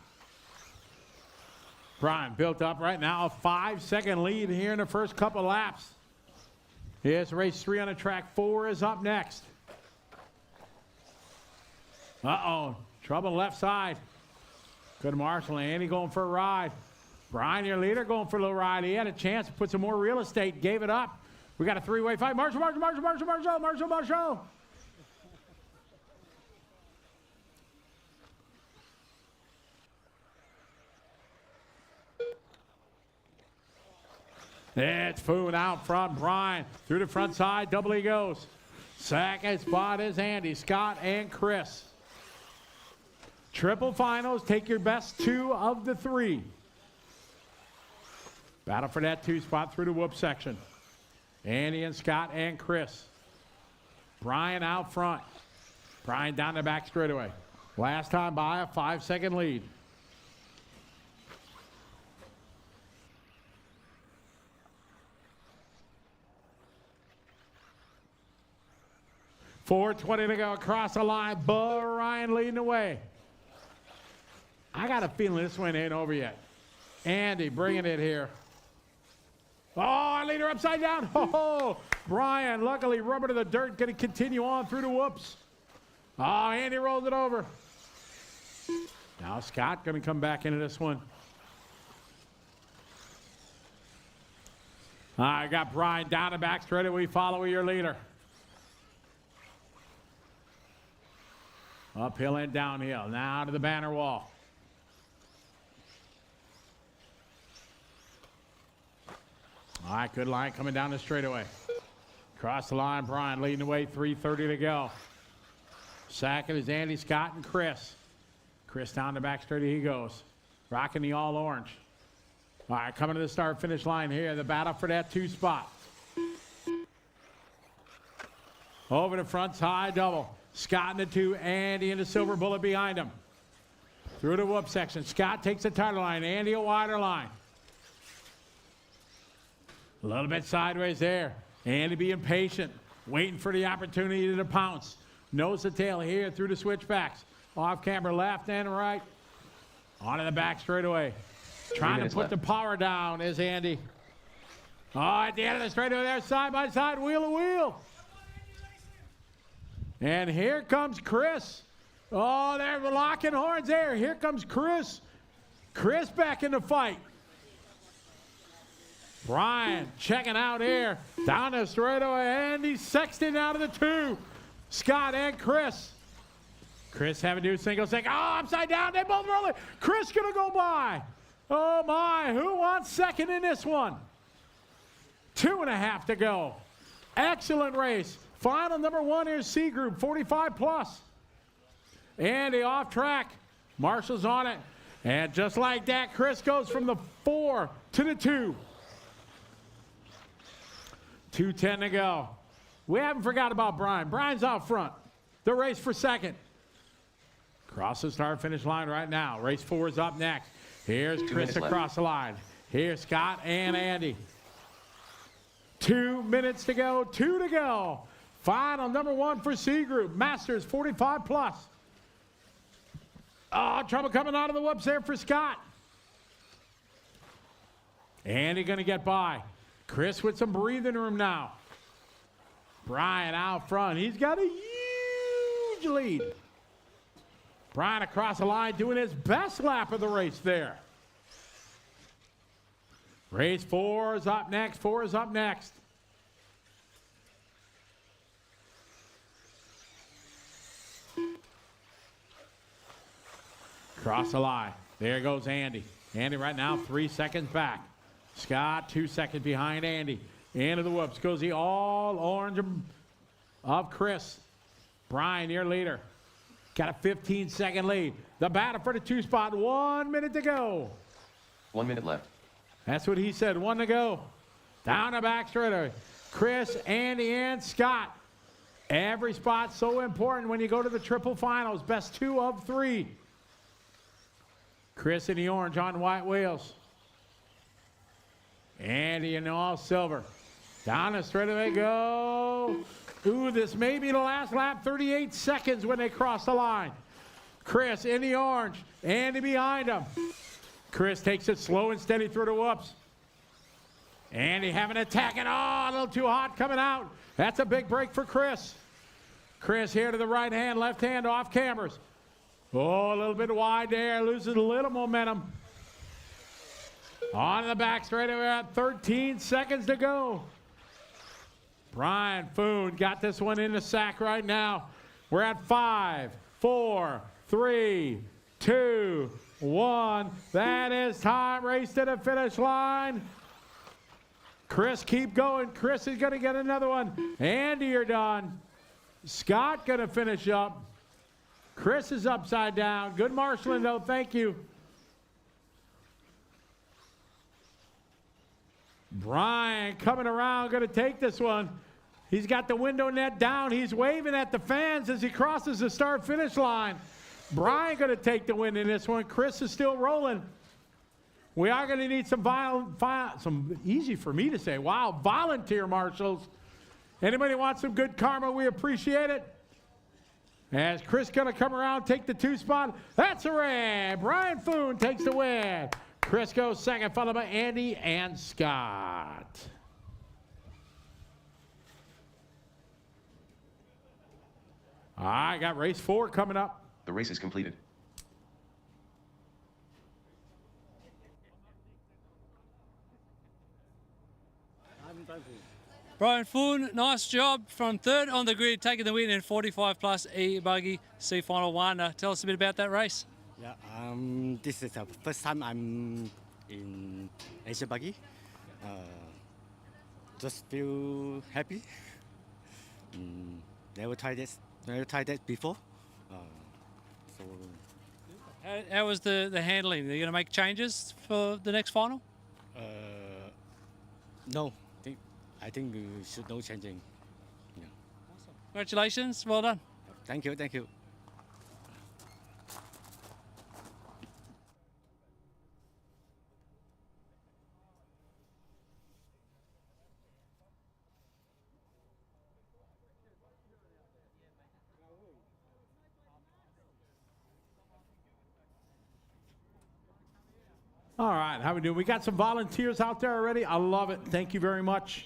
Brian built up right now, a 5-second lead here in the first couple laps. Here's race 3 on the track. 4 is up next. Uh-oh, trouble left side. Good Marshall. Andy going for a ride. Brian, your leader, going for a little ride. He had a chance to put some more real estate, gave it up. We got a 3-way fight. Marshall. It's Foon out front. Brian through the front side. Double he goes. Second spot is Andy, Scott, and Chris. Triple finals. Take your best 2 of the 3. Battle for that 2 spot through the whoop section. Andy and Scott and Chris. Brian out front. Brian down the back straightaway. Last time by a 5-second lead. .420 to go across the line. Brian leading the way. I got a feeling this one ain't over yet. Andy bringing it here. Oh, leader upside down. Oh, Brian, luckily rubber to the dirt, going to continue on through the whoops. Oh, Andy rolled it over. Now Scott going to come back into this one. I got Brian down the back straight. We follow your leader. Uphill and downhill. Now to the banner wall. All right, good line coming down the straightaway. Cross the line, Brian leading the way, 3:30 to go. Second is Andy, Scott, and Chris. Chris down the back straight he goes. Rocking the all orange. All right, coming to the start-finish line here. The battle for that 2 spot. Over the front, high double. Scott in the 2, Andy in the silver bullet behind him. Through the whoop section. Scott takes the tighter line, Andy a wider line. A little bit sideways there. Andy being patient, waiting for the opportunity to pounce. Nose to tail here through the switchbacks. Off camera left and right. Onto the back straightaway. Trying to put the power down is Andy. Oh, at the end of the straightaway there, side by side, wheel to wheel. And here comes Chris. Oh, they're locking horns there. Here comes Chris. Chris back in the fight. Brian checking out here. Down the straightaway. Andy Sexton out of the 2. Scott and Chris. Chris having to do single seg. Oh, upside down. They both rolling. Chris going to go by. Oh, my. Who wants second in this one? 2.5 to go. Excellent race. Final number 1 is C Group, 45 plus. Andy off track. Marshall's on it. And just like that, Chris goes from the 4 to the 2. 2:10 to go. We haven't forgot about Brian. Brian's out front. The race for second. Cross the start-finish line right now. Race 4 is up next. Here's Chris across the line. Here's Scott and Andy. 2 minutes to go. 2 to go. Final number 1 for C Group. Masters 45 plus. Oh, trouble coming out of the whoops there for Scott. Andy going to get by. Chris with some breathing room now. Brian out front. He's got a huge lead. Brian across the line doing his best lap of the race there. Race 4 is up next. 4 is up next. Cross the line. There goes Andy. Andy right now 3 seconds back. Scott 2 seconds behind Andy. Into the whoops goes the all orange of Chris. Brian, your leader. Got a 15-second lead. The battle for the 2 spot. 1 minute to go. 1 minute left. That's what he said. 1 to go. Down the back straightaway. Chris, Andy, and Scott. Every spot so important when you go to the triple finals. Best 2 of 3. Chris in the orange on white wheels. Andy and all silver. Down the straightaway go. Ooh, this may be the last lap. 38 seconds when they cross the line. Chris in the orange. Andy behind him. Chris takes it slow and steady through the whoops. Andy having an attack and a little too hot coming out. That's a big break for Chris. Chris here to the right hand, left hand off cameras. Oh, a little bit wide there, loses a little momentum. On the back straightaway at 13 seconds to go. Brian Foon got this one in the sack right now. We're at 5, 4, 3, 2, 1. That is time. Race to the finish line. Chris, keep going. Chris is going to get another one. Andy, you're done. Scott going to finish up. Chris is upside down. Good marshalling, though. Thank you. Brian coming around, going to take this one. He's got the window net down. He's waving at the fans as he crosses the start-finish line. Brian going to take the win in this one. Chris is still rolling. We are going to need some easy for me to say, wow, volunteer marshals. Anybody want some good karma? We appreciate it. As Chris going to come around, take the 2 spot. That's a wrap. Brian Foon takes the win. Chris goes second, followed by Andy and Scott. All right, got race 4 coming up. The race is completed. Brian Foon, nice job from third on the grid, taking the win in 45 plus e-buggy C Final 1. Tell us a bit about that race. Yeah, this is the first time I'm in Asia buggy. Just feel happy. Never tried that before. So. How was the handling? Are you going to make changes for the next final? No. I think we should no changing. Yeah. Awesome. Congratulations. Well done. Thank you. Thank you. All right, how we doing? We got some volunteers out there already. I love it. Thank you very much.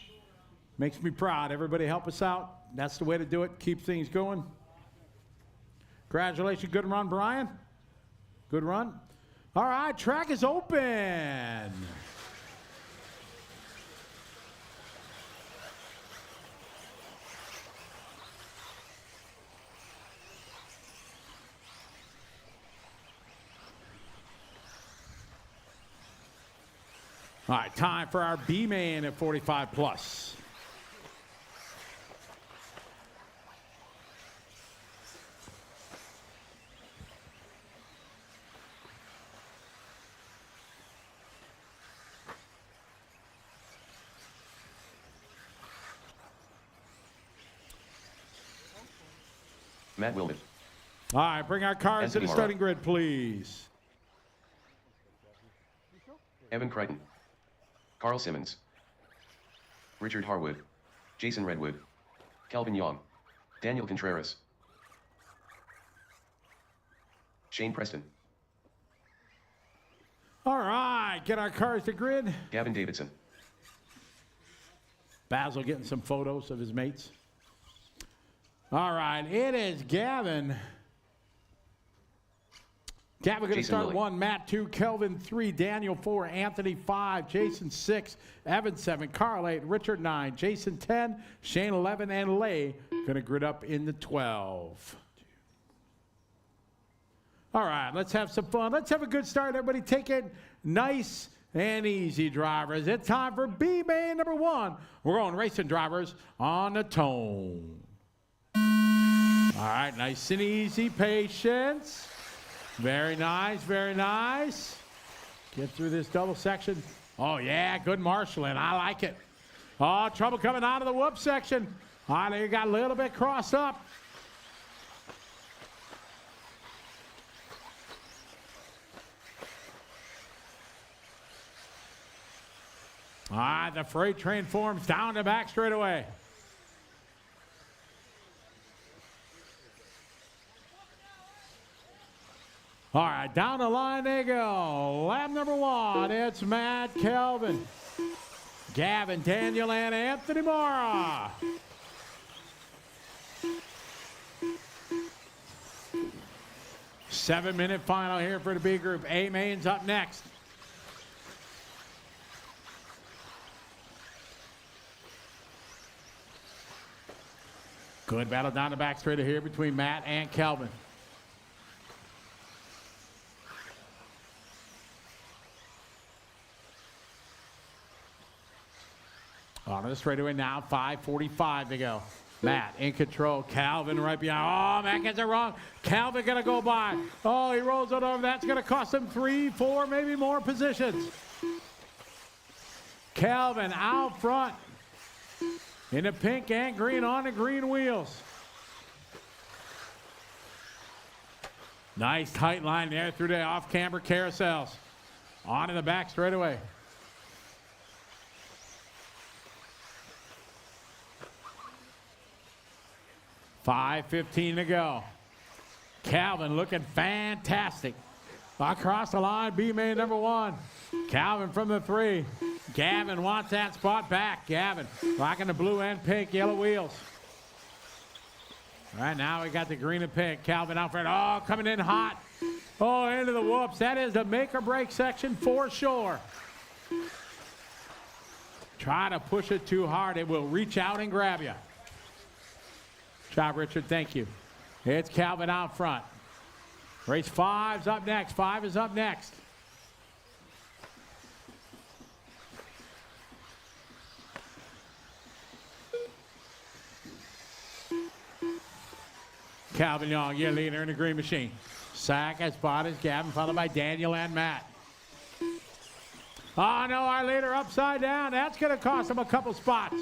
Makes me proud. Everybody help us out. That's the way to do it. Keep things going. Congratulations. Good run, Brian. Good run. All right, track is open. All right, time for our B-man at 45 plus. Matt Wilmot. All right, bring our cars Anthony to the Morrow. starting grid, please. Evan Crichton. Carl Simmons. Richard Harwood. Jason Redwood. Kelvin Young. Daniel Contreras. Shane Preston. All right, get our cars to grid. Gavin Davidson. Basil getting some photos of his mates. All right, it is Gavin. Gavin going to Jason start Lilly. 1, Matt 2, Kelvin 3, Daniel 4, Anthony 5, Jason 6, Evan 7, Carl 8, Richard 9, Jason 10, Shane 11, and Lay going to grid up in the 12. All right, let's have some fun. Let's have a good start. Everybody take it nice and easy, drivers. It's time for B-Main number 1. We're going racing drivers on the tone. All right, nice and easy, patience. Very nice, very nice. Get through this double section. Oh, yeah, good marshalling. I like it. Oh, trouble coming out of the whoop section. All right, they got a little bit crossed up. All right, the freight train forms down to back straightaway. All right, down the line they go. Lap number 1, it's Matt, Kelvin, Gavin, Daniel, and Anthony Mora. Seven-minute final here for the B group. A main's up next. Good battle down the back straight here between Matt and Kelvin. On the straightaway now, 5:45 to go. Matt in control. Calvin right behind. Oh, Matt gets it wrong. Calvin going to go by. Oh, he rolls it over. That's going to cost him 3, 4, maybe more positions. Calvin out front in the pink and green on the green wheels. Nice tight line there through the off-camber carousels. On to the back straightaway. $5:15 to go. Calvin looking fantastic. Across the line, B main number 1. Calvin from the 3. Gavin wants that spot back. Gavin rocking the blue and pink, yellow wheels. All right, now we got the green and pink. Calvin out front. Oh, coming in hot. Oh, into the whoops. That is the make or break section for sure. Try to push it too hard. It will reach out and grab you. Job, Richard. Thank you. It's Calvin out front. Race 5's up next. 5 is up next. Calvin Young, your leader in the green machine. Second spot is Gavin, followed by Daniel and Matt. Oh, no, our leader upside down. That's going to cost him a couple spots.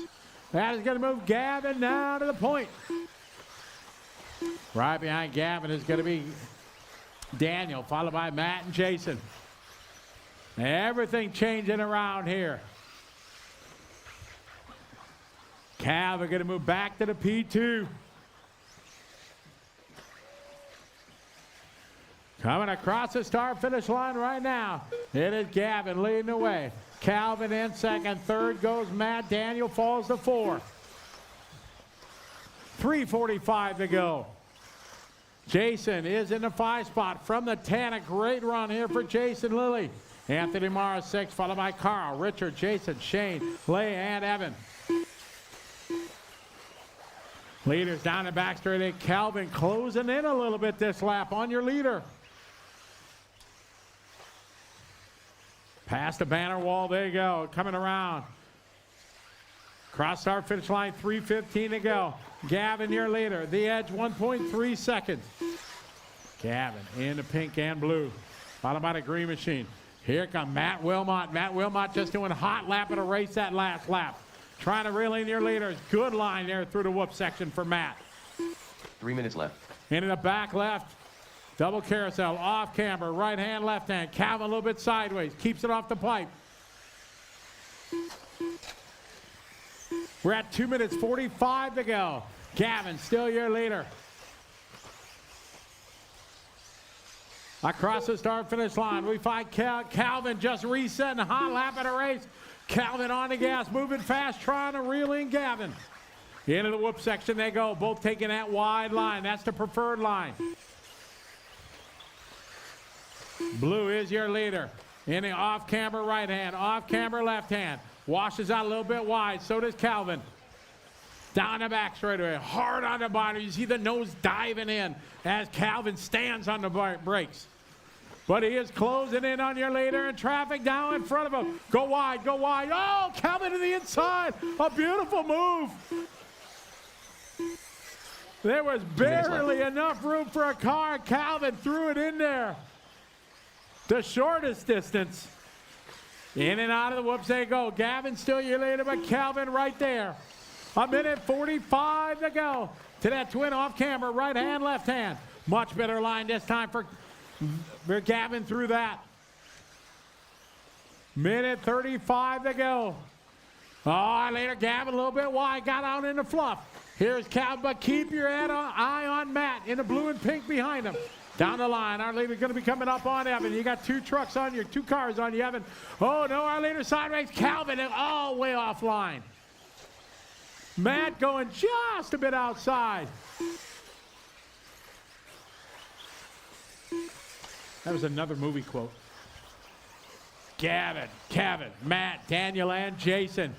That is going to move Gavin down to the point. Right behind Gavin is going to be Daniel, followed by Matt and Jason. Everything changing around here. Calvin going to move back to the P2. Coming across the start finish line right now. It is Gavin leading the way. Calvin in second. Third goes Matt. Daniel falls to 4th. 3:45 to go. Jason is in the 5 spot from the 10. A great run here for Jason Lilly. Anthony Mara 6, followed by Carl, Richard, Jason, Shane, Lay, and Evan. Leaders down the back straight. Calvin closing in a little bit this lap on your leader. Past the banner wall, there you go, coming around. Cross start finish line, 3:15 to go. Gavin, your leader. The edge, 1.3 seconds. Gavin in the pink and blue, followed by the green machine. Here comes Matt Wilmot. Matt Wilmot just doing a hot lap of the race that last lap. Trying to reel in your leaders. Good line there through the whoop section for Matt. 3 minutes left. Into the back left. Double carousel, off camber, right hand, left hand. Calvin a little bit sideways, keeps it off the pipe. We're at 2 minutes 45 to go. Gavin, still your leader. Across the start finish line, we find Calvin just resetting a hot lap of the race. Calvin on the gas, moving fast, trying to reel in Gavin. Into the whoop section they go, both taking that wide line. That's the preferred line. Blue is your leader. In the off-camber right hand, off-camber left hand. Washes out a little bit wide, so does Calvin. Down the back straightaway, hard on the bottom. You see the nose diving in as Calvin stands on the brakes. But he is closing in on your leader, and traffic down in front of him. Go wide, go wide. Oh, Calvin to the inside. A beautiful move. There was barely enough room for a car. Calvin threw it in there. The shortest distance. In and out of the whoops they go. Gavin still your leader, but Calvin right there. 1:45 to go. To that twin off camera, right hand, left hand. Much better line this time for Gavin through that. 1:35 to go. Oh, later Gavin a little bit wide, got out in the fluff. Here's Calvin, but keep your eye on Matt in the blue and pink behind him. Down the line, our leader's going to be coming up on Evan. You got two cars on you, Evan. Oh, no, our leader sideways. Calvin all way offline. Matt going just a bit outside. That was another movie quote. Gavin, Kevin, Matt, Daniel, and Jason.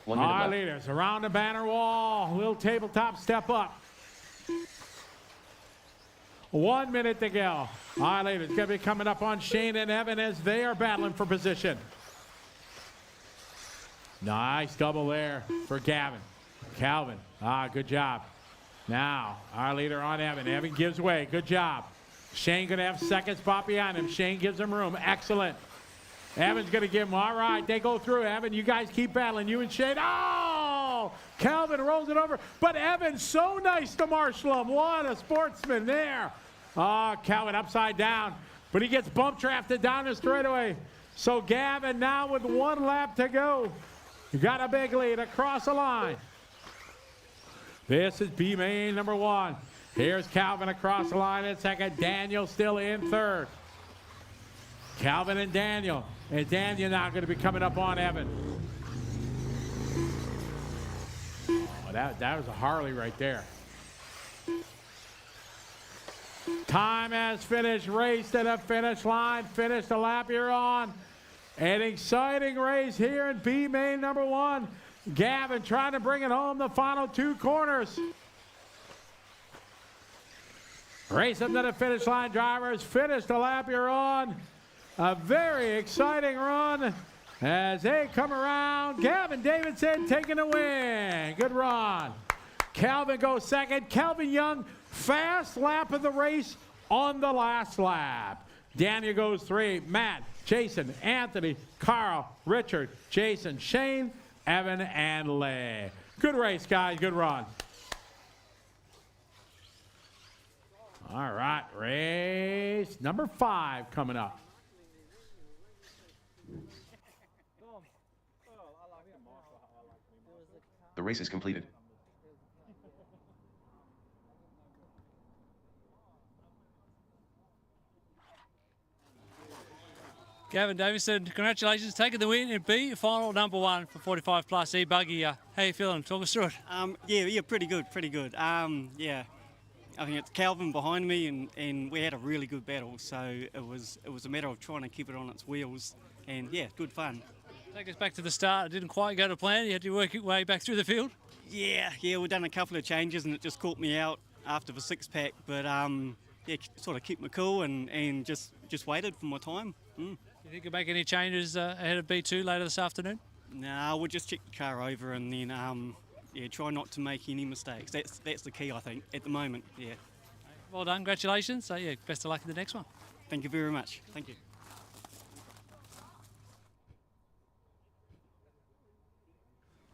Our leaders around the banner wall. Little tabletop step up. 1 minute to go. Our leaders going to be coming up on Shane and Evan as they are battling for position. Nice double there for Gavin. Calvin, good job. Now, our leader on Evan. Evan gives way. Good job. Shane going to have second spot behind him. Shane gives him room. Excellent. Evan's going to give him. All right, they go through. Evan, you guys keep battling. You and Shane. Oh! Calvin rolls it over. But Evan's so nice to marshal him. What a sportsman there. Oh, Calvin upside down. But he gets bump drafted down the straightaway. So Gavin now with 1 lap to go. You got a big lead across the line. This is B main number 1. Here's Calvin across the line in second. Daniel still in third. Calvin and Daniel. And Daniel now going to be coming up on Evan. Oh, that was a Harley right there. Time has finished. Race to the finish line. Finish the lap you're on. An exciting race here in B main number 1. Gavin trying to bring it home the final 2 corners. Race up to the finish line, drivers. Finish the lap you're on. A very exciting run as they come around. Gavin Davidson taking a win. Good run. Calvin goes second. Calvin Young, fast lap of the race on the last lap. Daniel goes 3. Matt, Jason, Anthony, Carl, Richard, Jason, Shane, Evan, and Lay. Good race, guys. Good run. All right, race number 5 coming up. The race is completed. Gavin Davison, congratulations, taking the win in B, final number 1 for 45 plus e-buggy. How you feeling? Talk us through it. Yeah, pretty good. Yeah, I think it's Calvin behind me, and we had a really good battle. So it was a matter of trying to keep it on its wheels, and yeah, good fun. Take us back to the start. It didn't quite go to plan. You had to work your way back through the field. Yeah, we've done a couple of changes, and it just caught me out after the 6-pack. But yeah, sort of kept me cool and just waited for my time. Do you think you'll make any changes ahead of B2 later this afternoon? No, we'll just check the car over and then yeah, try not to make any mistakes. That's the key, I think, at the moment. Yeah. Well done, congratulations. So yeah, best of luck in the next one. Thank you very much. Thank you.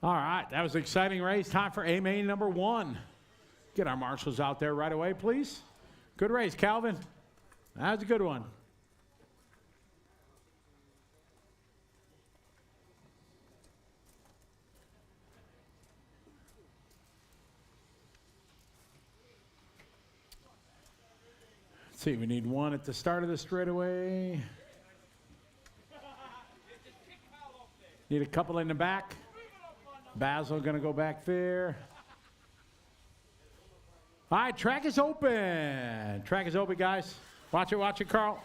All right, that was an exciting race. Time for A main number 1. Get our marshals out there right away, please. Good race, Calvin. That was a good one. Let's see, we need 1 at the start of the straightaway. Need a couple in the back. Basil going to go back there. All right, track is open. Track is open, guys. Watch it, Carl.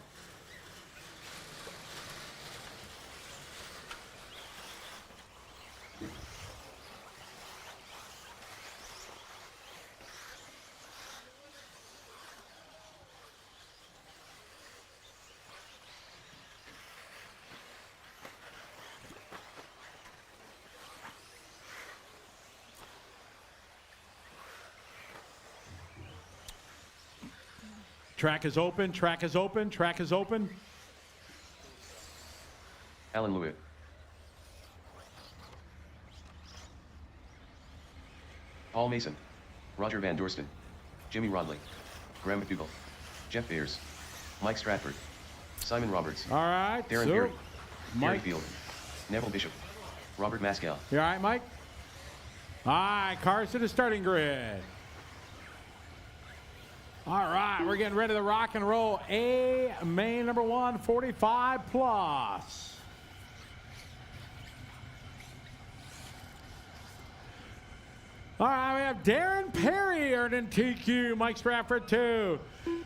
Track is open, track is open, track is open. Alan Lewitt. Paul Mason. Roger Van Dorsten. Jimmy Rodley. Graham McDougall. Jeff Ayers. Mike Stratford. Simon Roberts. All right. Darren so, Perry. Mike. Gary Field. Neville Bishop. Robert Mascal. You all right, Mike? All right, cars to the starting grid. All right, we're getting ready to rock and roll. A main number 1, 45 plus. All right, we have Darren Perry earning TQ. Mike Stratford 2.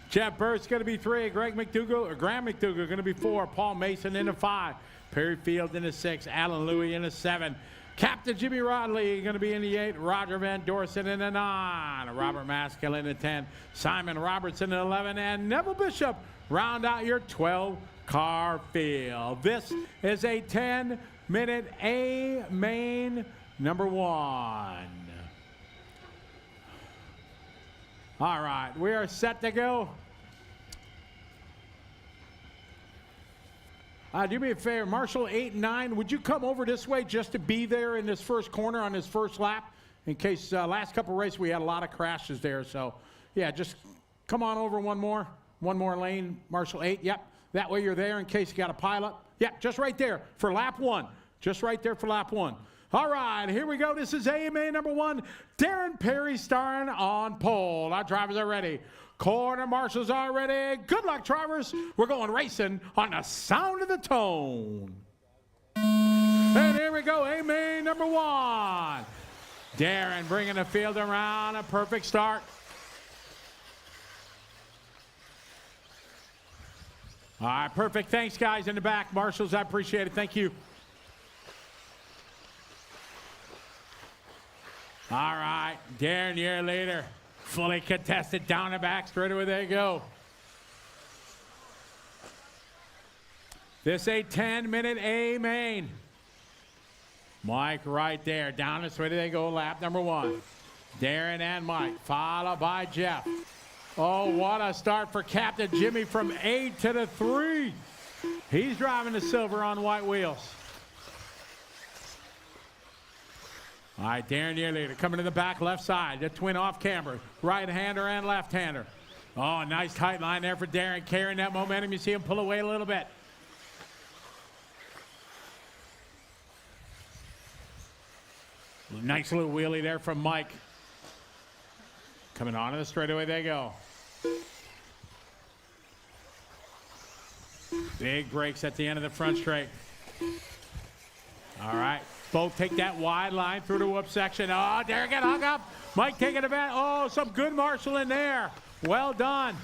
Jeff Burt's going to be 3. Graham McDougall going to be 4. Paul Mason in a 5. Perry Field in a 6. Alan Louie in a 7. Captain Jimmy Rodley going to be in the 8. Roger Van Dorsen in the 9. Robert Maskell in the 10. Simon Robertson in the 11. And Neville Bishop round out your 12-car field. This is a 10-minute A main number 1. All right, we are set to go. Do me a favor, Marshall 8 and 9, would you come over this way just to be there in this first corner on this first lap? In case last couple races we had a lot of crashes there. So, yeah, just come on over one more lane, Marshall 8. Yep, that way you're there in case you got a pileup. Yep, just right there for lap 1. Just right there for lap 1. All right, here we go. This is AMA number 1. Darren Perry starring on pole. Our drivers are ready. Corner marshals are ready. Good luck, drivers. We're going racing on the sound of the tone. And here we go, AMA number 1. Darren bringing the field around. A perfect start. All right, perfect. Thanks, guys, in the back. Marshals, I appreciate it. Thank you. All right, Darren, your leader. Fully contested down the back straightaway. There you go. This a 10-minute A main. Mike right there. Down the straight they go. Lap number 1. Darren and Mike, followed by Jeff. Oh, what a start for Captain Jimmy from 8 to the 3. He's driving the silver on white wheels. All right, Darren, your leader, coming to the back left side. The twin off camber, right-hander and left-hander. Oh, nice tight line there for Darren, carrying that momentum. You see him pull away a little bit. Nice little wheelie there from Mike. Coming onto the straightaway, they go. Big brakes at the end of the front straight. All right. Both take that wide line through the whoop section. Oh, Darren got hung up. Mike taking it back. Oh, some good marshalling there. Well done.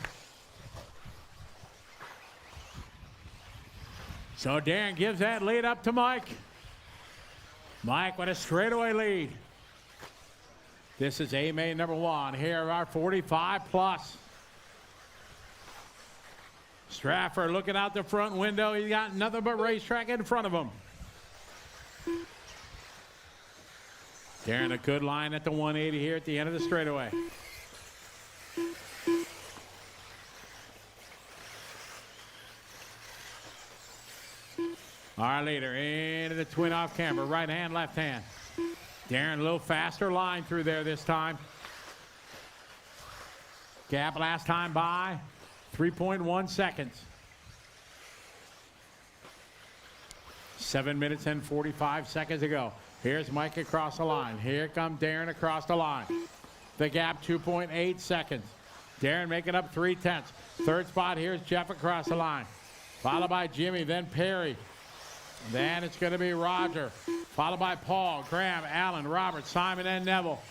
So Darren gives that lead up to Mike. Mike with a straightaway lead. This is AMA number 1. Here are our 45 plus. Stratford looking out the front window. He's got nothing but racetrack in front of him. Darren, a good line at the 180 here at the end of the straightaway. Our leader into the twin off camber, right hand, left hand. Darren, a little faster line through there this time. Gap last time by 3.1 seconds. 7 minutes and 45 seconds to go. Here's Mike across the line. Here comes Darren across the line. The gap, 2.8 seconds. Darren making up 3/10. Third spot, here's Jeff across the line. Followed by Jimmy, then Perry. Then it's going to be Roger. Followed by Paul, Graham, Allen, Robert, Simon, and Neville.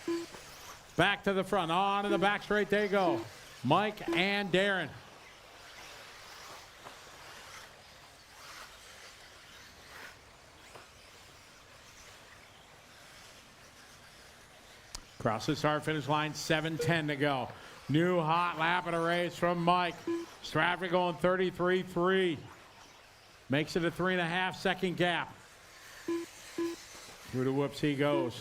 Back to the front. On to the back straight they go. Mike and Darren. Across the start finish line, 7:10 to go. New hot lap of the race from Mike. Stratford going 33.3. Makes it a 3.5 second gap. Through the whoops he goes.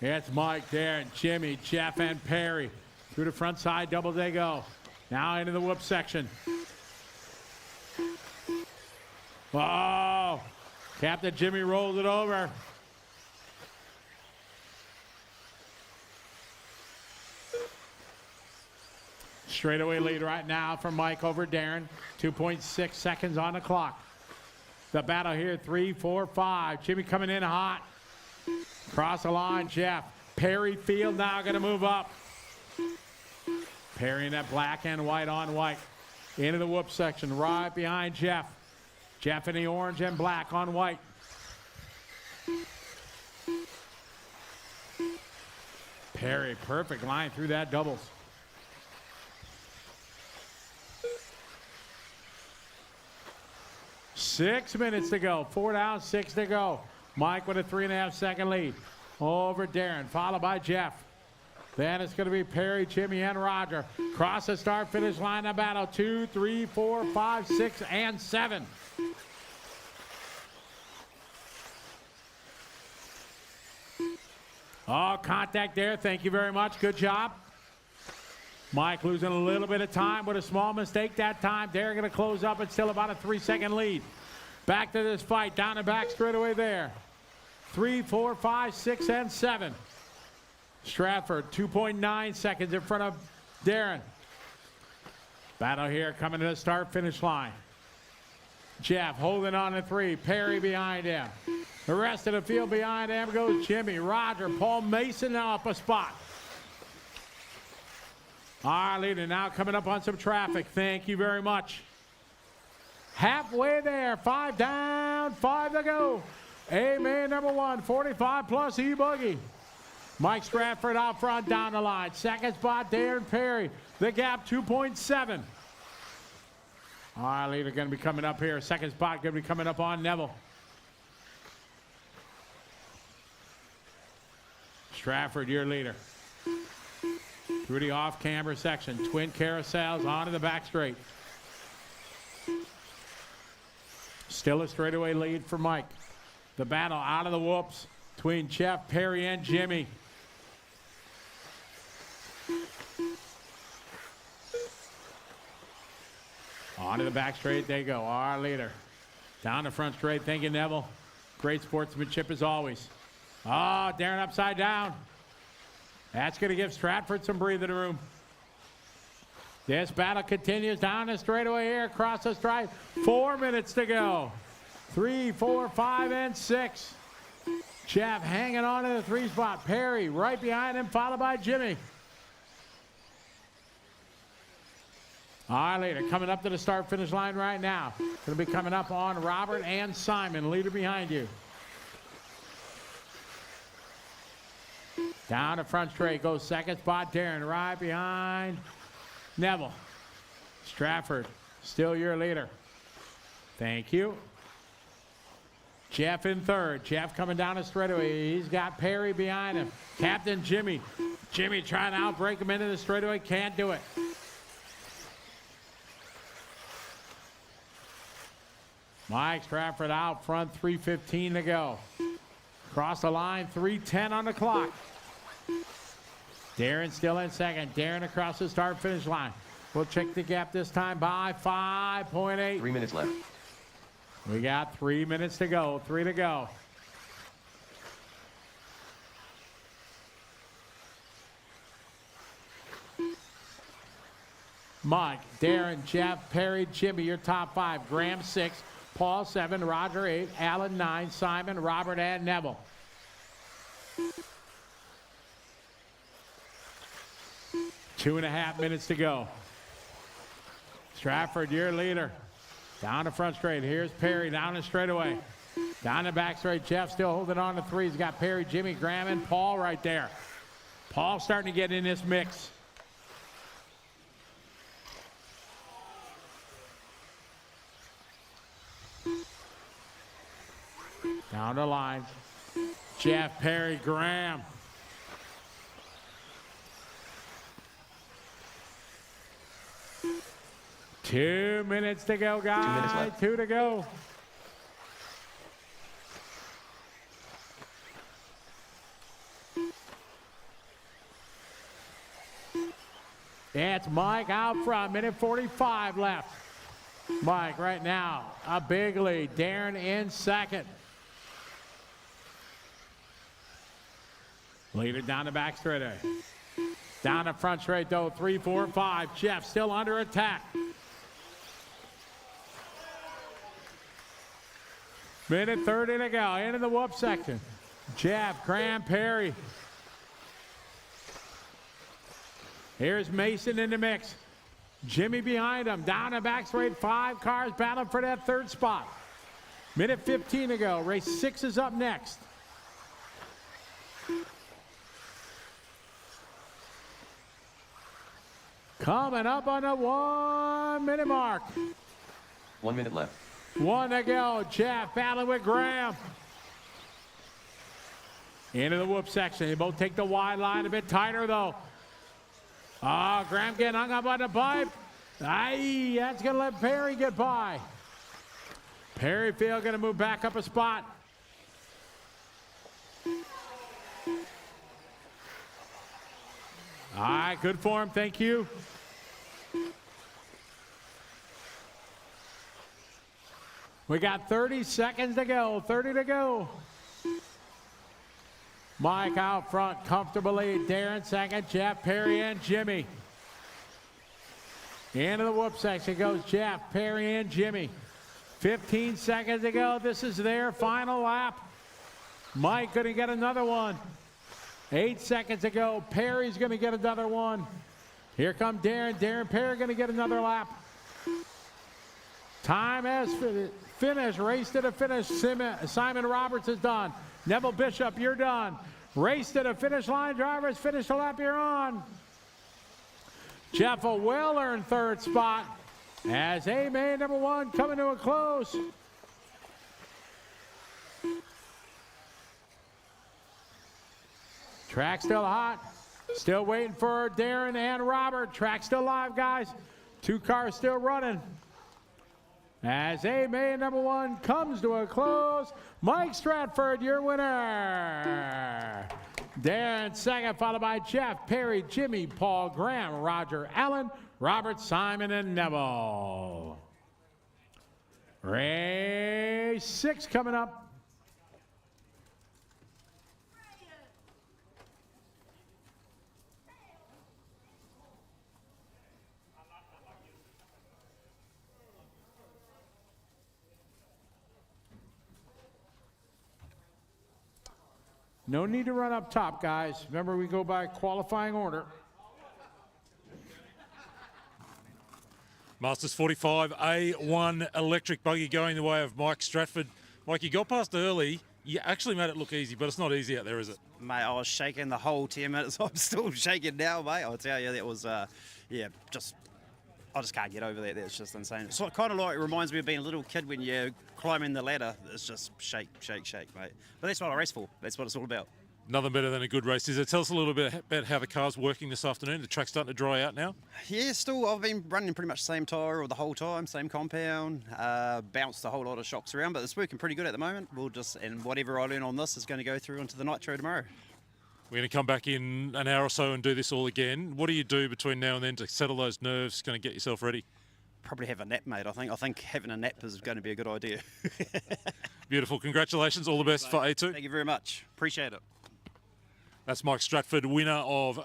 It's Mike, Darren, Jimmy, Jeff, and Perry. Through the front side double they go. Now into the whoop section. Oh! Captain Jimmy rolls it over. Straightaway lead right now from Mike over Darren. 2.6 seconds on the clock. The battle here, 3, 4, 5. Jimmy coming in hot. Cross the line, Jeff. Perry Field now going to move up. Perry in that black and white on white. Into the whoop section, right behind Jeff. Jeff in the orange and black on white. Perry, perfect line through that doubles. Six minutes to go. 4 down, 6 to go. Mike with a 3.5 second lead over Darren, followed by Jeff. Then it's going to be Perry, Jimmy, and Roger. Cross the start finish line of battle. 2, 3, 4, 5, 6, and 7. Oh, contact there. Thank you very much. Good job. Mike losing a little bit of time with a small mistake that time. They're going to close up. It's still about a 3-second lead. Back to this fight. Down and back straight away there. 3, 4, 5, 6, and 7. Stratford, 2.9 seconds in front of Darren. Battle here coming to the start-finish line. Jeff holding on to 3. Perry behind him. The rest of the field behind him goes Jimmy, Roger, Paul Mason now up a spot. Our leader now coming up on some traffic. Thank you very much. Halfway there. 5 down, 5 to go. A-man number 1, 45 plus e-buggy. Mike Stratford out front down the line. Second spot, Darren Perry. The gap, 2.7. Our leader going to be coming up here. Second spot going to be coming up on Neville. Stratford, your leader. Through the off-camber section. Twin carousels onto the back straight. Still a straightaway lead for Mike. The battle out of the whoops between Jeff, Perry, and Jimmy. Onto the back straight they go. Our leader. Down the front straight. Thank you, Neville. Great sportsmanship as always. Oh, Darren upside down. That's going to give Stratford some breathing room. This battle continues down the straightaway here. Across the stripe. 4 minutes to go. 3, 4, 5, and 6. Jeff hanging on to the 3 spot. Perry right behind him, followed by Jimmy. Our leader coming up to the start-finish line right now. Going to be coming up on Robert and Simon, leader behind you. Down the front straight goes second spot, Darren right behind Neville. Stratford, still your leader. Thank you. Jeff in third. Jeff coming down the straightaway. He's got Perry behind him. Captain Jimmy. Jimmy trying to outbreak him into the straightaway. Can't do it. Mike Stratford out front, 3:15 to go. Cross the line, 3:10 on the clock. Darren still in second. Darren across the start-finish line. We'll check the gap this time by 5.8. 3 minutes left. We got 3 minutes to go. 3 to go. Mike, Darren, Jeff, Perry, Jimmy, your top 5. Graham 6, Paul 7, Roger 8, Allen 9, Simon, Robert, and Neville. Two and a half minutes to go. Stratford, your leader. Down the front straight. Here's Perry down the straightaway. Down the back straight. Jeff still holding on to 3. He's got Perry, Jimmy, Graham, and Paul right there. Paul starting to get in this mix. Down the line. Jeff, Perry, Graham. Two minutes to go, guys. 2 minutes left. 2 to go. It's Mike out front. Minute 45 left. Mike right now, a big lead. Darren in second. Leader down the back straightaway. Down the front straight, though. 3, 4, 5. Jeff still under attack. Minute 30 to go. Into the whoop section. Jeff, Graham, Perry. Here's Mason in the mix. Jimmy behind him. Down the back straight. 5 cars battling for that 3rd spot. Minute 15 to go. Race 6 is up next. Coming up on the 1 minute mark. 1 minute left. 1 to go. Jeff battling with Graham. Into the whoop section. They both take the wide line a bit tighter, though. Oh, Graham getting hung up on the pipe. Aye, that's going to let Perry get by. Perryfield going to move back up a spot. All right, good for him. Thank you. We got 30 seconds to go. 30 to go. Mike out front, comfortable lead. Darren second, Jeff, Perry, and Jimmy. Into the whoop section goes Jeff, Perry, and Jimmy. 15 seconds to go. This is their final lap. Mike going to get another one. 8 seconds to go. Perry's going to get another one. Here come Darren. Darren Perry going to get another lap. Time has finished. Race to the finish. Simon Roberts is done. Neville Bishop, you're done. Race to the finish line. Drivers, finish the lap you're on. Jeff, a well-earned 3rd spot as A-Main number 1 coming to a close. Track still hot. Still waiting for Darren and Robert. Track still live, guys. 2 cars still running. As A-Main number 1 comes to a close, Mike Stratford, your winner. Darren second, followed by Jeff, Perry, Jimmy, Paul, Graham, Roger, Allen, Robert, Simon, and Neville. Race 6 coming up. No need to run up top, guys. Remember, we go by qualifying order. Masters 45, A1 electric buggy going the way of Mike Stratford. Mike, you got past early. You actually made it look easy, but it's not easy out there, is it? Mate, I was shaking the whole 10 minutes. I'm still shaking now, mate. I'll tell you, that was, I just can't get over that. That's just insane. So it kind of like reminds me of being a little kid when you're climbing the ladder. It's just shake, shake, shake, mate. But that's what I race for. That's what it's all about. Nothing better than a good race. Is it? Tell us a little bit about how the car's working this afternoon. The track's starting to dry out now. Yeah, still, I've been running pretty much the same tyre the whole time, same compound, bounced a whole lot of shocks around, but it's working pretty good at the moment. And whatever I learn on this is going to go through into the Nitro tomorrow. We're going to come back in an hour or so and do this all again. What do you do between now and then to settle those nerves, going to get yourself ready? Probably have a nap, mate. I think having a nap is going to be a good idea. Beautiful. Congratulations. All the best for A2. Thank you very much. Appreciate it. That's Mike Stratford, winner of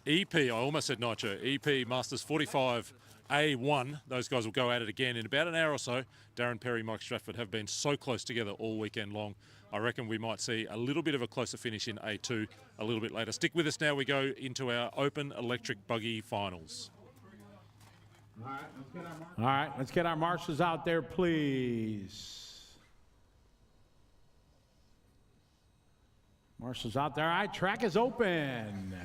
EP. I almost said Nitro. EP Masters 45 A1. Those guys will go at it again in about an hour or so. Darren Perry, Mike Stratford have been so close together all weekend long. I reckon we might see a little bit of a closer finish in A2 a little bit later. Stick with us now. We go into our open electric buggy finals. All right, let's get our marshals out there, please. Marshals out there. All right, track is open.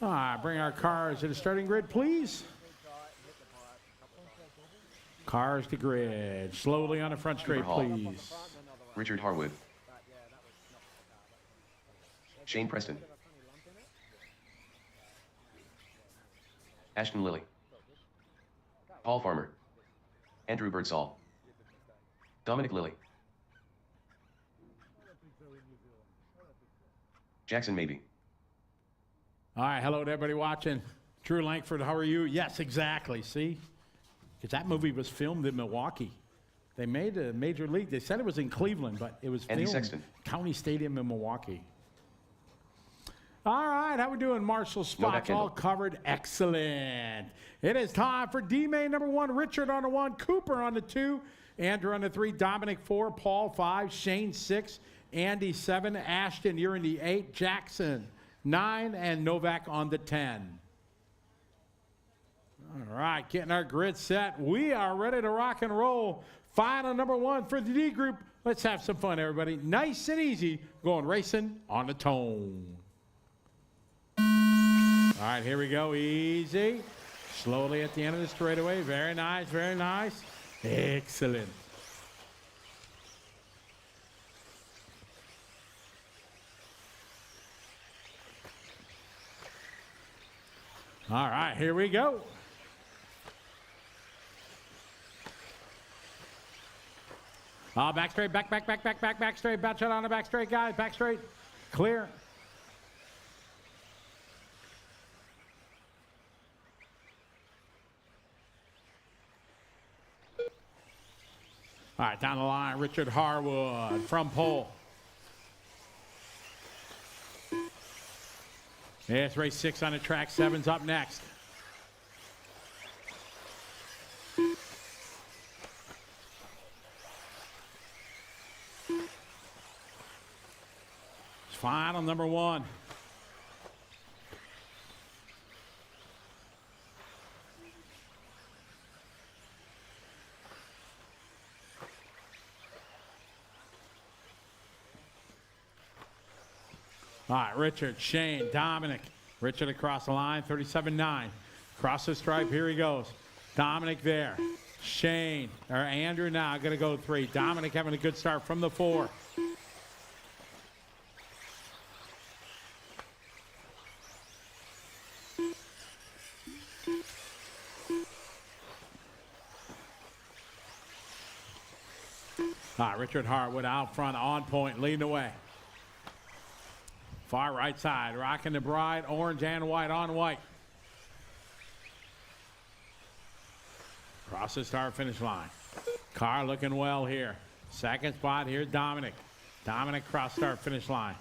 All right, bring our cars to the starting grid, please. Cars to grid. Slowly on the front straight, please. Richard Harwood. Shane Preston. Ashton Lilly. Paul Farmer. Andrew Birdsall. Dominic Lilly. Jackson Maybe. All right, hello to everybody watching. Drew Langford, how are you? Yes, exactly. See? Because that movie was filmed in Milwaukee. They made a major league. They said it was in Cleveland, but it was Andy filmed Sexton. County Stadium in Milwaukee. All right, how we doing? Marshall spots Kendall. all covered. Excellent. It is time for D-Main number 1, Richard on the 1, Cooper on the 2, Andrew on the 3, Dominic 4, Paul 5, Shane 6, Andy 7, Ashton, you're in the 8, Jackson 9, and Novak on the 10. All right, getting our grid set. We are ready to rock and roll. Final number 1 for the D group. Let's have some fun, everybody. Nice and easy, going racing on the tone. All right, here we go. Easy. Slowly at the end of the straightaway. Very nice, very nice. Excellent. All right, here we go. Back straight, back straight. Back shot on the back straight, guys. Back straight. Clear. All right, down the line, Richard Harwood from pole. Yes, race 6 on the track. 7's up next. Final number 1. All right, Richard, Shane, Dominic. Richard across the line, 37-9. Cross the stripe, here he goes. Dominic there. Shane, or Andrew now, going to go 3. Dominic having a good start from the 4. All right, Richard Harwood out front, on point, leading the way. Far right side, rocking the bride, orange and white on white. Cross the start finish line. Car looking well here. Second spot, here's Dominic. Dominic cross start finish line.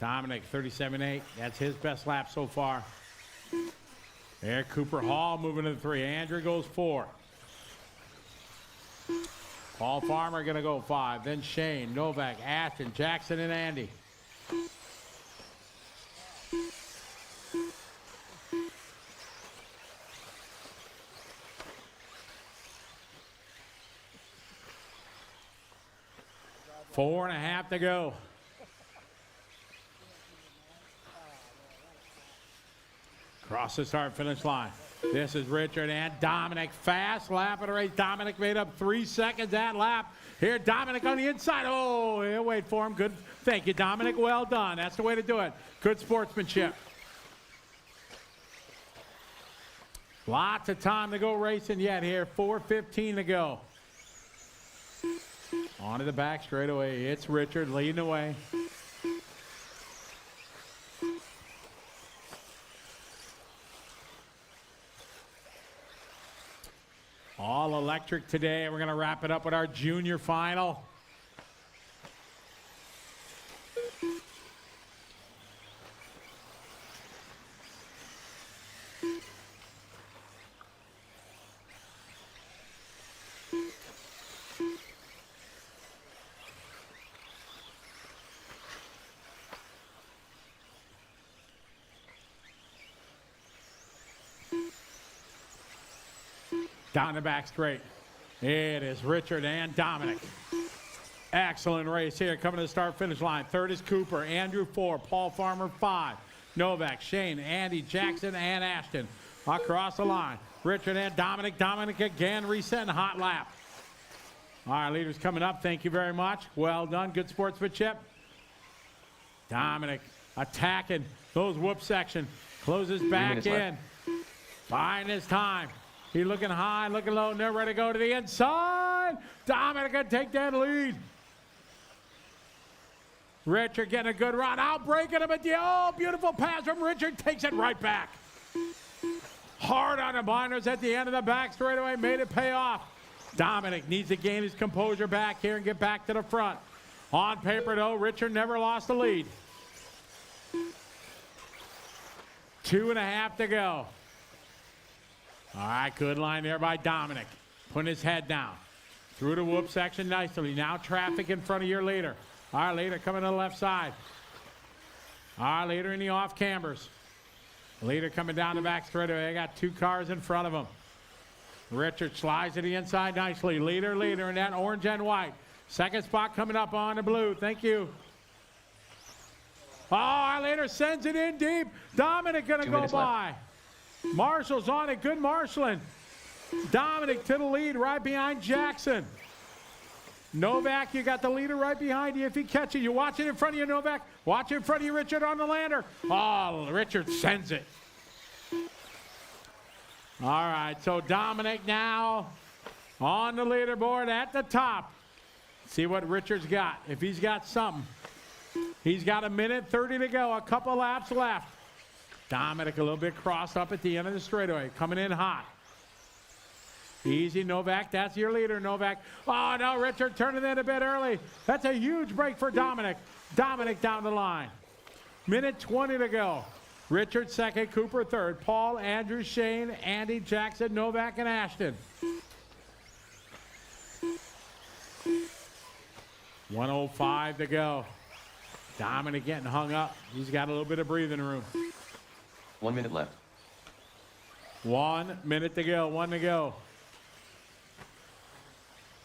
Dominic 37.8, that's his best lap so far. There, Cooper Hall moving to the 3. Andrew goes 4. Paul Farmer going to go 5. Then Shane, Novak, Ashton, Jackson, and Andy. Four and a half to go. Cross the start finish line. This is Richard and Dominic. Fast lap of the race. Dominic made up 3 seconds that lap. Here, Dominic on the inside. Oh, he'll wait for him. Good. Thank you, Dominic. Well done. That's the way to do it. Good sportsmanship. Lots of time to go racing yet here. 4:15 to go. Onto the back straightaway. It's Richard leading the way. All electric today. We're going to wrap it up with our junior final. Down the back straight. It is Richard and Dominic. Excellent race here coming to the start finish line. Third is Cooper, Andrew 4, Paul Farmer 5, Novak, Shane, Andy, Jackson, and Ashton. Across the line, Richard and Dominic. Dominic again resetting hot lap. All right, leaders coming up. Thank you very much. Well done. Good sportsmanship. Dominic attacking those whoop section. Closes back in. Buying his time. He's looking high, looking low, and they're ready to go to the inside. Dominic can take that lead. Richard getting a good run out, breaking him at the, oh, beautiful pass from Richard, takes it right back. Hard on the binders at the end of the back straightaway, made it pay off. Dominic needs to gain his composure back here and get back to the front. On paper, though, Richard never lost the lead. 2.5 to go. All right, good line there by Dominic. Putting his head down. Through the whoop section nicely. Now traffic in front of your leader. All right, leader coming to the left side. All right, leader in the off cambers. Leader coming down the back straightaway. They got 2 cars in front of him. Richard slides to the inside nicely. Leader in that orange and white. Second spot coming up on the blue. Thank you. Oh, our leader sends it in deep. Dominic going to go by. Marshall's on it. Good marshalling. Dominic to the lead right behind Jackson. Novak, you got the leader right behind you. If he catches you, watch it in front of you, Novak. Watch it in front of you, Richard, on the lander. Oh, Richard sends it. All right, so Dominic now on the leaderboard at the top. See what Richard's got. If he's got something. He's got 1:30 to go, a couple laps left. Dominic a little bit crossed up at the end of the straightaway, coming in hot. Easy, Novak. That's your leader, Novak. Oh, no, Richard turning in a bit early. That's a huge break for Dominic. Dominic down the line. 1:20 to go. Richard second, Cooper third. Paul, Andrew, Shane, Andy, Jackson, Novak, and Ashton. 1:05 to go. Dominic getting hung up. He's got a little bit of breathing room. 1 minute left. 1 minute to go. 1 to go.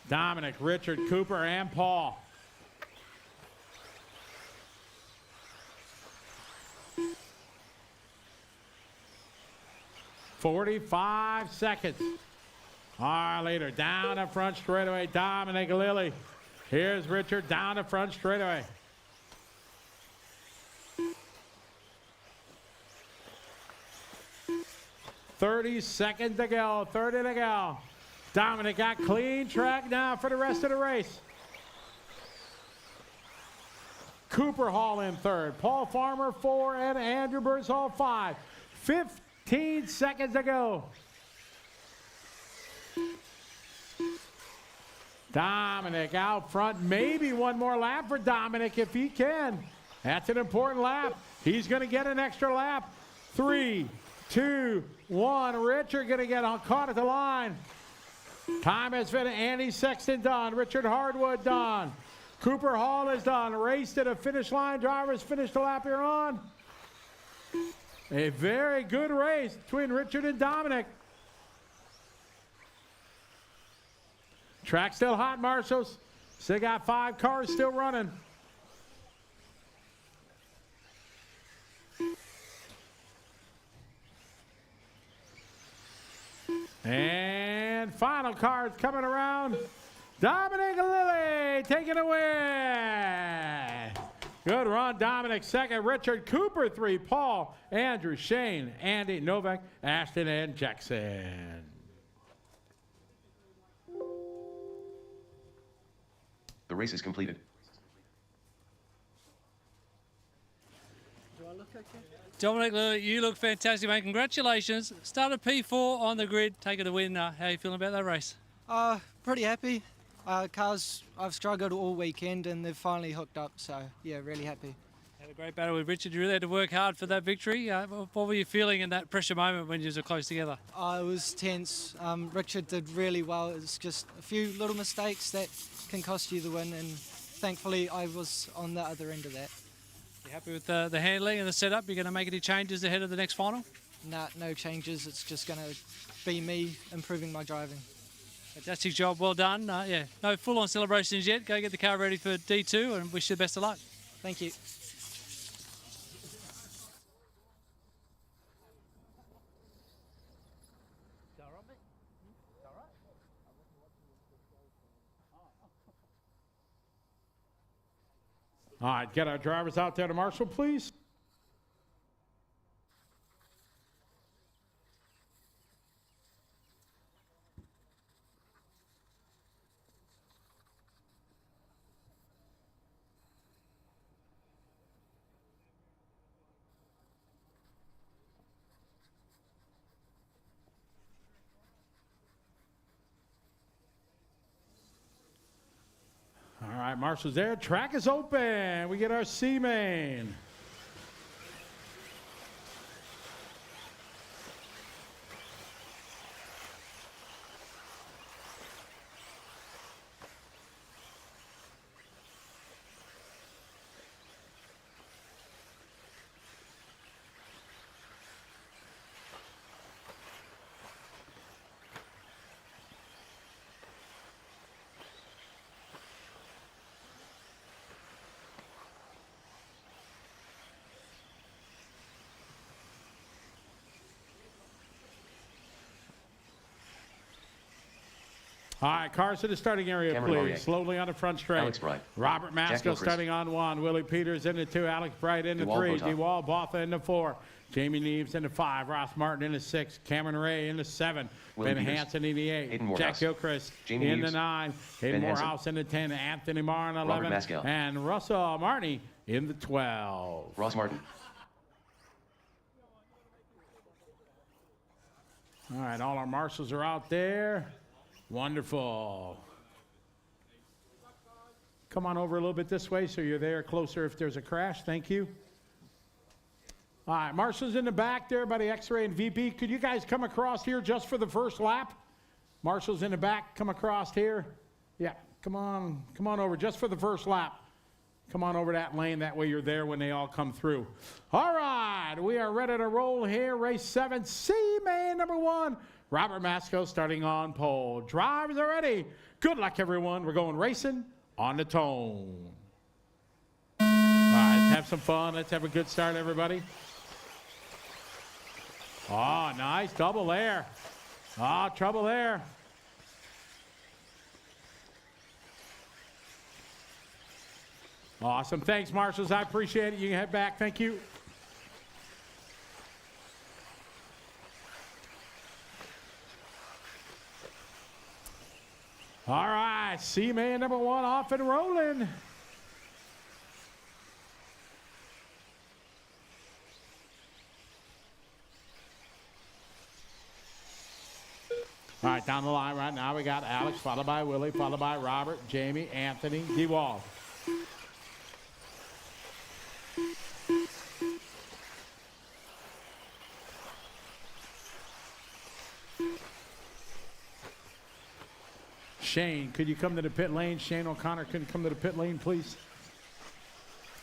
Dominic, Richard, Cooper, and Paul. "45 seconds. All right, leader down the front straightaway. Dominic Lilly. Here's Richard down the front straightaway. "30 seconds to go. 30 to go. Dominic got clean track now for the rest of the race. Cooper Hall in third. Paul Farmer 4 and Andrew Birdsall 5. 15 seconds to go. Dominic out front. Maybe one more lap for Dominic if he can. That's an important lap. He's going to get an extra lap. 3, 2, 1. Richard going to get caught at the line. Time has been Andy Sexton done. Richard Hardwood done. Cooper Hall is done. Race to the finish line. Drivers finish the lap you're on. A very good race between Richard and Dominic. Track still hot, Marshals. Still got 5 cars still running. And final cards coming around. Dominic Lilly taking away. Good run, Dominic second. Richard Cooper 3. Paul, Andrew, Shane, Andy, Novak, Ashton, and Jackson. The race is completed. Dominic Lilly, you look fantastic, mate. Congratulations. Started P4 on the grid, taking the win. How are you feeling about that race? Pretty happy. Cars I've struggled all weekend and they've finally hooked up, so yeah, really happy. Had a great battle with Richard. You really had to work hard for that victory. What were you feeling in that pressure moment when you were close together? It was tense. Richard did really well. It's just a few little mistakes that can cost you the win, and thankfully I was on the other end of that. You happy with the handling and the setup? You're going to make any changes ahead of the next final? Nah, no changes. It's just going to be me improving my driving. Fantastic job, well done. Yeah, no full-on celebrations yet. Go get the car ready for D2 and wish you the best of luck. Thank you. All right, get our drivers out there to Marshall, please. Marshall's there. Track is open. We get our C main. All right, cars to the starting area, Cameron please. Laurier. Slowly on the front straight. Alex Bright. Robert Jack Masco Gilchrist. starting on 1. Willie Peters into 2. Alex Bright into DeWall 3. Botha. DeWall Botha into 4. Jamie Neves into 5. Ross Martin into 6. Cameron Ray into 7. Willie Ben Peters. Hansen into 8. Hayden Morehouse. Jack Gilchrist Jamie into Neves. 9. Ben Hayden Hansen. Morehouse into 10. Anthony Marr in 11. Robert Maskell. And Russell Martin in the 12. Ross Martin. All right, all our marshals are out there. Wonderful. Come on over a little bit this way so you're there closer if there's a crash. Thank you. All right, marshals in the back there by the X-ray and VP. Could you guys come across here just for the first lap? Marshals in the back, come across here. Yeah, come on over just for the first lap. Come on over that lane. That way you're there when they all come through. All right, we are ready to roll here. Race 7, C-Main number 1. Robert Masco starting on pole. Drivers are ready. Good luck, everyone. We're going racing on the tone. All right, let's have some fun. Let's have a good start, everybody. Oh, nice. Double there. Oh, trouble there. Awesome. Thanks, marshals. I appreciate it. You can head back. Thank you. All right. C-Man number 1 off and rolling. All right, down the line right now, we got Alex, followed by Willie, followed by Robert, Jamie, Anthony, DeWall. Shane, could you come to the pit lane? Shane O'Connor, could you come to the pit lane, please?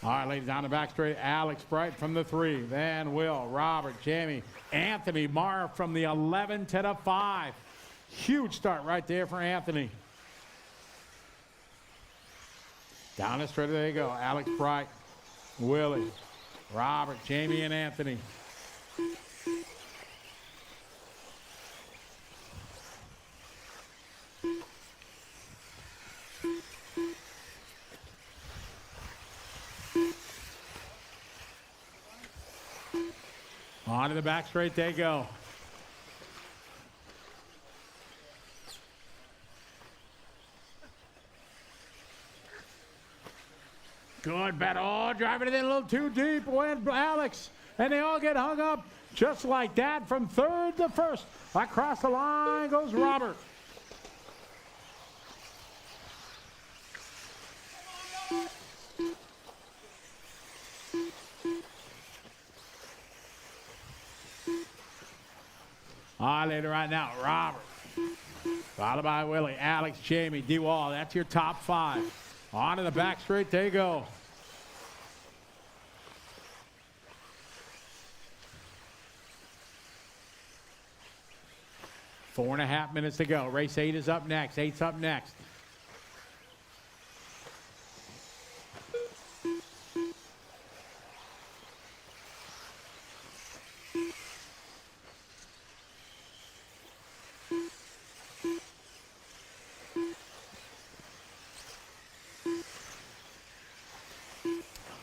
All right, ladies, down the back straight. Alex Bright from the 3. Then Will, Robert, Jamie, Anthony Marr from the 11 to the 5. Huge start right there for Anthony. Down the straight, there you go. Alex Bright, Willie, Robert, Jamie, and Anthony. On to the back straight they go. Good battle. Oh, driving it in a little too deep. Went Alex. And they all get hung up just like that from 3rd to 1st. Across the line goes Robert. Later right now, Robert. Followed by Willie, Alex, Jamie, DeWall. That's your top 5. On to the back straight they go. Four and a half minutes to go. Race 8 is up next. 8's up next.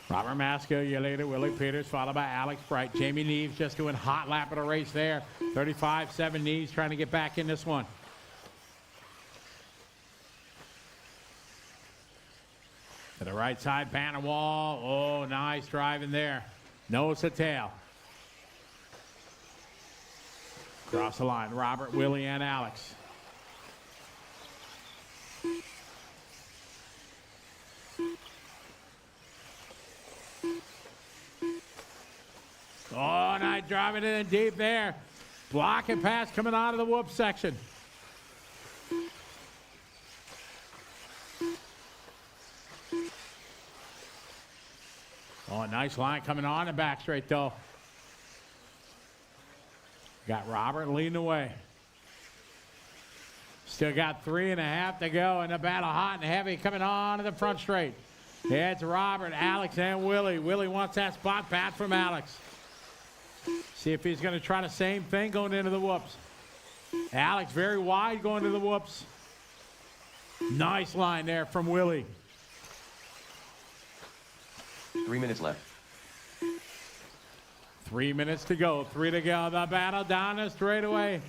Robert Masco, you later, Willie Peters, followed by Alex Bright. Jamie Neves just doing hot lap of the race there. 35-7 Neves trying to get back in this one. To the right side, Banner Wall. Oh, nice driving there. Nose to tail. Cross the line, Robert, Willie, and Alex. nice driving in deep there. Blocking pass coming out of the whoop section. Oh, nice line coming on the back straight, though. Got Robert leading away. Still got 3.5 to go in the battle, hot and heavy, coming on to the front straight. It's Robert, Alex, and Willie. Willie wants that spot pat from Alex. See if he's going to try the same thing going into the whoops. Alex very wide going to the whoops. Nice line there from Willie. 3 minutes left. 3 minutes to go. 3 to go. The battle down the straightaway.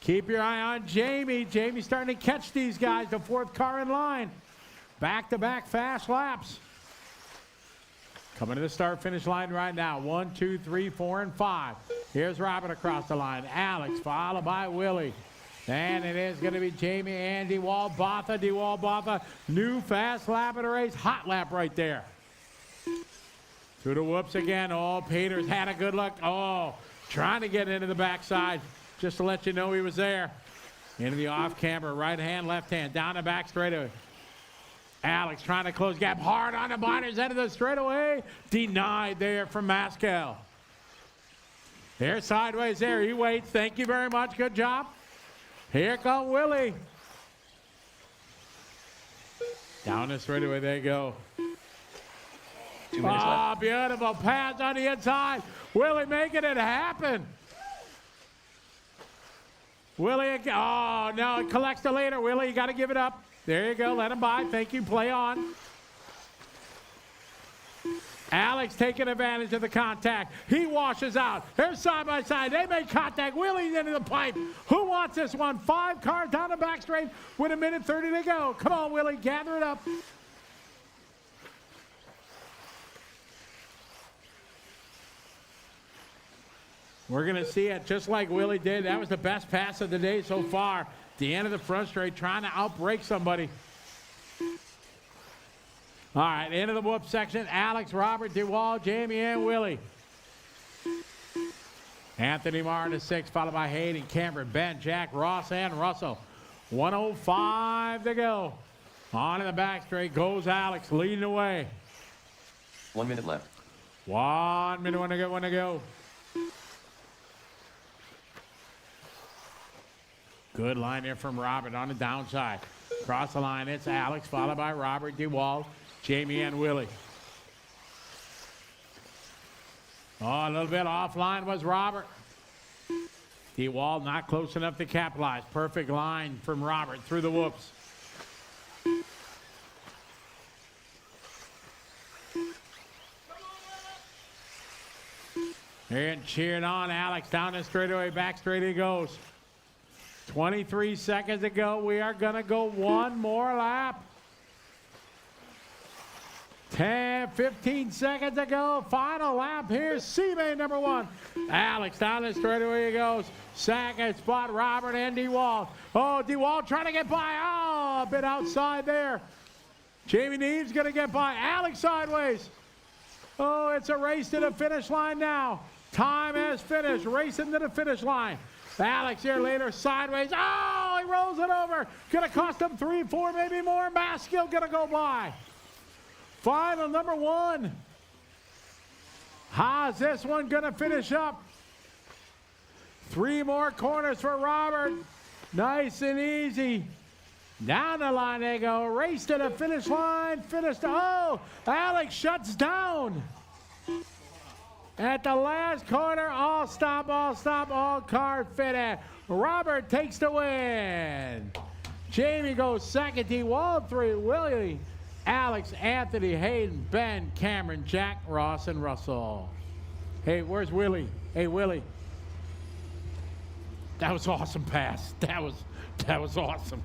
Keep your eye on Jamie. Jamie's starting to catch these guys. The fourth car in line. Back-to-back fast laps. Coming to the start-finish line right now. 1, 2, 3, 4, and 5. Here's Robert across the line. Alex followed by Willie. And it is going to be Jamie and DeWall Botha. DeWall Botha, new fast lap of the race. Hot lap right there. Through the whoops again. Oh, Peters had a good look. Oh, trying to get into the backside. Just to let you know he was there. Into the off-camber. Right hand, left hand. Down the back straightaway. Alex trying to close gap hard on the binders end of the straightaway. Denied there from Maskell. There sideways there. He waits. Thank you very much. Good job. Here comes Willie. Down the straightaway they go. 2 minutes left. Beautiful pass on the inside. Willie making it happen. Willie, oh, no, it collects the leader. Willie, you got to give it up. There you go. Let him by. Thank you. Play on. Alex taking advantage of the contact. He washes out. They're side by side. They make contact. Willie's into the pipe. Who wants this one? 5 cars down the back straight with 1:30 to go. Come on, Willie. Gather it up. We're going to see it just like Willie did. That was the best pass of the day so far. The end of the front straight, trying to outbreak somebody. All right, into the whoop section. Alex, Robert, DeWall, Jamie, and Willie. Anthony Martin is 6, followed by Hayden, Cameron, Ben, Jack, Ross, and Russell. 1:05 to go. On to the back straight goes Alex, leading the way. 1 minute left. 1 minute, one to go. Good line there from Robert on the downside. Across the line, it's Alex, followed by Robert, DeWall, Jamie, and Willie. Oh, a little bit offline was Robert. DeWall not close enough to capitalize. Perfect line from Robert through the whoops. And cheering on Alex down the straightaway, back straight he goes. 23 seconds to go. We are going to go one more lap. 10, 15 seconds to go. Final lap here. C-Main number 1. Alex down the straightaway he goes. Second spot, Robert and DeWall. Oh, DeWall trying to get by. Oh, a bit outside there. Jamie Neves going to get by. Alex sideways. Oh, it's a race to the finish line now. Time has finished. Racing to the finish line. Alex here later, sideways. Oh, he rolls it over. Gonna cost him 3, 4, maybe more. Maskill gonna go by. Final number 1. How's this one gonna finish up? 3 more corners for Robert. Nice and easy. Down the line they go. Race to the finish line. Finished. Oh, Alex shuts down. At the last corner, all car fitted. Robert takes the win. Jamie goes second, DeWall 3, Willie, Alex, Anthony, Hayden, Ben, Cameron, Jack, Ross, and Russell. Hey, where's Willie? Hey, Willie. That was awesome pass. That was awesome.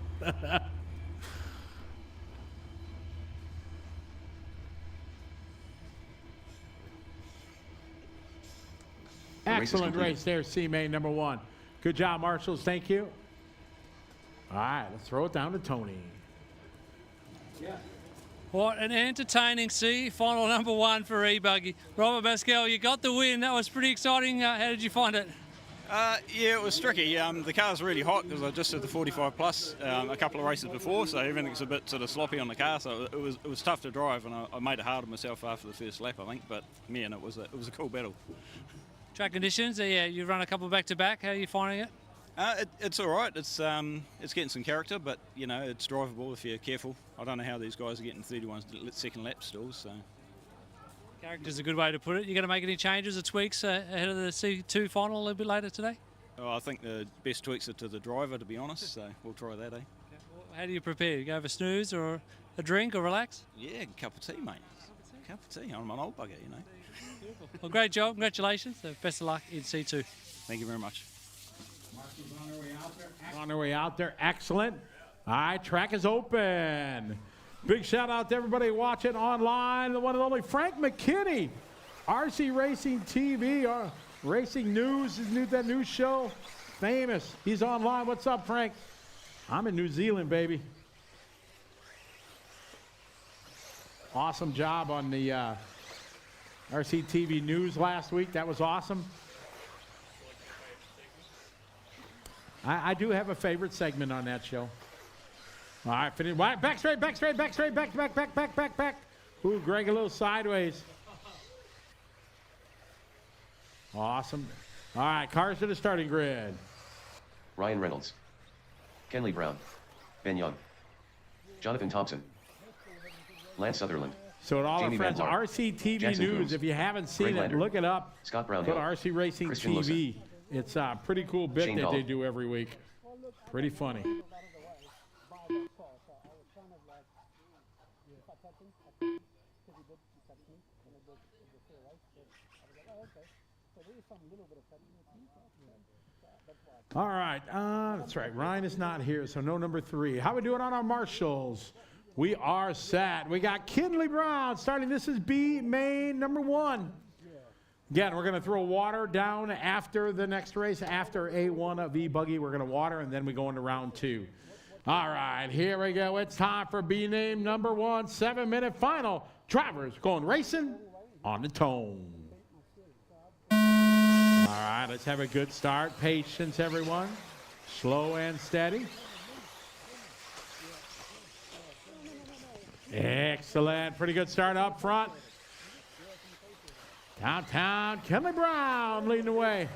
Excellent race there, C-Main number 1. Good job, Marshals. Thank you. All right, let's throw it down to Tony. Yeah. What an entertaining final number 1 for e-buggy. Robert Pascal, you got the win. That was pretty exciting. How did you find it? Yeah, it was tricky. The car's really hot because I just did the 45 plus a couple of races before, so everything's a bit sort of sloppy on the car. So it was tough to drive, and I made it hard on myself after the first lap, I think. But man, it was a cool battle. Track conditions. Yeah, you run a couple back to back. How are you finding it? It's all right. It's getting some character, but you know it's drivable if you're careful. I don't know how these guys are getting 31 second lap still. So Character's a good way to put it. You going to make any changes or tweaks ahead of the C2 final a little bit later today? I think the best tweaks are to the driver, to be honest. So we'll try that, eh? How do you prepare? You go for snooze or a drink or relax? Yeah, a cup of tea, mate. Cup of tea. I'm an old bugger, you know. Well, great job. Congratulations. Best of luck in C2. Thank you very much. On their way out there. Excellent. All right, track is open. Big shout out to everybody watching online. The one and only Frank McKinney, RC Racing TV, Racing News, that news show. Famous. He's online. What's up, Frank? I'm in New Zealand, baby. Awesome job on the RC TV News last week. That was awesome. I do have a favorite segment on that show. All right, finish. Back straight, back. Ooh, Greg a little sideways. Awesome. All right, cars to the starting grid. Ryan Reynolds. Kenley Brown. Ben Young. Jonathan Thompson. Lance Sutherland. So to all Jamie our friends, Van Laar, RC TV Jackson News, Coombs, if you haven't seen Greg it, Lander, look it up. Scott Brownhill, Go to RC Racing Christian TV. It's a pretty cool bit Shane that Dahl. they do every week. Pretty funny. All right, that's right. Ryan is not here, so no number 3. How we doing on our marshals? We are set. We got Kinley Brown starting. This is B main number 1. Again, we're going to throw water down after the next race. After A1 of e-buggy, we're going to water, and then we go into round 2. All right, here we go. It's time for B name number 1, 7-minute final. Drivers going racing on the tone. All right, let's have a good start. Patience, everyone. Slow and steady. Excellent. Pretty good start up front. Downtown, Kenley Brown leading the way.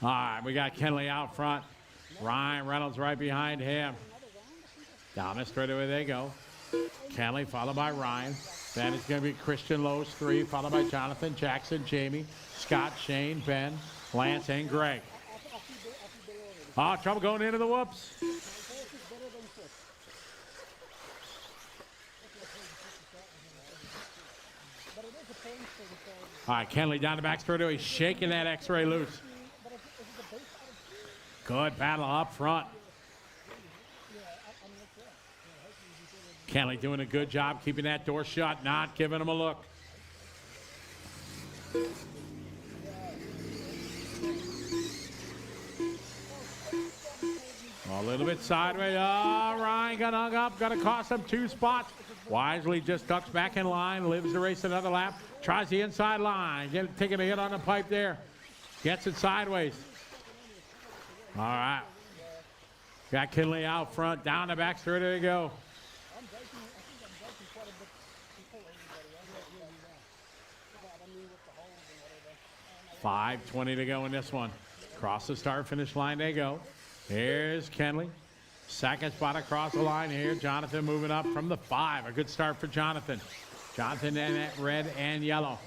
All right, we got Kenley out front. Ryan Reynolds right behind him. Down the straightaway they go. Kenley followed by Ryan. Then it's going to be Christian Lowe's 3, followed by Jonathan, Jackson, Jamie, Scott, Shane, Ben, Lance, and Greg. Oh, trouble going into the whoops. All right, Kenley down the back straightaway, shaking that X-ray loose. Good battle up front. Kenley doing a good job keeping that door shut, not giving him a look. A little bit sideways. Oh, Ryan got hung up. Got to cost him 2 spots. Wisely just ducks back in line. Lives the race another lap. Tries the inside line. Taking a hit on the pipe there. Gets it sideways. All right. Got Kenley out front. Down the back straight. There you go. $5:20 to go in this one. Across the start-finish line they go. Here's Kenley. Second spot across the line here. Jonathan moving up from the 5. A good start for Jonathan. Jonathan in that red and yellow.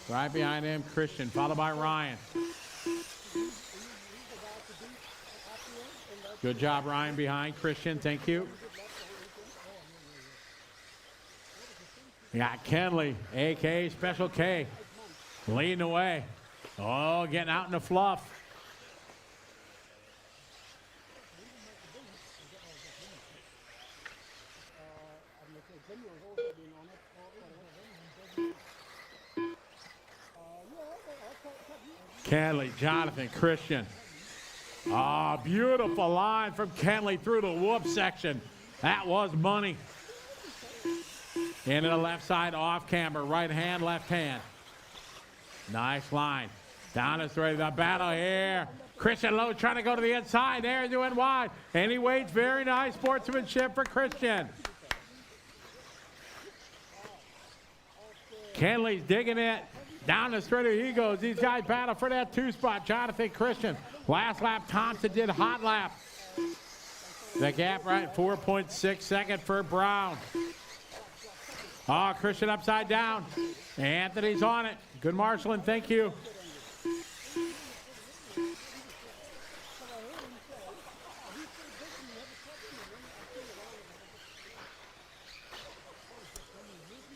Right behind him, Christian, followed by Ryan. Good job, Ryan, behind Christian. Thank you. We got Kenley, a.k.a. Special K, leading the way. Oh, getting out in the fluff. Kenley, Jonathan, Christian. Ah, beautiful line from Kenley through the whoop section. That was money. Into the left side, off camber, right hand, left hand. Nice line. Down the straight, the battle here. Christian Lowe trying to go to the inside there, doing wide. And he waits, very nice sportsmanship for Christian. Kenley's digging it. Down the straight, he goes. These guys battle for that 2 spot. Jonathan, Christian. Last lap, Thompson did hot lap. The gap right, 4.6 second for Brown. Oh, Christian upside down. Anthony's on it. Good marshalling, thank you.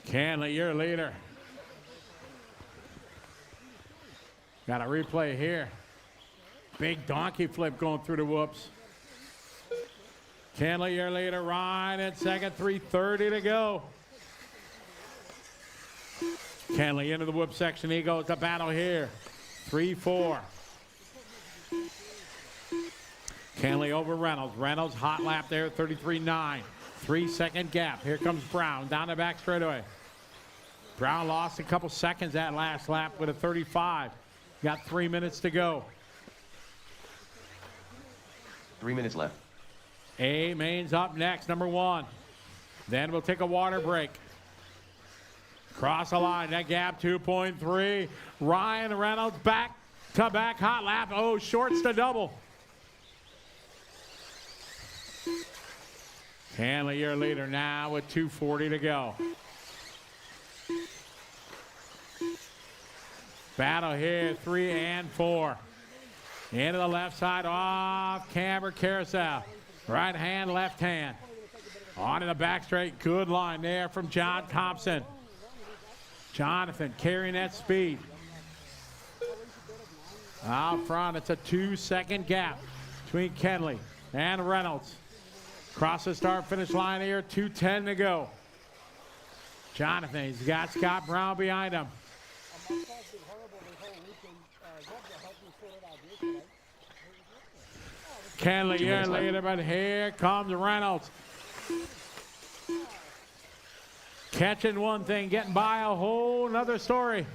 Kenley, your leader. Got a replay here. Big donkey flip going through the whoops. Kenley, your leader. Ryan at second, 3:30 to go. Kenley into the whoop section. He goes to battle here. 3-4. Kenley over Reynolds. Reynolds hot lap there, 33.9. 3-second gap. Here comes Brown down the back straightaway. Brown lost a couple seconds that last lap with a 35. Got 3 minutes to go. 3 minutes left. A-Main's up next, number 1. Then we'll take a water break. Cross the line, that gap 2.3. Ryan Reynolds back to back hot lap. Oh, shorts to double. Kenley, your leader now with 2:40 to go. Battle here, 3 and 4. Into the left side, off camber carousel. Right hand, left hand. On to the back straight, good line there from John Thompson. Jonathan carrying that speed. Out front, it's a 2-second gap between Kenley and Reynolds. Cross the start finish line here, 2:10 to go. Jonathan, he's got Scott Brown behind him. Kenley, your leader, but here comes Reynolds. Catching one thing, getting by a whole nother story.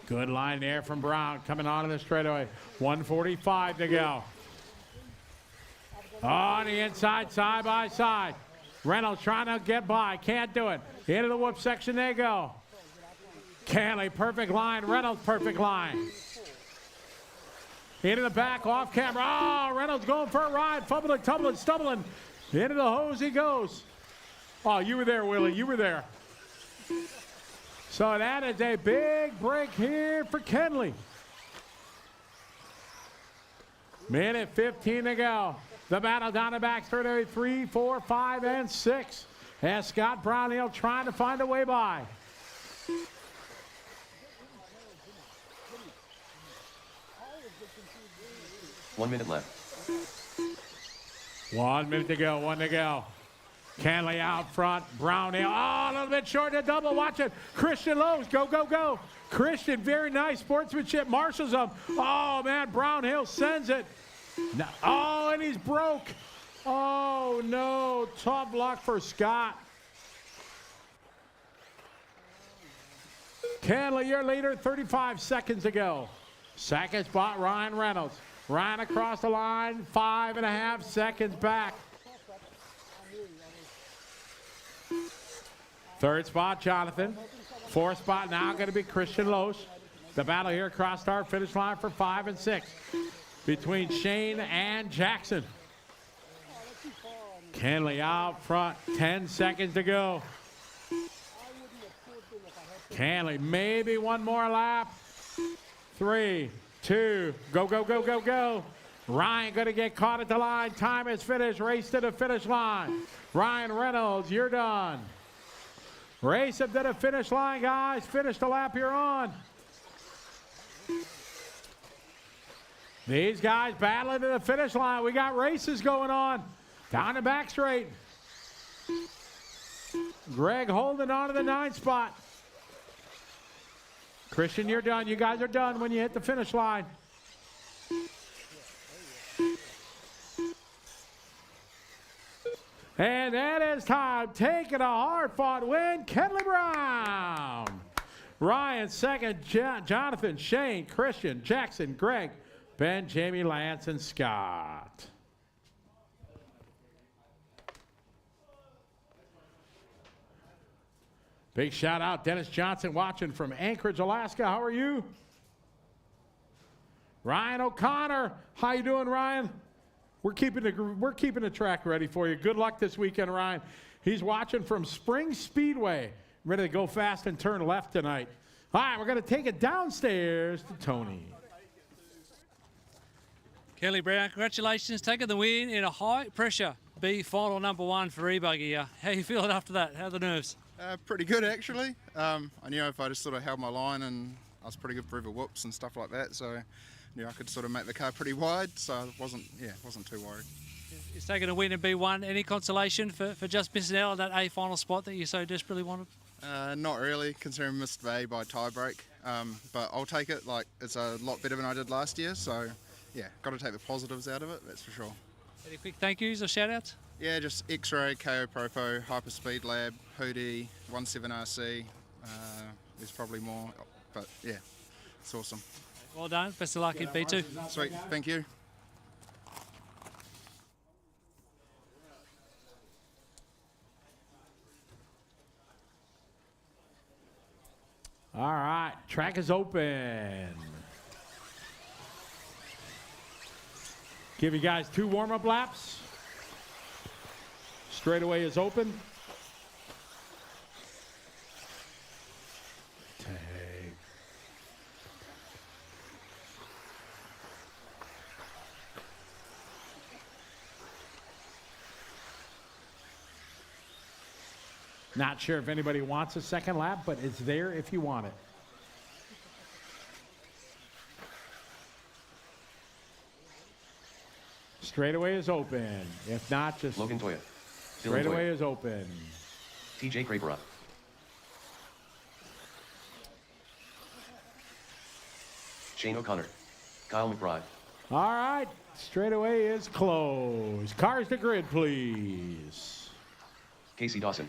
Good line there from Brown coming onto the straightaway. 1:45 to go. On the inside, side by side. Reynolds trying to get by, can't do it. Into the whoop section they go. Kenley, perfect line. Reynolds, perfect line. Into the back, off camera. Oh, Reynolds going for a ride. Fumbling, tumbling, stumbling. Into the hose he goes. Oh, you were there, Willie. You were there. So that is a big break here for Kenley. Minute 15 to go. The battle down the back, 3, 4, 5, and 6. As Scott Brownhill trying to find a way by. One minute left. 1 minute to go, 1 to go. Kenley out front, Brownhill, oh, a little bit short of double, watch it. Christian Lowe, go, go, go. Christian, very nice sportsmanship, marshals him. Oh, man, Brownhill sends it. No, oh, and he's broke. Oh, no, tough luck for Scott. Kenley, your leader, 35 seconds to go. Second spot, Ryan Reynolds. Ryan across the line, 5.5 seconds back. Third spot, Jonathan. Fourth spot now going to be Christian Loesch. The battle here across our finish line for 5 and 6 between Shane and Jackson. Kenley out front, 10 seconds to go. Kenley, maybe one more lap. 3, 2, go, go, go, go, go. Ryan going to get caught at the line. Time is finished. Race to the finish line. Ryan Reynolds, you're done. Race up to the finish line, guys. Finish the lap you're on. These guys battling to the finish line. We got races going on. Down the back straight. Greg holding on to the 9 spot. Christian, you're done. You guys are done when you hit the finish line. And that is time. Taking a hard-fought win, Kenley Brown. Ryan second, Jonathan, Shane, Christian, Jackson, Greg, Ben, Jamie, Lance, and Scott. Big shout out, Dennis Johnson watching from Anchorage, Alaska. How are you? Ryan O'Connor, how you doing, Ryan? We're keeping the track ready for you. Good luck this weekend, Ryan. He's watching from Spring Speedway. Ready to go fast and turn left tonight. All right, we're going to take it downstairs to Tony. Kelly Brown, congratulations, taking the win in a high-pressure B final number 1 for e-buggy. How you feeling after that? How are the nerves? Pretty good, actually. I knew if I just sort of held my line, and I was pretty good for river whoops and stuff like that, so I could sort of make the car pretty wide, so I wasn't too worried. It's taking a win in B1. Any consolation for just missing out on that A final spot that you so desperately wanted? Not really, considering I missed the A by tie break, but I'll take it. Like, it's a lot better than I did last year, so yeah, got to take the positives out of it, that's for sure. Any quick thank yous or shout outs? Yeah, just X-Ray, KO Propo, Hyperspeed Lab, Hootie, 17RC. There's probably more, but yeah, it's awesome. Well done. Best of luck in B2. Sweet. Thank you. All right, track is open. Give you guys 2 warm-up laps. Straightaway is open. Not sure if anybody wants a second lap, but it's there if you want it. Straightaway is open. If not, just Logan Toya. straightaway is open. TJ Crabera. Shane O'Connor. Kyle McBride. All right, straightaway is closed. Cars to grid, please. Casey Dawson.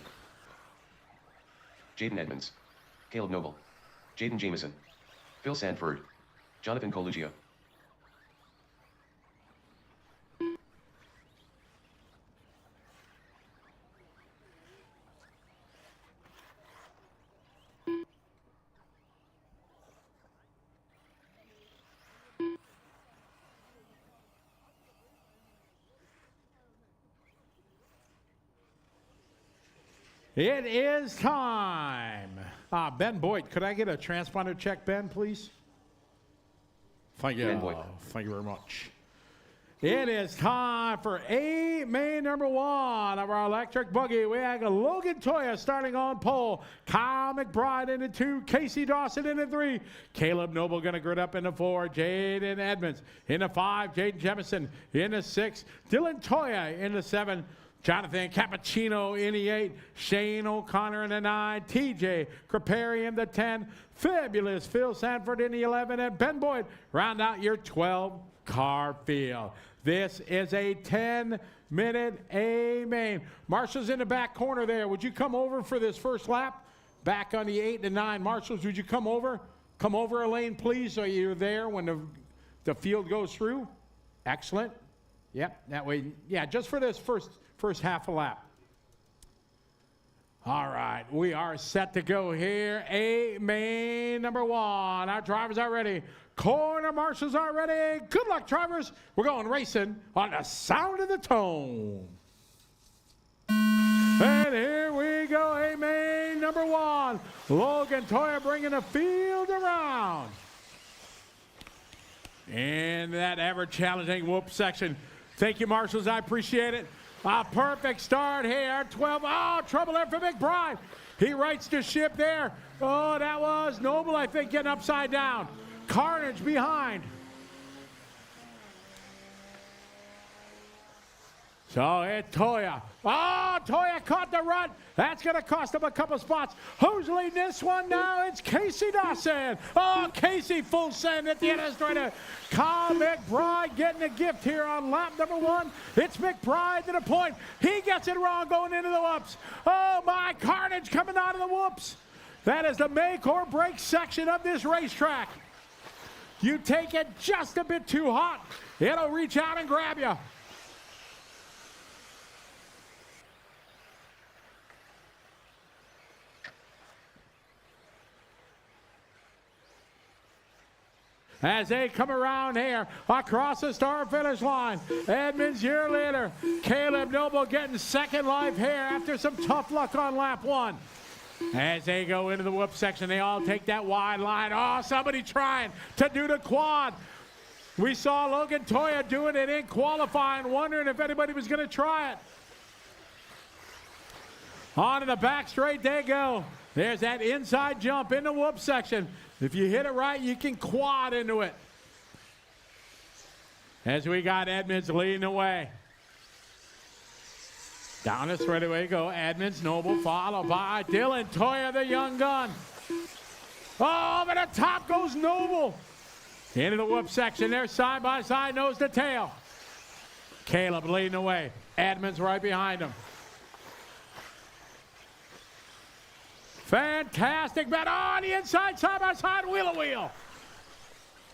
Jaden Edmonds. Caleb Noble. Jaden Jameson. Phil Sanford. Jonathan Colugio. It is time. Ben Boyd, could I get a transponder check, Ben, please? Thank you. Ben Boyd. Thank you very much. It is time for main number 1 of our electric buggy. We have Logan Toya starting on pole. Kyle McBride into 2. Casey Dawson into 3. Caleb Noble going to grid up into 4. Jaden Edmonds into 5. Jaden Jemison into 6. Dylan Toya into 7. Jonathan Cappuccino in the 8, Shane O'Connor in the 9, TJ Craperi in the 10, Fabulous Phil Sanford in the 11, and Ben Boyd round out your 12-car field. This is a 10-minute A-main. Marshall's in the back corner there. Would you come over for this first lap? Back on the 8 and 9. Marshalls, would you come over? Come over, Elaine, please, so you're there when the field goes through. Excellent. Yep, that way, yeah, just for this first half a lap. All right, we are set to go here. Main number 1. Our drivers are ready. Corner marshals are ready. Good luck, drivers. We're going racing on the sound of the tone. And here we go. Main number 1. Logan Toya bringing the field around. In that ever challenging whoop section. Thank you, marshals. I appreciate it. A perfect start here. 12. Oh, trouble there for McBride. He rights the ship there. Oh, that was Noble, I think, getting upside down. Carnage behind. So it's Toya. Oh, Toya caught the run. That's going to cost him a couple spots. Who's leading this one now? It's Casey Dawson. Oh, Casey full send at the end of the straightaway. Kyle McBride getting a gift here on lap number 1. It's McBride to the point. He gets it wrong going into the whoops. Oh, my carnage coming out of the whoops. That is the make or break section of this racetrack. You take it just a bit too hot, it'll reach out and grab you. As they come around here across the start finish line, Edmonds year later, Caleb Noble getting second life here after some tough luck on lap 1. As they go into the whoop section, they all take that wide line. Oh, somebody trying to do the quad. We saw Logan Toya doing it in qualifying, wondering if anybody was going to try it. On to the back straight they go. There's that inside jump in the whoop section. If you hit it right, you can quad into it. As we got Edmonds leading the way. Down the straightaway go Edmonds, Noble, followed by Dylan Toya, the young gun. Oh, over the top goes Noble. Into the whoop section there, side by side, nose to tail. Caleb leading the way. Edmonds right behind him. Fantastic bet on the inside, side by side, wheel to wheel.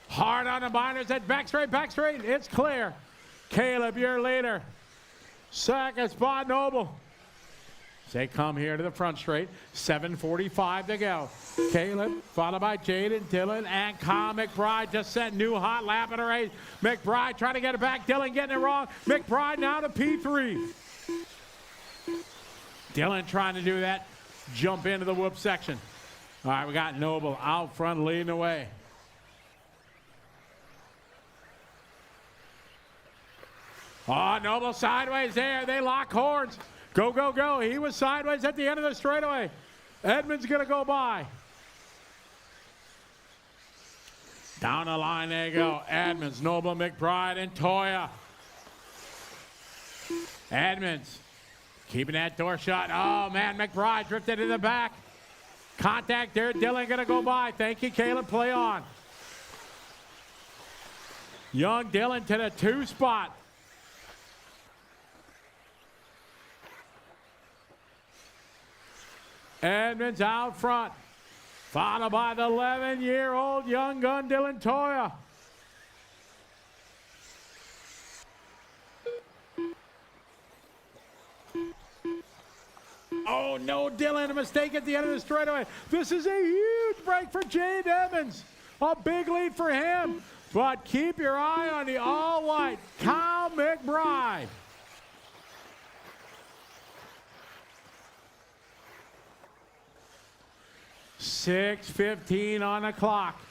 Hard on the binders at back straight, it's clear. Caleb, your leader. Second spot, Noble. They come here to the front straight, 7:45 to go. Caleb, followed by Jaden, Dylan, and Kyle McBride just set new hot lap in the race. McBride trying to get it back, Dylan getting it wrong. McBride now to P3. Dylan trying to do that. Jump into the whoop section. All right, we got Noble out front leading the way. Oh, Noble sideways there. They lock horns. Go, go, go. He was sideways at the end of the straightaway. Edmonds going to go by. Down the line they go. Edmonds, Noble, McBride, and Toya. Edmonds. Keeping that door shut. Oh, man, McBride drifted in the back. Contact there. Dylan going to go by. Thank you, Caleb. Play on. Young Dylan to the 2 spot. Edmonds out front. Followed by the 11-year-old young gun, Dylan Toya. Oh, no, Dylan, a mistake at the end of the straightaway. This is a huge break for Jade Edmonds. A big lead for him. But keep your eye on the all-white Kyle McBride. .6:15 on the clock.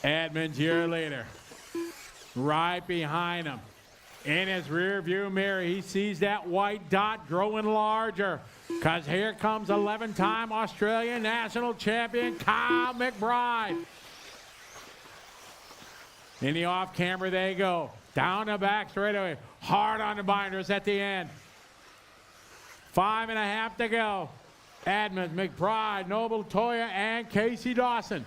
Edmonds, your leader. Right behind him. In his rear view mirror, he sees that white dot growing larger. Because here comes 11-time Australian national champion Kyle McBride. In the off camera they go. Down the back straightaway. Hard on the binders at the end. 5.5 to go. Edmonds, McBride, Noble, Toya, and Casey Dawson.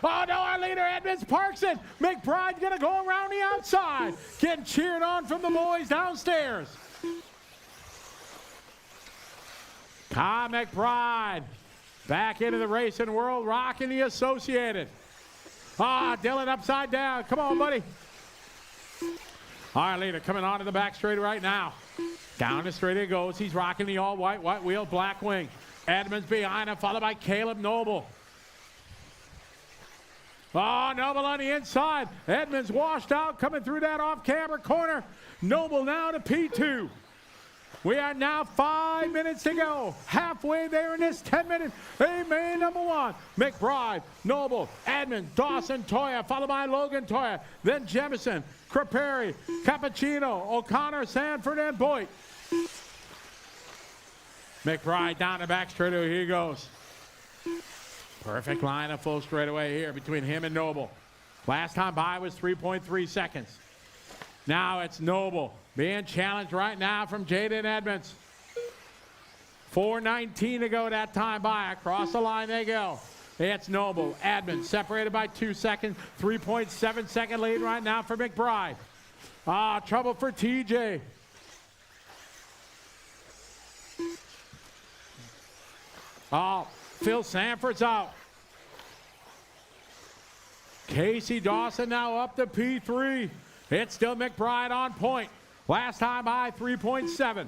Oh, no, our leader, Edmonds, parks it. McBride's going to go around the outside. Getting cheered on from the boys downstairs. Kyle McBride back into the racing world, rocking the Associated. Ah, Dylan upside down. Come on, buddy. Our leader coming onto the back straight right now. Down the straight it goes. He's rocking the all-white, white wheel, black wing. Edmonds behind him, followed by Caleb Noble. Oh, Noble on the inside. Edmonds washed out, coming through that off-camera corner. Noble now to P2. We are now 5 minutes to go. Halfway there in this 10-minute main number 1. McBride, Noble, Edmonds, Dawson, Toya, followed by Logan Toya. Then Jemison, Craperi, Cappuccino, O'Connor, Sanford, and Boyd. McBride down the back straightaway. Here he goes. Perfect line of full straightaway here between him and Noble. Last time by was 3.3 seconds. Now it's Noble being challenged right now from Jaden Edmonds. 4:19 to go that time by. Across the line they go. It's Noble. Edmonds separated by 2 seconds. 3.7 second lead right now for McBride. Trouble for TJ. Phil Sanford's out. Casey Dawson now up to P3. It's still McBride on point. Last time by 3.7.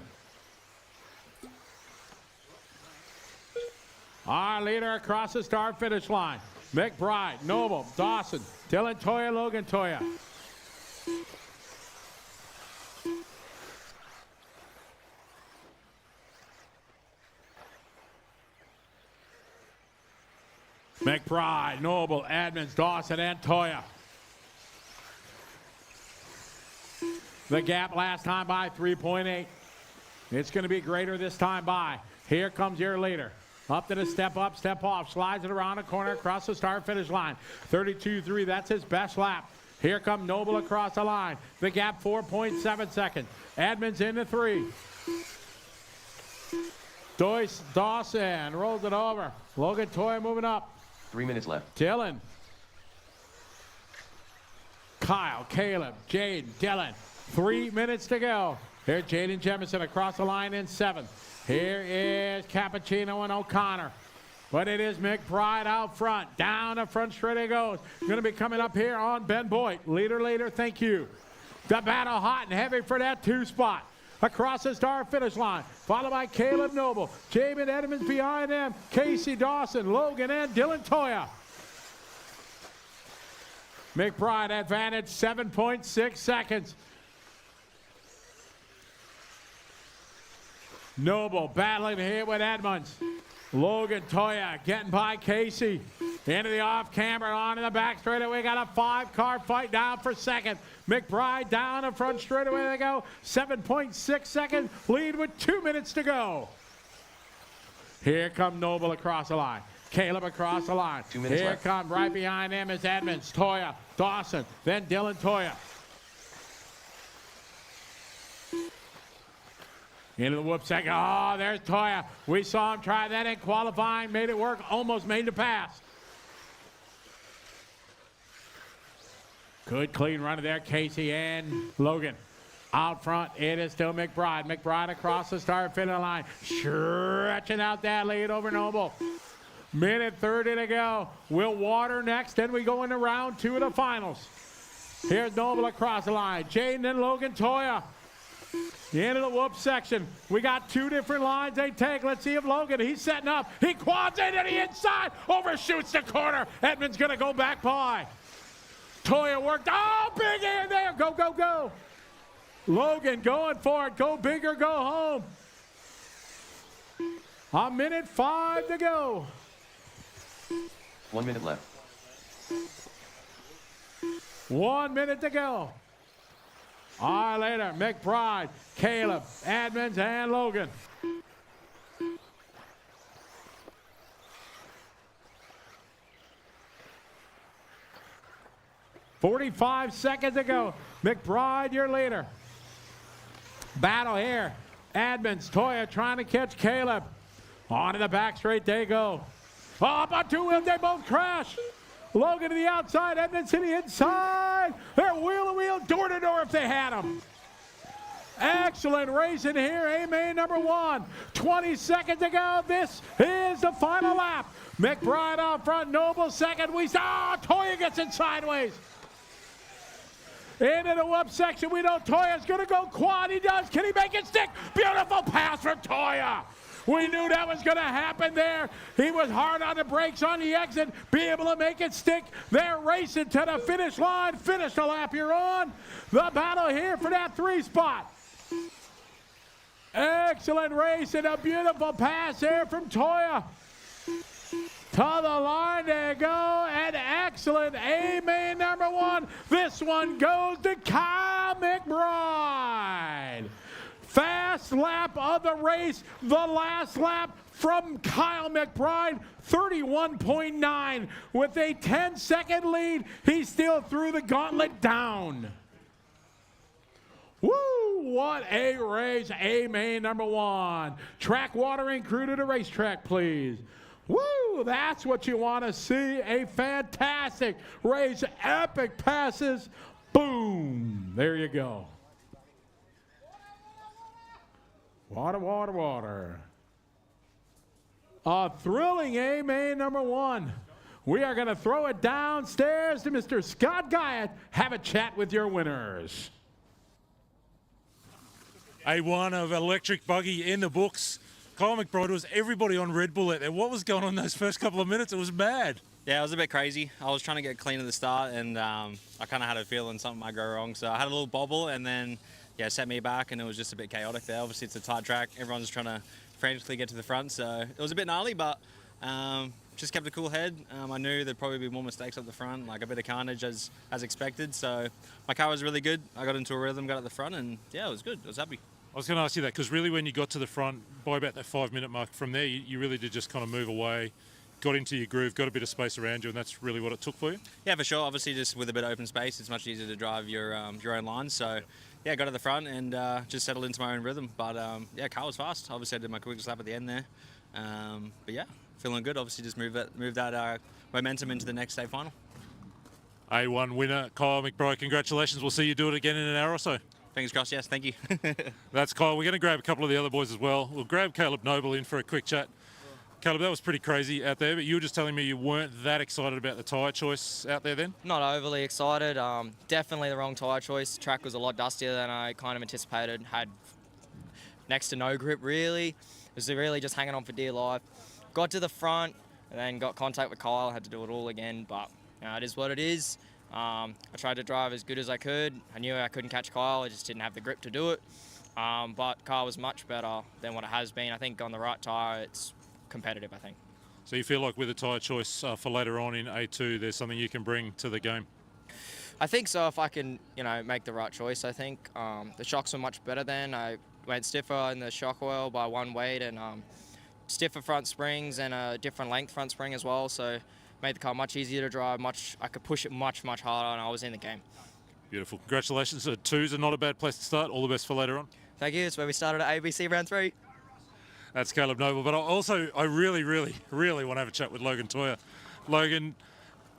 Our leader across the start finish line. McBride, Noble, Dawson, Dylan Toya, Logan Toya. McBride, Noble, Edmonds, Dawson, and Toya. The gap last time by 3.8. It's going to be greater this time by. Here comes your leader. Up to the step up, step off. Slides it around the corner across the start finish line. 32.3, that's his best lap. Here come Noble across the line. The gap 4.7 seconds. Edmonds into 3. Dawson rolls it over. Logan Toya moving up. 3 minutes left. Dylan. Kyle, Caleb, Jaden, Dylan. 3 minutes to go. Here's Jaden Jemison across the line in 7th. Here is Cappuccino and O'Connor. But it is McBride out front. Down the front straight he goes. Going to be coming up here on Ben Boyd. Leader, thank you. The battle hot and heavy for that 2 spot. Across the start finish line. Followed by Caleb Noble. Jamin Edmonds behind him. Casey Dawson, Logan, and Dylan Toya. McBride advantage 7.6 seconds. Noble battling here with Edmonds. Logan Toya getting by Casey. Into the off camber, on in the back straightaway. We got a 5-car fight down for second. McBride down the front straightaway they go. 7.6 second lead with 2 minutes to go. Here come Noble across the line. Caleb across the line. 2 minutes Here left. come right behind him is Edmonds, Toya, Dawson, then Dylan Toya. Into the whoop second. Oh, there's Toya. We saw him try that in qualifying. Made it work. Almost made the pass. Good clean run there. Casey and Logan. Out front, it is still McBride. McBride across the start finish line. Stretching out that lead over Noble. Minute 30 to go. We'll water next. Then we go into round 2 of the finals. Here's Noble across the line. Jaden and Logan Toya. The end of the whoop section. We got 2 different lines they take. Let's see if Logan, he's setting up. He quads into the inside. Overshoots the corner. Edmonds going to go back by. Toya worked. Oh, big hand there. Go, go, go. Logan going for it. Go big or go home. A minute 5 to go. 1 minute left. 1 minute to go. All right, later, McBride, Caleb, Edmonds, and Logan. .45 seconds to go. McBride, your leader. Battle here. Edmonds, Toya trying to catch Caleb. On to the back straight they go. Oh, up on 2 wheels, they both crash. Logan to the outside, Edmonds to the inside. They're wheel to wheel, door to door if they had them. Excellent racing here, A-main number 1. 20 seconds to go. This is the final lap. McBride out front, Noble second. Toya gets in sideways. Into the whoop section, we know Toya's gonna go quad. He does, can he make it stick? Beautiful pass from Toya. We knew that was going to happen there. He was hard on the brakes on the exit, be able to make it stick. They're racing to the finish line. Finish the lap you're on. The battle here for that 3 spot. Excellent race and a beautiful pass there from Toya. To the line they go. An excellent A-main number 1. This one goes to Kyle McBride. Fast last lap of the race. The last lap from Kyle McBride, 31.9. With a 10-second lead, he still threw the gauntlet down. Woo, what a race. A-main number 1. Track watering crew to the racetrack, please. Woo, that's what you want to see. A fantastic race. Epic passes. Boom. There you go. Water, water, water. A thrilling A-main number 1. We are going to throw it downstairs to Mr. Scott Guyett. Have a chat with your winners. A1 of electric buggy in the books. Kyle McBride, was everybody on Red Bull out there? What was going on those first couple of minutes? It was mad. Yeah, it was a bit crazy. I was trying to get clean at the start, and I kind of had a feeling something might go wrong. So I had a little bobble, and then set me back, and it was just a bit chaotic there. Obviously, it's a tight track. Everyone's trying to frantically get to the front, so it was a bit gnarly, but just kept a cool head. I knew there'd probably be more mistakes up the front, like a bit of carnage as expected. So my car was really good. I got into a rhythm, got at the front, and yeah, it was good. I was happy. I was going to ask you that because really when you got to the front, by about that 5-minute mark from there, you really did just kind of move away, got into your groove, got a bit of space around you, and that's really what it took for you? Yeah, for sure. Obviously, just with a bit of open space, it's much easier to drive your own lines. So yeah, got to the front and just settled into my own rhythm. But yeah, car was fast. Obviously, I did my quickest lap at the end there. But yeah, feeling good. Obviously, just move that momentum into the next state final. A1 winner, Kyle McBride, congratulations. We'll see you do it again in an hour or so. Fingers crossed, yes, thank you. That's Kyle. We're going to grab a couple of the other boys as well. We'll grab Caleb Noble in for a quick chat. Caleb, that was pretty crazy out there, but you were just telling me you weren't that excited about the tyre choice out there then? Not overly excited. Definitely the wrong tyre choice. The track was a lot dustier than I kind of anticipated. Had next to no grip, really. It was really just hanging on for dear life. Got to the front and then got contact with Kyle. Had to do it all again, but it is what it is. I tried to drive as good as I could. I knew I couldn't catch Kyle. I just didn't have the grip to do it. But Kyle was much better than what it has been. I think on the right tyre, it's competitive, I think. So you feel like with a tyre choice for later on in A2, there's something you can bring to the game? I think so, if I can, make the right choice. I think the shocks were much better then. I went stiffer in the shock oil by 1 weight and stiffer front springs and a different length front spring as well. So made the car much easier to drive. I could push it much harder, and I was in the game. Beautiful. Congratulations. 2's are not a bad place to start. All the best for later on. Thank you. It's where we started at ABC round 3. That's Caleb Noble. But I really want to have a chat with Logan Toyer. Logan,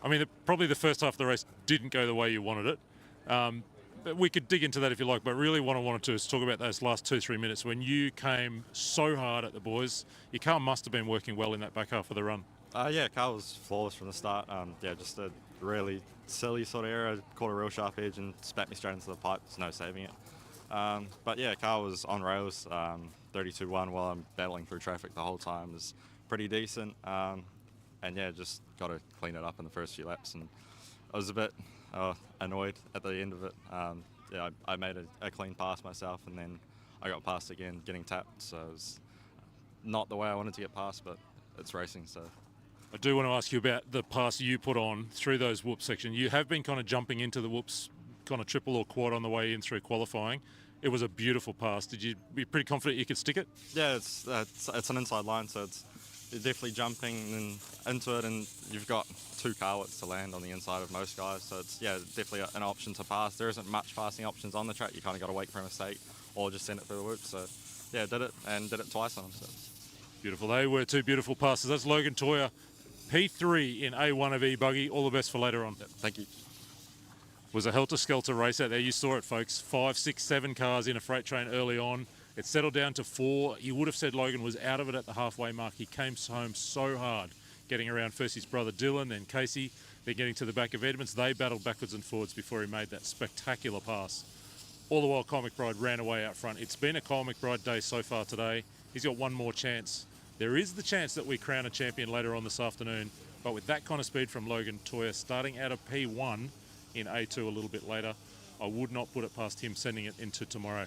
I mean, probably the first half of the race didn't go the way you wanted it. But we could dig into that if you like. But really what I wanted to is talk about those last 2-3 minutes when you came so hard at the boys. Your car must have been working well in that back half of the run. Yeah, car was flawless from the start. Just a really silly sort of error. Caught a real sharp edge and spat me straight into the pipe. There's no saving it. But yeah, car was on rails. 32-1 while I'm battling through traffic the whole time is pretty decent. And yeah, just got to clean it up in the first few laps. And I was a bit annoyed at the end of it. I made a clean pass myself, and then I got passed again, getting tapped. So it was not the way I wanted to get past, but it's racing, so. I do want to ask you about the pass you put on through those whoops section. You have been kind of jumping into the whoops, kind of triple or quad on the way in through qualifying. It was a beautiful pass. Did you be pretty confident you could stick it? Yeah, it's an inside line, so you're definitely jumping into it, and you've got 2 car widths to land on the inside of most guys, so it's definitely an option to pass. There isn't much passing options on the track. You kind of got to wait for a mistake or just send it through the whoop. So yeah, did it twice on him. So. Beautiful. They were 2 beautiful passes. That's Logan Toyer, P3 in A1 of e-buggy. All the best for later on. Yep, thank you. Was a helter-skelter race out there. You saw it, folks. 5, 6, 7 cars in a freight train early on. It settled down to 4. You would have said Logan was out of it at the halfway mark. He came home so hard, getting around first his brother Dylan, then Casey, then getting to the back of Edmonds. They battled backwards and forwards before he made that spectacular pass. All the while, Kyle McBride ran away out front. It's been a Kyle McBride day so far today. He's got one more chance. There is the chance that we crown a champion later on this afternoon, but with that kind of speed from Logan Toyer, starting out of P1 in A2 a little bit later, I would not put it past him sending it into tomorrow.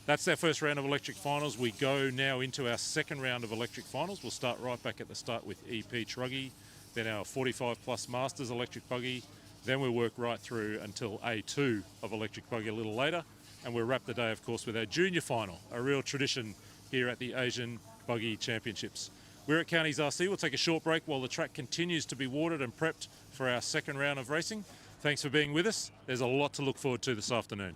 That's our first round of electric finals. We go now into our second round of electric finals. We'll start right back at the start with EP Truggy, then our 45 plus Masters electric buggy. Then we'll work right through until A2 of electric buggy a little later. And we'll wrap the day, of course, with our junior final, a real tradition here at the Asian Buggy Championships. We're at Counties RC. We'll take a short break while the track continues to be watered and prepped for our second round of racing. Thanks for being with us. There's a lot to look forward to this afternoon.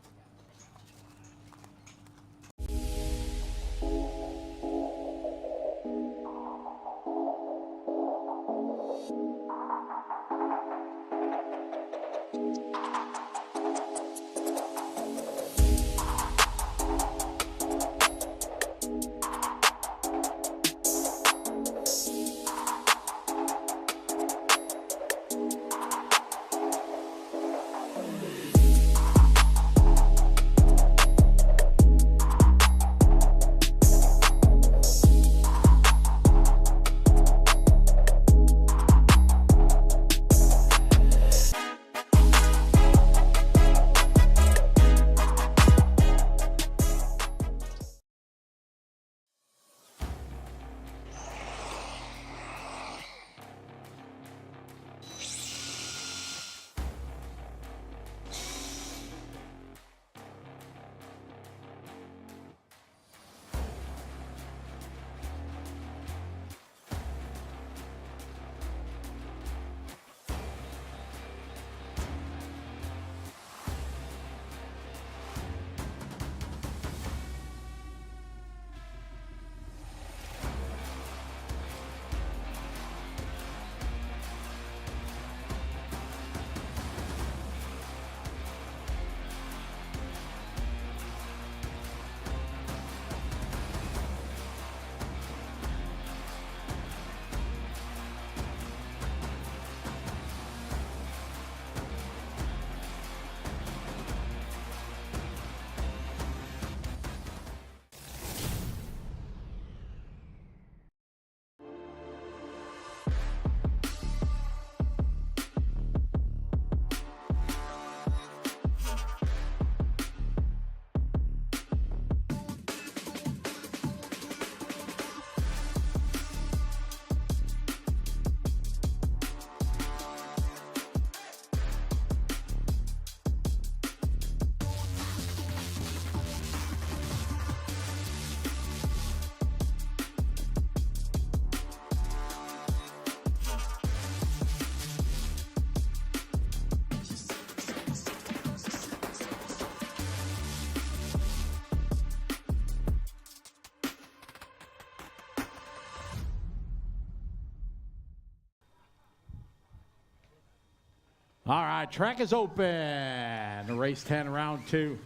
All right, track is open. Race 10, round 2.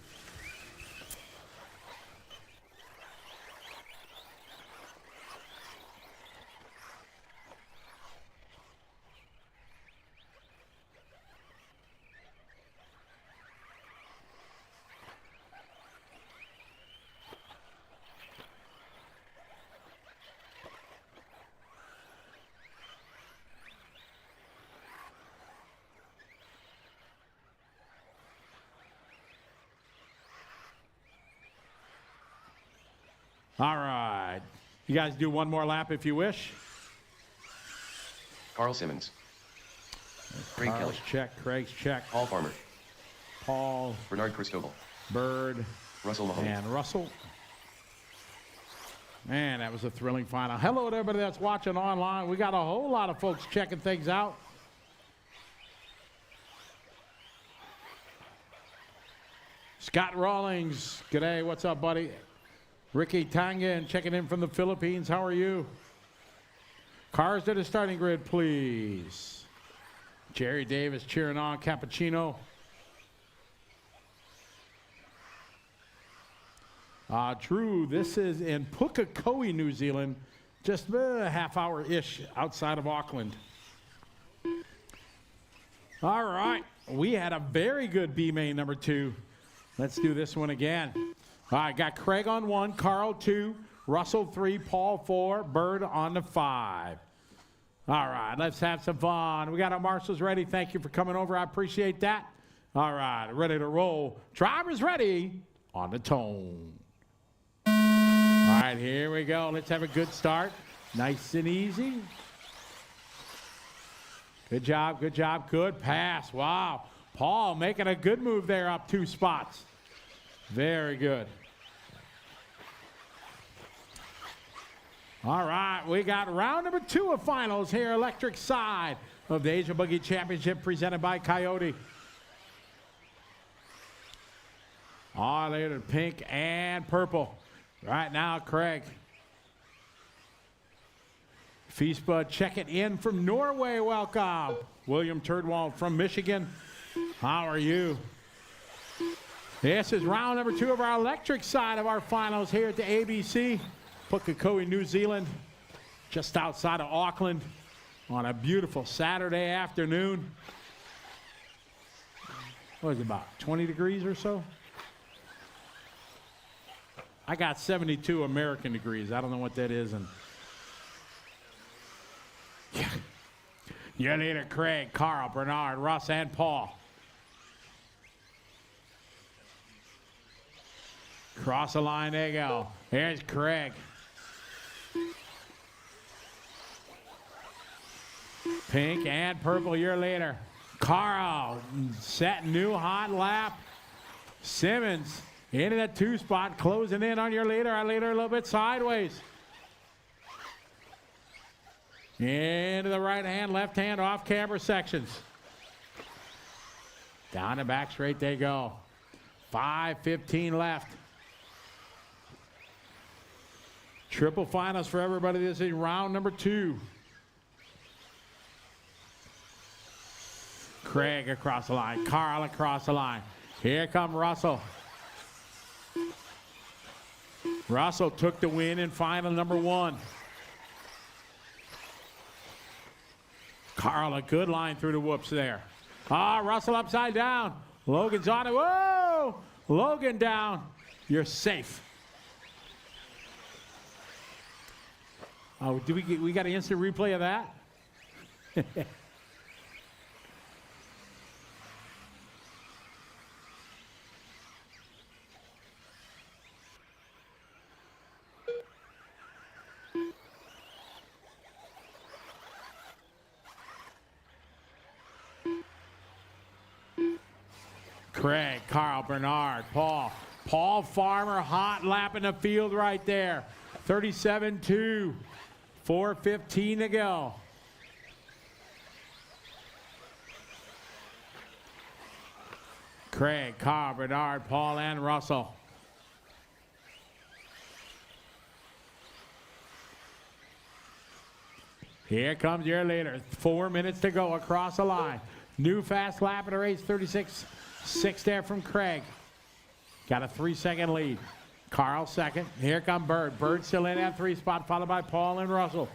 All right. You guys do one more lap if you wish. Carl Simmons. Craig Carl's Kelly. check. Craig's check. Paul Farmer. Paul. Bernard Cristobal. Bird. Russell Mahoney. And Russell. Man, that was a thrilling final. Hello to everybody that's watching online. We got a whole lot of folks checking things out. Scott Rawlings. G'day. What's up, buddy? Ricky Tangan checking in from the Philippines. How are you? Cars to the starting grid, please. Jerry Davis cheering on. Cappuccino. True, this is in Pukekohe, New Zealand, just a half-hour-ish outside of Auckland. All right, we had a very good B-main number 2. Let's do this one again. All right, got Craig on 1, Carl 2, Russell 3, Paul 4, Bird on the 5. All right, let's have some fun. We got our marshals ready. Thank you for coming over. I appreciate that. All right, ready to roll. Drivers ready on the tone. All right, here we go. Let's have a good start. Nice and easy. Good job, good job, good pass. Wow. Paul making a good move there up 2 spots. Very good. All right, we got round number 2 of finals here, electric side of the Asia Buggy Championship presented by Coyote. All later, pink and purple. Right now, Craig. Feastbud checking in from Norway. Welcome. William Turdwald from Michigan. How are you? This is round number 2 of our electric side of our finals here at the ABC. Pukekohe, New Zealand, just outside of Auckland on a beautiful Saturday afternoon. What is it, about 20 degrees or so? I got 72 American degrees. I don't know what that is. And your leader, Craig, Carl, Bernard, Russ, and Paul. Cross the line, there you go. Here's Craig. Pink and purple, your leader. Carl, set new hot lap. Simmons into that 2 spot, closing in on your leader. Our leader a little bit sideways. Into the right hand, left hand, off camber sections. Down the back straight they go. 5:15 left. Triple finals for everybody. This is round number 2. Craig across the line. Carl across the line. Here come Russell. Russell took the win in final number 1. Carl, a good line through the whoops there. Russell upside down. Logan's on it. Whoa! Logan down. You're safe. Oh, we got an instant replay of that? Craig, Carl, Bernard, Paul. Paul Farmer, hot lap in the field right there. 37-2, 4:15 to go. Craig, Carl, Bernard, Paul, and Russell. Here comes your leader. 4 minutes to go across the line. New fast lap in the race, 36.6 there from Craig. Got a 3-second lead. Carl second. Here come Bird. Bird still in that 3 spot, followed by Paul and Russell.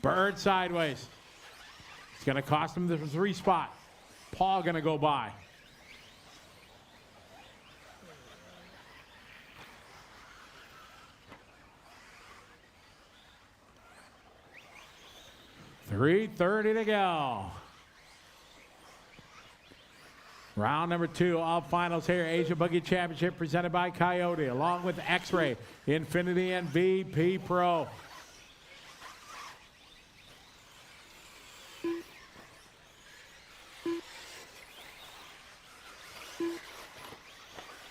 Bird sideways. It's going to cost him the 3 spot. Paul going to go by. $3:30 to go. Round number 2 of finals here. Asia Buggy Championship presented by Coyote, along with X-Ray, Infinity, and VP Pro.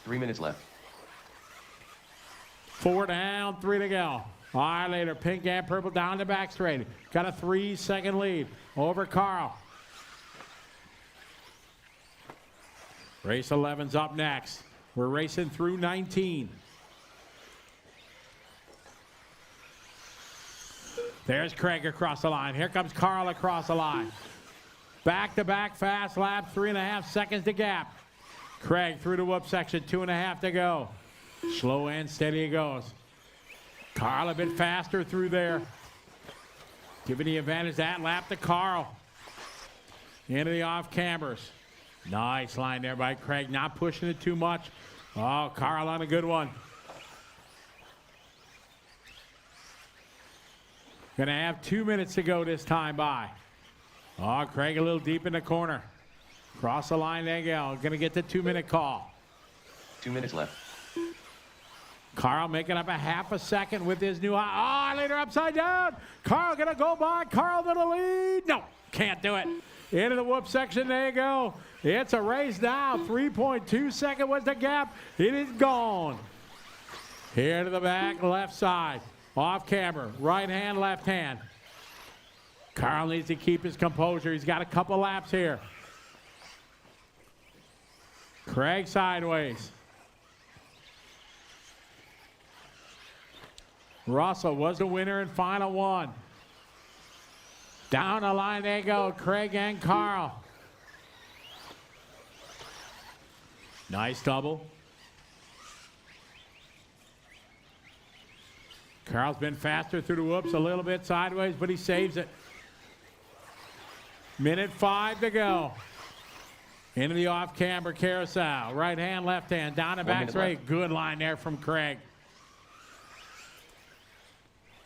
Three minutes left. 4 down, 3 to go. All right, later, pink and purple down the back straight. Got a 3-second lead over Carl. Race 11's up next. We're racing through 19. There's Craig across the line. Here comes Carl across the line. Back-to-back fast lap, 3.5 seconds to gap. Craig through the whoop section, 2.5 to go. Slow and steady he goes. Carl a bit faster through there. Giving the advantage that lap to Carl. Into the off cambers. Nice line there by Craig, not pushing it too much. Oh, Carl on a good one. Gonna have 2 minutes to go this time by. Oh, Craig a little deep in the corner. Cross the line, there you go. Gonna get the 2-minute call. 2 minutes left. Carl making up a half a second with his new high. Oh, later upside down. Carl gonna go by. Carl to the lead. No, can't do it. into the whoop section. There you go. It's a race now. 3.2 second was the gap. It is gone. Here to the back, left side. Off camera. Right hand, left hand. Carl needs to keep his composure. He's got a couple laps here. Craig sideways. Russell was the winner in final one. Down the line they go, Craig and Carl. Nice double. Carl's been faster through the whoops, a little bit sideways, but he saves it. Minute 5 to go. Into the off-camber carousel. Right hand, left hand, down the back straight. Good line there from Craig.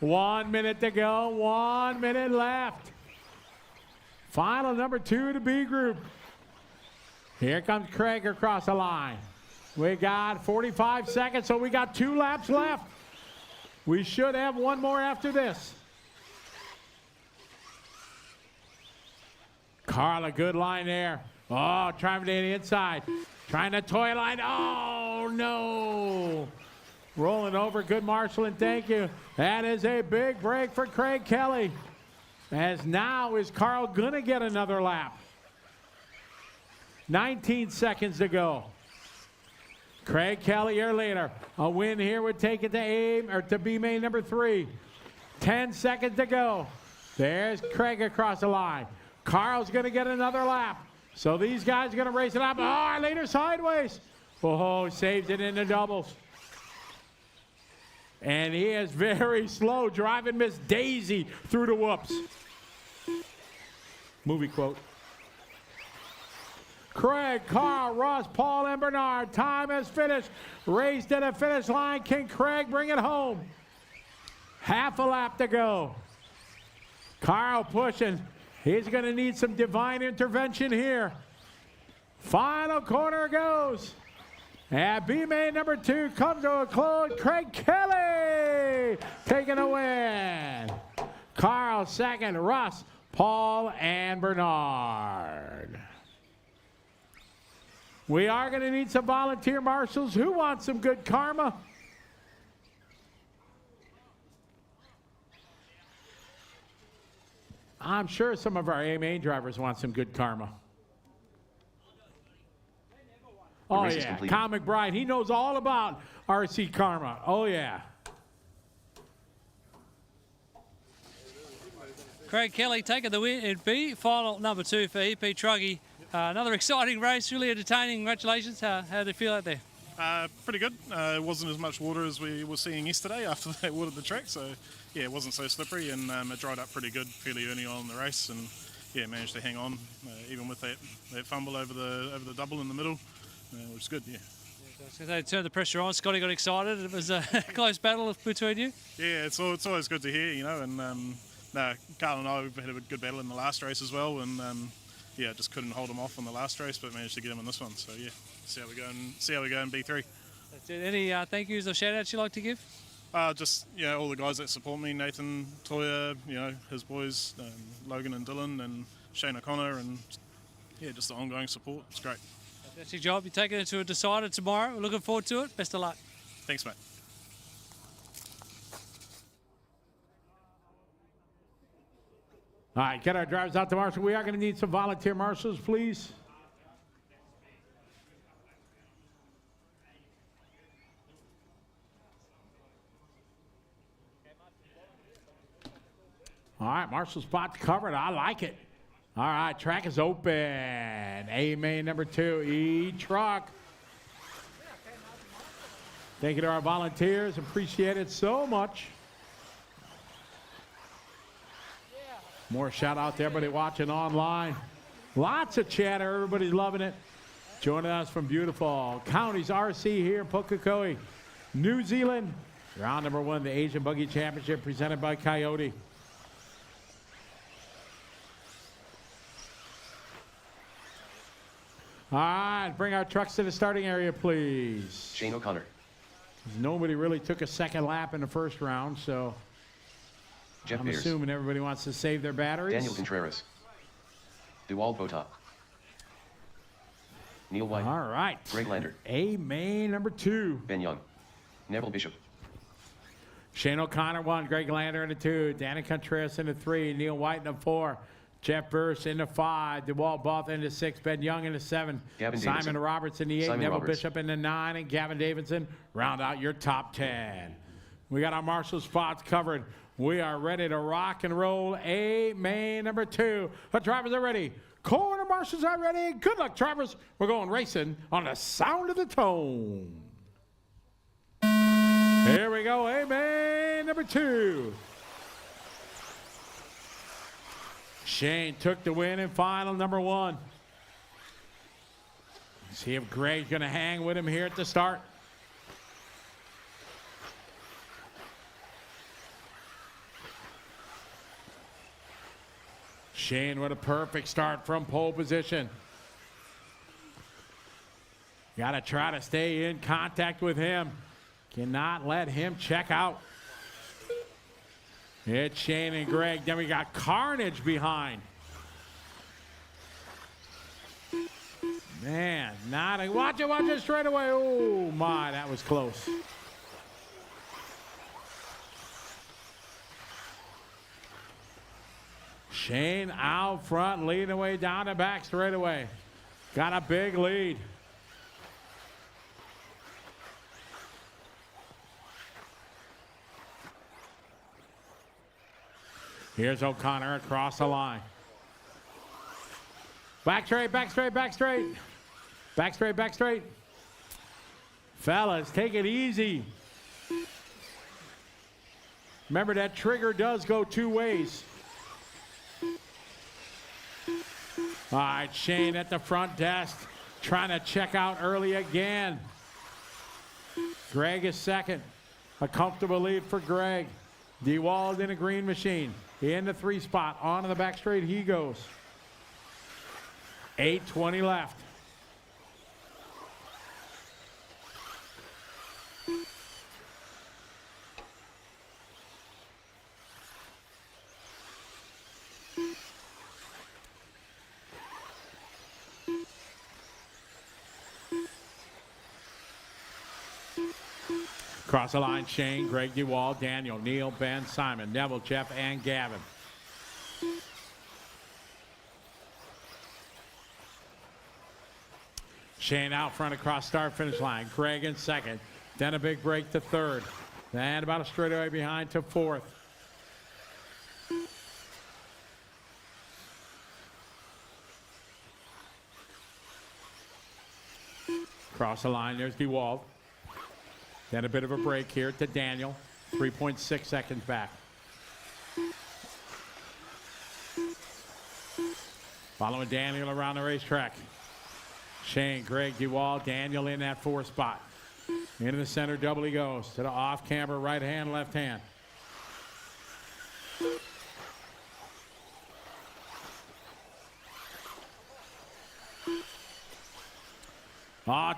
1 minute to go, 1 minute left. Final number 2 to B group. Here comes Craig across the line. We got 45 seconds, so we got 2 laps left. We should have one more after this. Carl, a good line there. Oh, trying to the inside. Trying to toy line. Oh, no. Rolling over. Good marshalling. Thank you. That is a big break for Craig Kelly. As now is Carl going to get another lap. 19 seconds to go. Craig Kelly, your leader. A win here would take it to B main number 3. 10 seconds to go. There's Craig across the line. Carl's going to get another lap. So these guys are going to race it up. Oh, later sideways. Oh, saves it in the doubles. And he is very slow, driving Miss Daisy through the whoops. Movie quote. Craig, Carl, Ross, Paul, and Bernard. Time has finished. Race to the finish line. Can Craig bring it home? Half a lap to go. Carl pushing. He's going to need some divine intervention here. Final corner goes. And B main number 2 comes to a close. Craig Kelly taking a win. Carl second. Russ, Paul, and Bernard. We are going to need some volunteer marshals. Who wants some good karma? I'm sure some of our AMA drivers want some good karma. Oh, yeah. Kyle McBride, he knows all about RC karma. Oh, yeah. Craig Kelly taking the win in B, final number 2 for EP Truggy. Another exciting race, really entertaining. Congratulations. How did it feel out there? Pretty good. It wasn't as much water as we were seeing yesterday after they watered the track, so yeah, it wasn't so slippery, and it dried up pretty good fairly early on in the race, and yeah, managed to hang on even with that fumble over the double in the middle, which is good. Yeah. So they turned the pressure on. Scotty got excited. It was a close battle between you. Yeah, it's always good to hear, you know, and Carl and I, we've had a good battle in the last race as well, and yeah, just couldn't hold him off on the last race, but managed to get him in this one. So yeah, see how we go in B3. That's it. Any thank yous or shout outs you'd like to give? Just all the guys that support me, Nathan, Toya, his boys, Logan and Dylan, and Shane O'Connor, and yeah, just the ongoing support. It's great. That's your job. You're taking it to a decider tomorrow. We're looking forward to it. Best of luck. Thanks, mate. All right, get our drivers out to marshal. We are going to need some volunteer marshals, please. All right, marshal spot covered. I like it. All right, track is open. A main number 2, E-Truck. Thank you to our volunteers. Appreciate it so much. More shout out to everybody watching online. Lots of chatter. Everybody's loving it. Joining us from beautiful Counties RC here in Pukekohe, New Zealand. Round number 1, the Asian Buggy Championship presented by Coyote. All right, bring our trucks to the starting area, please. Shane O'Connor. Nobody really took a second lap in the first round, so I'm assuming everybody wants to save their batteries. Daniel Contreras. Dewald Bota. Neil White. All right. Greg Lander. A main number 2. Ben Young. Neville Bishop. Shane O'Connor 1, Greg Lander in the 2, Danny Contreras in the 3, Neil White in the 4, Jeff Burse in the 5, DeWalt Botha in the 6, Ben Young in the 7, Gavin Simon Davidson. Roberts in the 8, Simon Neville Roberts. Bishop in the 9, and Gavin Davidson round out your top 10. We got our marshal spots covered. We are ready to rock and roll. A main number 2. The drivers are ready. Corner marshals are ready. Good luck, drivers. We're going racing on the sound of the tone. Here we go, A-main number 2. Shane took the win in final number 1. See if Greg's going to hang with him here at the start. Shane with a perfect start from pole position. Got to try to stay in contact with him. Cannot let him check out. It's Shane and Greg. Then we got Carnage behind. Man, not a, watch it straight away. Oh my, that was close. Shane out front, leading the way down the back straight away. Got a big lead. Here's O'Connor across the line. Back straight, back straight, back straight. Back straight, back straight. Fellas, take it easy. Remember, that trigger does go 2 ways. All right, Shane at the front desk, trying to check out early again. Greg is second. A comfortable lead for Greg. DeWald in a green machine. In the 3 spot. On to the back straight he goes. 8:20 left. Across the line, Shane, Greg DeWald, Daniel, Neil, Ben, Simon, Neville, Jeff, and Gavin. Shane out front across start-finish line. Greg in second. Then a big break to third. And about a straightaway behind to fourth. Across the line, there's DeWald. Then a bit of a break here to Daniel. 3.6 seconds back. Following Daniel around the racetrack. Shane, Greg, DeWald, Daniel in that 4 spot. Into the center double he goes. To the off camber, right hand, left hand.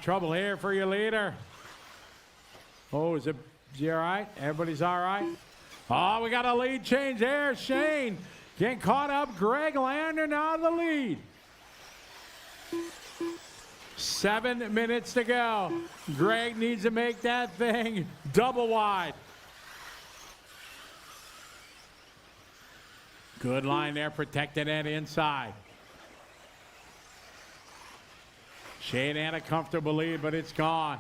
Trouble here for your leader. Oh, is he all right? Everybody's all right? Oh, we got a lead change there. Shane getting caught up. Greg Lander now in the lead. 7 minutes to go. Greg needs to make that thing double wide. Good line there, protecting that inside. Shane had a comfortable lead, but it's gone.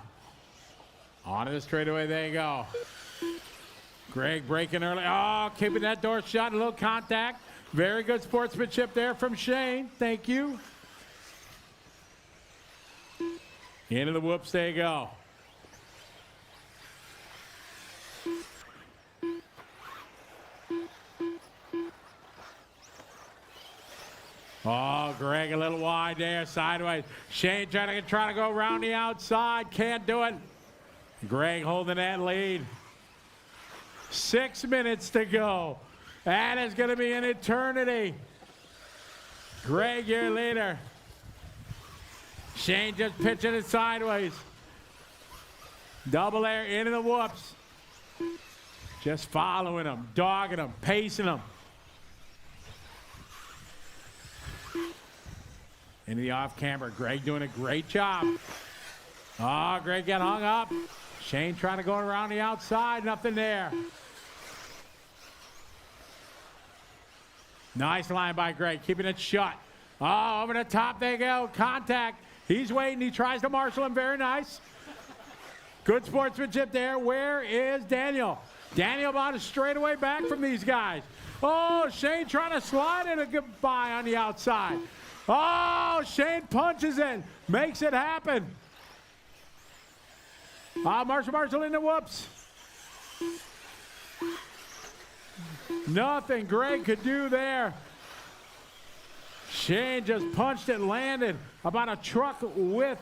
On to the straightaway, there you go. Greg breaking early. Oh, keeping that door shut, a little contact. Very good sportsmanship there from Shane. Thank you. Into the whoops, there you go. Oh, Greg a little wide there, sideways. Shane trying to go around the outside. Can't do it. Greg holding that lead. 6 minutes to go. That is going to be an eternity. Greg, your leader. Shane just pitching it sideways. Double air into the whoops. Just following him, dogging him, pacing him. Into the off camber. Greg doing a great job. Oh, Greg got hung up. Shane trying to go around the outside. Nothing there. Nice line by Greg, keeping it shut. Oh, over the top they go. Contact. He's waiting. He tries to marshal him. Very nice. Good sportsmanship there. Where is Daniel? Daniel about a straightaway back from these guys. Oh, Shane trying to slide it a goodbye on the outside. Oh, Shane punches in. Makes it happen. Marshall into whoops. Nothing Greg could do there. Shane just punched it, landed about a truck width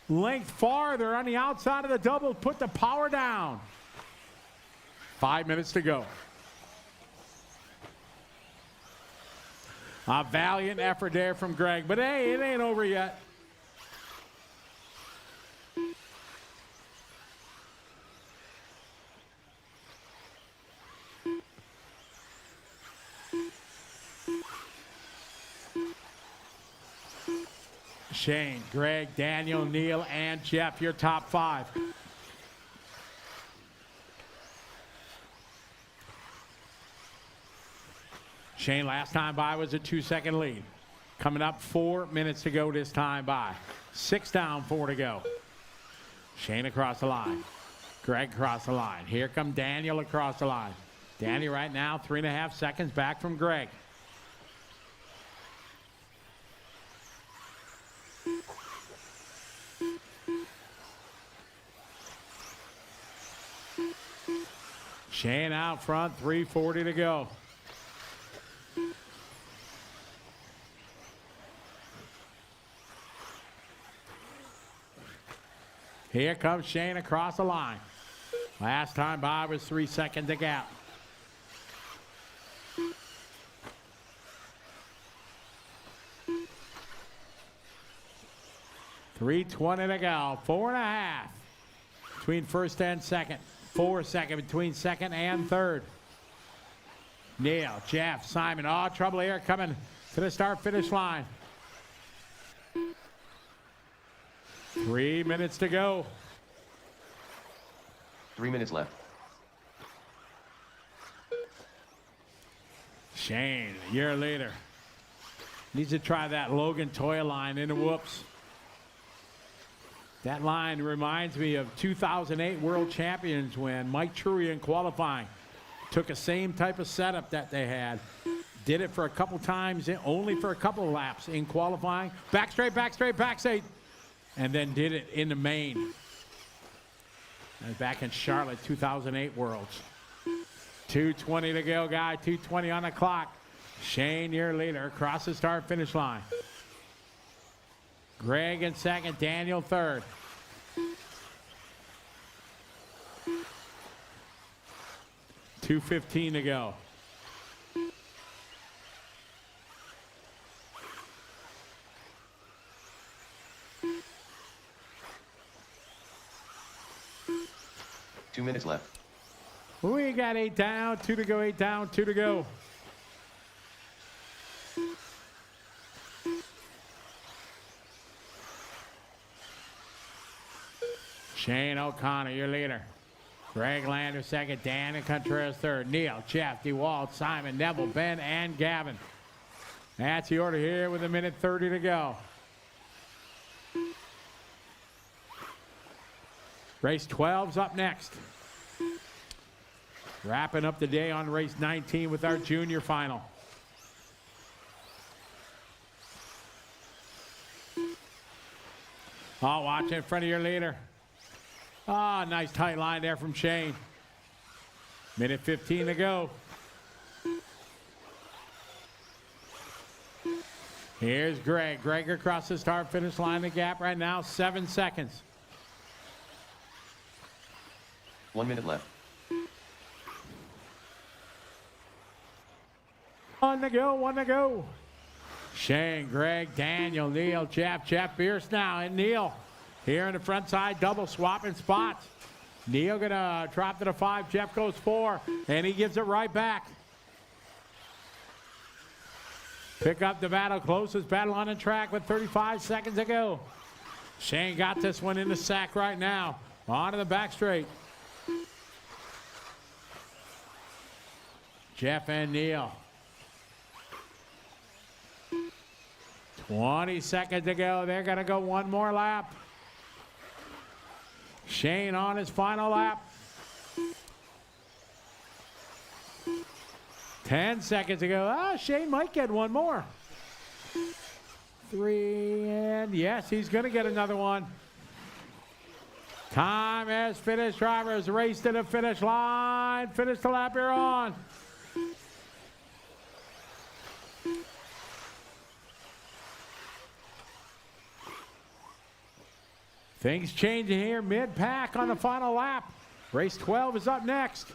length farther on the outside of the double, put the power down. 5 minutes to go. A valiant effort there from Greg, but hey, it ain't over yet. Shane, Greg, Daniel, Neil, and Jeff, your top 5. Shane last time by was a 2-second lead. Coming up 4 minutes to go this time by. 6 down, 4 to go. Shane across the line. Greg across the line. Here come Daniel across the line. Daniel right now 3.5 seconds back from Greg. Shane out front, 3:40 to go. Here comes Shane across the line. Last time by was 3 seconds to gap. .320 to go. 4.5 between first and second. 4 seconds between second and third. Neil, Jeff, Simon. Oh, trouble here coming to the start-finish line. 3 minutes to go. 3 minutes left. Shane, a year later, needs to try that Logan Toya line into whoops. That line reminds me of 2008 World Champions when Mike Trury in qualifying took the same type of setup that they had. Did it for a couple times, only for a couple of laps in qualifying. Back straight, back straight, back straight. And then did it in the main. And back in Charlotte, 2008 Worlds. 2:20 to go, guy. 2:20 on the clock. Shane, your leader, across the start-finish line. Greg in second, Daniel third. .215 to go. Two minutes left. We got 8 down, 2 to go, 8 down, 2 to go. Shane O'Connor, your leader. Greg Lander second, Dan and Contreras third. Neil, Jeff, DeWalt, Simon, Neville, Ben, and Gavin. That's the order here with 1:30 to go. Race 12's up next. Wrapping up the day on race 19 with our junior final. Oh, watch in front of your leader. Ah, nice tight line there from Shane. 1:15 to go. Here's Greg. Greg across the start-finish line. The gap right now, 7 seconds. 1 minute left. One to go, 1 to go. Shane, Greg, Daniel, Neil, Jeff Pierce now, and Neil here in the front side, double swapping spots. Neil gonna drop to the 5, Jeff goes 4, and he gives it right back. pick up the battle. Closest battle on the track with 35 seconds to go. Shane got this one in the sack right now. On to the back straight. Jeff and Neil. 20 seconds to go. They're going to go one more lap. Shane on his final lap. 10 seconds to go. Shane might get one more. 3, and yes, he's going to get another one. Time has finished. Drivers race to the finish line. Finish the lap you're on. Things changing here mid-pack on the final lap. Race 12 is up next.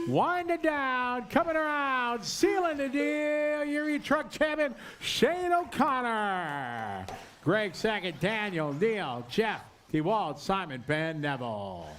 Winding down, coming around, sealing the deal. Your e-truck champion, Shane O'Connor. Greg second, Daniel, Neil, Jeff, DeWalt, Simon, Ben, Neville.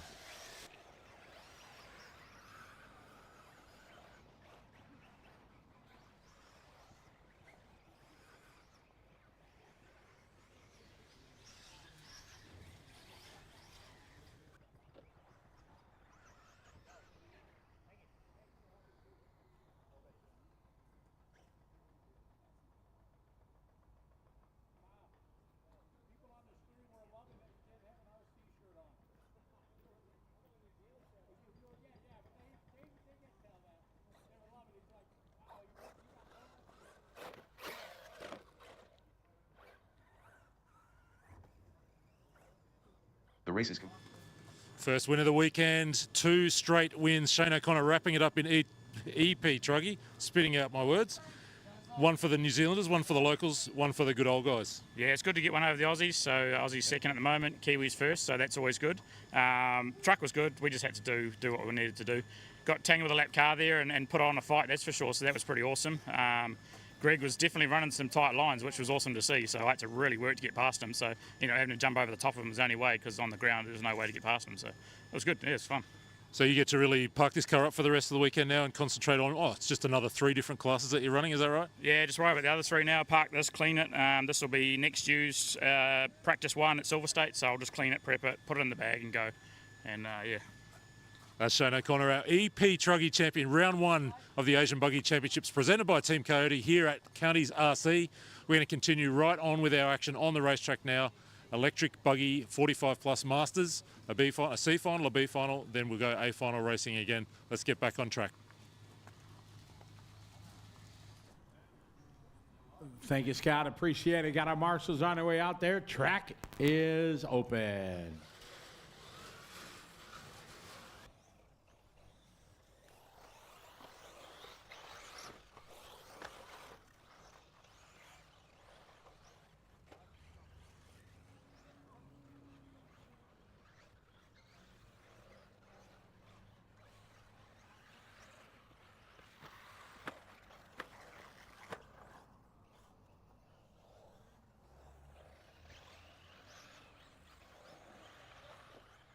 The race is First win of the weekend, 2 straight wins. Shane O'Connor wrapping it up in EP Truggy, spitting out my words. One for the New Zealanders, one for the locals, one for the good old guys. Yeah, it's good to get one over the Aussies. So Aussies second at the moment, Kiwis first, so that's always good. Truck was good. We just had to do what we needed to do. Got tangled with a lap car there and put on a fight, that's for sure. So that was pretty awesome. Greg was definitely running some tight lines, which was awesome to see. So I had to really work to get past him. So, having to jump over the top of him was the only way because on the ground there's no way to get past him. So it was good. Yeah, it was fun. So you get to really park this car up for the rest of the weekend now and concentrate on, it's just another 3 different classes that you're running, is that right? Yeah, just worry about the other 3 now. Park this, clean it. This will be next year's practice 1 at Silver State. So I'll just clean it, prep it, put it in the bag and go. And yeah. That's Shane O'Connor, our EP Truggy champion, round 1 of the Asian Buggy Championships presented by Team Coyote here at Counties RC. We're going to continue right on with our action on the racetrack now. Electric Buggy 45 plus Masters, a C final, a B final, then we'll go A final racing again. Let's get back on track. Thank you, Scott. Appreciate it. Got our marshals on their way out there. Track is open.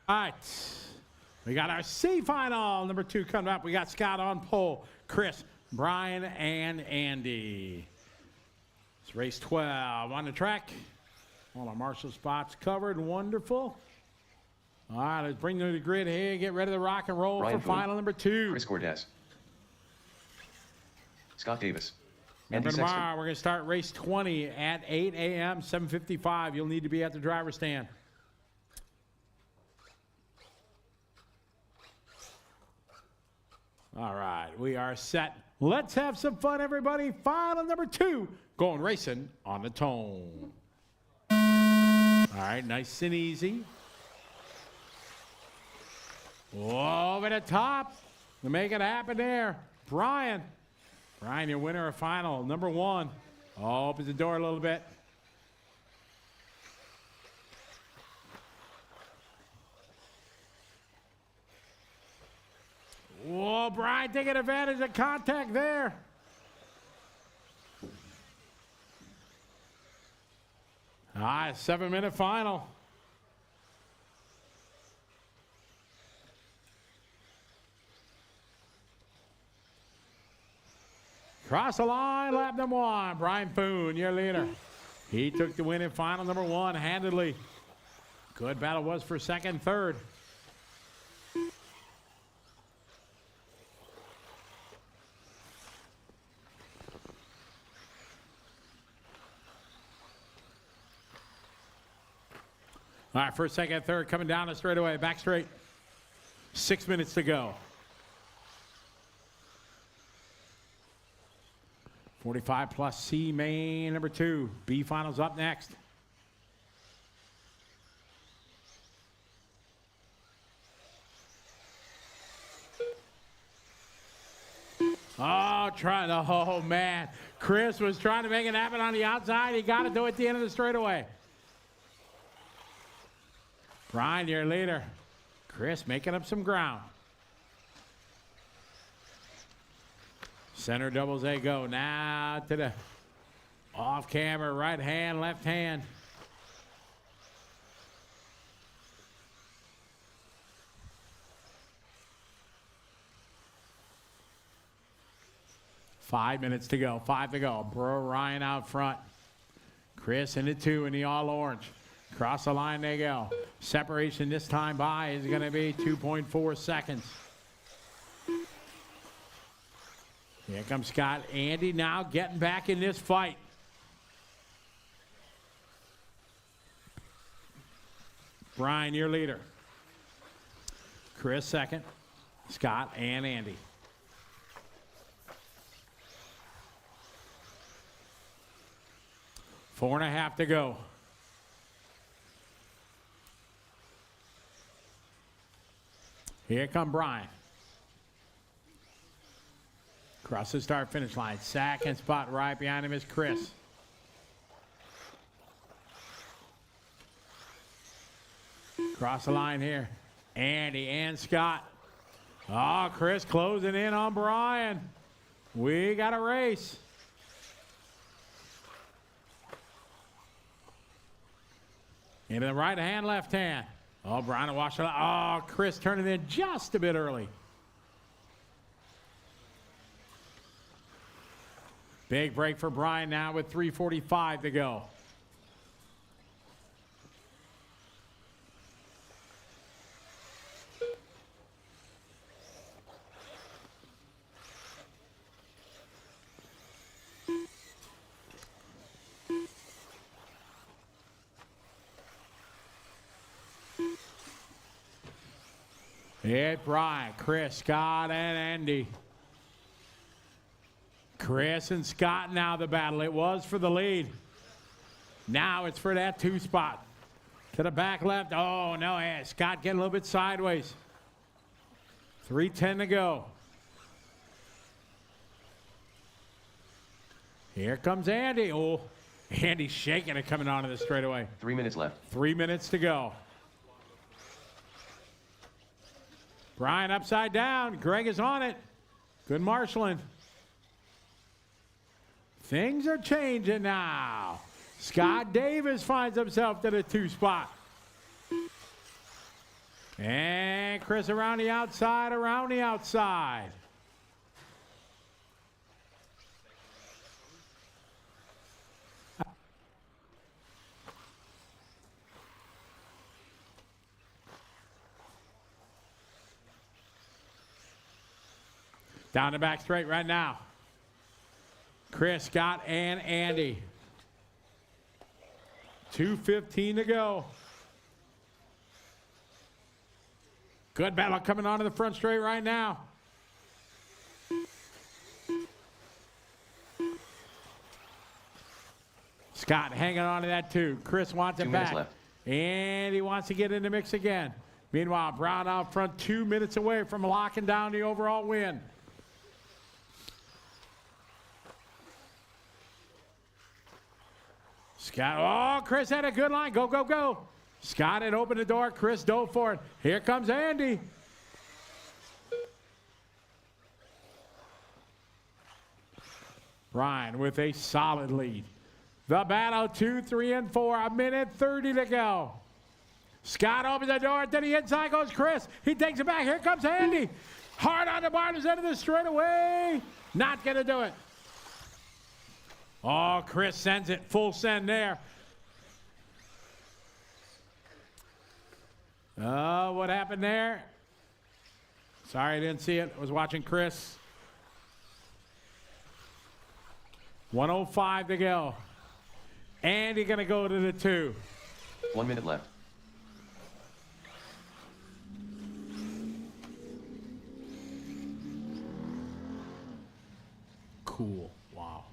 All right, we got our C final, number 2 coming up. We got Scott on pole, Chris, Brian, and Andy. It's race 12 on the track. All our marshal spots covered, wonderful. All right, let's bring them to the grid here, get ready to rock and roll Ryan for final number 2. Chris Cordes. Scott Davis. Remember Andy tomorrow, Sexton. we're going to start race 20 at 8 a.m., 7:55. You'll need to be at the driver's stand. All right, we are set. Let's have some fun, everybody. Final number 2, going racing on the tone. All right, nice and easy. Over the top to make it happen there. Brian, your winner of final, number 1. Opens the door a little bit. Whoa, Brian taking advantage of contact there. All right, 7-minute final. Cross the line, lap number 1. Brian Foon, your leader. He took the win in final number 1 handedly. Good battle was for second, third. All right, first, second, third coming down the straightaway. Back straight. 6 minutes to go. 45 plus C main number 2. B finals up next. Oh, man. Chris was trying to make it happen on the outside. He got to do it at the end of the straightaway. Brian, your leader. Chris making up some ground. Center doubles A go. Now to the off camera, right hand, left hand. Five minutes to go. 5 to go. Bro Ryan out front. Chris in the 2 in the all orange. Cross the line they go. Separation this time by is going to be 2.4 seconds. Here comes Scott. Andy now getting back in this fight. Brian, your leader. Chris second. Scott and Andy. Four and a half to go. Here come Brian. Across the start finish line. Second spot right behind him is Chris. Cross the line here. Andy and Scott. Oh, Chris closing in on Brian. We got a race. Into the right hand, left hand. Oh, Brian will wash it out. Oh, Chris turning in just a bit early. Big break for Brian now with 3:45 to go. Hit Brian, Chris, Scott, and Andy. Chris and Scott now the battle. It was for the lead. Now it's for that 2 spot. To the back left. Oh, no. Yeah, Scott getting a little bit sideways. 3:10 to go. Here comes Andy. Oh, Andy's shaking it coming onto the straightaway. 3 minutes left. 3 minutes to go. Brian upside down. Greg is on it. Good marshaling. Things are changing now. Scott Davis finds himself to the 2 spot. And Chris around the outside, around the outside. Down the back straight right now. Chris, Scott, and Andy. 2:15 to go. Good battle coming onto the front straight right now. Scott hanging on to that 2. Chris wants it 2 back. minutes left. And he wants to get in the mix again. Meanwhile, Brown out front 2 minutes away from locking down the overall win. Scott, oh, Chris had a good line. Go, go, go. Scott had opened the door. Chris dove for it. Here comes Andy. Brian with a solid lead. The battle 2, 3, and 4. 1:30 to go. Scott opens the door. To the inside goes Chris. He takes it back. Here comes Andy. Hard on the bar. There's end of the straightaway. Not going to do it. Oh, Chris sends it. Full send there. Oh, what happened there? Sorry, I didn't see it. I was watching Chris. 1:05 to go. Andy going to go to the 2. 1 minute left. Cool. Wow.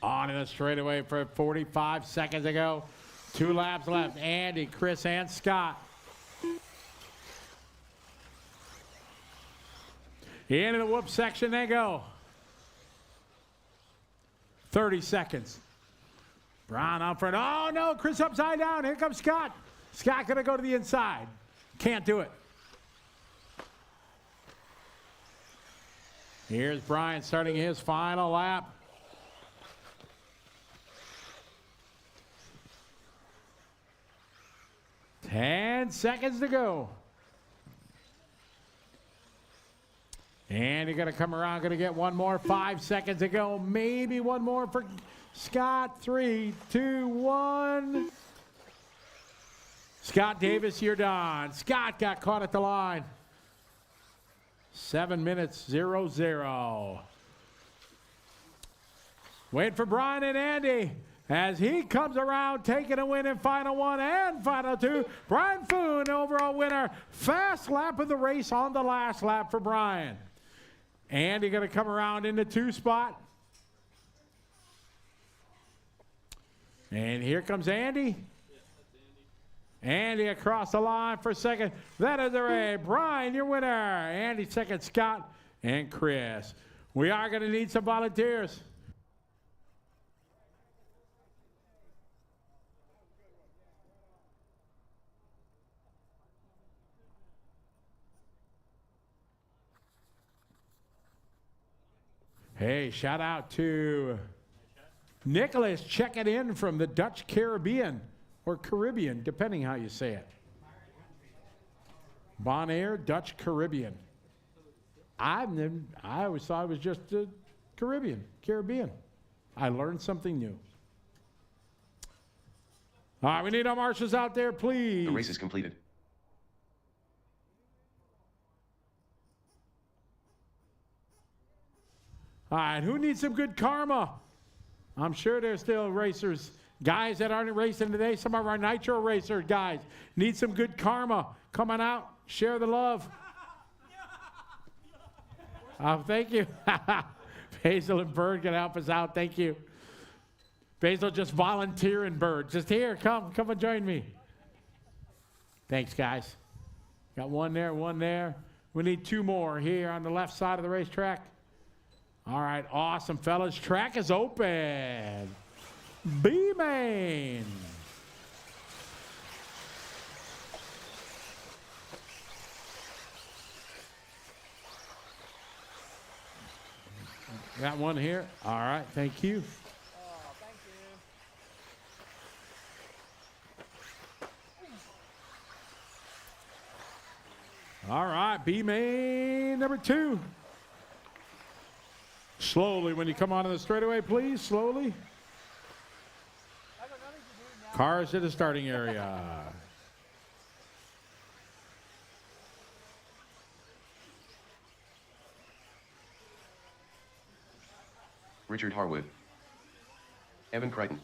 On to the straightaway for 45 seconds to go. 2 laps left. Andy, Chris, and Scott. Into the whoop section they go. 30 seconds. Brown out front. Oh, no, Chris upside down. Here comes Scott. Scott going to go to the inside. Can't do it. Here's Brian starting his final lap. Ten seconds to go. And you're going to come around, going to get one more. 5 seconds to go. Maybe one more for Scott. 3, 2, 1. Scott Davis, you're done. Scott got caught at the line. 7 minutes, 0-0. Wait for Brian and Andy as he comes around, taking a win in final 1 and final 2. Brian Foon, overall winner. Fast lap of the race on the last lap for Brian. Andy going to come around in the 2 spot. And here comes Andy. Andy across the line for second. That is the race. Brian, your winner. Andy second, Scott and Chris. We are going to need some volunteers. Hey, shout out to Nicholas checking in from the Dutch Caribbean, or Caribbean, depending how you say it. Bonaire, Dutch Caribbean. I always thought it was just Caribbean. I learned something new. All right, we need our marshals out there, please. The race is completed. All right, who needs some good karma? I'm sure there's still racers, guys that aren't racing today. Some of our Nitro racer guys need some good karma. Come on out, share the love. Thank you. Basil and Bird can help us out. Thank you. Basil just volunteering, Bird. Just here, come and join me. Thanks, guys. Got one there, one there. We need 2 more here on the left side of the racetrack. All right, awesome, fellas. Track is open. B-Main. Got one here. All right, thank you. All right, B-Main number 2. Slowly, when you come onto the straightaway, please, slowly. Cars to the starting area. Richard Harwood. Evan Crichton.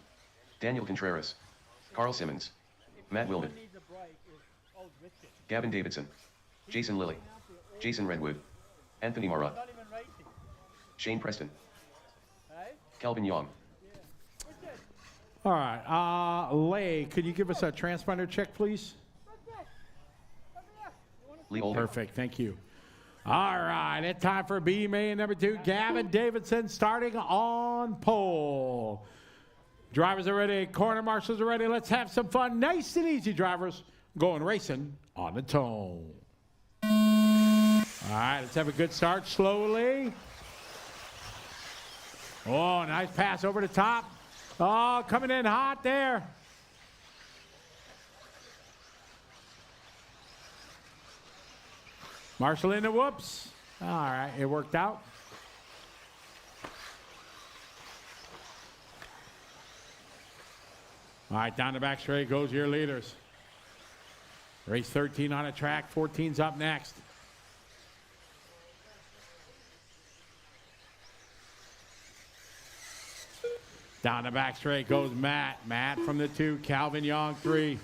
Daniel Contreras. Carl Simmons. Matt Wilman. Gavin Davidson. Jason Lilly. Jason Redwood. Anthony Mara. Shane Preston. Calvin Young. All right, Lay, could you give us a transponder check, please? Lee Older. Perfect, thank you. All right, it's time for B-Main number 2. Gavin Davidson starting on pole. Drivers are ready, corner marshals are ready. Let's have some fun. Nice and easy, drivers. Going racing on the tone. All right, let's have a good start slowly. Oh, nice pass over the top. Oh, coming in hot there. Marshall in the whoops. All right, it worked out. All right, down the back straight goes your leaders. Race 13 on a track, 14's up next. Down the back straight goes Matt. Matt from the 2, Calvin Young 3.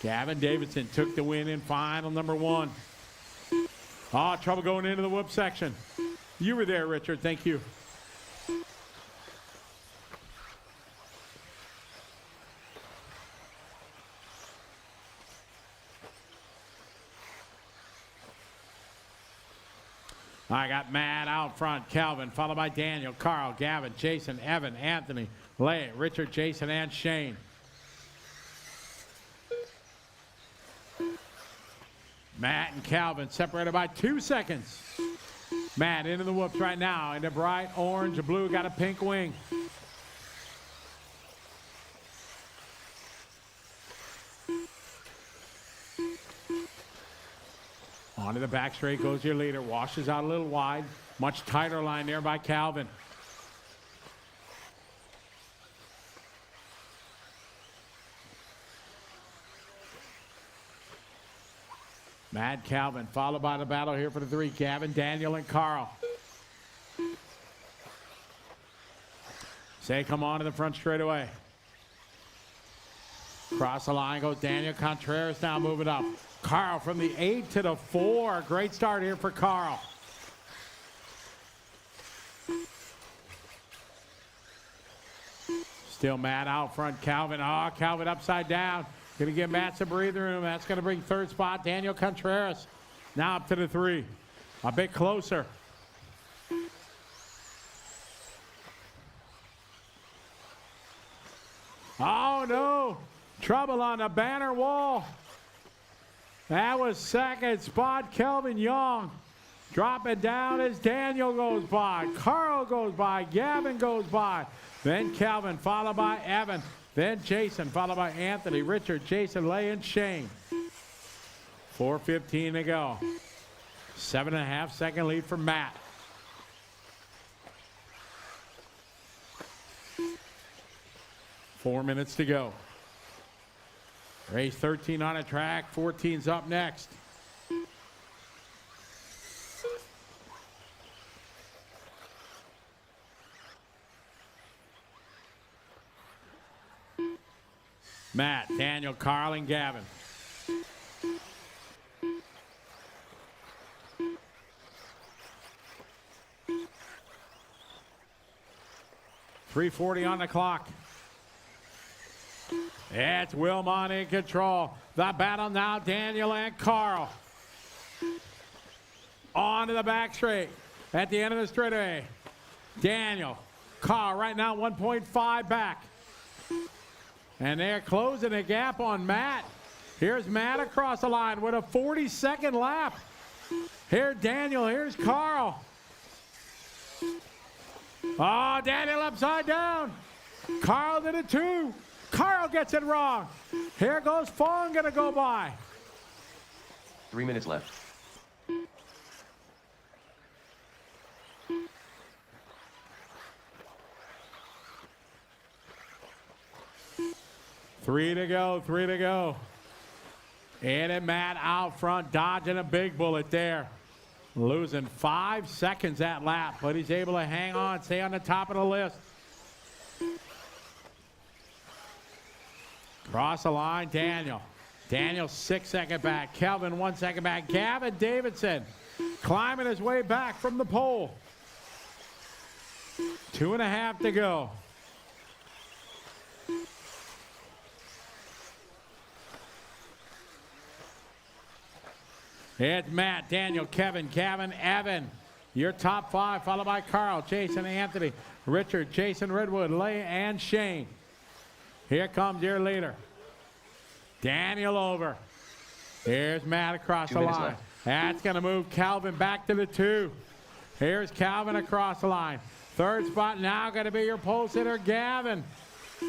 Gavin Davidson took the win in final number 1. Oh, trouble going into the whoop section. You were there, Richard. Thank you. I got Matt out front, Calvin, followed by Daniel, Carl, Gavin, Jason, Evan, Anthony, Lay, Richard, Jason, and Shane. Matt and Calvin separated by 2 seconds. Matt into the whoops right now, into bright orange, blue, got a pink wing. Onto the back straight goes your leader. Washes out a little wide. Much tighter line there by Calvin. Matt, Calvin, followed by the battle here for the 3. Gavin, Daniel, and Carl. Say come on to the front straightaway. Cross the line goes Daniel Contreras now moving up. Carl from the 8 to the 4. Great start here for Carl. Still Matt out front. Calvin. Oh, Calvin upside down. Going to give Matt some breathing room. That's going to bring 3rd spot Daniel Contreras. Now up to the 3. A bit closer. Oh, no. Trouble on the banner wall. That was 2nd spot, Kelvin Young. Drop it down as Daniel goes by. Carl goes by. Gavin goes by. Then Calvin, followed by Evan. Then Jason, followed by Anthony, Richard, Jason, Lay, and Shane. 4:15 to go. 7.5 second lead for Matt. Four minutes to go. Race 13 on a track, 14's up next. Matt, Daniel, Carl, and Gavin. .340 on the clock. It's Wilmot in control. The battle now, Daniel and Carl. On to the back straight. At the end of the straightaway. Daniel, Carl right now 1.5 back. And they're closing the gap on Matt. Here's Matt across the line with a 40-second lap. Here's Daniel, here's Carl. Oh, Daniel upside down. Carl did it too. Carl gets it wrong. Here goes Fong, gonna go by. 3 minutes left. Three to go. And Matt out front, dodging a big bullet there. Losing 5 seconds that lap, but he's able to hang on, stay on the top of the list. Cross the line, Daniel. Daniel 6 second back. Kelvin 1 second back. Gavin Davidson climbing his way back from the pole. 2.5 to go. It's Matt, Daniel, Kevin, Gavin, Evan. Your top 5, followed by Carl, Jason, Anthony, Richard, Jason, Redwood, Lay, and Shane. Here comes your leader. Daniel over. Here's Matt across the line. Left. That's going to move Calvin back to the 2. Here's Calvin across the line. 3rd spot now going to be your pole sitter, Gavin.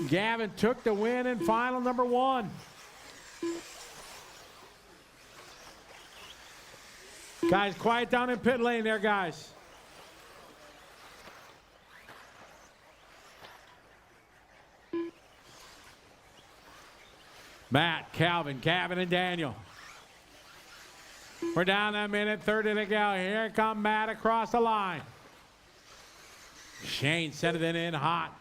Gavin took the win in final number 1. Guys, quiet down in pit lane there, guys. Matt, Calvin, Gavin, and Daniel. We're down a minute 30 to go. Here come Matt across the line. Shane sent it in hot.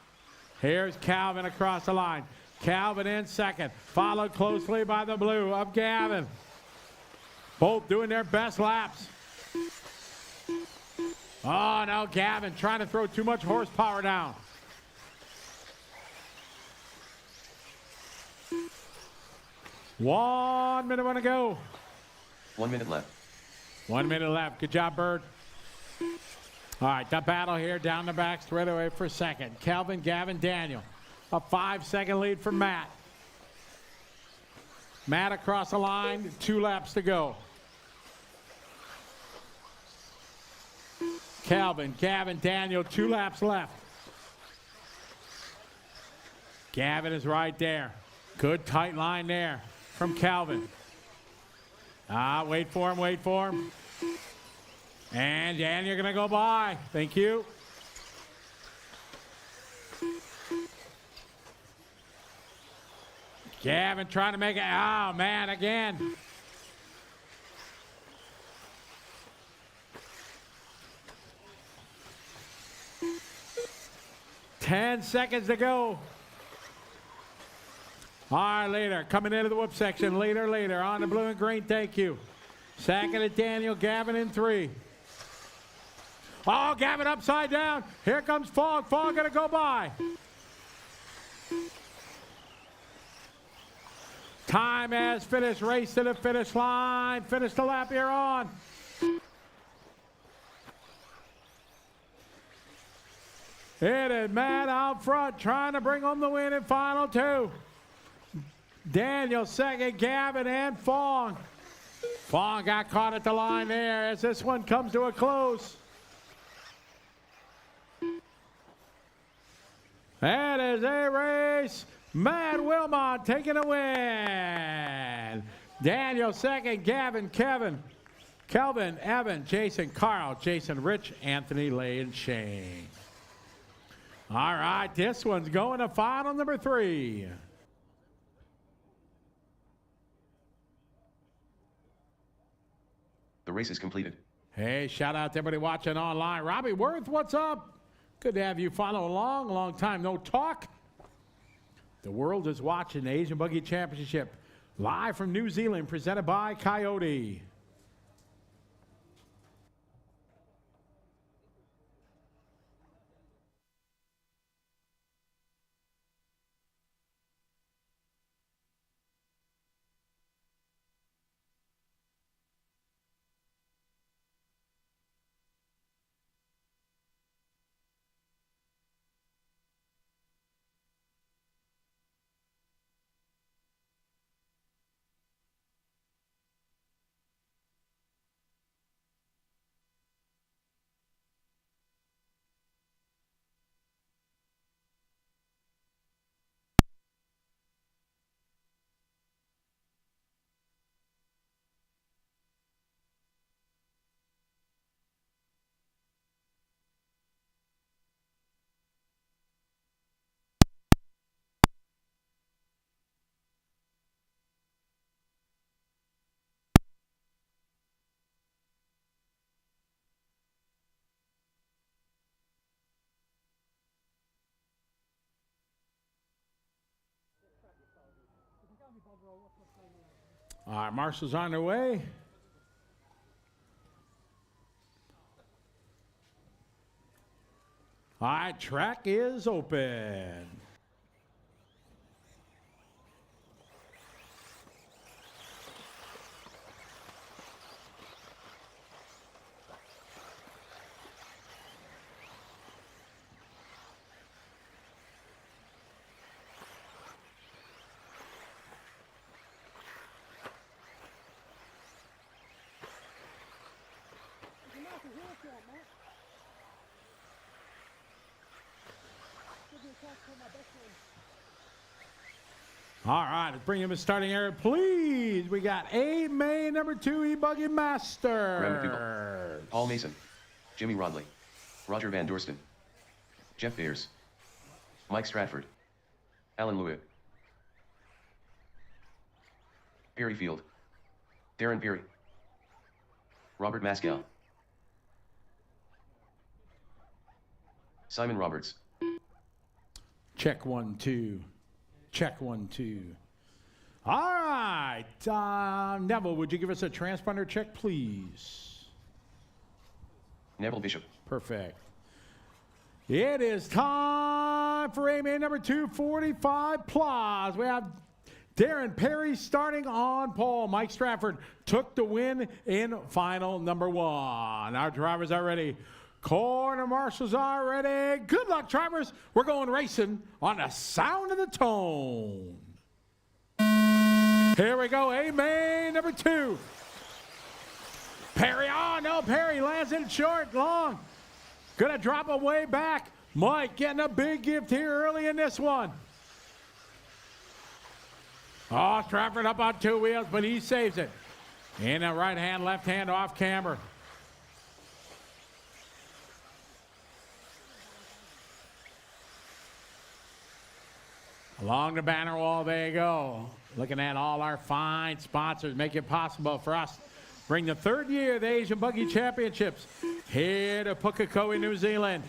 Here's Calvin across the line. Calvin in second, followed closely by the blue of Gavin. Both doing their best laps. Oh, no, Gavin trying to throw too much horsepower down. One minute to go. 1 minute left. 1 minute left. Good job, Bird. All right, the battle here down the back straightaway for second. Calvin, Gavin, Daniel. A 5-second lead for Matt. Matt across the line, 2 laps to go. Calvin, Gavin, Daniel, 2 laps left. Gavin is right there. Good tight line there from Calvin. Wait for him, wait for him. And Daniel gonna go by. Thank you. Gavin trying to make it. Oh, man, again. Ten seconds to go. All right, leader coming into the whoop section. Leader on the blue and green. Thank you. Second to Daniel, Gavin in 3. Oh, Gavin upside down. Here comes Fogg. Fogg gonna go by. Time has finished. Race to the finish line. Finish the lap you're on. It is Matt out front trying to bring home the win in final 2. Daniel second, Gavin and Fong. Fong got caught at the line there as this one comes to a close. That is a race. Matt Wilmot taking a win. Daniel second, Gavin, Kevin, Kelvin, Evan, Jason, Carl, Jason, Rich, Anthony, Lay, and Shane. All right, this one's going to final number 3. The race is completed. Hey, shout out to everybody watching online. Robbie Worth, what's up? Good to have you follow along. Long time no talk. The world is watching the Asian Buggy Championship live from New Zealand, presented by Coyote. All right, marshals on their way. All right, track is open. All right, let's bring him a starting area, please. We got A main number 2 e-buggy master. Graham McDougall. Paul Mason. Jimmy Rodley. Roger Van Dorsten. Jeff Beers. Mike Stratford. Alan Lewitt. Perry Field. Darren Perry. Robert Maskell. Simon Roberts. Check 1, 2. Check 1, 2. All right. Neville, would you give us a transponder check, please? Neville Bishop. Perfect. It is time for A-main number 245 plus. We have Darren Perry starting on pole. Mike Stratford took the win in final number 1. Our drivers are ready. Corner marshals are ready. Good luck, drivers. We're going racing on the sound of the tone. Here we go. A-main number 2. Perry. Oh, no. Perry lands it short, long. Gonna drop it way back. Mike getting a big gift here early in this one. Oh, Stratford up on 2 wheels, but he saves it. In a right hand, left hand off camber. Along the banner wall, there you go. Looking at all our fine sponsors, make it possible for us. Bring the 3rd year of the Asian Buggy Championships here to Pukekohe, New Zealand.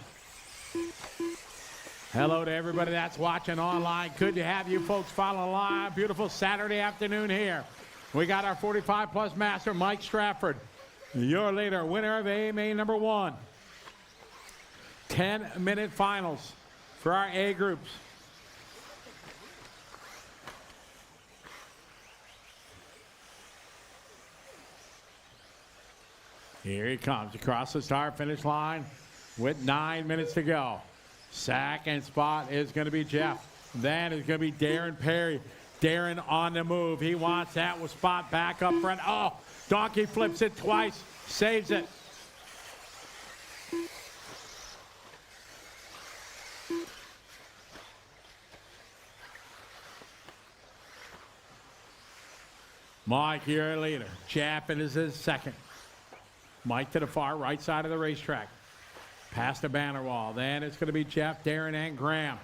Hello to everybody that's watching online. Good to have you folks following live. Beautiful Saturday afternoon here. We got our 45 plus master, Mike Stratford, your leader, winner of A-main number 1. 10-minute finals for our A groups. Here he comes across the start finish line with 9 minutes to go. Second spot is going to be Jeff. Then it's going to be Darren Perry. Darren on the move. He wants that with spot back up front. Oh, Donkey flips it twice, saves it. Mike, your leader. Chapin is his second. Mike to the far right side of the racetrack. Past the banner wall. Then it's going to be Jeff, Darren, and Graham.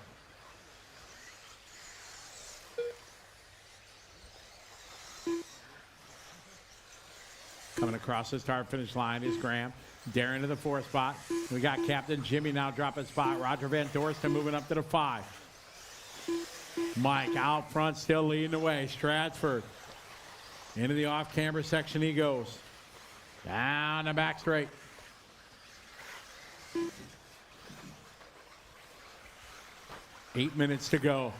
Coming across the start finish line is Graham. Darren to the 4th spot. We got Captain Jimmy now dropping spot. Roger Van Dorsten moving up to the 5. Mike out front still leading the way. Stratford into the off-camber section he goes. Down the back straight. Eight minutes to go.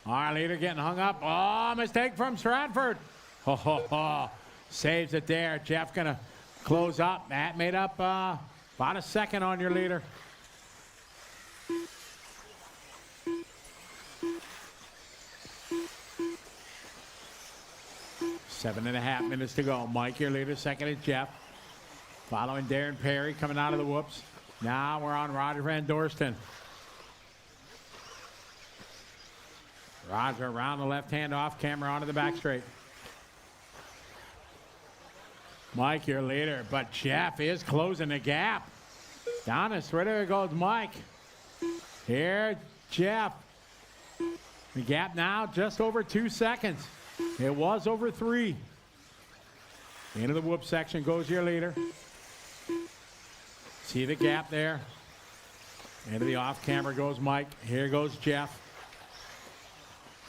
Our leader getting hung up. Oh, mistake from Stratford. Ho, ho, ho. Saves it there. Jeff gonna close up. That made up about a second on your leader. Seven and a half minutes to go. Mike, your leader. Second is Jeff. Following Darren Perry coming out of the whoops. Now we're on Roger Van Dorsten. Roger around the left hand off camera onto the back straight. Mike, your leader, but Jeff is closing the gap. Down the straight, there goes Mike. Here, Jeff. The gap now just over 2 seconds. It was over 3. Into the whoop section goes your leader. See the gap there. Into the off camera goes Mike. Here goes Jeff.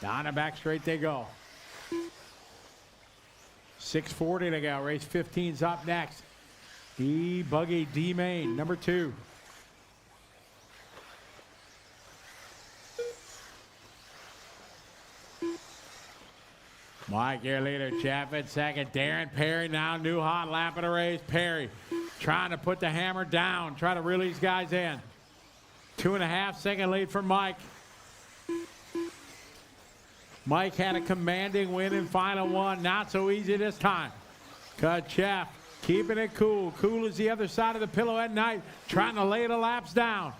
Down the back straight they go. 6:40 to go. Race 15's up next. E-buggy D main, number 2. Mike, your leader, Chaffin second. Darren Perry now new hot lap of the race. Perry trying to put the hammer down, try to reel these guys in. 2.5 second lead for Mike. Mike had a commanding win in final 1. Not so easy this time. Cut Jeff keeping it cool. Cool as the other side of the pillow at night, trying to lay the laps down.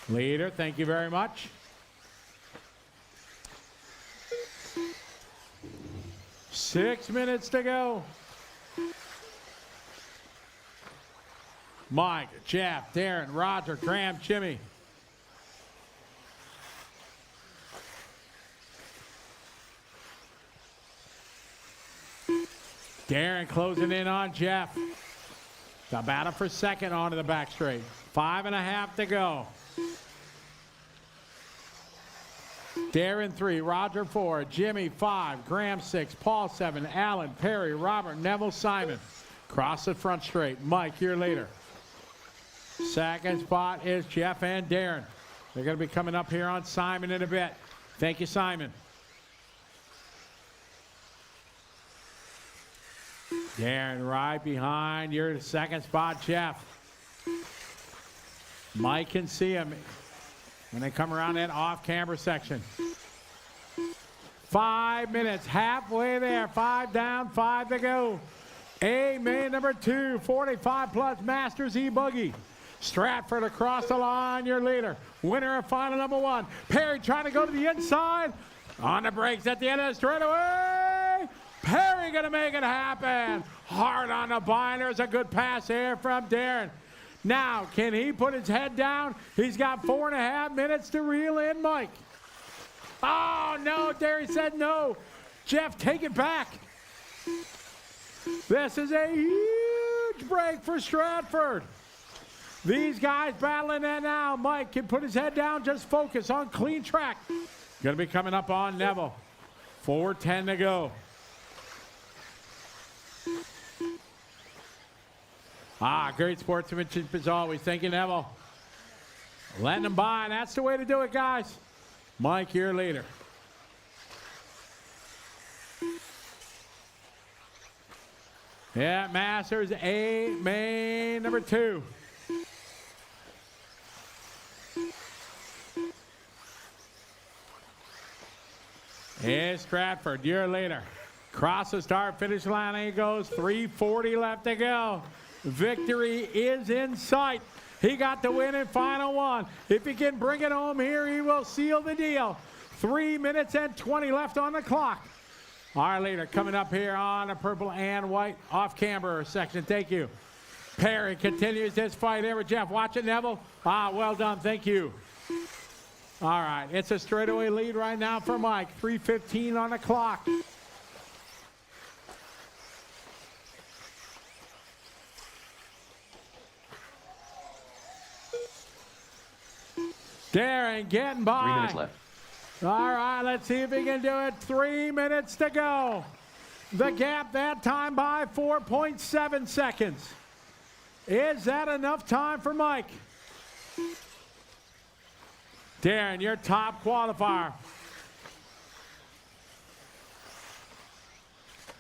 Leader, thank you very much. Six minutes to go. Mike, Jeff, Darren, Roger, Graham, Jimmy. Darren closing in on Jeff. The battle for second onto the back straight. 5.5 to go. Darren 3, Roger 4, Jimmy 5, Graham 6, Paul 7, Allen, Perry, Robert, Neville, Simon. Cross the front straight. Mike, your leader. Second spot is Jeff and Darren. They're going to be coming up here on Simon in a bit. Thank you, Simon. Darren right behind your second spot, Jeff. Mike can see him when they come around that off-camber section. 5 minutes, halfway there. 5 down, 5 to go. Main number 2, 45 plus Masters e-buggy. Stratford across the line, your leader. Winner of final number 1. Perry trying to go to the inside. On the brakes at the end of the straightaway. Perry going to make it happen. Hard on the binders. A good pass here from Darren. Now, can he put his head down? He's got 4.5 minutes to reel in Mike. Oh, no. Darren said no. Jeff, take it back. This is a huge break for Stratford. These guys battling it now. Mike can put his head down, just focus on clean track. Going to be coming up on Neville. 4:10 to go. Great sportsmanship as always. Thank you, Neville. Letting them by, and that's the way to do it, guys. Mike, your leader. Yeah, Masters main number 2. Here's Stratford, your leader. Cross the start, finish line, and he goes. 3:40 left to go. Victory is in sight. He got the win in final 1. If he can bring it home here, he will seal the deal. 3 minutes and 20 left on the clock. Our leader coming up here on the purple and white off-camber section. Thank you. Perry continues this fight here with Jeff. Watch it, Neville. Well done. Thank you. All right. It's a straightaway lead right now for Mike. 3:15 on the clock. Darren getting by. 3 minutes left. All right, let's see if he can do it. 3 minutes to go. The gap that time by 4.7 seconds. Is that enough time for Mike? Darren, your top qualifier.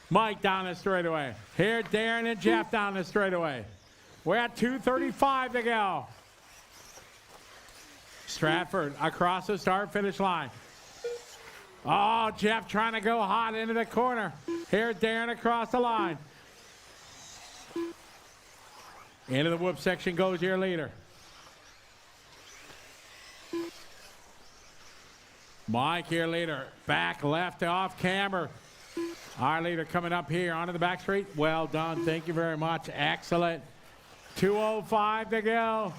Mike down the straightaway. Here, Darren and Jeff down the straightaway. We're at 2:35 to go. Stratford across the start-finish line. Oh, Jeff trying to go hot into the corner. Here, Darren across the line. Into the whoop section goes your leader. Mike, your leader. Back left off camber. Our leader coming up here onto the back straight. Well done. Thank you very much. Excellent. 2:05 to go.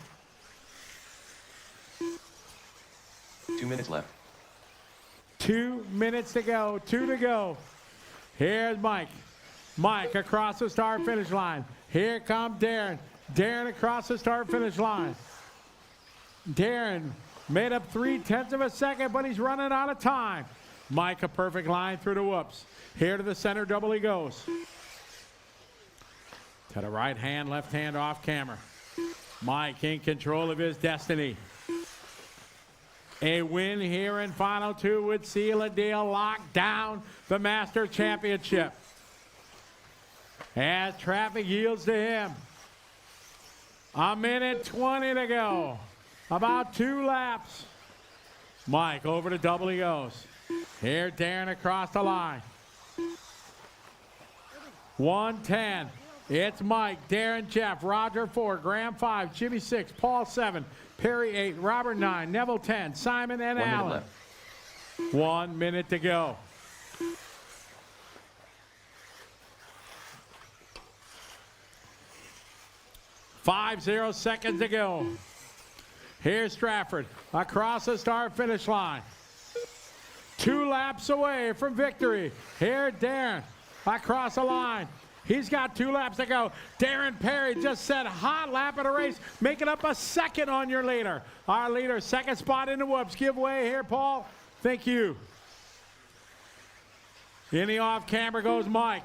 2 minutes left. 2 minutes to go. 2 to go. Here's Mike. Mike across the start-finish line. Here comes Darren. Darren across the start-finish line. Darren made up 0.3 of a second, but he's running out of time. Mike, a perfect line through the whoops. Here to the center double he goes. To the right hand, left hand off camera. Mike in control of his destiny. A win here in final 2 would seal a deal, lock down the Master Championship. As traffic yields to him. 1:20 to go. About 2 laps. Mike over to double he goes. Here, Darren across the line. 1:10. It's Mike, Darren, Jeff, Roger 4, Graham 5, Jimmy 6, Paul 7, Perry 8, Robert 9, Neville 10, Simon and 1 minute Allen. left. 1 minute to go. .50 seconds to go. Here's Stratford across the start-finish line. 2 laps away from victory. Here, Darren across the line. He's got 2 laps to go. Darren Perry just said hot lap of the race, making up a second on your leader. Our leader, second spot in the whoops. Give way here, Paul. Thank you. In the off camera goes Mike.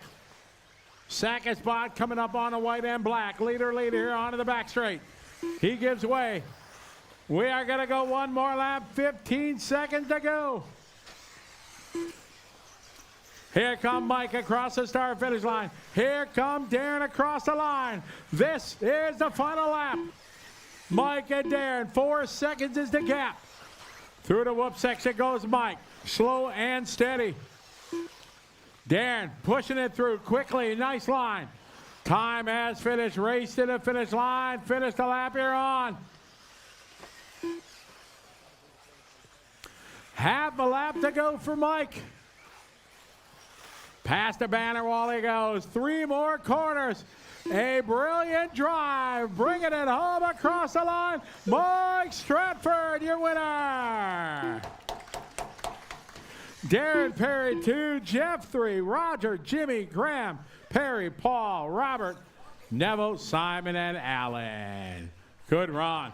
Second spot coming up on the white and black. Leader here onto the back straight. He gives way. We are going to go one more lap. 15 seconds to go. Here come Mike across the start finish line. Here come Darren across the line. This is the final lap. Mike and Darren, 4 seconds is the gap. Through the whoop section goes Mike. Slow and steady. Darren pushing it through quickly. Nice line. Time has finished. Race to the finish line. Finish the lap you're on. Half a lap to go for Mike. Past the banner wall he goes. 3 more corners. A brilliant drive. Bringing it home across the line. Mike Stratford, your winner. Darren Perry 2, Jeff 3, Roger, Jimmy, Graham, Perry, Paul, Robert, Neville, Simon, and Allen. Good run.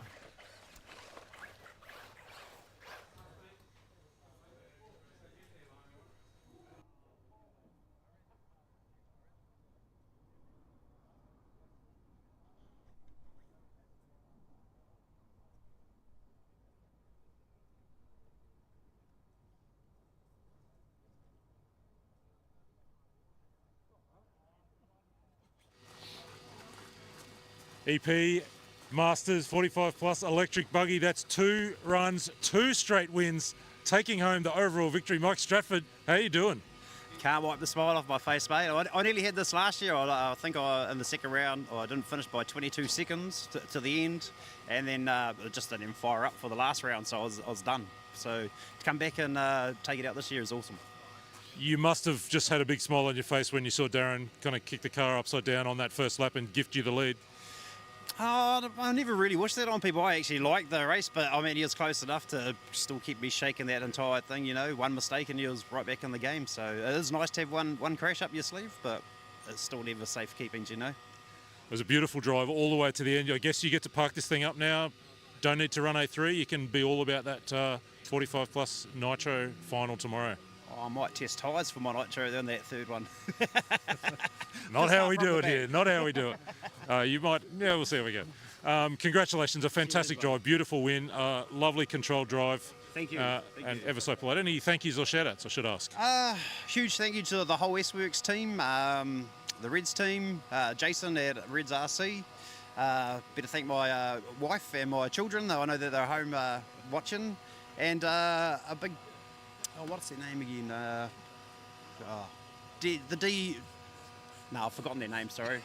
EP Masters 45 plus electric buggy. That's 2 runs, 2 straight wins, taking home the overall victory. Mike Stratford, how you doing? Can't wipe the smile off my face, mate. I nearly had this last year. I think in the second round, I didn't finish by 22 seconds to the end, and then it just didn't even fire up for the last round, so I was done. So to come back and take it out this year is awesome. You must have just had a big smile on your face when you saw Darren kind of kick the car upside down on that first lap and gift you the lead. Oh, I never really wished that on people. I actually liked the race, but I mean, he was close enough to still keep me shaking that entire thing, you know. One mistake and he was right back in the game. So it is nice to have one crash up your sleeve, but it's still never safekeeping, you know. It was a beautiful drive all the way to the end. I guess you get to park this thing up now. Don't need to run A3. You can be all about that 45 plus Nitro final tomorrow. Oh, I might test tyres for my Nitro on that third one. Not how we do it here. Not how we do it. You might, yeah, we'll see how we go. Congratulations, a fantastic drive, beautiful win, lovely controlled drive. Thank you. And ever so polite. Any thank yous or shout outs, I should ask? Huge thank you to the whole S-Works team, the Reds team, Jason at Reds RC. Better thank my wife and my children, though I know that they're home watching. And a big, what's their name again? No, I've forgotten their name, sorry.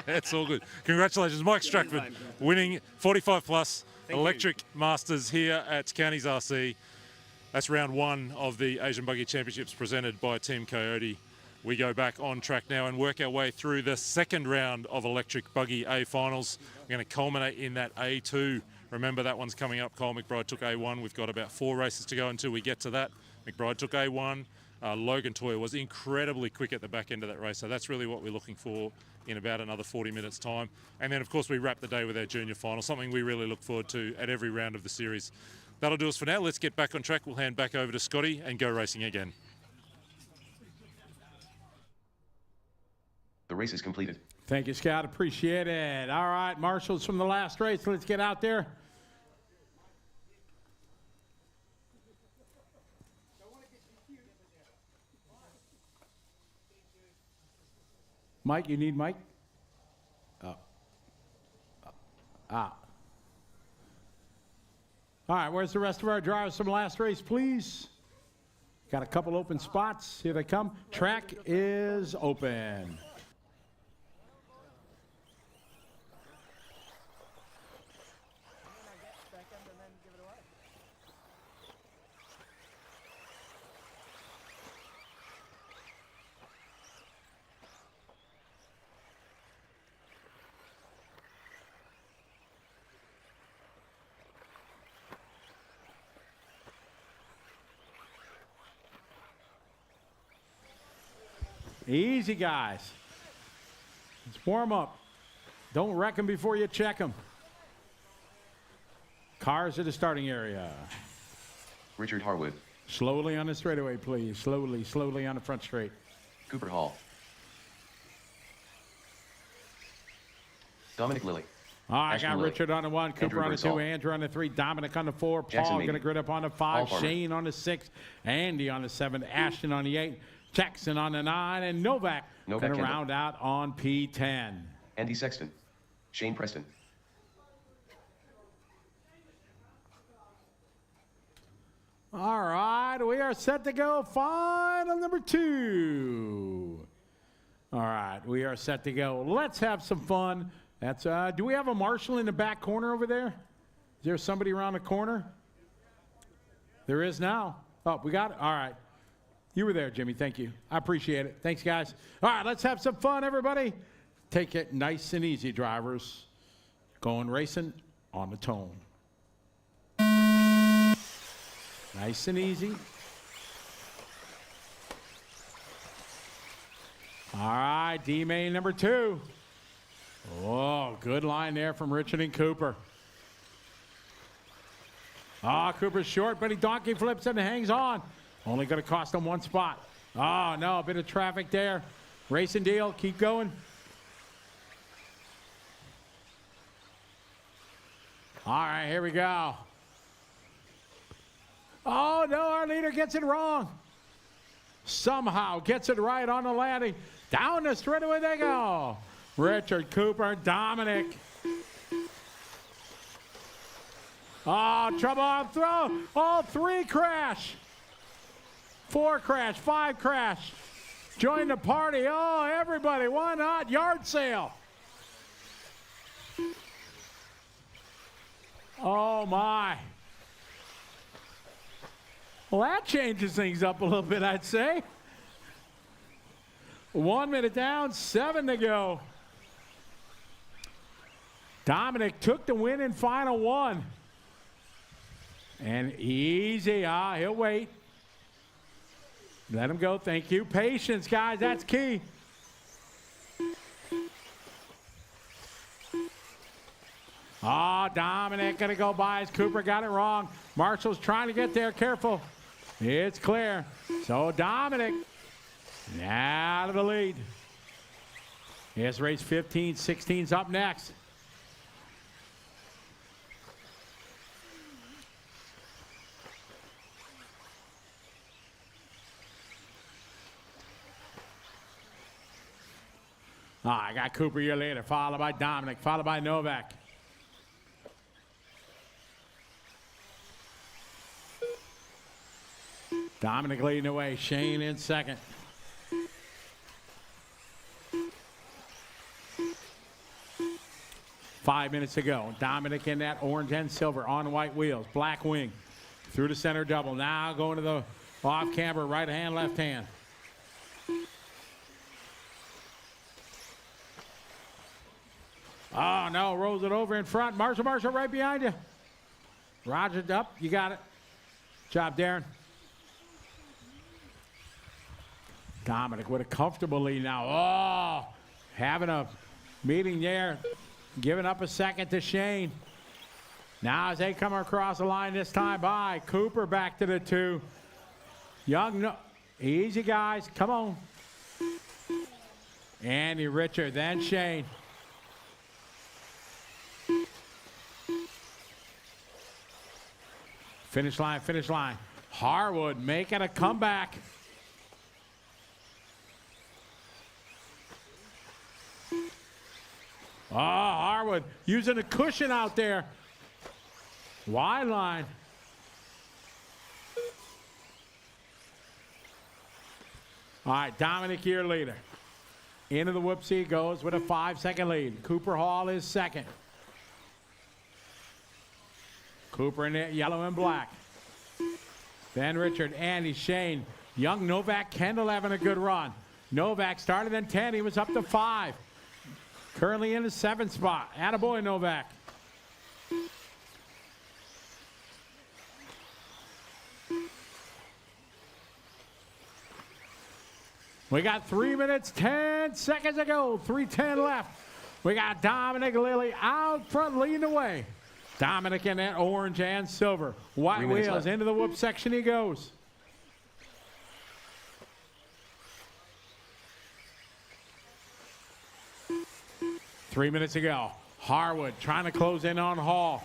That's all good. Congratulations, Mike Stratford, winning 45 plus electric masters here at Counties RC. That's round 1 of the Asian Buggy Championships presented by Team Coyote. We go back on track now and work our way through the second round of electric buggy A finals. We're going to culminate in that A2. Remember, that one's coming up. Cole McBride took A1. We've got about 4 races to go until we get to that. McBride took A1. Logan Toyer was incredibly quick at the back end of that race, so that's really what we're looking for in about another 40 minutes' time. And then, of course, we wrap the day with our junior final, something we really look forward to at every round of the series. That'll do us for now. Let's get back on track. We'll hand back over to Scotty and go racing again. The race is completed. Thank you, Scott. Appreciate it. All right, marshals from the last race. Let's get out there. Mike, you need Mike? All right, where's the rest of our drivers from last race, please? Got a couple open spots. Here they come. Track is open. Easy, guys. It's warm up. Don't wreck them before you check them. Cars at the starting area. Richard Harwood. Slowly on the straightaway, please. Slowly on the front straight. Cooper Hall. Dominic Lilly. I got Lilly. Richard on the 1, Cooper Andrew on the 2, Birdsall. Andrew on the 3, Dominic on the 4, Jackson Paul Meany. going to grid up on the Paul 5, Farmer. Shane on the 6, Andy on the 7, Ashton on the 8, Jackson on the 9, and Novak going to Kendall. round out on P10. Andy Sexton. Shane Preston. All right, we are set to go. Final number 2. All right, we are set to go. Let's have some fun. That's do we have a marshal in the back corner over there? Is there somebody around the corner? There is now. Oh, we got it. All right. You were there, Jimmy. Thank you. I appreciate it. Thanks, guys. All right, let's have some fun, everybody. Take it nice and easy, drivers. Going racing on the tone. Nice and easy. All right, D-main number 2. Oh, good line there from Richard and Cooper. Cooper's short, but he donkey flips and hangs on. Only going to cost him 1 spot. Oh, no, a bit of traffic there. Racing deal, keep going. All right, here we go. Oh, no, our leader gets it wrong. Somehow gets it right on the landing. Down the straightaway they go. Richard, Cooper, Dominic. Oh, trouble on throw. All 3 crash. 4 crash, 5 crash. Join the party. Oh, everybody, why not? Yard sale. Oh, my. Well, that changes things up a little bit, I'd say. 1 minute down, 7 to go. Dominic took the win in final 1. And easy. He'll wait. Let him go. Thank you. Patience, guys. That's key. Dominic going to go by as Cooper got it wrong. Marshall's trying to get there. Careful. It's clear. So Dominic now to the lead. Here's race 15. 16's up next. I got Cooper here later, followed by Dominic, followed by Novak. Dominic leading the way, Shane in second. Five minutes to go. Dominic in that orange and silver on white wheels, black wing. Through the center double. Now going to the off camber, right hand, left hand. Oh, no, rolls it over in front. Marshall right behind you. Roger up. You got it. Job, Darren. Dominic with a comfortable lead now. Oh, having a meeting there. Giving up a second to Shane. Now as they come across the line this time by Cooper back to the 2. Young, no, easy guys, come on. Andy Richard, then Shane. Finish line, finish line. Harwood making a comeback. Oh, Harwood using a cushion out there. Wide line. All right, Dominic, your leader. Into the whoopsie goes with a 5-second lead. Cooper Hall is second. Cooper in it, yellow and black. Then Richard, Andy, Shane, Young, Novak, Kendall having a good run. Novak started in 10, he was up to 5. Currently in the 7th spot. Attaboy, Novak. We got 3 minutes, 10 seconds to go. 3:10 left. We got Dominic Lilly out front leading the way. Dominic in that orange and silver. White 3 minutes wheels left. into the whoop section he goes. Three minutes to go. Harwood trying to close in on Hall.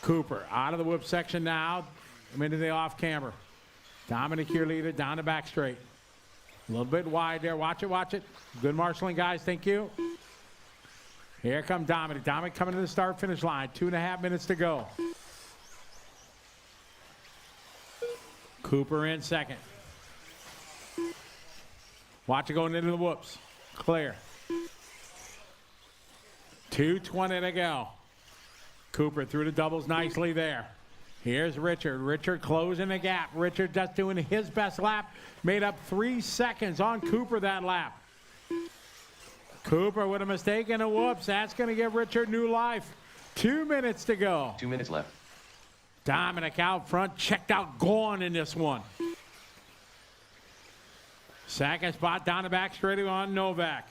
Cooper out of the whoop section now. I'm into the off camber. Dominic, your leader, down the back straight. A little bit wide there. Watch it, watch it. Good marshalling, guys. Thank you. Here comes Dominic. Dominic coming to the start-finish line. 2.5 minutes to go. Cooper in second. Watch it going into the whoops. Clear. 2:20 to go. Cooper through the doubles nicely there. Here's Richard. Richard closing the gap. Richard just doing his best lap. Made up 3 seconds on Cooper that lap. Cooper with a mistake and a whoops. That's going to give Richard new life. 2 minutes to go. 2 minutes left. Dominic out front. Checked out, gone in this one. Second spot down the back straight on Novak.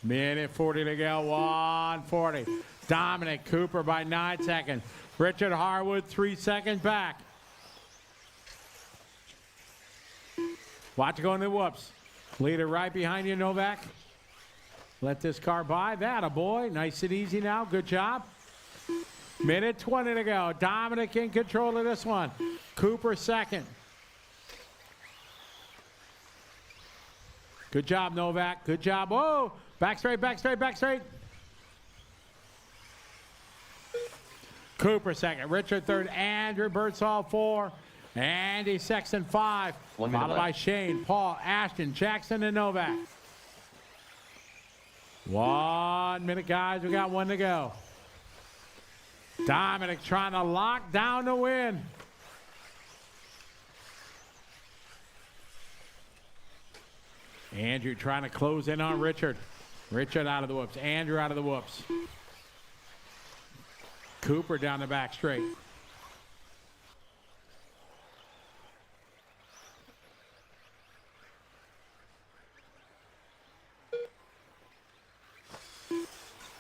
Minute 40 to go, 1:40. Dominic Cooper by 9 seconds. Richard Harwood 3 seconds back. Watch it go in the whoops. Leader right behind you, Novak. Let this car by. That a boy. Nice and easy now. Good job. Minute 20 to go. Dominic in control of this one. Cooper second. Good job, Novak. Good job. Whoa. Back straight, back straight, back straight. Cooper second. Richard third. Andrew Birdsall 4. Andy Sexton 5. 1 minute Followed by left. Shane, Paul, Ashton, Jackson, and Novak. 1 minute, guys. We got 1 to go. Dominic trying to lock down the win. Andrew trying to close in on Richard. Richard out of the whoops. Andrew out of the whoops. Cooper down the back straight.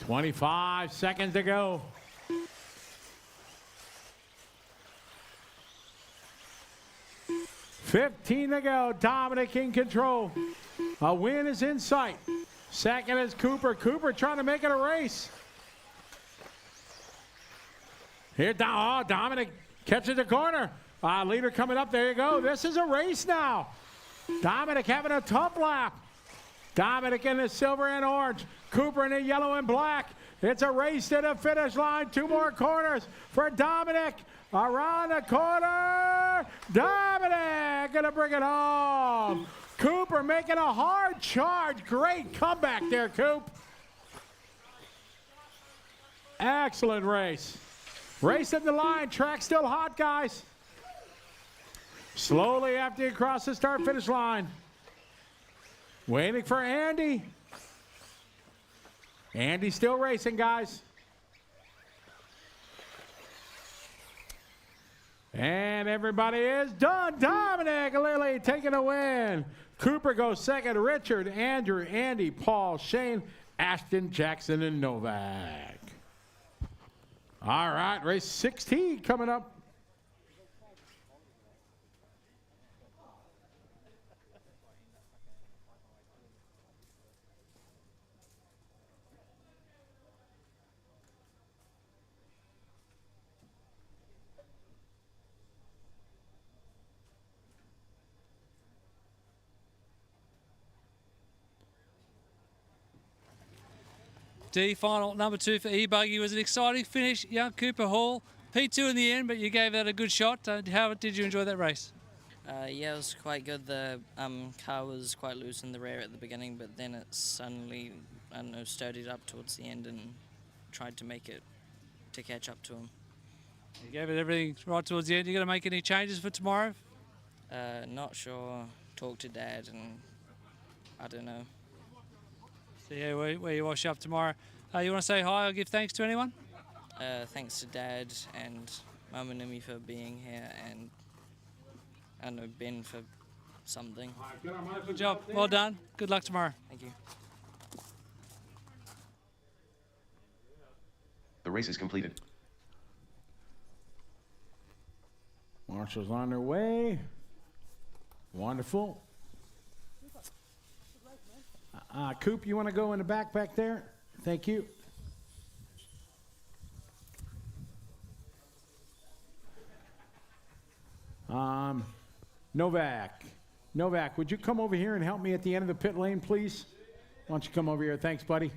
"25 seconds to go." "15 to go. Dominic in control. A win is in sight. Second is Cooper. Cooper trying to make it a race. Here, Dominic catches the corner. Leader coming up. There you go. This is a race now. Dominic having a tough lap. Dominic in the silver and orange. Cooper in the yellow and black. It's a race to the finish line. 2 more corners for Dominic. Around the corner. Dominic gonna bring it home. Cooper making a hard charge. Great comeback there, Coop. Excellent race. Race at the line. Track still hot, guys. Slowly after you cross the start-finish line. Waiting for Andy. Andy still racing, guys. And everybody is done. Dominic Lilly taking a win. Cooper goes second. Richard, Andrew, Andy, Paul, Shane, Ashton, Jackson, and Novak. All right, race 16 coming up. D final number 2 for e-buggy was an exciting finish. Young Cooper Hall, P2 in the end, but you gave that a good shot. How did you enjoy that race? Yeah, it was quite good. The car was quite loose in the rear at the beginning, but then it suddenly, I don't know, sturdied up towards the end and tried to make it to catch up to him. You gave it everything right towards the end. You going to make any changes for tomorrow? Not sure. Talk to Dad and I don't know. So yeah, where you wash up tomorrow. You want to say hi or give thanks to anyone? Thanks to Dad and Mum and Nimi for being here, and I don't know, Ben for something. Good job. Well done. Good luck tomorrow. Thank you. The race is completed. Marshall's on their way. Wonderful. Coop, you want to go in the back there? Thank you. Novak, would you come over here and help me at the end of the pit lane, please? Why don't you come over here? Thanks, buddy.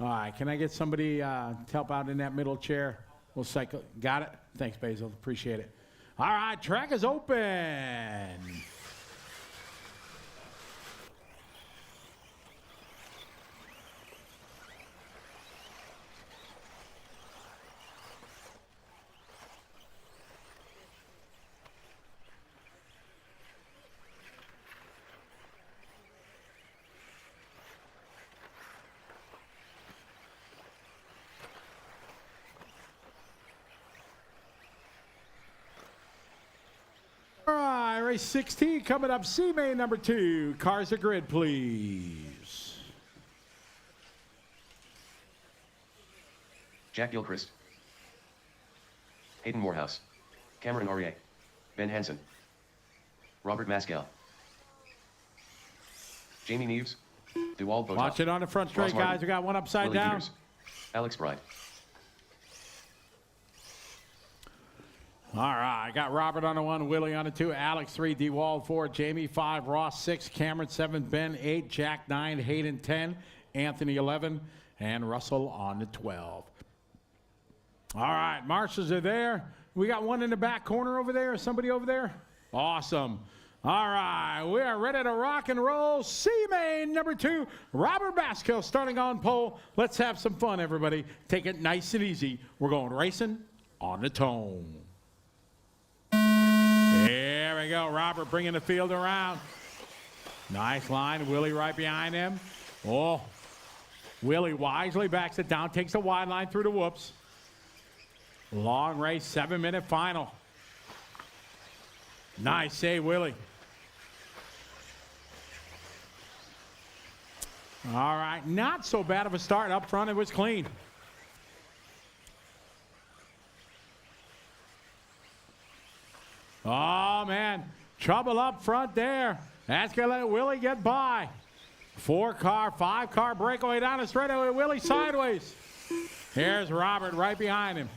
All right, can I get somebody to help out in that middle chair? We'll cycle. Got it? Thanks, Basil. Appreciate it. All right, track is open. All right, race 16 coming up. C main number 2. Cars to grid, please. Jack Gilchrist. Hayden Morehouse. Cameron Aurier. Ben Hansen. Robert Maskell. Jamie Neves. Dewald Botas. Watch it on the front straight, Ross Martin. guys. We got one upside Willie down. Peters. Alex Bride. All right, got Robert on the 1, Willie on the 2, Alex 3, DeWald 4, Jamie 5, Ross 6, Cameron 7, Ben 8, Jack 9, Hayden 10, Anthony 11, and Russell on the 12. All right, marshals are there. We got one in the back corner over there. Somebody over there? Awesome. All right, we are ready to rock and roll. C-Main number 2, Robert Maskell starting on pole. Let's have some fun, everybody. Take it nice and easy. We're going racing on the tone. There we go. Robert bringing the field around. Nice line. Willie right behind him. Oh, Willie wisely backs it down, takes a wide line through the whoops. Long race, 7-minute final. Nice save, Willie. All right, not so bad of a start up front. It was clean. Oh, man. Trouble up front there. That's going to let Willie get by. 4-car, 5-car breakaway down the straightaway. Willie sideways. Here's Robert right behind him.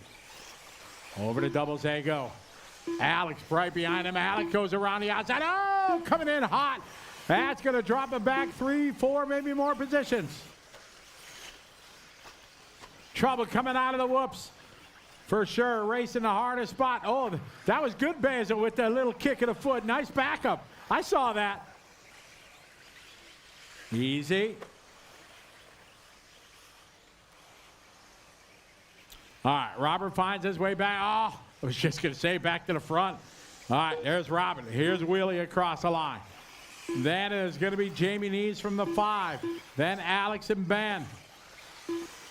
Over to doubles they go. Alex right behind him. Alex goes around the outside. Oh, coming in hot. That's going to drop him back 3, 4, maybe more positions. Trouble coming out of the whoops. For sure, racing the hardest spot. Oh, that was good, Basil, with that little kick of the foot. Nice backup. I saw that. Easy. All right, Robert finds his way back. Oh, I was just going to say back to the front. All right, there's Robert. Here's Willie across the line. Then is going to be Jamie Neves from the 5. Then Alex and Ben.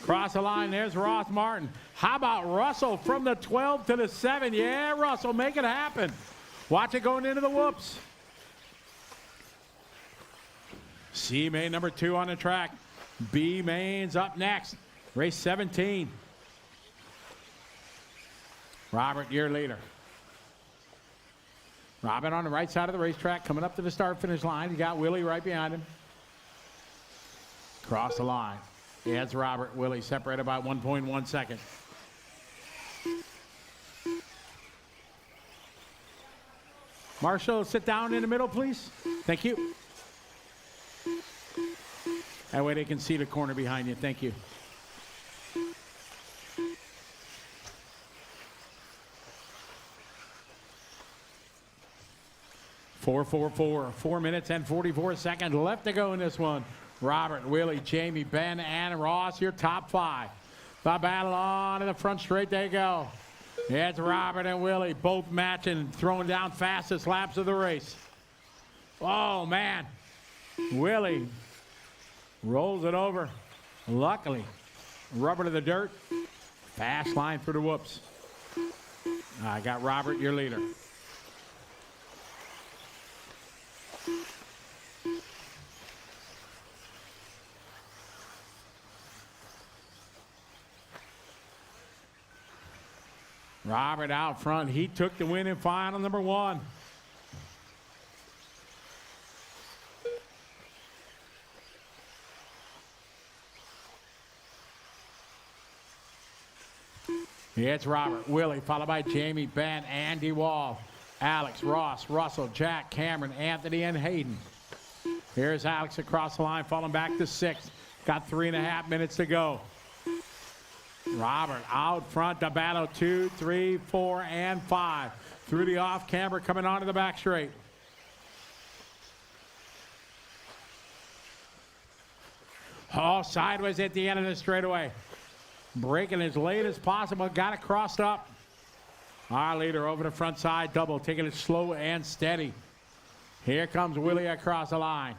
Cross the line, there's Ross Martin. How about Russell from the 12 to the 7? Yeah, Russell, make it happen. Watch it going into the whoops. C main number 2 on the track. B main's up next. Race 17. Robert, your leader. Robert on the right side of the racetrack, coming up to the start-finish line. You got Willie right behind him. Cross the line. Yeah, it's Robert. Willie separated by 1.1 seconds. Marshall, sit down in the middle, please. Thank you. That way they can see the corner behind you. Thank you. Four minutes and 44 seconds left to go in this one. Robert, Willie, Jamie, Ben, and Ross, your top 5. The battle on in the front straight, they go. It's Robert and Willie both matching, throwing down fastest laps of the race. Oh, man. Willie rolls it over. Luckily, rubber to the dirt. Fast line for the whoops. I got Robert, your leader. Robert out front. He took the win in final number 1. It's Robert, Willie, followed by Jamie, Ben, Andy Wall, Alex, Ross, Russell, Jack, Cameron, Anthony, and Hayden. Here's Alex across the line, falling back to 6th. Got 3.5 minutes to go. Robert out front to battle 2, 3, 4, and 5. Through the off camber, coming onto the back straight. Oh, sideways at the end of the straightaway. Breaking as late as possible. Got it crossed up. Our leader over the front side double, taking it slow and steady. Here comes Willie across the line.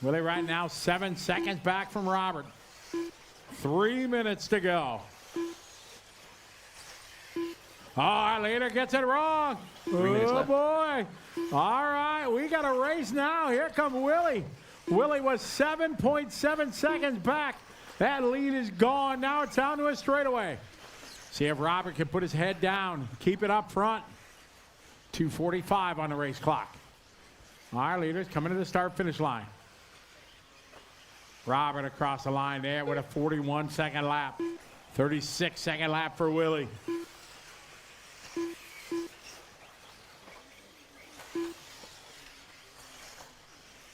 Willie right now 7 seconds back from Robert. 3 minutes to go. Oh, our leader gets it wrong. 3 minutes left. Boy. All right, we got a race now. Here comes Willie. Willie was 7.7 seconds back. That lead is gone. Now it's down to a straightaway. See if Robert can put his head down, keep it up front. 2:45 on the race clock. Our leaders coming to the start-finish line. Robert across the line there with a 41-second lap. 36-second lap for Willie.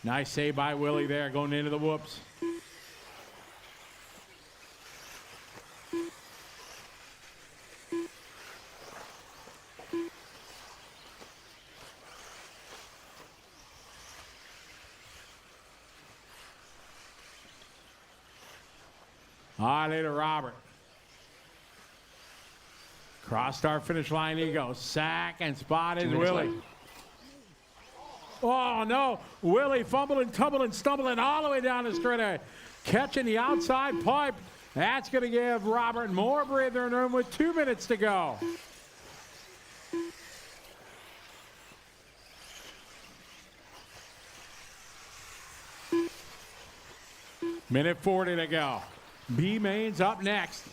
Nice save by Willie there going into the whoops. All right, to Robert. Cross start finish line he goes. Second spot is Willie. Oh no, Willie fumbling, tumbling, stumbling all the way down the straightaway. Catching the outside pipe. That's going to give Robert more breathing room with 2 minutes to go. Minute 40 to go. B-Main's up next.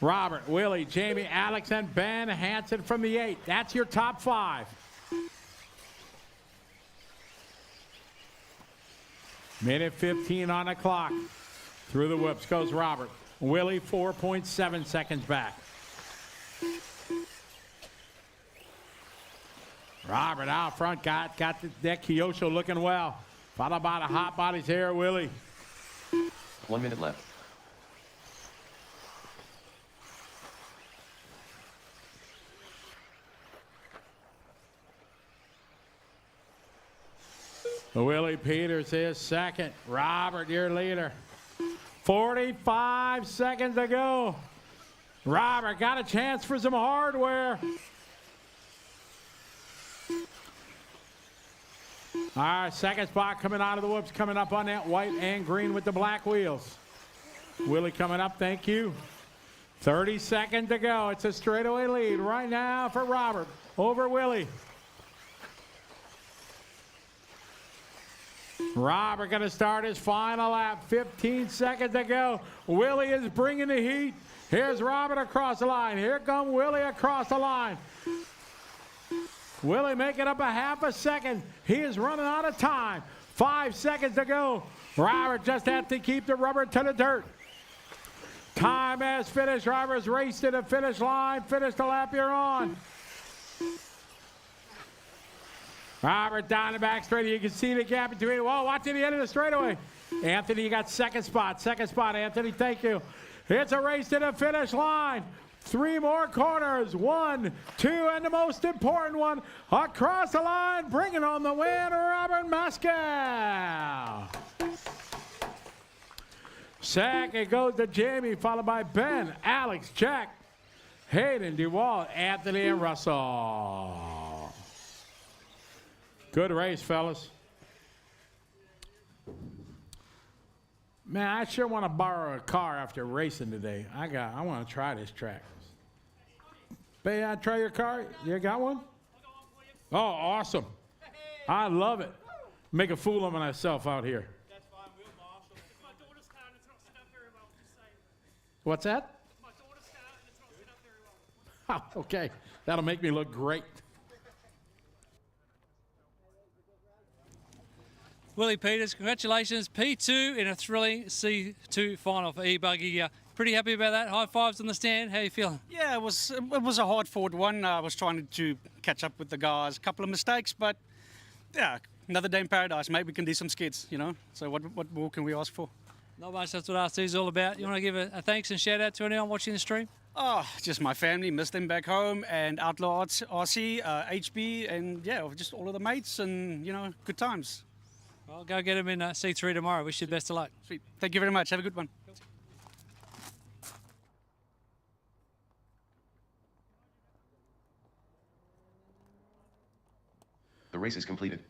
Robert, Willie, Jamie, Alex, and Ben Hansen from the 8. That's your top 5. Minute 15 on the clock. Through the whoops goes Robert. Willie 4.7 seconds back. Robert out front, got that Kyosho looking well. Followed by the hot bodies here, Willie. 1 minute left. Willie Peters is second. Robert, your leader. 45 seconds to go. Robert got a chance for some hardware. All right, second spot coming out of the whoops, coming up on that white and green with the black wheels. Willie coming up, thank you. 30 seconds to go. It's a straightaway lead right now for Robert over Willie. Robert going to start his final lap. 15 seconds to go. Willie is bringing the heat. Here's Robert across the line. Here comes Willie across the line. Willie making up a half a second. He is running out of time. 5 seconds to go. Robert just has to keep the rubber to the dirt. Time has finished. Robert's raced to the finish line. Finish the lap you're on. Robert down the back straight. You can see the gap between. Whoa, watch to the end of the straightaway. Anthony, you got second spot. Second spot, Anthony. Thank you. It's a race to the finish line. 3 more corners. 1, 2, and the most important one. Across the line, bringing on the win, Robert Mascow. Second goes to Jamie, followed by Ben, Alex, Jack, Hayden, DeWalt, Anthony, and Russell. Good race, fellas. Man, I sure want to borrow a car after racing today. I want to try this track. May I try your car? You got one? Oh, awesome. I love it. Make a fool of myself out here. What's that? Okay, that'll make me look great. Willie Peters, congratulations. P2 in a thrilling C2 final for e-buggy. Pretty happy about that. High fives on the stand. How you feeling? Yeah, it was a hard-fought one. I was trying to catch up with the guys. A couple of mistakes, but yeah, another day in paradise. Maybe we can do some skids, you know. So what more can we ask for? Not much. That's what RC is all about. You want to give a thanks and shout out to anyone watching the stream? Oh, just my family, miss them back home, and Outlaw Arts, RC, HB, and yeah, just all of the mates, and you know, good times. Well, go get them in C3 tomorrow. Wish you the best of luck. Sweet. Thank you very much. Have a good one. The race is completed.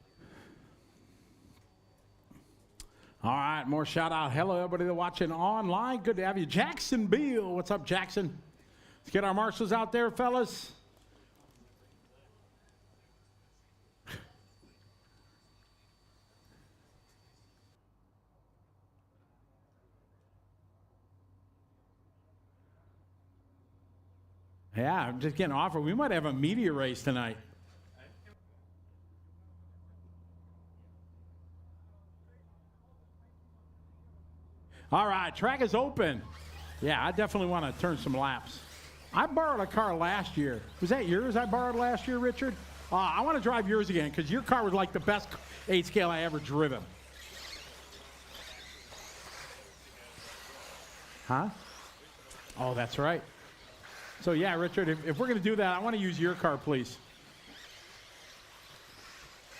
All right, more shout out. Hello, everybody that's watching online. Good to have you. Jackson Beal. What's up, Jackson? Let's get our marshals out there, fellas. Yeah, I'm just getting offered. We might have a media race tonight. All right, track is open. Yeah, I definitely want to turn some laps. I borrowed a car last year. Was that yours I borrowed last year, Richard? I want to drive yours again because your car was like the best 8 scale I ever driven. Huh? Oh, that's right. So, yeah, Richard, if we're going to do that, I want to use your car, please.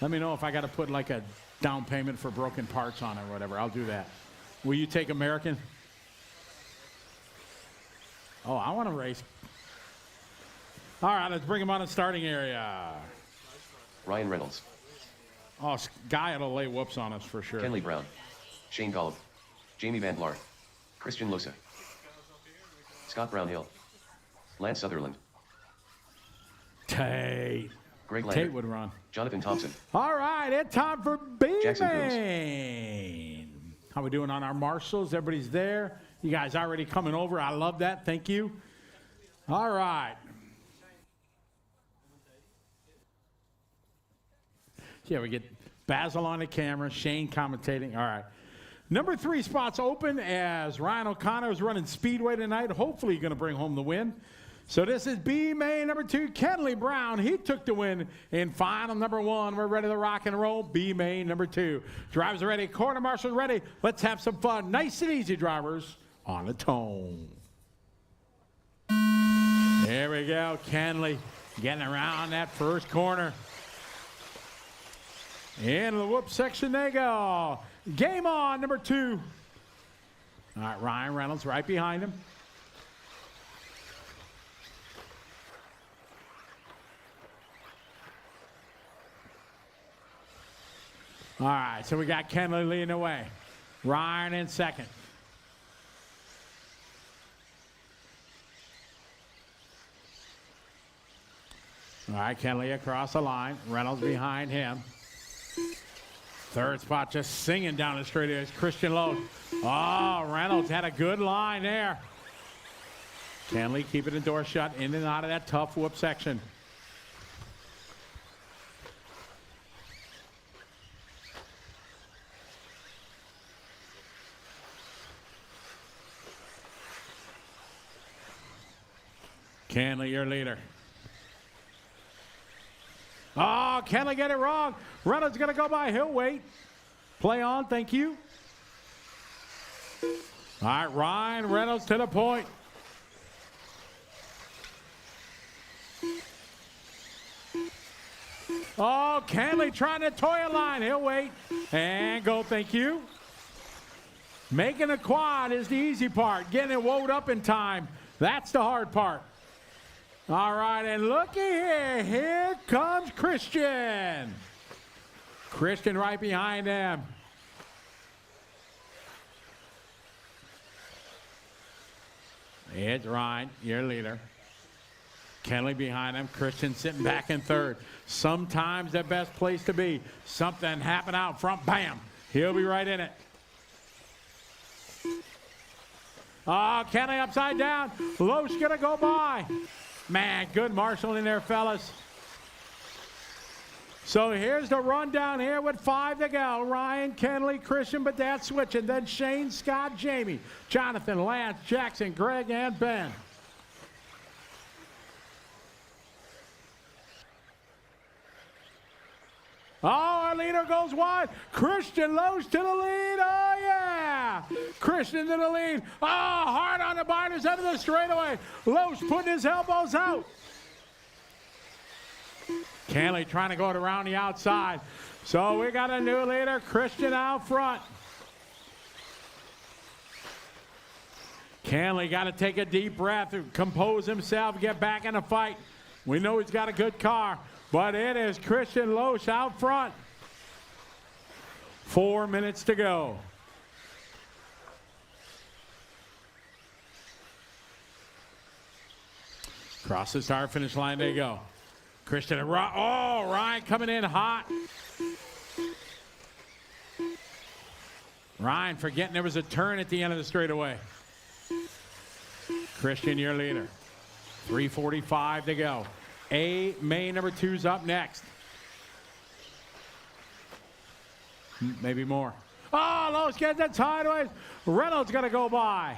Let me know if I got to put like a down payment for broken parts on it or whatever. I'll do that. Will you take American? Oh, I want to race. All right, let's bring him on the starting area. Ryan Reynolds, Oh, Guy will lay whoops on us for sure. Kenley Brown, Shane Golub, Jamie Van Laar, Christian Losa, Scott Brownhill, Lance Sutherland, Tate. Greg Lander, Tate would run. Jonathan Thompson, All right, it's time for Jackson B-Main. How we doing on our marshals? Everybody's there. You guys already coming over. I love that. Thank you. All right. Yeah, we get Basil on the camera, Shane commentating. All right. Number 3 spots open as Ryan O'Connor is running Speedway tonight. Hopefully going to bring home the win. So this is B-Main number 2, Kenley Brown. He took the win in final number 1. We're ready to rock and roll. B-Main number 2. Drivers are ready. Quarter marshals ready. Let's have some fun. Nice and easy, drivers, on the tone. There we go. Kenley getting around that first corner. In the whoop section they go. Game on, number 2. All right, Ryan Reynolds right behind him. All right, so we got Kenley leading the way. Ryan in second. All right, Kenley across the line. Reynolds behind him. Third spot just singing down the straight is Christian Lowe. Oh, Reynolds had a good line there. Kenley keeping the door shut in and out of that tough whoop section. Kenley, your leader. Oh, Kenley get it wrong. Reynolds going to go by. He'll wait. Play on. Thank you. All right, Ryan Reynolds to the point. Oh, Canley trying to toy a line. He'll wait and go, thank you. Making a quad is the easy part. Getting it wound up in time, that's the hard part. All right, and looky here. Here comes Christian. Christian right behind them. It's Ryan, your leader. Kenley behind him. Christian sitting back in third. Sometimes the best place to be. Something happened out front. Bam. He'll be right in it. Oh, Kenley upside down. Loesch going to go by. Man, good marshaling there, fellas. So here's the rundown here with 5 to go. Ryan, Kenley, Christian, but that's switching. Then Shane, Scott, Jamie, Jonathan, Lance, Jackson, Greg, and Ben. Oh, our leader goes wide. Christian Loesch to the lead. Oh, yeah. Christian to the lead. Oh, hard on the binders out of the straightaway. Loesch putting his elbows out. Canley trying to go around the outside. So we got a new leader, Christian out front. Canley got to take a deep breath, compose himself, get back in the fight. We know he's got a good car, but it is Christian Loesch out front. 4 minutes to go. Across the start finish line they go. Christian, oh, Ryan coming in hot. Ryan forgetting there was a turn at the end of the straightaway. Christian, your leader. 3:45 to go. Main number 2's up next. Maybe more. Oh, Loesch gets it sideways. Reynolds going to go by.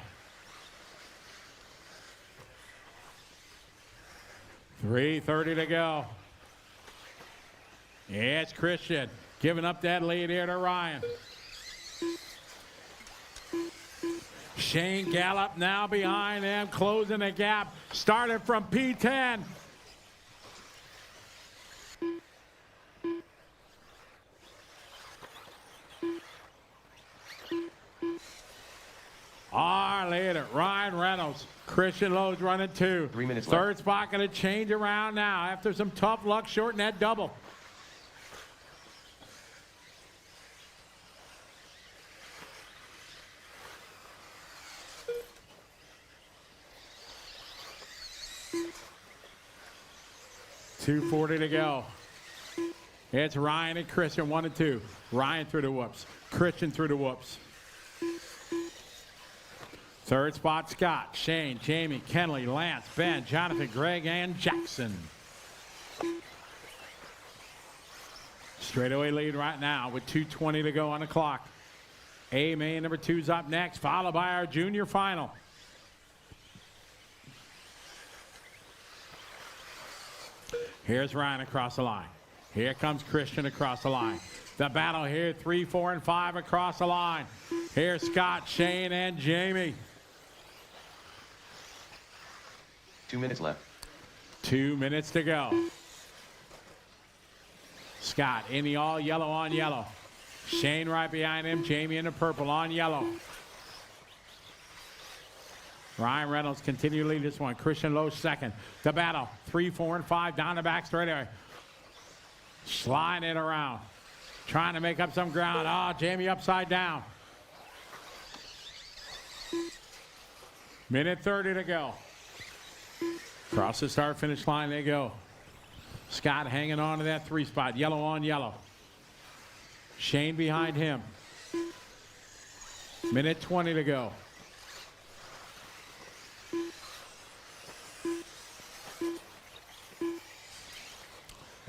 3:30 to go. Yeah, it's Christian giving up that lead here to Ryan. Shane Gallup now behind him, closing the gap. Started from P10. Our leader, Ryan Reynolds. Christian Loesch running 2. 3 minutes Third left. spot going to change around now after some tough luck shorting that double. $2:40 to go. It's Ryan and Christian, 1 and 2. Ryan through the whoops. Christian through the whoops. Third spot, Scott, Shane, Jamie, Kenley, Lance, Ben, Jonathan, Greg, and Jackson. Straightaway lead right now with 2:20 to go on the clock. Main number 2's up next, followed by our junior final. Here's Ryan across the line. Here comes Christian across the line. The battle here, 3, 4, and 5 across the line. Here's Scott, Shane, and Jamie. 2 minutes left. 2 minutes to go. Scott in the all yellow on yellow. Shane right behind him. Jamie in the purple on yellow. Ryan Reynolds continue to lead this one. Christian Loesch second. The battle, 3, 4, and 5 down the back straightaway. Sliding it around. Trying to make up some ground. Oh, Jamie upside down. Minute 30 to go. Across the start finish line they go. Scott hanging on to that 3 spot. Yellow on yellow. Shane behind him. Minute 20 to go.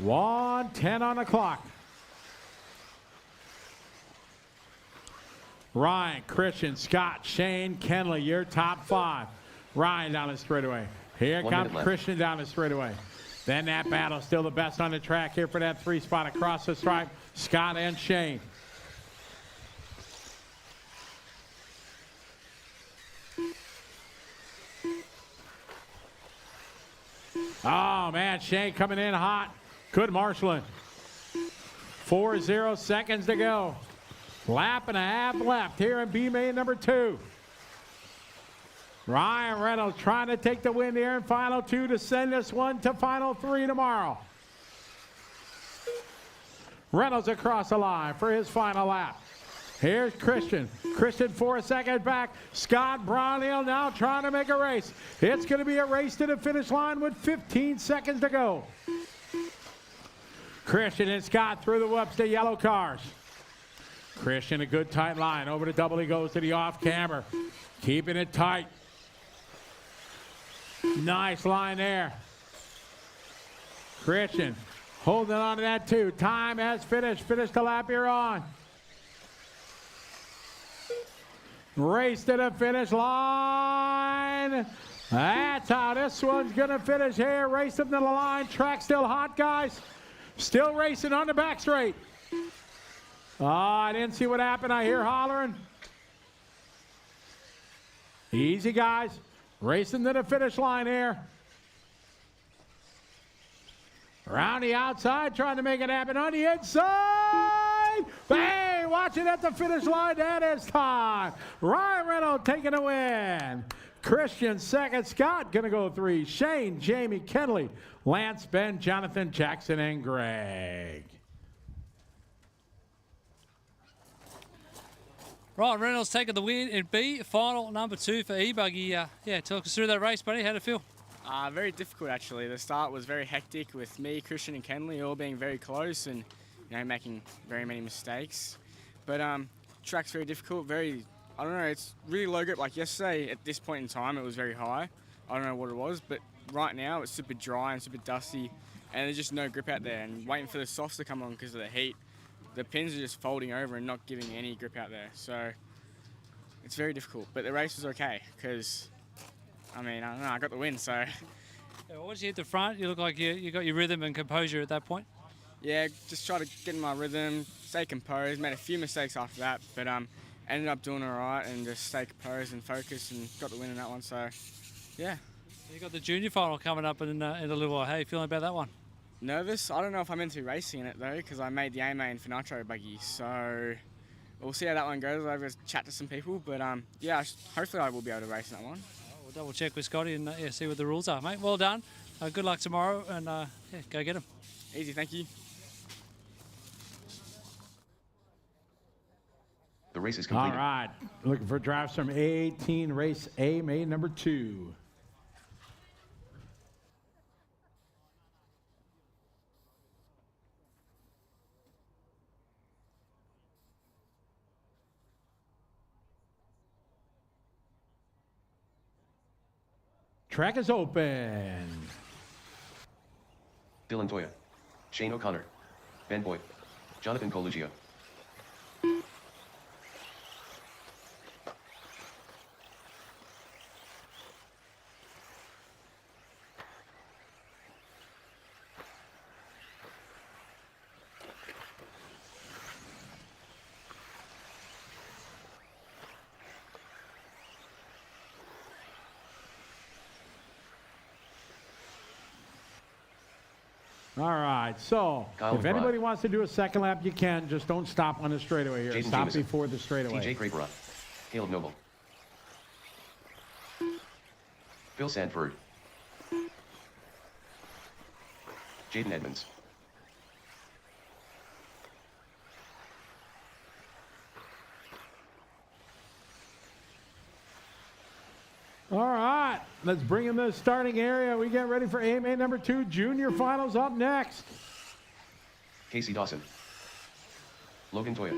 $1:10 on the clock. Ryan, Christian, Scott, Shane, Kenley, your top 5. Ryan down the straightaway. Here 1 comes minute left. Christian down the straightaway. Then that battle, still the best on the track here for that 3 spot across the stripe. Scott and Shane. Oh, man, Shane coming in hot. Good marshaling. 4:0 seconds to go. Lap and a half left here in B main number 2. Ryan Reynolds trying to take the win here in final 2 to send this one to final 3 tomorrow. Reynolds across the line for his final lap. Here's Christian. Christian 4 seconds back. Scott Brownhill now trying to make a race. It's going to be a race to the finish line with 15 seconds to go. Christian and Scott through the whoops to yellow cars. Christian a good tight line. Over to double he goes to the off camber. Keeping it tight. Nice line there. Christian holding on to that too. Time has finished. Finish the lap you're on. Race to the finish line. That's how this one's going to finish here. Race them to the line. Track still hot, guys. Still racing on the back straight. Oh, I didn't see what happened. I hear hollering. Easy, guys. Racing to the finish line here. Around the outside, trying to make it happen on the inside. Bang! Watch it at the finish line. That is time. Ryan Reynolds taking a win. Christian second. Scott going to go 3. Shane, Jamie, Kenley, Lance, Ben, Jonathan, Jackson, and Greg. Ryan Reynolds taking the win in B, final number 2 for e-buggy. Yeah, talk us through that race, buddy. How'd it feel? Very difficult, actually. The start was very hectic with me, Christian, and Kenley all being very close and making very many mistakes. But track's very difficult. I don't know. It's really low grip. Like yesterday, at this point in time, it was very high. I don't know what it was, but right now it's super dry and super dusty, and there's just no grip out there. And waiting for the softs to come on because of the heat. The pins are just folding over and not giving any grip out there. So it's very difficult. But the race was okay because, I don't know, I got the win, so. Yeah, once you hit the front, you look like you got your rhythm and composure at that point. Yeah, just try to get in my rhythm, stay composed. Made a few mistakes after that, but ended up doing all right and just stay composed and focused and got the win in that one, so yeah. You got the junior final coming up in a little while. How are you feeling about that one? Nervous. I don't know if I'm meant to be racing in it though, because I made the A main for Nitro buggy, so we'll see how that one goes. I'll chat to some people, but yeah, hopefully I will be able to race in that one. We'll double check with Scotty and see what the rules are, mate. Well done. Good luck tomorrow, and yeah, go get them. Easy, thank you. The race is completed. All right, looking for drives from A18, race A, main number 2. Track is open. Dylan Toya, Shane O'Connor, Ben Boyd, Jonathan Coluccio. All right, so Kyle if McBride. anybody wants to do a second lap, you can. Just don't stop on the straightaway here. Jaden Stop Jameson, before the straightaway. TJ Crabera, Caleb Noble, Phil Sanford, Jaden Edmonds, All right, let's bring in the starting area. We get ready for AMA number 2, junior finals up next. Casey Dawson, Logan Toya,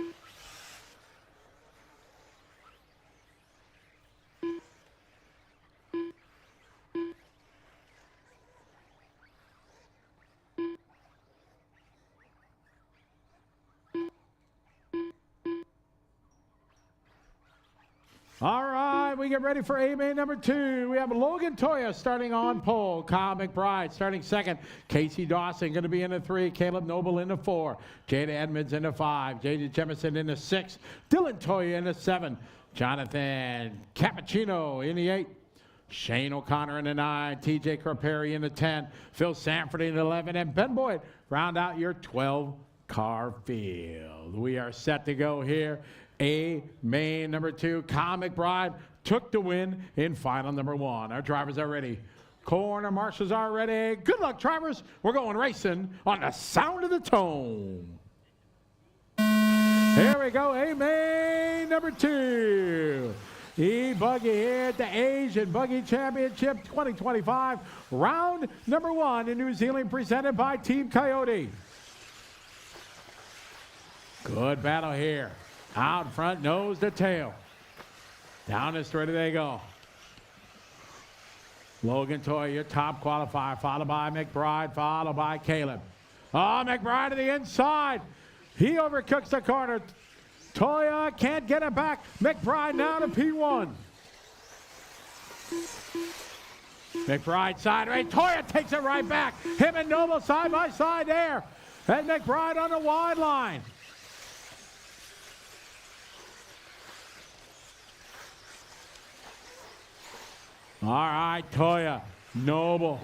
All right, we get ready for AMA number 2. We have Logan Toya starting on pole. Kyle McBride starting second. Casey Dawson going to be in the 3. Caleb Noble in the 4. Jada Edmonds in the 5. J.J. Jemison in the 6. Dylan Toya in the 7. Jonathan Cappuccino in the 8. Shane O'Connor in the 9. TJ Craperi in the 10. Phil Sanford in the 11. And Ben Boyd round out your 12 Carfield. We are set to go here. Main number 2, Kyle McBride took the win in final number 1. Our drivers are ready. Corner marshals are ready. Good luck, drivers. We're going racing on the sound of the tone. Here we go, main number 2. E-buggy here at the Asian Buggy Championship 2025. Round number 1 in New Zealand, presented by Team Coyote. Good battle here. Out front, nose to tail. Down the straight they go. Logan Toya, your top qualifier, followed by McBride, followed by Caleb. Oh, McBride to the inside. He overcooks the corner. Toya can't get it back. McBride now to P1. McBride side right. Toya takes it right back. Him and Noble side by side there. And McBride on the wide line. All right, Toya, Noble.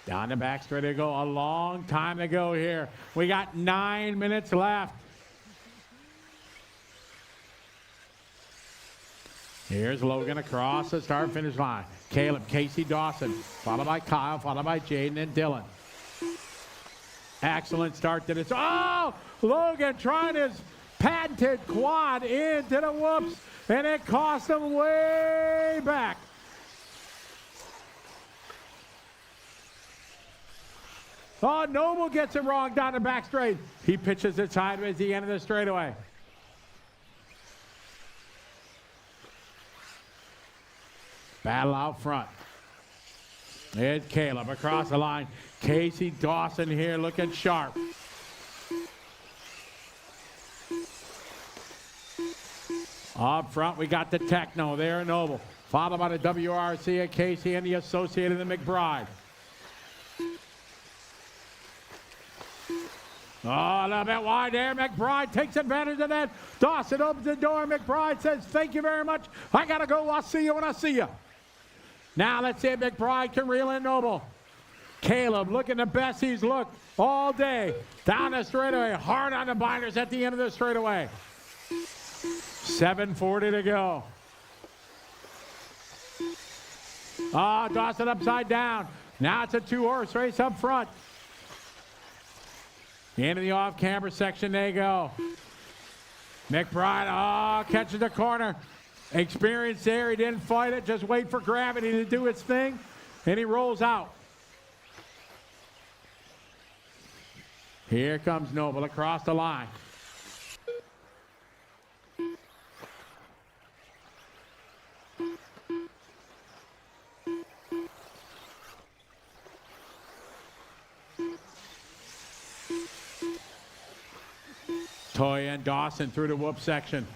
Down the back straight they go. A long time to go here. We got 9 minutes left. Here's Logan across the start-finish line. Caleb, Casey Dawson, followed by Kyle, followed by Jaden and Dylan. Excellent start to this. Oh, Logan trying his patented quad into the whoops, and it cost him way back. Oh, Noble gets it wrong down the back straight. He pitches it sideways at the end of the straightaway. Battle out front. There's Caleb across the line. Casey Dawson here looking sharp. Up front, we got the Techno there, Noble. Followed by the WRC at Casey and the Associated and McBride. Oh, a little bit wide there. McBride takes advantage of that. Dawson opens the door. McBride says, thank you very much. I got to go. I'll see you when I see you. Now let's see if McBride can reel in Noble. Caleb looking the best he's looked all day. Down the straightaway. Hard on the binders at the end of the straightaway. 7:40 to go. Oh, Dawson upside down. Now it's a 2-horse race up front. Into the off-camber section they go. McBride, catches the corner. Experience there, he didn't fight it, just wait for gravity to do its thing, and he rolls out. Here comes Noble across the line. Toya and Dawson through the whoop section.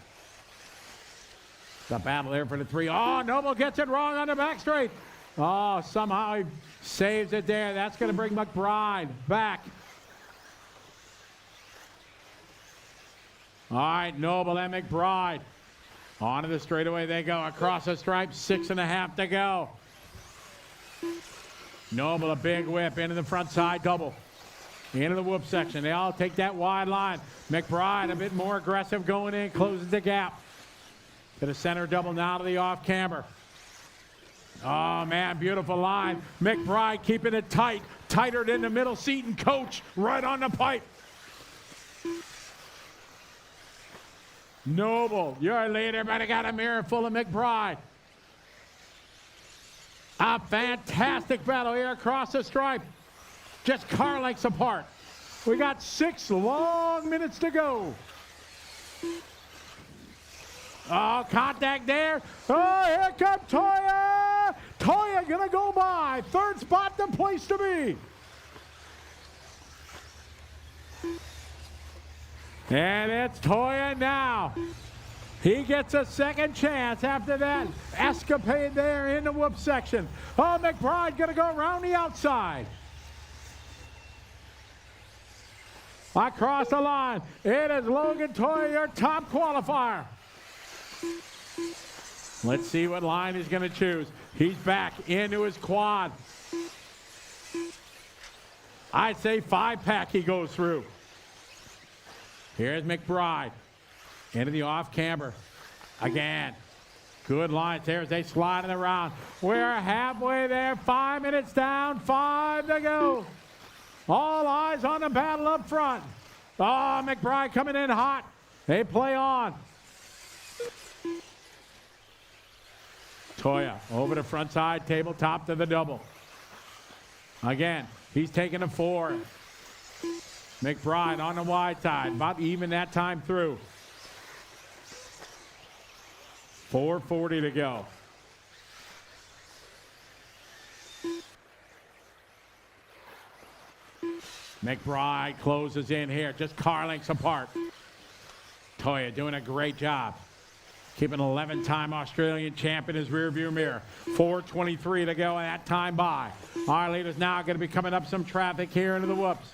The battle there for the 3. Oh, Noble gets it wrong on the back straight. Oh, somehow he saves it there. That's going to bring McBride back. All right, Noble and McBride. Onto the straightaway they go. Across the stripe, 6.5 to go. Noble, a big whip into the front side double. Into the whoop section. They all take that wide line. McBride a bit more aggressive going in, closes the gap. To the center double now to the off camber. Oh, man, beautiful line. McBride keeping it tight. Tighter than the middle seat and coach right on the pipe. Noble, you're a leader, but I got a mirror full of McBride. A fantastic battle here across the stripe. Just car lengths apart. We got 6 long minutes to go. Oh, contact there. Oh, here comes Toya. Toya gonna go by. 3rd spot, the place to be. And it's Toya now. He gets a second chance after that escapade there in the whoop section. Oh, McBride gonna go around the outside. Across the line, it is Logan Toya, your top qualifier. Let's see what line he's going to choose. He's back into his quad. I'd say 5-pack he goes through. Here's McBride into the off camber again. Good lines there as they slide it around. We're halfway there, 5 minutes down, 5 to go. All eyes on the battle up front. Oh, McBride coming in hot. They play on. Toya over the front side, tabletop to the double. Again, he's taking a 4. McBride on the wide side, about even that time through. 4:40 to go. McBride closes in here, just car lengths apart. Toya doing a great job. Keeping an 11-time Australian champ in his rearview mirror. 4:23 to go, and that time by. Our leader's now going to be coming up some traffic here into the whoops.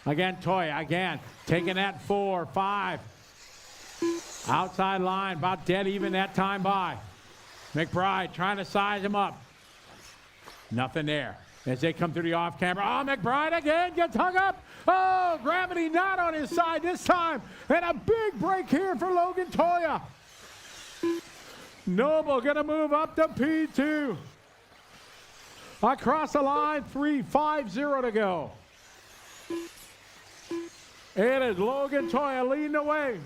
Again, Toya, again, taking that 4, 5. Outside line, about dead even that time by. McBride trying to size him up. Nothing there. As they come through the off camera. Oh, McBride again gets hung up. Oh, gravity not on his side this time. And a big break here for Logan Toya. Noble gonna move up to P2. Across the line, 3:50 to go. It is Logan Toya leading the way.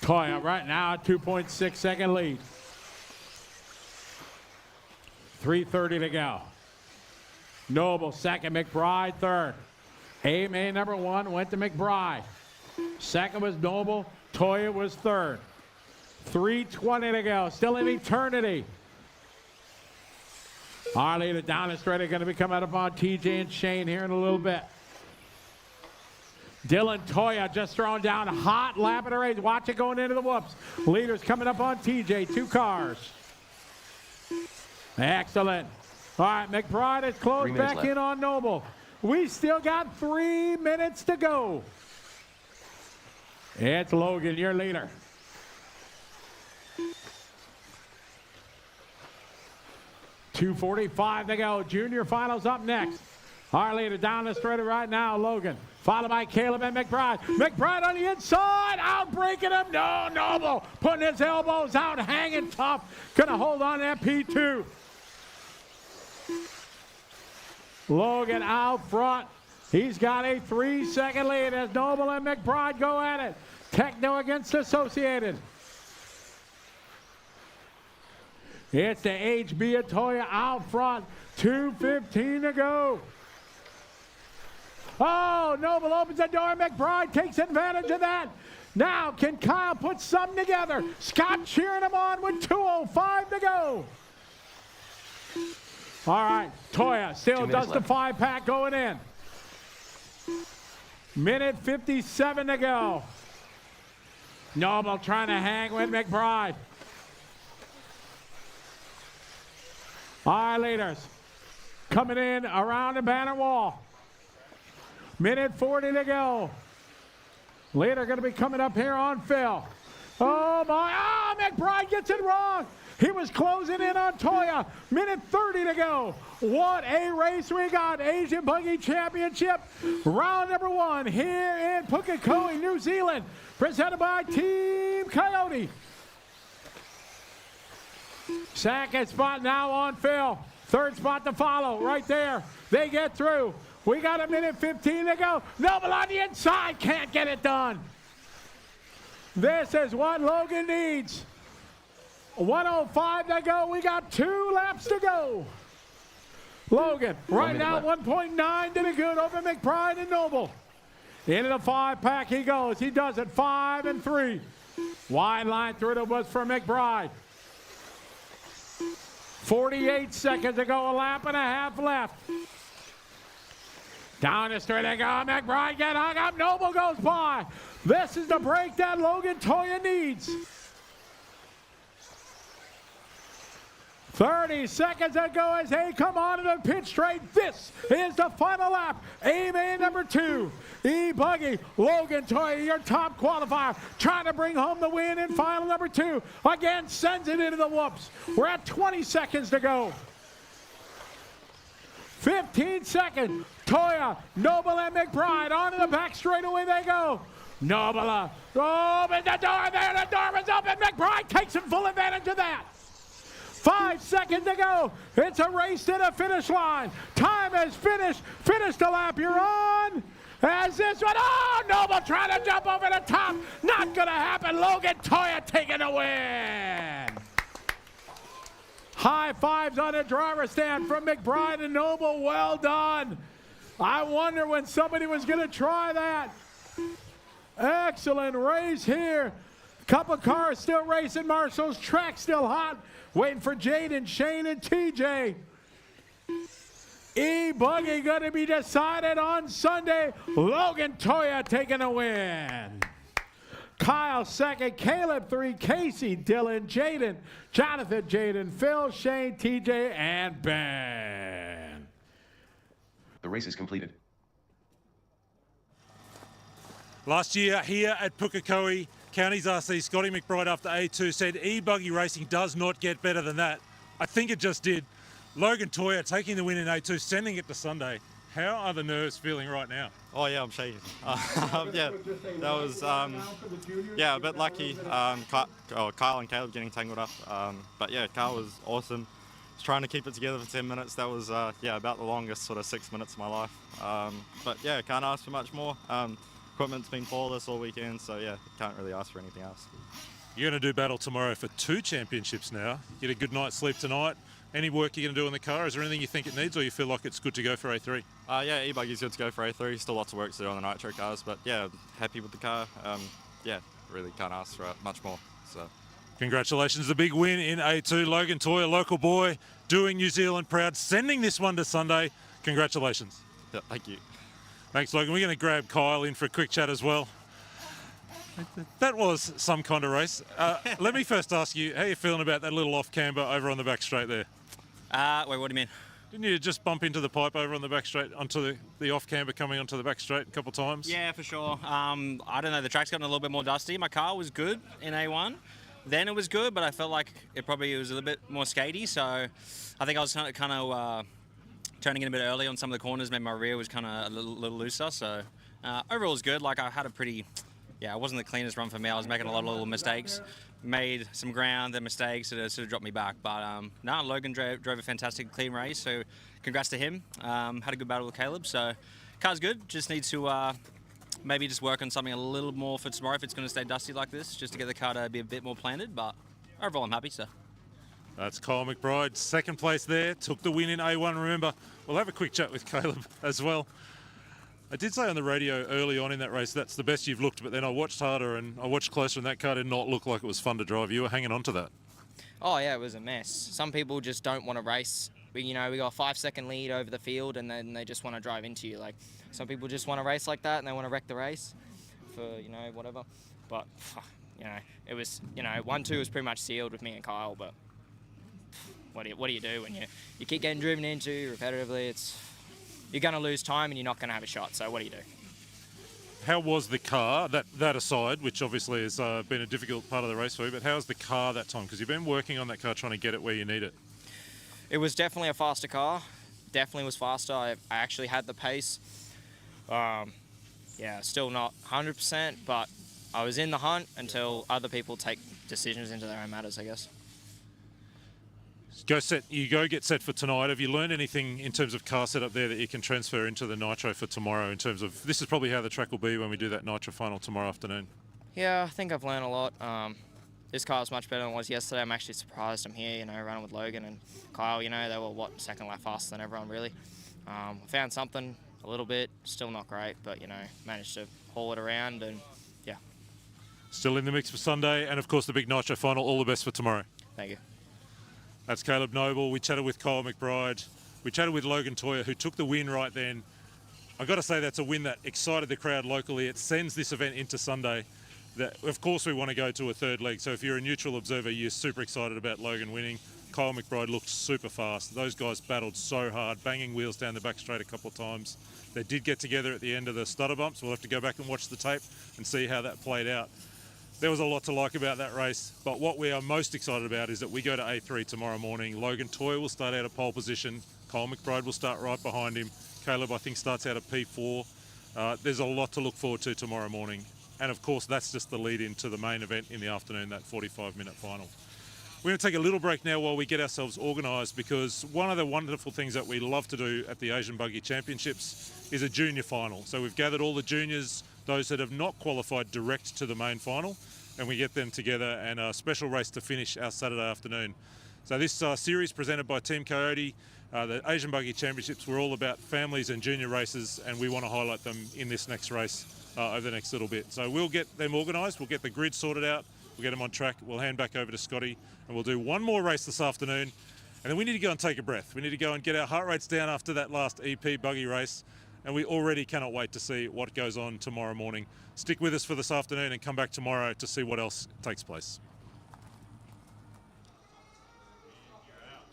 Toya right now, 2.6 second lead. 3:30 to go. Noble second, McBride third. A-May number 1 went to McBride. Second was Noble, Toya was third. 3:20 to go, still an eternity. Our leader down the straight are going to be coming up on TJ and Shane here in a little bit. Dylan Toya just thrown down, hot lap at the race. Watch it going into the whoops. Leaders coming up on TJ, 2 cars. Excellent. All right, McBride is closed back left. in on Noble. We still got 3 minutes to go. It's Logan, your leader. .245 to go. Junior finals up next. Our leader down the straight right now, Logan. Followed by Caleb and McBride. McBride on the inside, out breaking him. No, Noble putting his elbows out, hanging tough. Gonna hold on to that P2. Logan out front. He's got a 3-second lead as Noble and McBride go at it. Techno against Associated. It's the HB Toya out front. 2:15 to go. Oh, Noble opens the door. McBride takes advantage of that. Now, can Kyle put something together? Scott cheering him on with 2:05 to go. All right, Toya still does the 5-pack going in. Minute 57 to go. Noble trying to hang with McBride. Our leaders coming in around the banner wall. Minute 40 to go. Leader going to be coming up here on Phil. Oh my, McBride gets it wrong. He was closing in on Toya. Minute 30 to go. What a race we got. Asian Buggy Championship. Round number 1 here in Pukekohe, New Zealand. Presented by Team Coyote. Second spot now on Phil. Third spot to follow right there. They get through. We got a minute 15 to go. Noble on the inside. Can't get it done. This is what Logan needs. 1:05 to go. We got 2 laps to go. Logan, right now, 1.9 to the good over McBride and Noble. Into the 5-pack he goes. He does it 5 and 3. Wide line through the woods for McBride. 48 seconds to go, a lap and a half left. Down the straight they go. McBride get hung up. Noble goes by. This is the break that Logan Toya needs. 30 seconds to go as they come on to the pit straight. This is the final lap. A-main number 2. E-buggy, Logan Toya, your top qualifier, trying to bring home the win in final number 2. Again, sends it into the whoops. We're at 20 seconds to go. 15 seconds. Toya, Noble, and McBride onto the back straightaway they go. Noble, open the door there. The door is open. McBride takes full advantage of that. 5 seconds to go. It's a race to the finish line. Time has finished. Finish the lap. You're on. As this one, Noble trying to jump over the top. Not going to happen. Logan Toya taking the win. High fives on the driver's stand from McBride and Noble. Well done. I wonder when somebody was going to try that. Excellent race here. Couple cars still racing. Marshall's track still hot. Waiting for Jaden, Shane, and TJ. E-buggy going to be decided on Sunday. Logan Toya taking a win. Kyle second, Caleb 3, Casey, Dylan, Jaden, Jonathan, Jaden, Phil, Shane, TJ, and Ben. The race is completed. Last year here at Pukekohe, Counties RC, Scotty McBride after A2 said e-buggy racing does not get better than that. I think it just did. Logan Toya taking the win in A2, sending it to Sunday. How are the nerves feeling right now? Oh yeah, I'm shaking. Yeah, that was a bit lucky. Kyle and Caleb getting tangled up, but yeah, Kyle was awesome. Was trying to keep it together for 10 minutes. That was about the longest sort of 6 minutes of my life. But yeah, can't ask for much more. Equipment's been flawless all weekend, so yeah, can't really ask for anything else. You're going to do battle tomorrow for 2 championships now. Get a good night's sleep tonight. Any work you're going to do in the car? Is there anything you think it needs, or you feel like it's good to go for A3? Yeah, e-buggy's good to go for A3. Still lots of work to do on the Nitro cars, but yeah, happy with the car. Yeah, really can't ask for much more. So, congratulations, the big win in A2. Logan Toya, local boy, doing New Zealand proud, sending this one to Sunday. Congratulations. Yeah, thank you. Thanks, Logan. We're going to grab Kyle in for a quick chat as well. That was some kind of race. Let me first ask you, how are you feeling about that little off-camber over on the back straight there? Wait, what do you mean? Didn't you just bump into the pipe over on the back straight, onto the off-camber coming onto the back straight a couple of times? Yeah, for sure. I don't know, the track's gotten a little bit more dusty. My car was good in A1. Then it was good, but I felt like it probably was a little bit more skatey, so I think I was kind of turning in a bit early on some of the corners, maybe my rear was kind of a little looser, so overall it was good. Like I had a pretty, it wasn't the cleanest run for me. I was making a lot of little mistakes, made some ground, then mistakes that sort of dropped me back. But no, Logan drove a fantastic clean race, so congrats to him. Had a good battle with Caleb, so car's good. Just need to maybe just work on something a little more for tomorrow if it's going to stay dusty like this, just to get the car to be a bit more planted. But overall I'm happy, so. That's Kyle McBride, second place there, took the win in A1. Remember, we'll have a quick chat with Caleb as well. I did say on the radio early on in that race, that's the best you've looked, but then I watched harder and I watched closer and that car did not look like it was fun to drive. You were hanging on to that. Oh yeah, it was a mess. Some people just don't want to race. We got a 5-second lead over the field and then they just want to drive into you. Like some people just want to race like that and they want to wreck the race for, whatever. But, it was, 1-2 was pretty much sealed with me and Kyle, but what do you do when you keep getting driven into repetitively? You're going to lose time and you're not going to have a shot, so what do you do? How was the car, that aside, which obviously has been a difficult part of the race for you, but how's the car that time? Because you've been working on that car trying to get it where you need it. It was definitely a faster car. Definitely was faster. I actually had the pace. Still not 100%, but I was in the hunt until other people take decisions into their own matters, I guess. You get set for tonight. Have you learned anything in terms of car setup there that you can transfer into the Nitro for tomorrow in terms of, this is probably how the track will be when we do that Nitro final tomorrow afternoon? Yeah, I think I've learned a lot. This car is much better than it was yesterday. I'm actually surprised I'm here, running with Logan and Kyle, they were, second lap faster than everyone, really. Found something a little bit, still not great, but, managed to haul it around and, yeah. Still in the mix for Sunday, and of course the big Nitro final. All the best for tomorrow. Thank you. That's Caleb Noble. We chatted with Kyle McBride. We chatted with Logan Toya, who took the win right then. I've got to say that's a win that excited the crowd locally. It sends this event into Sunday. Of course, we want to go to a third leg. So if you're a neutral observer, you're super excited about Logan winning. Kyle McBride looked super fast. Those guys battled so hard, banging wheels down the back straight a couple of times. They did get together at the end of the stutter bumps. We'll have to go back and watch the tape and see how that played out. There was a lot to like about that race, but what we are most excited about is that we go to A3 tomorrow morning. Logan Toy will start out at pole position. Kyle McBride will start right behind him. Caleb, I think, starts out at P4. There's a lot to look forward to tomorrow morning. And of course, that's just the lead into the main event in the afternoon, that 45-minute final. We're going to take a little break now while we get ourselves organised, because one of the wonderful things that we love to do at the Asian Buggy Championships is a junior final. So we've gathered all the juniors, those that have not qualified direct to the main final, and we get them together and a special race to finish our Saturday afternoon. So this series presented by Team Coyote, the Asian Buggy Championships, we're all about families and junior races, and we want to highlight them in this next race over the next little bit. So we'll get them organised, we'll get the grid sorted out, we'll get them on track, we'll hand back over to Scotty, and we'll do one more race this afternoon, and then we need to go and take a breath. We need to go and get our heart rates down after that last EP buggy race, and we already cannot wait to see what goes on tomorrow morning. Stick with us for this afternoon and come back tomorrow to see what else takes place.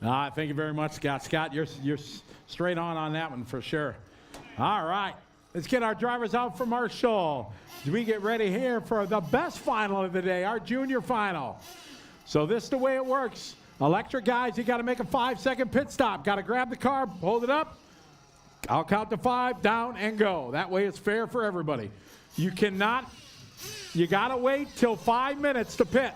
Thank you very much, Scott. Scott, you're straight on that one for sure. All right, let's get our drivers out for Marshall. As we get ready here for the best final of the day, our junior final. So this is the way it works. Electric guys, you got to make a 5-second pit stop. Got to grab the car, hold it up. I'll count to 5, down, and go. That way it's fair for everybody. You got to wait till 5 minutes to pit.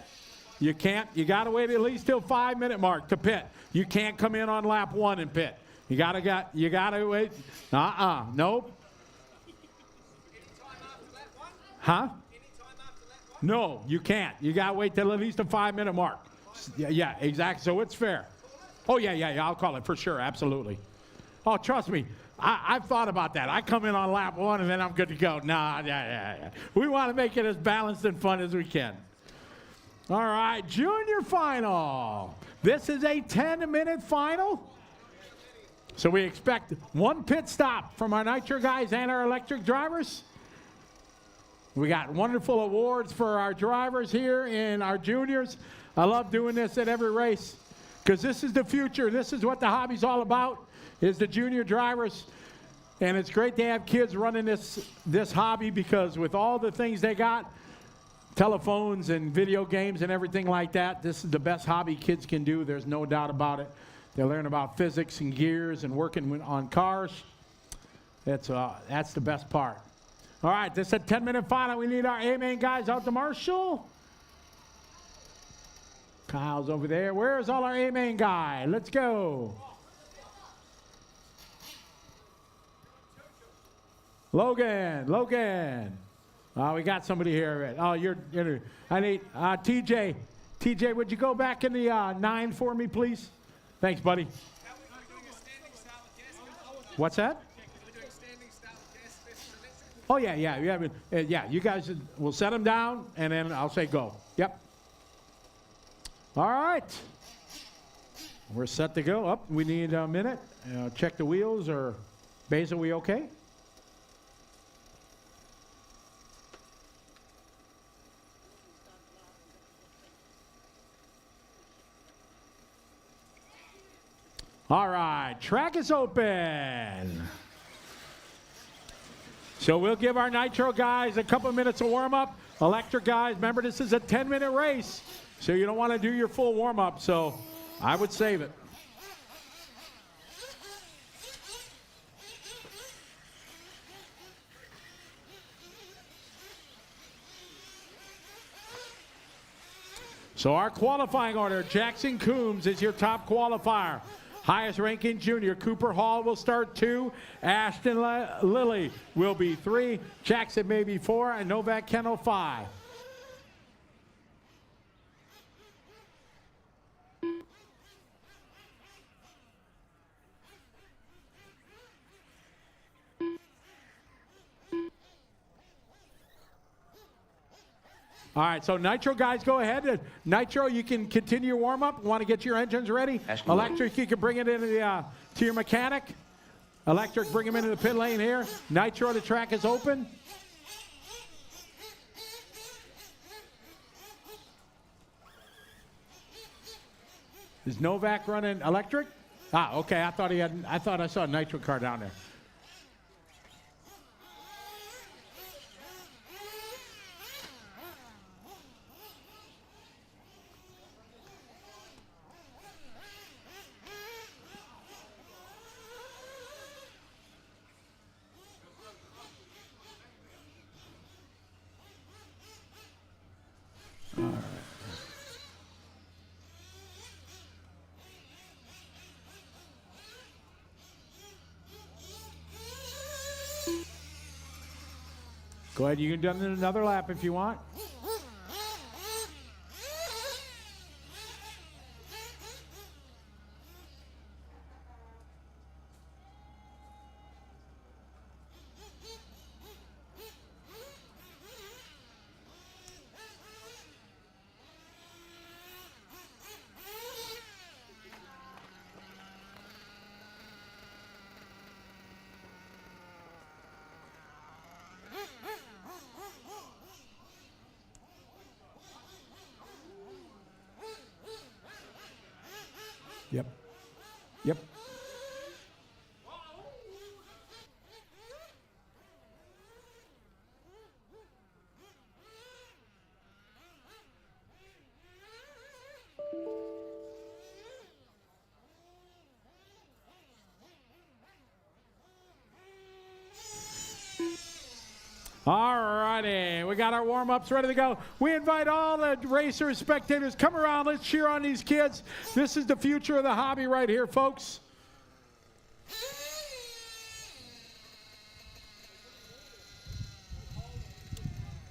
You got to wait at least till 5-minute mark to pit. You can't come in on lap 1 and pit. You got to wait. Nope. Huh? No, you can't. You got to wait till at least a 5-minute mark. Yeah, exactly. So it's fair. Oh, yeah, I'll call it for sure. Absolutely. Oh, trust me. I've thought about that. I come in on lap 1 and then I'm good to go. Yeah. We want to make it as balanced and fun as we can. All right, junior final. This is a 10-minute final. So we expect 1 pit stop from our Nitro guys and our electric drivers. We got wonderful awards for our drivers here and our juniors. I love doing this at every race because this is the future. This is what the hobby's all about, is the junior drivers. And it's great to have kids running this hobby, because with all the things they got, telephones and video games and everything like that, this is the best hobby kids can do. There's no doubt about it. They learn about physics and gears and working on cars. That's the best part. All right, this is a 10-minute final. We need our A-main guys out to Marshall. Kyle's over there. Where's all our A-main guy? Let's go. Logan. We got somebody here. Oh, I need TJ. TJ, would you go back in the 9 for me, please? Thanks, buddy. What's that? Oh, yeah. You guys will set them down, and then I'll say go. Yep. All right. We're set to go. Up. We need a minute. Check the wheels. Or Basil, we okay? All right, track is open. So we'll give our Nitro guys a couple minutes of warm-up. Electric guys, remember this is a 10-minute race, so you don't want to do your full warm-up, so I would save it. So our qualifying order, Jackson Coombs is your top qualifier. Highest ranking junior, Cooper Hall will start 2. Ashton Lilly will be 3. Jackson may be 4, and Novak Kennel 5. All right, so Nitro guys, go ahead. Nitro, you can continue your warm-up. Want to get your engines ready? Electric, you can bring it into to your mechanic. Electric, bring him into the pit lane here. Nitro, the track is open. Is Novak running electric? Ah, okay. I thought I saw a Nitro car down there. Go ahead, you can do another lap if you want. Yep. Yep. All righty, we got our warm-ups ready to go. We invite all the racers, spectators, come around, let's cheer on these kids. This is the future of the hobby right here, folks.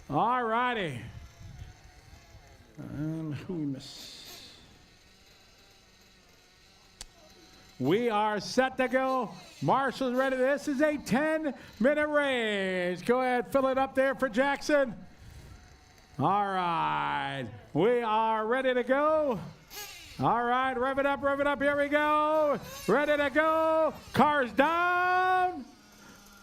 All righty. Who we miss? We are set to go. Marshall's ready. This is a 10-minute race. Go ahead, fill it up there for Jackson. All right. We are ready to go. All right, rev it up, rev it up. Here we go. Ready to go. Cars down.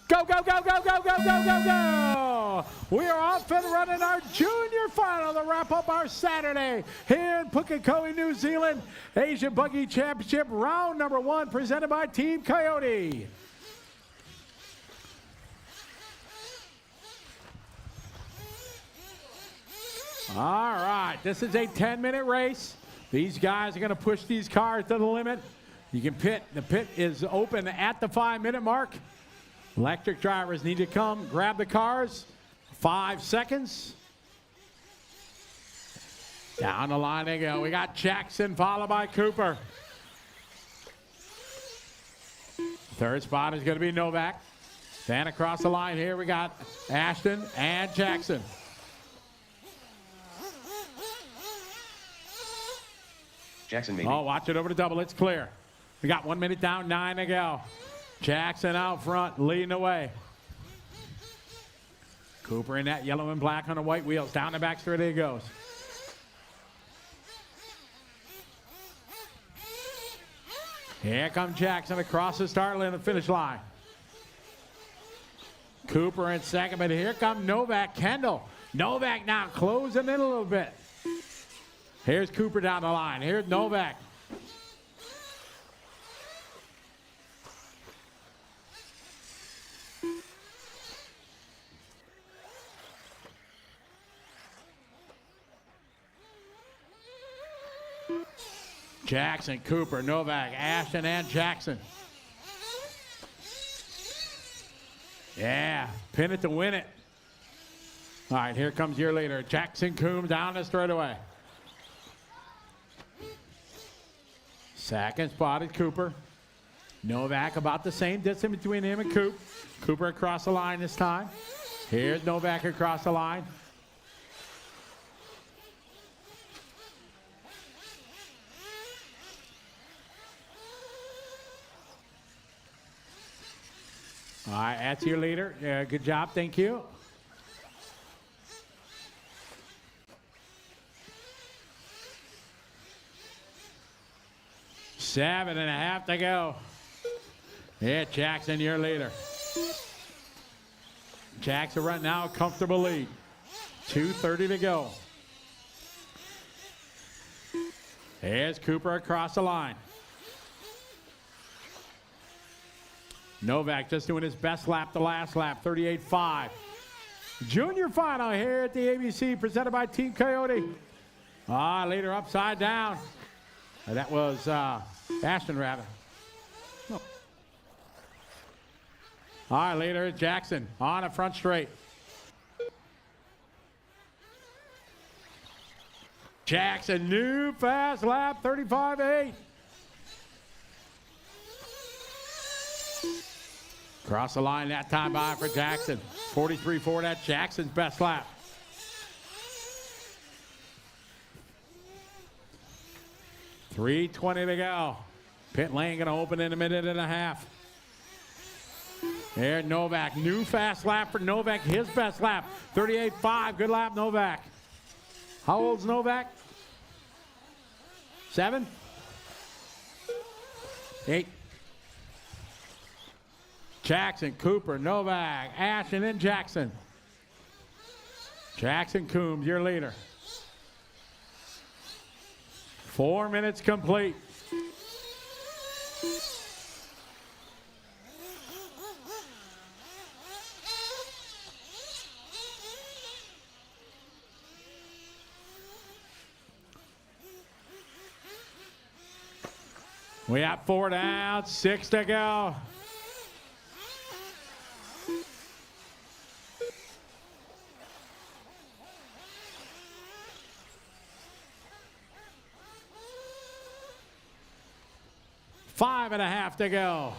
Go, go, go, go, go, go, go, go, go. We are off and running our junior final to wrap up our Saturday here in Pukekohe, New Zealand. Asian Buggy Championship round number 1 presented by Team Coyote. All right, this is a 10-minute race. These guys are going to push these cars to the limit. You can pit. The pit is open at the 5-minute mark. Electric drivers need to come, grab the cars. 5 seconds. Down the line they go. We got Jackson followed by Cooper. Third spot is going to be Novak. Then across the line here we got Ashton and Jackson. Jackson maybe. Oh, watch it over the double. It's clear. We got 1 minute down, 9 to go. Jackson out front, leading the way. Cooper in that yellow and black on the white wheels. Down the back straight he goes. Here comes Jackson across the start line and the finish line. Cooper in second, but here comes Novak Kendall. Novak now closing in a little bit. Here's Cooper down the line. Here's Novak. Jackson, Cooper, Novak, Ashton, and Jackson. Yeah, pin it to win it. All right, here comes your leader, Jackson Coombs down the straightaway. Second spot is Cooper. Novak about the same distance between him and Coop. Cooper across the line this time. Here's Novak across the line. All right, that's your leader. Good job, thank you. Seven and a half to go. Yeah, Jackson, your leader. Jackson right now, a comfortable lead. 2:30 to go. Here's Cooper across the line. Novak just doing his best lap the last lap, 38.5. Junior final here at the ABC, presented by Team Coyote. Leader upside down. That was Ashton Rabbit. No. All right, leader Jackson on a front straight. Jackson, new fast lap, 35.8. Cross the line that time by for Jackson. 43.4, that's Jackson's best lap. .320 to go. Pit lane gonna open in a minute and a half. There, Novak, new fast lap for Novak, his best lap. 38.5, good lap, Novak. How old's Novak? 7? 8. Jackson, Cooper, Novak, Ashton, and Jackson. Jackson Coombs, your leader. 4 minutes complete. We got 4 down, 6 to go. Five and a half to go.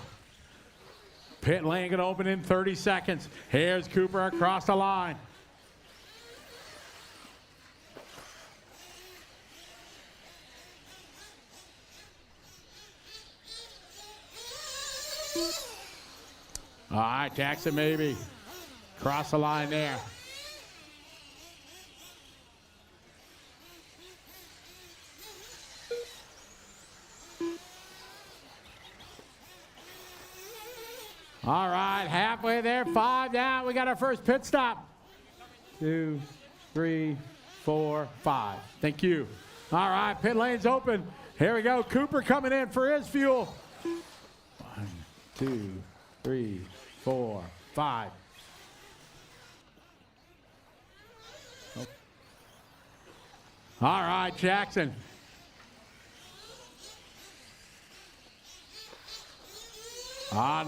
Pit lane gonna open in 30 seconds. Here's Cooper across the line. All right, Jackson maybe. Cross the line there. All right, halfway there, 5 down. We got our first pit stop. 2, 3, 4, 5. Thank you. All right, pit lane's open. Here we go. Cooper coming in for his fuel. 1, 2, 3, 4, 5. Oh. All right, Jackson.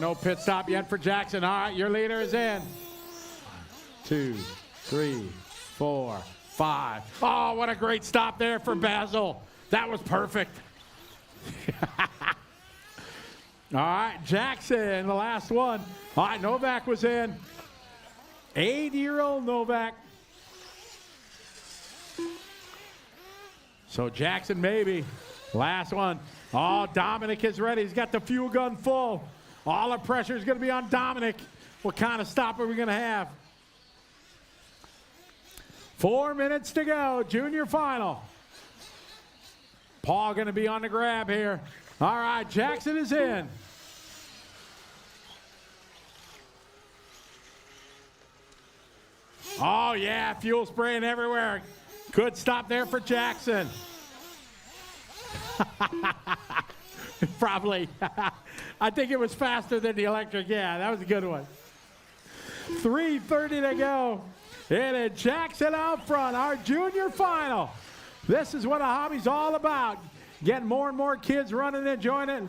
No pit stop yet for Jackson. All right, your leader is in. 1, 2, 3, 4, 5. Oh, what a great stop there for Basil. That was perfect. All right, Jackson, the last one. All right, Novak was in. 8-year-old Novak. So Jackson maybe. Last one. Oh, Dominic is ready. He's got the fuel gun full. All the pressure is going to be on Dominic. What kind of stop are we going to have? 4 minutes to go, junior final. Paul going to be on the grab here. All right, Jackson is in. Oh, yeah, fuel spraying everywhere. Good stop there for Jackson. Probably. I think it was faster than the electric. Yeah, that was a good one. 3:30 to go. And it's Jackson out front, our junior final. This is what a hobby's all about. Getting more and more kids running and joining.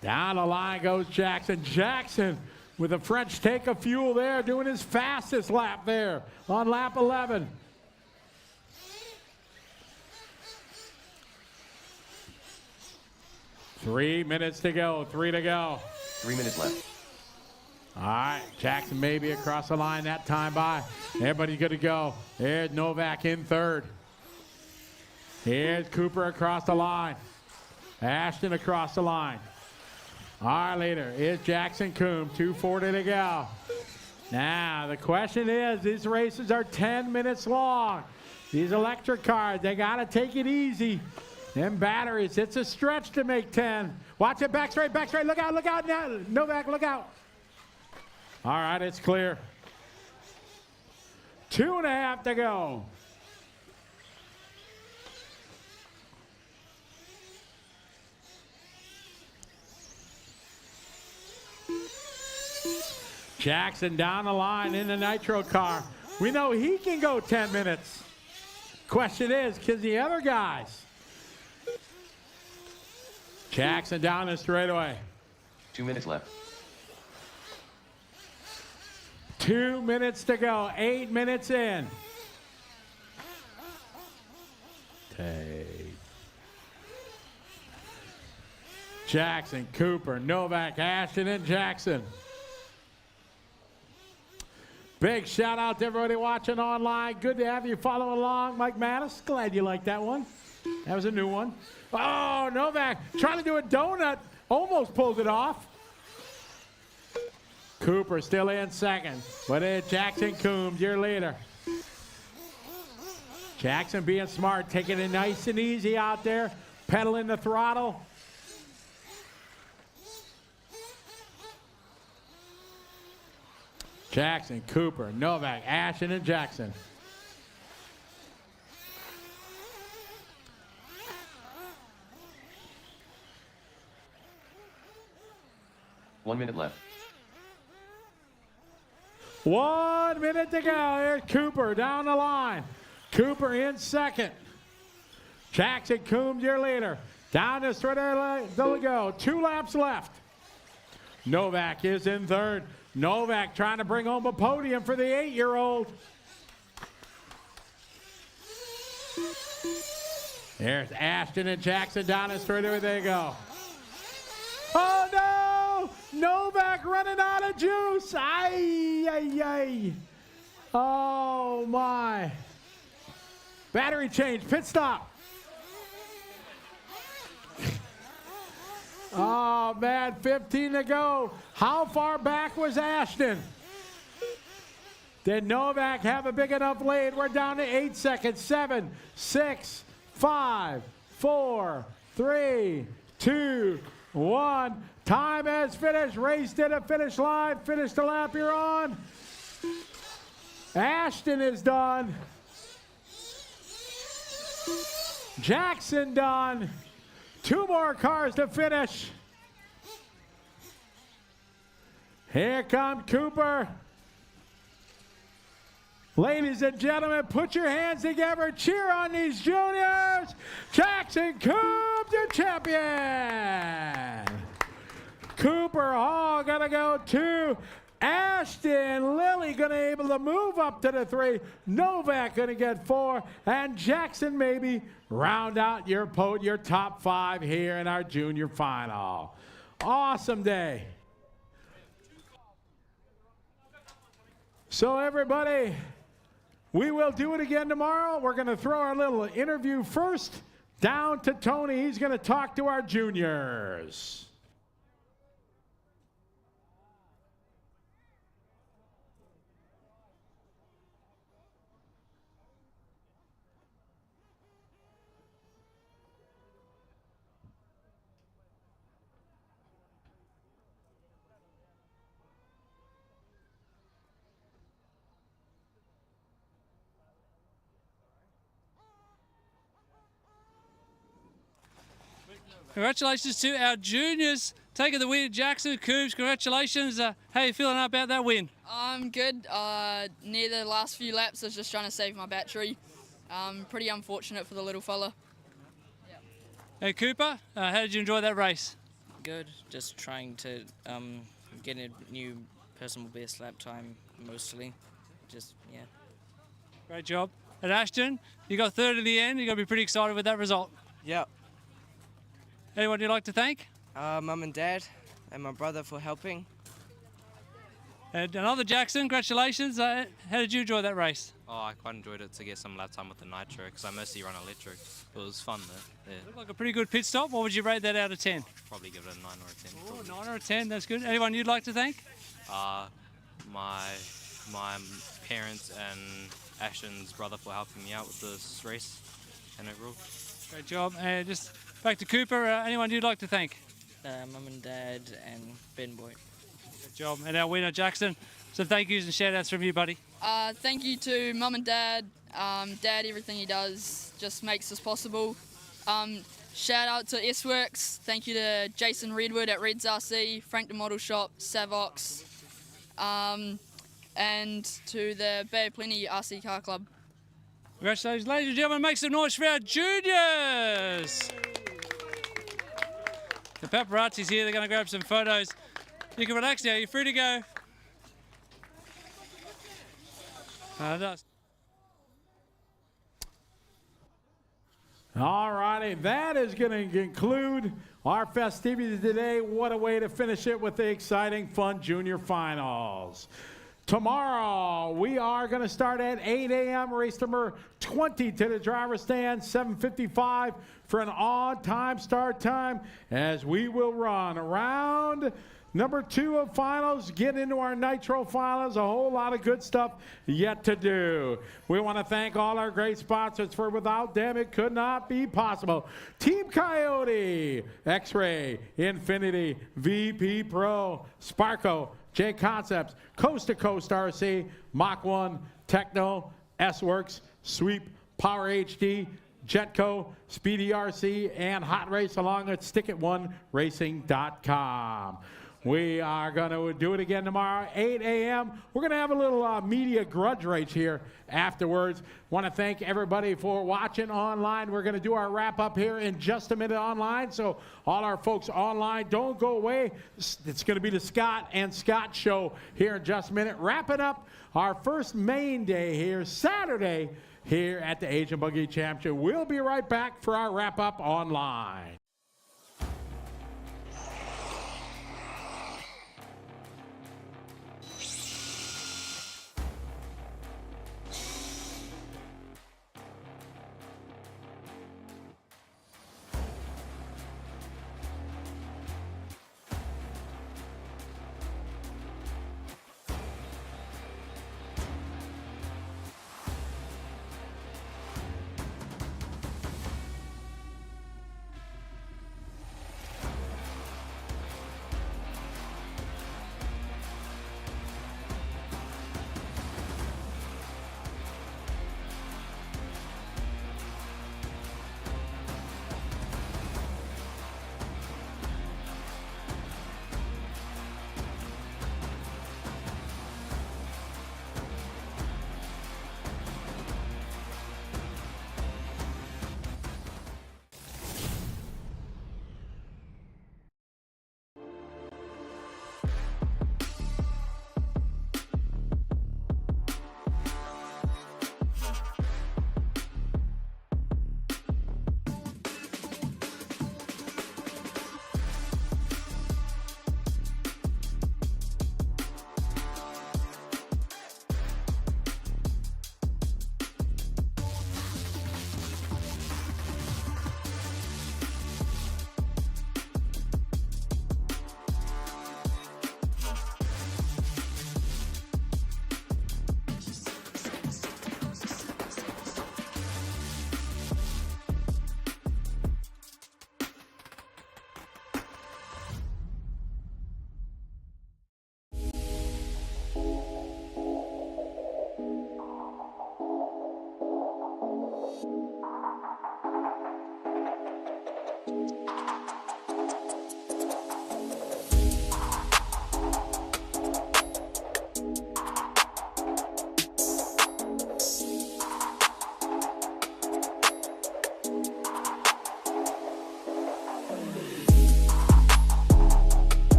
Down the line goes Jackson. Jackson with a French take of fuel there, doing his fastest lap there on lap 11. Three minutes to go, 3 to go. 3 minutes left. All right, Jackson maybe across the line that time by. Everybody's good to go. There's Novak in third. Here's Cooper across the line. Ashton across the line. Our leader is Jackson Coombs, 2:40 to go. Now, the question is, these races are 10 minutes long. These electric cars, they got to take it easy. Them batteries, it's a stretch to make 10. Watch it, back straight, look out now. Novak, look out. All right, it's clear. 2.5 to go. Jackson down the line in the Nitro car. We know he can go 10 minutes. Question is, can the other guys? Jackson down the straightaway. 2 minutes left. 2 minutes to go. 8 minutes in. Jackson, Cooper, Novak, Ashton, and Jackson. Big shout out to everybody watching online. Good to have you follow along. Mike Mattis, glad you liked that one. That was a new one. Oh, Novak trying to do a donut. Almost pulled it off. Cooper still in second. But it's Jackson Coombs, your leader. Jackson being smart, taking it nice and easy out there. Pedaling the throttle. Jackson, Cooper, Novak, Ashton, and Jackson. One minute left. 1 minute to go. Here's Cooper down the line. Cooper in second. Jackson Coombs, your leader. Down the straight line, there we go. 2 laps left. Novak is in third. Novak trying to bring home a podium for the 8-year-old. There's Ashton and Jackson down the straightaway. There you go. Oh, no! Novak running out of juice. Ay, ay, ay. Oh, my. Battery change. Pit stop. Oh, man, 15 to go. How far back was Ashton? Did Novak have a big enough lead? We're down to 8 seconds. 7, 6, 5, 4, 3, 2, 1. Time has finished. Race to the finish line. Finish the lap you're on. Ashton is done. Jackson done. 2 more cars to finish. Here comes Cooper. Ladies and gentlemen, put your hands together. Cheer on these juniors. Jackson Coombs, your champion. Cooper Hall gonna go 2. Ashton Lilly gonna able to move up to the 3. Novak gonna get 4. And Jackson maybe round out your top 5 here in our junior final. Awesome day. So everybody, we will do it again tomorrow. We're gonna throw our little interview first down to Tony. He's gonna talk to our juniors. Congratulations to our juniors taking the win. Jackson Coombs, congratulations. How are you feeling about that win? I'm good. Near the last few laps, I was just trying to save my battery. Pretty unfortunate for the little fella. Hey Cooper, how did you enjoy that race? Good. Just trying to get a new personal best lap time mostly. Just, yeah. Great job. And Ashton, you got third in the end. You're going to be pretty excited with that result. Yep. Anyone you'd like to thank? Mum and Dad and my brother for helping. And another Jackson, congratulations. How did you enjoy that race? Oh, I quite enjoyed it to get some lap time with the Nitro because I mostly run electric. It was fun though. Yeah. Looked like a pretty good pit stop. What would you rate that out of 10? Probably give it a 9 or a 10. Oh, 9 or a 10, that's good. Anyone you'd like to thank? My parents and Ashton's brother for helping me out with this race and overall. Great job. And just back to Cooper, anyone you'd like to thank? Mum and Dad and Ben Boy. Good job. And our winner, Jackson. Some thank yous and shout outs from you, buddy. Thank you to Mum and Dad. Dad, everything he does just makes this possible. Shout out to S-Works. Thank you to Jason Redwood at Reds RC, Frank the Model Shop, Savox, and to the Bay of Plenty RC Car Club. Congratulations, ladies and gentlemen. Make some noise for our juniors. The paparazzi's here. They're going to grab some photos. You can relax now. You're free to go. Nice. All righty, that is going to conclude our festivities today. What a way to finish it with the exciting, fun junior finals. Tomorrow, we are going to start at 8 a.m. Race number 20 to the driver's stand, 7:55 for an on-time start time, as we will run around number 2 of finals, get into our Nitro finals, a whole lot of good stuff yet to do. We want to thank all our great sponsors, for without them it could not be possible. Team Coyote, X-Ray, Infinity, VP Pro, Sparco, J Concepts, Coast to Coast RC, Mach 1, Techno, S-Works, Sweep, Power HD, Jetco, Speedy RC, and Hot Race, along with StickIt1Racing.com. We are going to do it again tomorrow, 8 a.m. We're going to have a little media grudge race here afterwards. Want to thank everybody for watching online. We're going to do our wrap-up here in just a minute online, so all our folks online, don't go away. It's going to be the Scott and Scott show here in just a minute. Wrapping up our first main day here, Saturday, here at the Asian Buggy Championship. We'll be right back for our wrap-up online.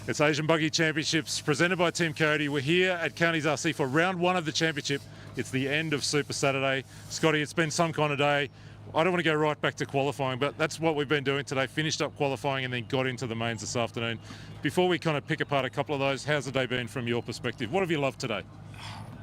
It's Asian Buggy Championships presented by Team Coyote. We're here at Counties RC for round 1 of the championship. It's the end of Super Saturday. Scotty, it's been some kind of day. I don't want to go right back to qualifying, but that's what we've been doing today. Finished up qualifying and then got into the mains this afternoon. Before we kind of pick apart a couple of those, how's the day been from your perspective? What have you loved today?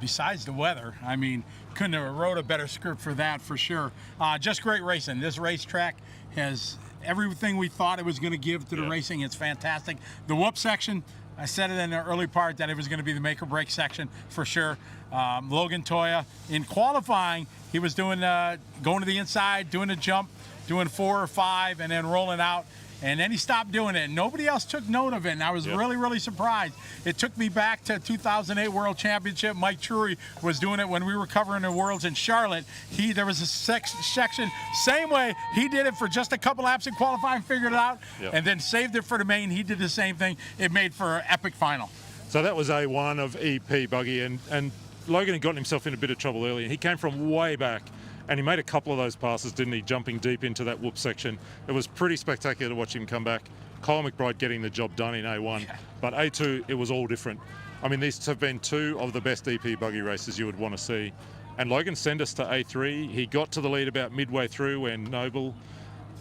Besides the weather, I mean, couldn't have wrote a better script for that for sure. Just great racing. This racetrack has everything we thought it was going to give to the racing. It's fantastic. The whoop section, I said it in the early part that it was going to be the make or break section for sure. Logan Toya, in qualifying, he was doing going to the inside, doing a jump, doing 4 or 5, and then rolling out. And then he stopped doing it. Nobody else took note of it, and I was really, really surprised. It took me back to 2008 World Championship. Mike Trury was doing it when we were covering the Worlds in Charlotte. There was a section, same way. He did it for just a couple laps in qualifying, figured it out, and then saved it for the main. He did the same thing. It made for an epic final. So that was A1 of e-buggy, and Logan had gotten himself in a bit of trouble earlier. He came from way back. And he made a couple of those passes, didn't he, jumping deep into that whoop section. It was pretty spectacular to watch him come back. Kyle McBride getting the job done in A1. But A2, it was all different. I mean, these have been 2 of the best EP-buggy races you would want to see. And Logan sent us to A3. He got to the lead about midway through when Noble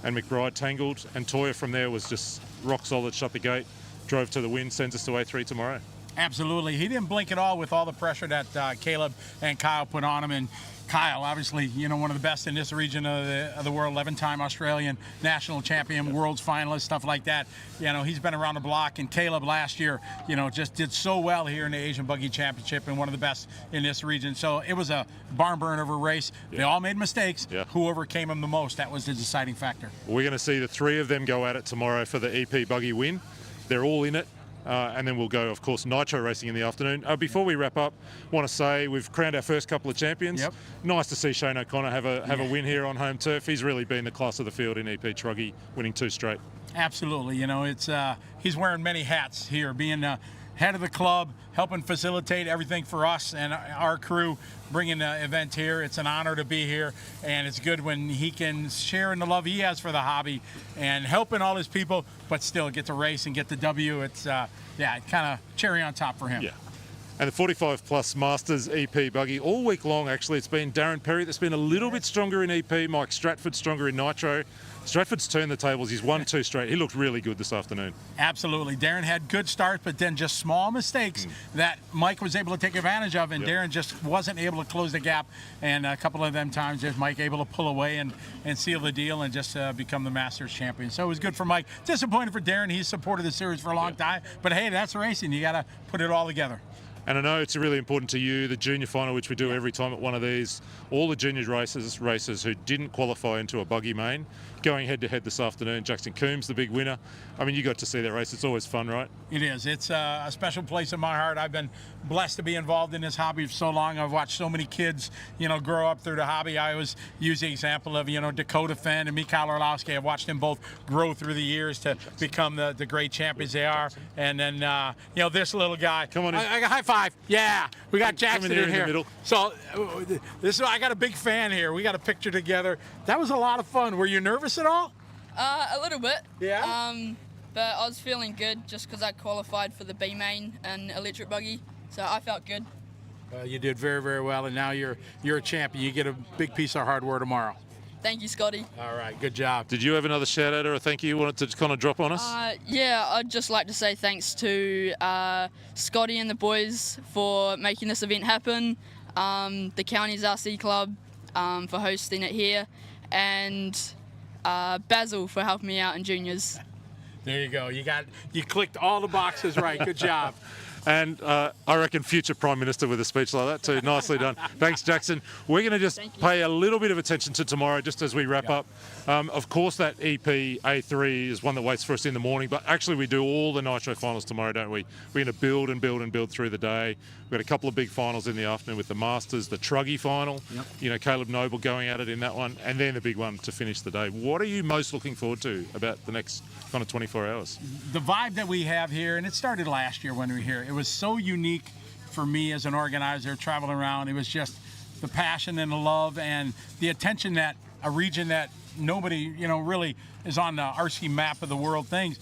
and McBride tangled. And Toya from there was just rock solid, shut the gate, drove to the win, sends us to A3 tomorrow. Absolutely. He didn't blink at all with all the pressure that Caleb and Kyle put on him. And Kyle, obviously, one of the best in this region of the world, 11-time Australian national champion, world's finalist, stuff like that. He's been around the block. And Caleb last year, just did so well here in the Asian Buggy Championship and one of the best in this region. So it was a barn burner of a race. They all made mistakes. Who overcame them the most, that was the deciding factor. We're going to see the 3 of them go at it tomorrow for the EP-buggy win. They're all in it. And then we'll go, of course, Nitro racing in the afternoon. Before we wrap up, want to say we've crowned our first couple of champions. Nice to see Shane O'Connor have a win here on home turf. He's really been the class of the field in EP Truggy, winning 2 straight. Absolutely. He's wearing many hats here, being head of the club, helping facilitate everything for us and our crew, bringing the event here. It's an honor to be here, and it's good when he can share in the love he has for the hobby and helping all his people, but still get to race and get the W. It's kind of cherry on top for him. Yeah. And the 45 plus Masters EP buggy all week long, actually. It's been Darren Perry that's been a little bit stronger in EP, Mike Stratford stronger in Nitro. Stratford's turned the tables. He's won 2 straight. He looked really good this afternoon. Absolutely. Darren had good starts, but then just small mistakes that Mike was able to take advantage of, and Darren just wasn't able to close the gap. And a couple of them times, there's Mike able to pull away and seal the deal and just become the Masters champion. So it was good for Mike. Disappointed for Darren. He's supported the series for a long time. But hey, that's racing. You got to put it all together. And I know it's really important to you, the junior final, which we do every time at one of these. All the junior racers who didn't qualify into a buggy main, going head-to-head this afternoon. Jackson Coombs, the big winner. I mean, you got to see that race. It's always fun, right? It is. It's a special place in my heart. I've been blessed to be involved in this hobby for so long. I've watched so many kids, grow up through the hobby. I always use the example of, Dakota Fenn and Mikhail Orlowski. I've watched them both grow through the years to become the great champions they are. And then, this little guy. Come on in. I got high five. Yeah, we got Jackson in here. The middle. So I got a big fan here. We got a picture together. That was a lot of fun. Were you nervous at all? A little bit. Yeah? But I was feeling good just because I qualified for the B main and electric buggy, so I felt good. Well, you did very, very well, and now you're a champion. You get a big piece of hardware tomorrow. Thank you, Scotty. All right, good job. Did you have another shout out or a thank you you wanted to kind of drop on us? Yeah, I'd just like to say thanks to Scotty and the boys for making this event happen, the Counties RC Club for hosting it here, and Basil for helping me out in juniors. There you go. You clicked all the boxes right. Good job. And I reckon future Prime Minister with a speech like that too. Nicely done. Thanks, Jackson. We're going to just pay a little bit of attention to tomorrow just as we wrap up. Of course, that EP A3 is one that waits for us in the morning, but actually we do all the Nitro finals tomorrow, don't we? We're going to build and build and build through the day. We've got a couple of big finals in the afternoon with the Masters, the Truggy final, Caleb Noble going at it in that one, and then the big one to finish the day. What are you most looking forward to about the next kind of 24 hours? The vibe that we have here, and it started last year when we were here, it was so unique for me as an organizer traveling around. It was just the passion and the love and the attention that a region that nobody, really is on the RC map of the world things.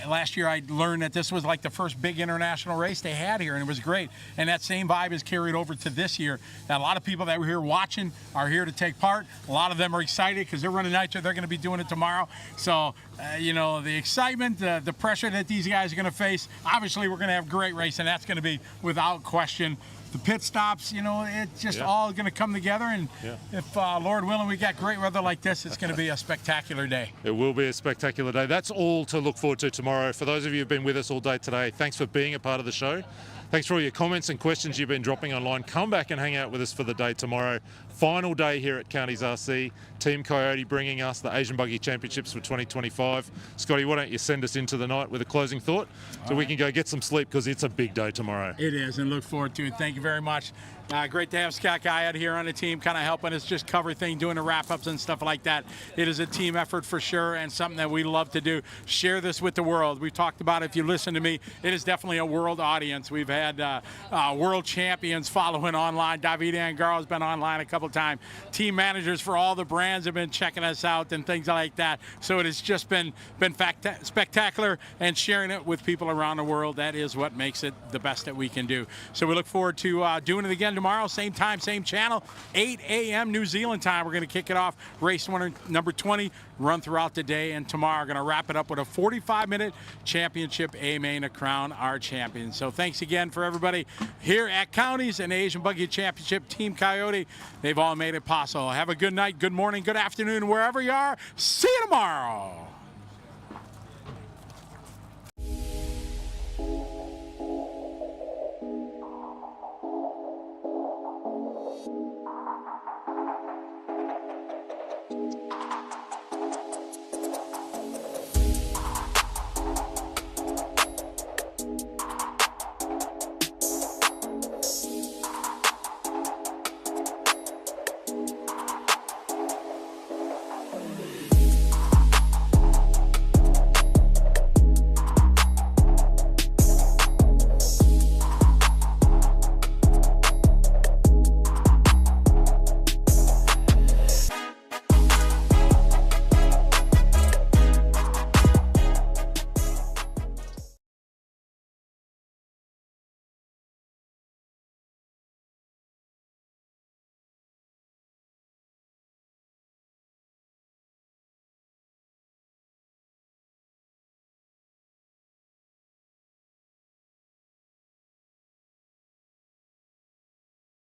Last year I learned that this was like the first big international race they had here, and it was great. And that same vibe is carried over to this year. Now, a lot of people that were here watching are here to take part. A lot of them are excited because they're running Nitro. They're going to be doing it tomorrow. So, the excitement, the pressure that these guys are going to face, obviously we're going to have great race, and that's going to be without question. the pit stops, you know, it's just Yeah. all going to come together. And Yeah. if, Lord willing, we got great weather like this, it's going to be a spectacular day. It will be a spectacular day. That's all to look forward to tomorrow. For those of you who've been with us all day today, thanks for being a part of the show. Thanks for all your comments and questions you've been dropping online. Come back and hang out with us for the day tomorrow. Final day here at Counties RC. Team Coyote bringing us the Asian Buggy Championships for 2025. Scotty, why don't you send us into the night with a closing thought so we can go get some sleep, because it's a big day tomorrow. It is, and look forward to it. Thank you very much. Great to have Scott Guy out here on the team, kind of helping us just cover things, doing the wrap-ups and stuff like that. It is a team effort for sure, and something that we love to do. Share this with the world. We've talked about, if you listen to me, it is definitely a world audience. We've had world champions following online. David Angaro's been online a couple times. Team managers for all the brands have been checking us out and things like that. So it has just been spectacular, and sharing it with people around the world, that is what makes it the best that we can do. So we look forward to doing it again tomorrow, same time, same channel, 8 a.m. New Zealand time. We're going to kick it off, race number 20, run throughout the day, and tomorrow we're going to wrap it up with a 45-minute championship A-Main to crown our champion. So thanks again for everybody here at Counties and Asian Buggy Championship, Team Coyote. They've all made it possible. Have a good night, good morning, good afternoon, wherever you are. See you tomorrow.